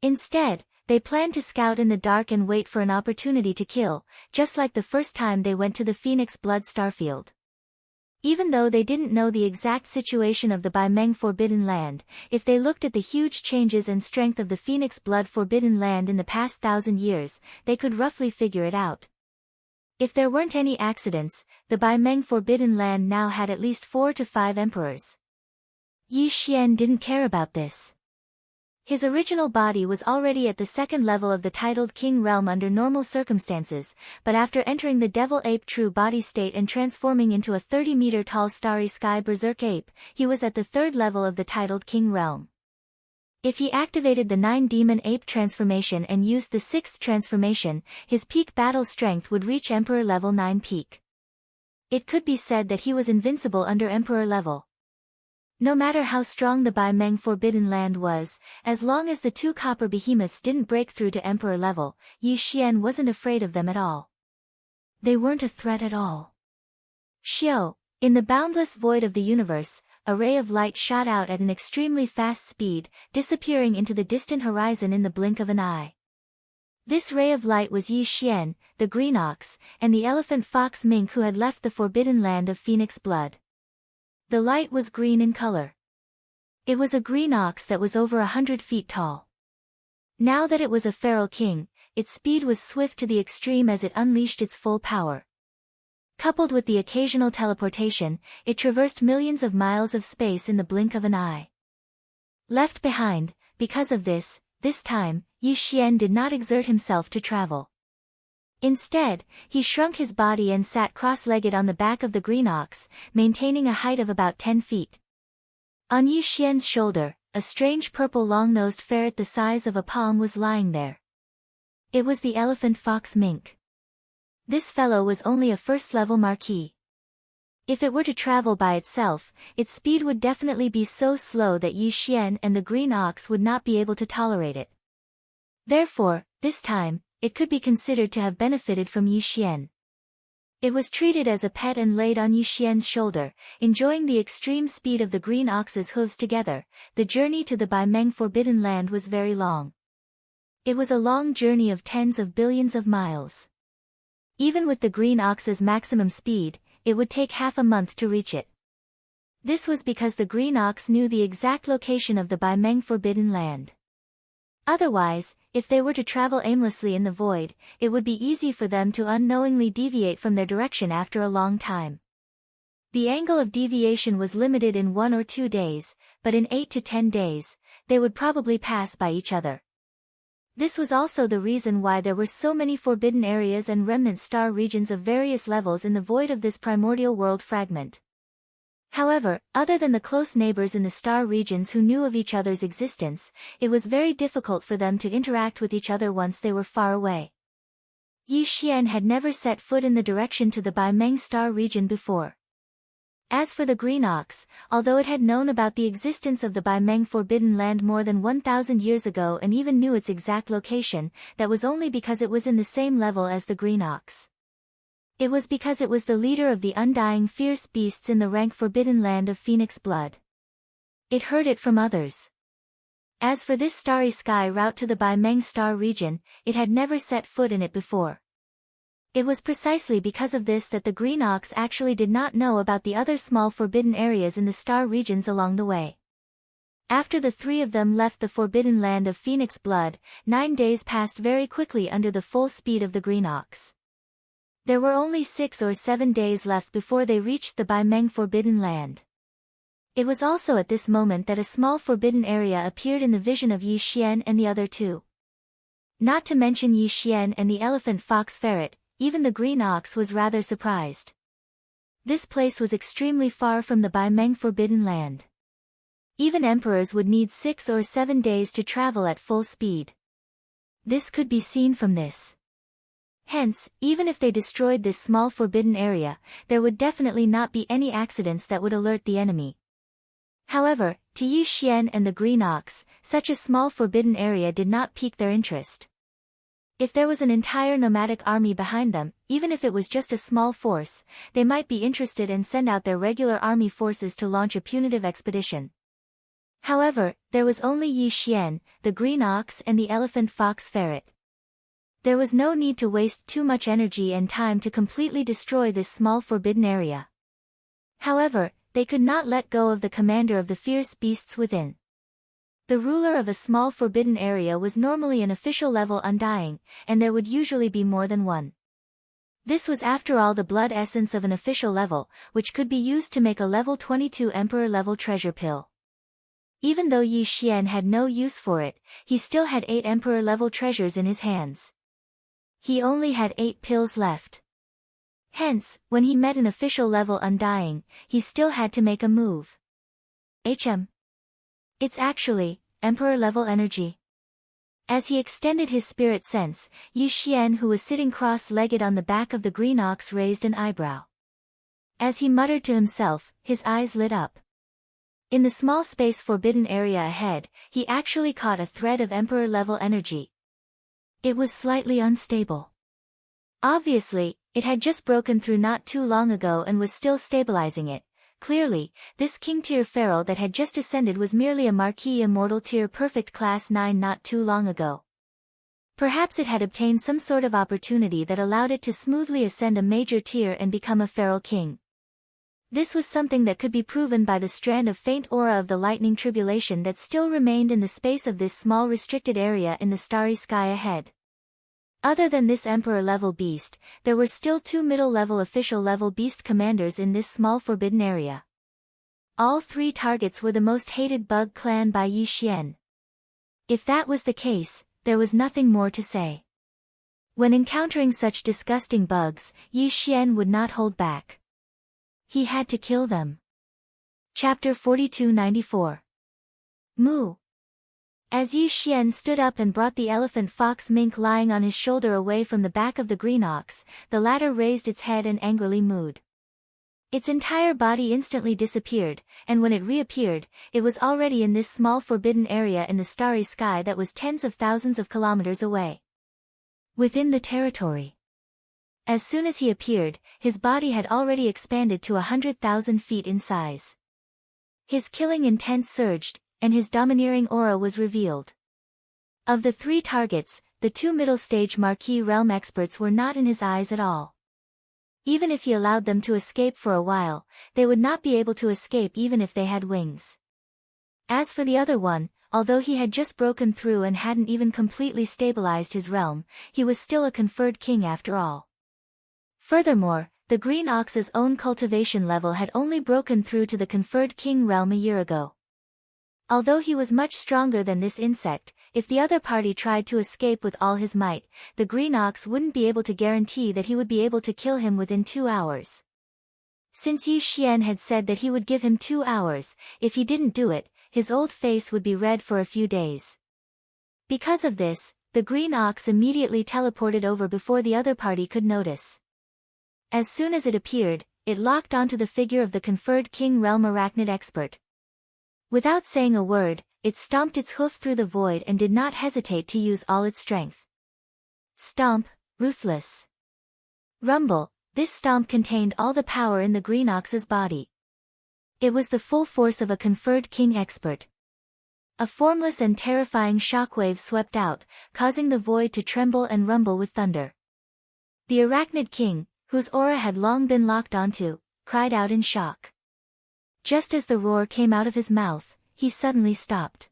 Instead, they planned to scout in the dark and wait for an opportunity to kill, just like the first time they went to the Phoenix Blood Starfield. Even though they didn't know the exact situation of the Baimeng Forbidden Land, if they looked at the huge changes and strength of the Phoenix Blood Forbidden Land in the past 1,000 years, they could roughly figure it out. If there weren't any accidents, the Baimeng Forbidden Land now had at least 4 to 5 emperors. Yi Xian didn't care about this. His original body was already at the second level of the titled King realm under normal circumstances, but after entering the Devil Ape true body state and transforming into a 30-meter-tall starry sky berserk ape, he was at the third level of the titled King realm. If he activated the 9 demon ape transformation and used the 6th transformation, his peak battle strength would reach Emperor level 9 peak. It could be said that he was invincible under Emperor level. No matter how strong the Baimeng Forbidden Land was, as long as the two copper behemoths didn't break through to Emperor level, Yi Xian wasn't afraid of them at all. They weren't a threat at all. Xiao, in the boundless void of the universe, a ray of light shot out at an extremely fast speed, disappearing into the distant horizon in the blink of an eye. This ray of light was Yi Xian, the Green Ox, and the elephant fox mink who had left the Forbidden Land of Phoenix Blood. The light was green in color. It was a green ox that was over 100 feet tall. Now that it was a feral king, its speed was swift to the extreme as it unleashed its full power. Coupled with the occasional teleportation, it traversed millions of miles of space in the blink of an eye. Left behind, because of this time, Yi Xian did not exert himself to travel. Instead, he shrunk his body and sat cross-legged on the back of the green ox, maintaining a height of about 10 feet. On Yi Xian's shoulder, a strange purple long-nosed ferret the size of a palm was lying there. It was the elephant fox mink. This fellow was only a first-level marquis. If it were to travel by itself, its speed would definitely be so slow that Yi Xian and the green ox would not be able to tolerate it. Therefore, this time, it could be considered to have benefited from Yi Xian. It was treated as a pet and laid on Yi Xian's shoulder, enjoying the extreme speed of the green ox's hooves together. The journey to the Baimeng Forbidden Land was very long. It was a long journey of tens of billions of miles. Even with the green ox's maximum speed, it would take half a month to reach it. This was because the green ox knew the exact location of the Baimeng Forbidden Land. Otherwise, if they were to travel aimlessly in the void, it would be easy for them to unknowingly deviate from their direction after a long time. The angle of deviation was limited in 1 or 2 days, but in 8 to 10 days, they would probably pass by each other. This was also the reason why there were so many forbidden areas and remnant star regions of various levels in the void of this primordial world fragment. However, other than the close neighbors in the star regions who knew of each other's existence, it was very difficult for them to interact with each other once they were far away. Yi Xian had never set foot in the direction to the Baimeng star region before. As for the green ox, although it had known about the existence of the Baimeng Forbidden Land more than 1,000 years ago and even knew its exact location, that was only because it was in the same level as the green ox. It was because it was the leader of the undying fierce beasts in the rank forbidden land of phoenix blood. It heard it from others. As for this starry sky route to the Baimeng star region, it had never set foot in it before. It was precisely because of this that the Green Ox actually did not know about the other small forbidden areas in the star regions along the way. After the three of them left the forbidden land of phoenix blood, 9 days passed very quickly under the full speed of the Green Ox. There were only 6 or 7 days left before they reached the Baimeng forbidden land. It was also at this moment that a small forbidden area appeared in the vision of Yi Xian and the other two. Not to mention Yi Xian and the elephant fox ferret, even the Green Ox was rather surprised. This place was extremely far from the Baimeng forbidden land. Even emperors would need 6 or 7 days to travel at full speed. This could be seen from this. Hence, even if they destroyed this small forbidden area, there would definitely not be any accidents that would alert the enemy. However, to Yi Xian and the Green Ox, such a small forbidden area did not pique their interest. If there was an entire nomadic army behind them, even if it was just a small force, they might be interested and send out their regular army forces to launch a punitive expedition. However, there was only Yi Xian, the Green Ox and the elephant fox ferret. There was no need to waste too much energy and time to completely destroy this small forbidden area. However, they could not let go of the commander of the fierce beasts within. The ruler of a small forbidden area was normally an official level undying, and there would usually be more than one. This was after all the blood essence of an official level, which could be used to make a level 22 emperor level treasure pill. Even though Yi Xian had no use for it, he still had 8 emperor level treasures in his hands. He only had 8 pills left. Hence, when he met an official level undying, he still had to make a move. It's actually emperor level energy. As he extended his spirit sense, Yi Xian, who was sitting cross-legged on the back of the Green Ox, raised an eyebrow. As he muttered to himself, his eyes lit up. In the small space forbidden area ahead, he actually caught a thread of emperor level energy. It was slightly unstable. Obviously, it had just broken through not too long ago and was still stabilizing it. Clearly, this king tier feral that had just ascended was merely a marquee immortal tier perfect class 9 not too long ago. Perhaps it had obtained some sort of opportunity that allowed it to smoothly ascend a major tier and become a feral king. This was something that could be proven by the strand of faint aura of the lightning tribulation that still remained in the space of this small restricted area in the starry sky ahead. Other than this emperor-level beast, there were still 2 middle-level official-level beast commanders in this small forbidden area. All 3 targets were the most hated bug clan by Yi Xian. If that was the case, there was nothing more to say. When encountering such disgusting bugs, Yi Xian would not hold back. He had to kill them. Chapter 4294. Moo. As Yi Xian stood up and brought the elephant fox mink lying on his shoulder away from the back of the Green Ox, the latter raised its head and angrily mooed. Its entire body instantly disappeared, and when it reappeared, it was already in this small forbidden area in the starry sky that was tens of thousands of kilometers away. Within the territory. As soon as he appeared, his body had already expanded to 100,000 feet in size. His killing intent surged, and his domineering aura was revealed. Of the 3 targets, the 2 middle-stage Marquis realm experts were not in his eyes at all. Even if he allowed them to escape for a while, they would not be able to escape even if they had wings. As for the other one, although he had just broken through and hadn't even completely stabilized his realm, he was still a conferred king after all. Furthermore, the Green Ox's own cultivation level had only broken through to the conferred king realm a year ago. Although he was much stronger than this insect, if the other party tried to escape with all his might, the Green Ox wouldn't be able to guarantee that he would be able to kill him within 2 hours. Since Yi Xian had said that he would give him 2 hours, if he didn't do it, his old face would be red for a few days. Because of this, the Green Ox immediately teleported over before the other party could notice. As soon as it appeared, it locked onto the figure of the conferred king realm arachnid expert. Without saying a word, it stomped its hoof through the void and did not hesitate to use all its strength. Stomp, ruthless. Rumble, This stomp contained all the power in the green ox's body. It was the full force of a conferred king expert. A formless and terrifying shockwave swept out, causing the void to tremble and rumble with thunder. The arachnid king, whose aura had long been locked onto, cried out in shock. Just as the roar came out of his mouth, he suddenly stopped.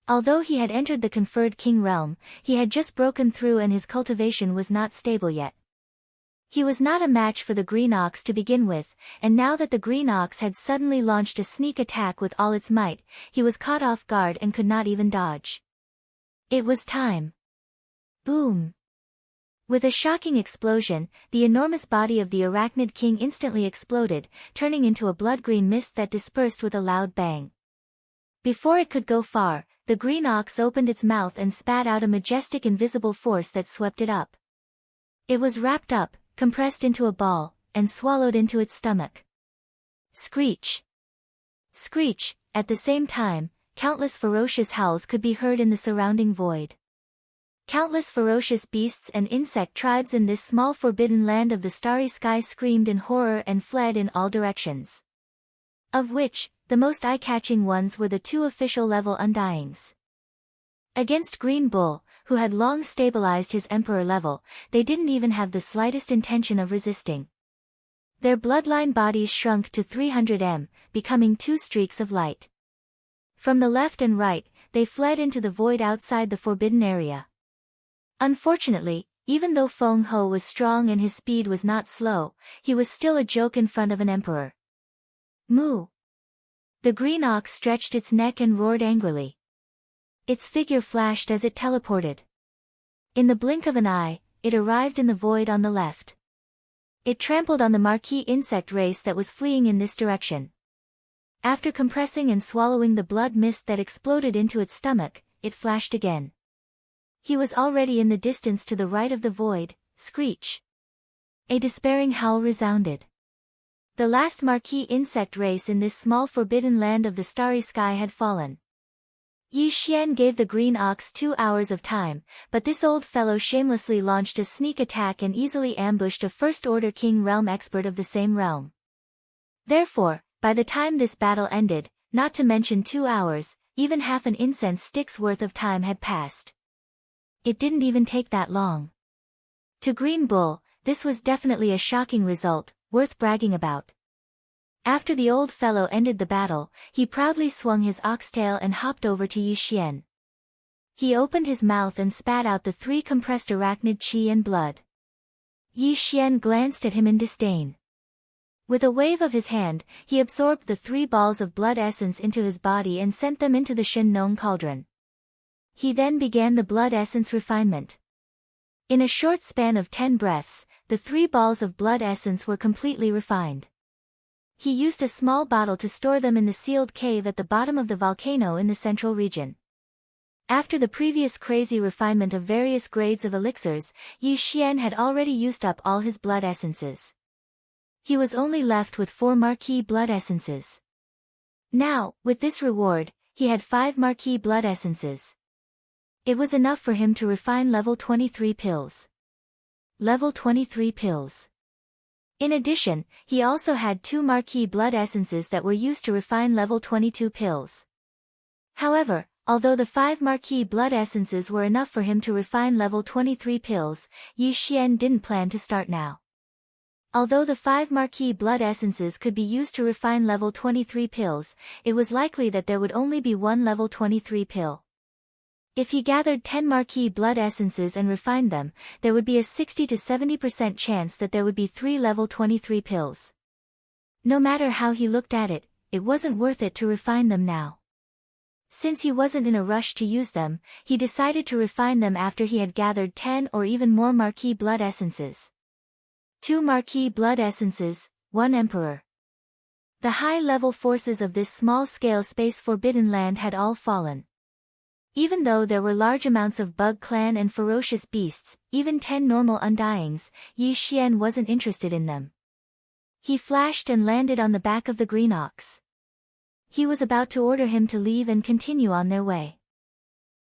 Although he had entered the conferred king realm, he had just broken through and his cultivation was not stable yet. He was not a match for the green ox to begin with, and now that the green ox had suddenly launched a sneak attack with all its might, he was caught off guard and could not even dodge. It was time. Boom! With a shocking explosion, the enormous body of the arachnid king instantly exploded, turning into a blood-green mist that dispersed with a loud bang. Before it could go far, the green ox opened its mouth and spat out a majestic invisible force that swept it up. It was wrapped up, compressed into a ball, and swallowed into its stomach. Screech! Screech! At the same time, countless ferocious howls could be heard in the surrounding void. Countless ferocious beasts and insect tribes in this small forbidden land of the starry sky screamed in horror and fled in all directions. Of which, the most eye-catching ones were the two official-level Undyings. Against Green Bull, who had long stabilized his Emperor level, they didn't even have the slightest intention of resisting. Their bloodline bodies shrunk to 300 m, becoming two streaks of light. From the left and right, they fled into the void outside the forbidden area. Unfortunately, even though Feng Ho was strong and his speed was not slow, he was still a joke in front of an emperor. Moo! The green ox stretched its neck and roared angrily. Its figure flashed as it teleported. In the blink of an eye, it arrived in the void on the left. It trampled on the marquee insect race that was fleeing in this direction. After compressing and swallowing the blood mist that exploded into its stomach, it flashed again. He was already in the distance to the right of the void. Screech! A despairing howl resounded. The last marquee insect race in this small forbidden land of the starry sky had fallen. Yi Xian gave the green ox 2 hours of time, but this old fellow shamelessly launched a sneak attack and easily ambushed a first-order king realm expert of the same realm. Therefore, by the time this battle ended, not to mention 2 hours, even half an incense stick's worth of time had passed. It didn't even take that long. To Green Bull, this was definitely a shocking result, worth bragging about. After the old fellow ended the battle, he proudly swung his oxtail and hopped over to Yi Xian. He opened his mouth and spat out the 3 compressed arachnid chi and blood. Yi Xian glanced at him in disdain. With a wave of his hand, he absorbed the 3 balls of blood essence into his body and sent them into the Shen Nong cauldron. He then began the blood essence refinement. In a short span of 10 breaths, the 3 balls of blood essence were completely refined. He used a small bottle to store them in the sealed cave at the bottom of the volcano in the central region. After the previous crazy refinement of various grades of elixirs, Yi Xian had already used up all his blood essences. He was only left with 4 marquee blood essences. Now, with this reward, he had 5 marquee blood essences. It was enough for him to refine level 23 pills. Level 23 pills. In addition, he also had 2 marquee blood essences that were used to refine level 22 pills. However, although the 5 marquee blood essences were enough for him to refine level 23 pills, Yi Xian didn't plan to start now. Although the 5 marquee blood essences could be used to refine level 23 pills, it was likely that there would only be 1 level 23 pill. If he gathered 10 marquee blood essences and refined them, there would be a 60 to 70% chance that there would be 3 level 23 pills. No matter how he looked at it, it wasn't worth it to refine them now. Since he wasn't in a rush to use them, he decided to refine them after he had gathered 10 or even more marquee blood essences. 2 marquee blood essences, 1 emperor. The high-level forces of this small-scale space forbidden land had all fallen. Even though there were large amounts of bug clan and ferocious beasts, even 10 normal Undyings, Yi Xian wasn't interested in them. He flashed and landed on the back of the green ox. He was about to order him to leave and continue on their way.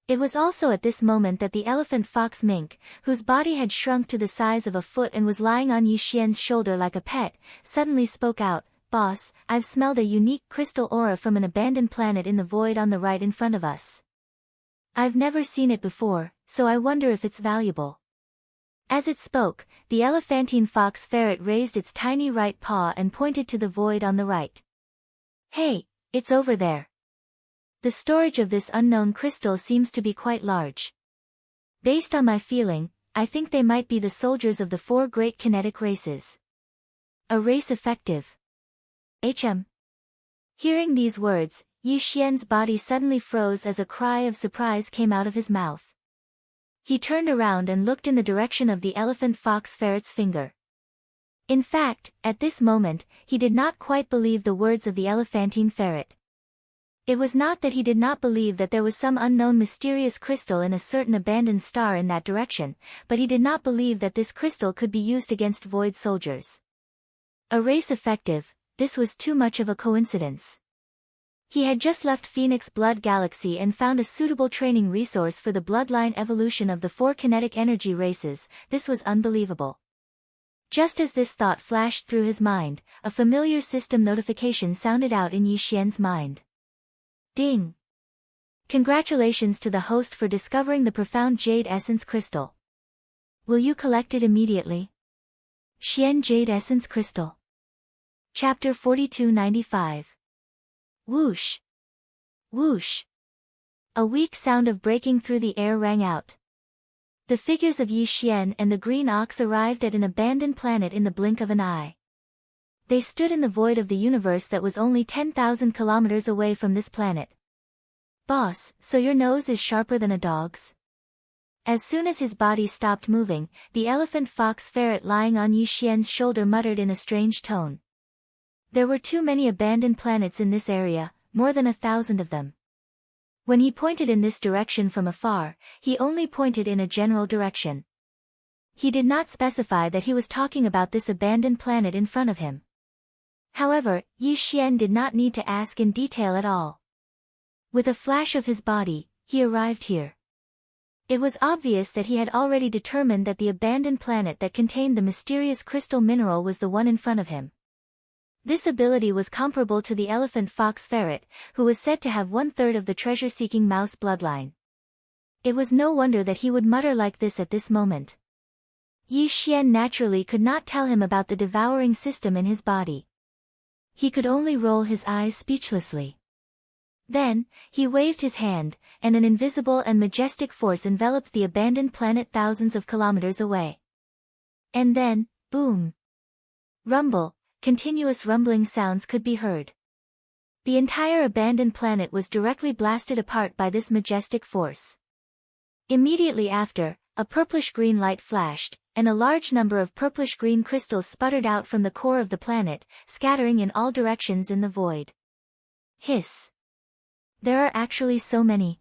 It was also at this moment that the elephant fox mink, whose body had shrunk to the size of a foot and was lying on Yi Xian's shoulder like a pet, suddenly spoke out, "Boss, I've smelled a unique crystal aura from an abandoned planet in the void on the right in front of us. I've never seen it before, so I wonder if it's valuable." As it spoke, the elephantine fox ferret raised its tiny right paw and pointed to the void on the right. "Hey, it's over there. The storage of this unknown crystal seems to be quite large. Based on my feeling, I think they might be the soldiers of the 4 great kinetic races. A race effective. HM." Hearing these words, Yi Xian's body suddenly froze as a cry of surprise came out of his mouth. He turned around and looked in the direction of the elephant fox ferret's finger. In fact, at this moment, he did not quite believe the words of the elephantine ferret. It was not that he did not believe that there was some unknown mysterious crystal in a certain abandoned star in that direction, but he did not believe that this crystal could be used against void soldiers. A race effective, this was too much of a coincidence. He had just left Phoenix Blood Galaxy and found a suitable training resource for the bloodline evolution of the 4 kinetic energy races. This was unbelievable. Just as this thought flashed through his mind, a familiar system notification sounded out in Yi Xian's mind. Ding! Congratulations to the host for discovering the profound Jade Essence Crystal. Will you collect it immediately? Xian Jade Essence Crystal. Chapter 4295. Whoosh! Whoosh! A weak sound of breaking through the air rang out. The figures of Yi Xian and the green ox arrived at an abandoned planet in the blink of an eye. They stood in the void of the universe that was only 10,000 kilometers away from this planet. "Boss, so your nose is sharper than a dog's?" As soon as his body stopped moving, the elephant fox ferret lying on Yi Xian's shoulder muttered in a strange tone. There were too many abandoned planets in this area, more than 1,000 of them. When he pointed in this direction from afar, he only pointed in a general direction. He did not specify that he was talking about this abandoned planet in front of him. However, Yi Xian did not need to ask in detail at all. With a flash of his body, he arrived here. It was obvious that he had already determined that the abandoned planet that contained the mysterious crystal mineral was the one in front of him. This ability was comparable to the elephant fox ferret, who was said to have 1/3 of the treasure-seeking mouse bloodline. It was no wonder that he would mutter like this at this moment. Yi Xian naturally could not tell him about the devouring system in his body. He could only roll his eyes speechlessly. Then, he waved his hand, and an invisible and majestic force enveloped the abandoned planet thousands of kilometers away. And then, boom! Rumble, continuous rumbling sounds could be heard. The entire abandoned planet was directly blasted apart by this majestic force. Immediately after, a purplish-green light flashed, and a large number of purplish-green crystals sputtered out from the core of the planet, scattering in all directions in the void. Hiss! There are actually so many.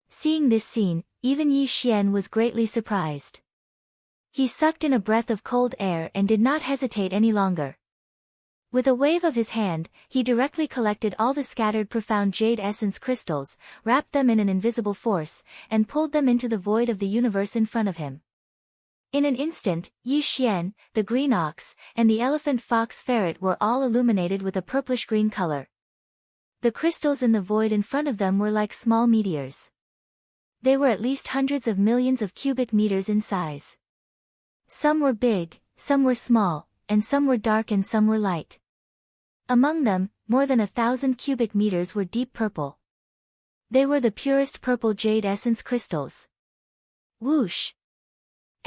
Seeing this scene, even Yi Xian was greatly surprised. He sucked in a breath of cold air and did not hesitate any longer. With a wave of his hand, he directly collected all the scattered profound jade essence crystals, wrapped them in an invisible force, and pulled them into the void of the universe in front of him. In an instant, Yi Xian, the green ox, and the elephant fox ferret were all illuminated with a purplish-green color. The crystals in the void in front of them were like small meteors. They were at least hundreds of millions of cubic meters in size. Some were big, some were small, and some were dark and some were light. Among them, more than 1,000 cubic meters were deep purple. They were the purest purple jade essence crystals. Whoosh!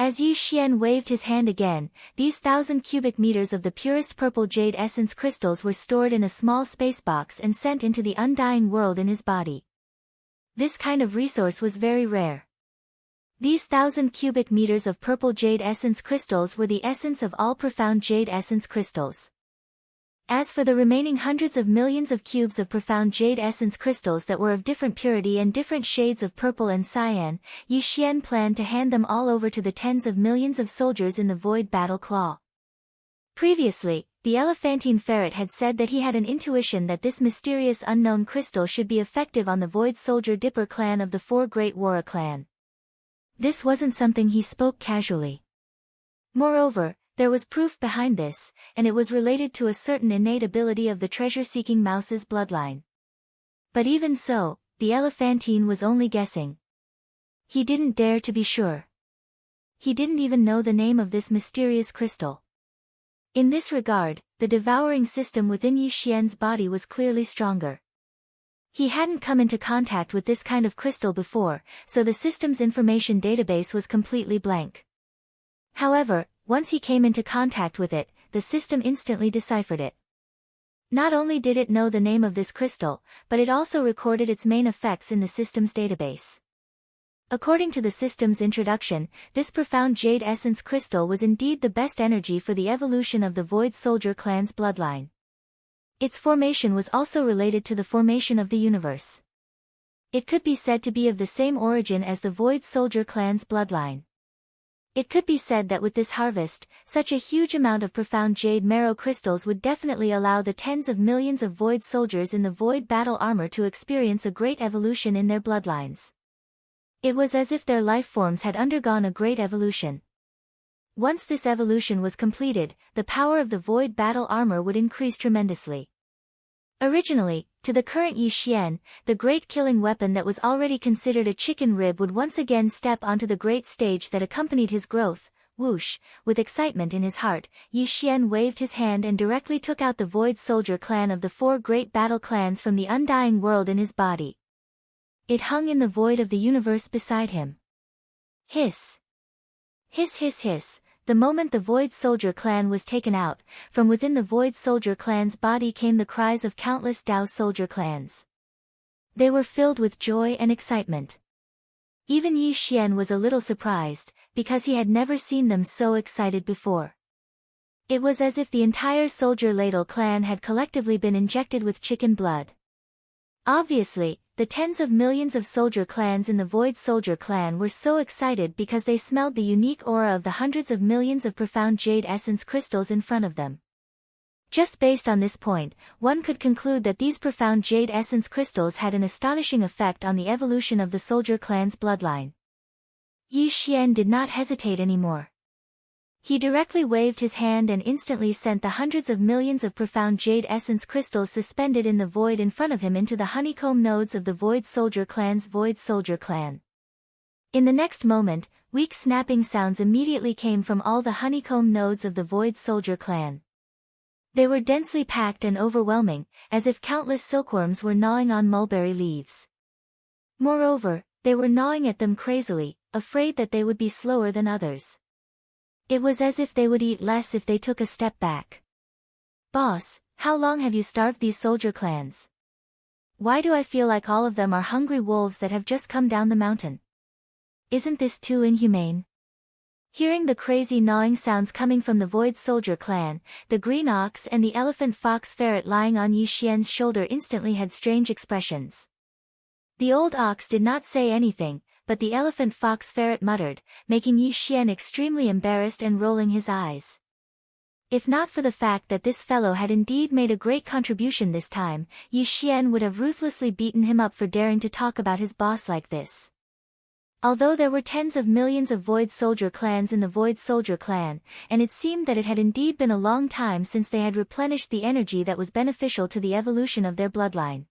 As Yi Xian waved his hand again, these 1,000 cubic meters of the purest purple jade essence crystals were stored in a small space box and sent into the undying world in his body. This kind of resource was very rare. These 1,000 cubic meters of purple jade essence crystals were the essence of all profound jade essence crystals. As for the remaining hundreds of millions of cubes of profound jade essence crystals that were of different purity and different shades of purple and cyan, Yi Xian planned to hand them all over to the tens of millions of soldiers in the Void Battle Claw. Previously, the elephantine ferret had said that he had an intuition that this mysterious unknown crystal should be effective on the Void Soldier Dipper clan of the Four Great Wara clan. This wasn't something he spoke casually. Moreover, there was proof behind this, and it was related to a certain innate ability of the treasure-seeking mouse's bloodline. But even so, the elephantine was only guessing. He didn't dare to be sure. He didn't even know the name of this mysterious crystal. In this regard, the devouring system within Yi Xian's body was clearly stronger. He hadn't come into contact with this kind of crystal before, so the system's information database was completely blank. However, once he came into contact with it, the system instantly deciphered it. Not only did it know the name of this crystal, but it also recorded its main effects in the system's database. According to the system's introduction, this profound jade essence crystal was indeed the best energy for the evolution of the Void Soldier clan's bloodline. Its formation was also related to the formation of the universe. It could be said to be of the same origin as the Void Soldier clan's bloodline. It could be said that with this harvest, such a huge amount of profound jade marrow crystals would definitely allow the tens of millions of Void Soldiers in the Void battle armor to experience a great evolution in their bloodlines. It was as if their life forms had undergone a great evolution. Once this evolution was completed, the power of the Void battle armor would increase tremendously. Originally, to the current Yi Xian, the great killing weapon that was already considered a chicken rib would once again step onto the great stage that accompanied his growth. Whoosh! With excitement in his heart, Yi Xian waved his hand and directly took out the Void Soldier clan of the Four Great Battle Clans from the undying world in his body. It hung in the void of the universe beside him. Hiss! Hiss hiss hiss! The moment the Void Soldier clan was taken out, from within the Void Soldier clan's body came the cries of countless Dao Soldier clans. They were filled with joy and excitement. Even Yi Xian was a little surprised, because he had never seen them so excited before. It was as if the entire Soldier Ladle clan had collectively been injected with chicken blood. Obviously, the tens of millions of soldier clans in the Void Soldier clan were so excited because they smelled the unique aura of the hundreds of millions of profound jade essence crystals in front of them. Just based on this point, one could conclude that these profound jade essence crystals had an astonishing effect on the evolution of the soldier clan's bloodline. Yi Xian did not hesitate anymore. He directly waved his hand and instantly sent the hundreds of millions of profound jade essence crystals suspended in the void in front of him into the honeycomb nodes of the Void Soldier clan's Void Soldier clan. In the next moment, weak snapping sounds immediately came from all the honeycomb nodes of the Void Soldier clan. They were densely packed and overwhelming, as if countless silkworms were gnawing on mulberry leaves. Moreover, they were gnawing at them crazily, afraid that they would be slower than others. It was as if they would eat less if they took a step back. Boss, how long have you starved these soldier clans? Why do I feel like all of them are hungry wolves that have just come down the mountain? Isn't this too inhumane? Hearing the crazy gnawing sounds coming from the Void Soldier clan, the green ox and the elephant fox ferret lying on Yi Xian's shoulder instantly had strange expressions. The old ox did not say anything, but the elephant fox ferret muttered, making Yi Xian extremely embarrassed and rolling his eyes. If not for the fact that this fellow had indeed made a great contribution this time, Yi Xian would have ruthlessly beaten him up for daring to talk about his boss like this. Although there were tens of millions of Void Soldier clans in the Void Soldier clan, and it seemed that it had indeed been a long time since they had replenished the energy that was beneficial to the evolution of their bloodline.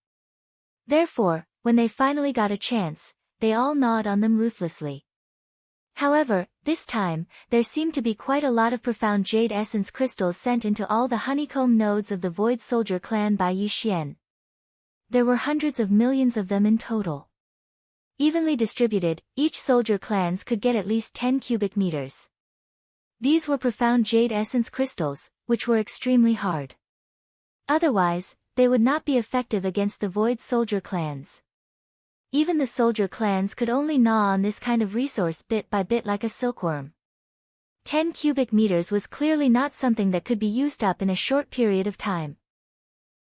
Therefore, when they finally got a chance, they all gnawed on them ruthlessly. However, this time, there seemed to be quite a lot of profound jade essence crystals sent into all the honeycomb nodes of the Void Soldier clan by Yi Xian. There were hundreds of millions of them in total. Evenly distributed, each soldier clans could get at least 10 cubic meters. These were profound jade essence crystals, which were extremely hard. Otherwise, they would not be effective against the Void Soldier clans. Even the soldier clans could only gnaw on this kind of resource bit by bit like a silkworm. 10 cubic meters was clearly not something that could be used up in a short period of time.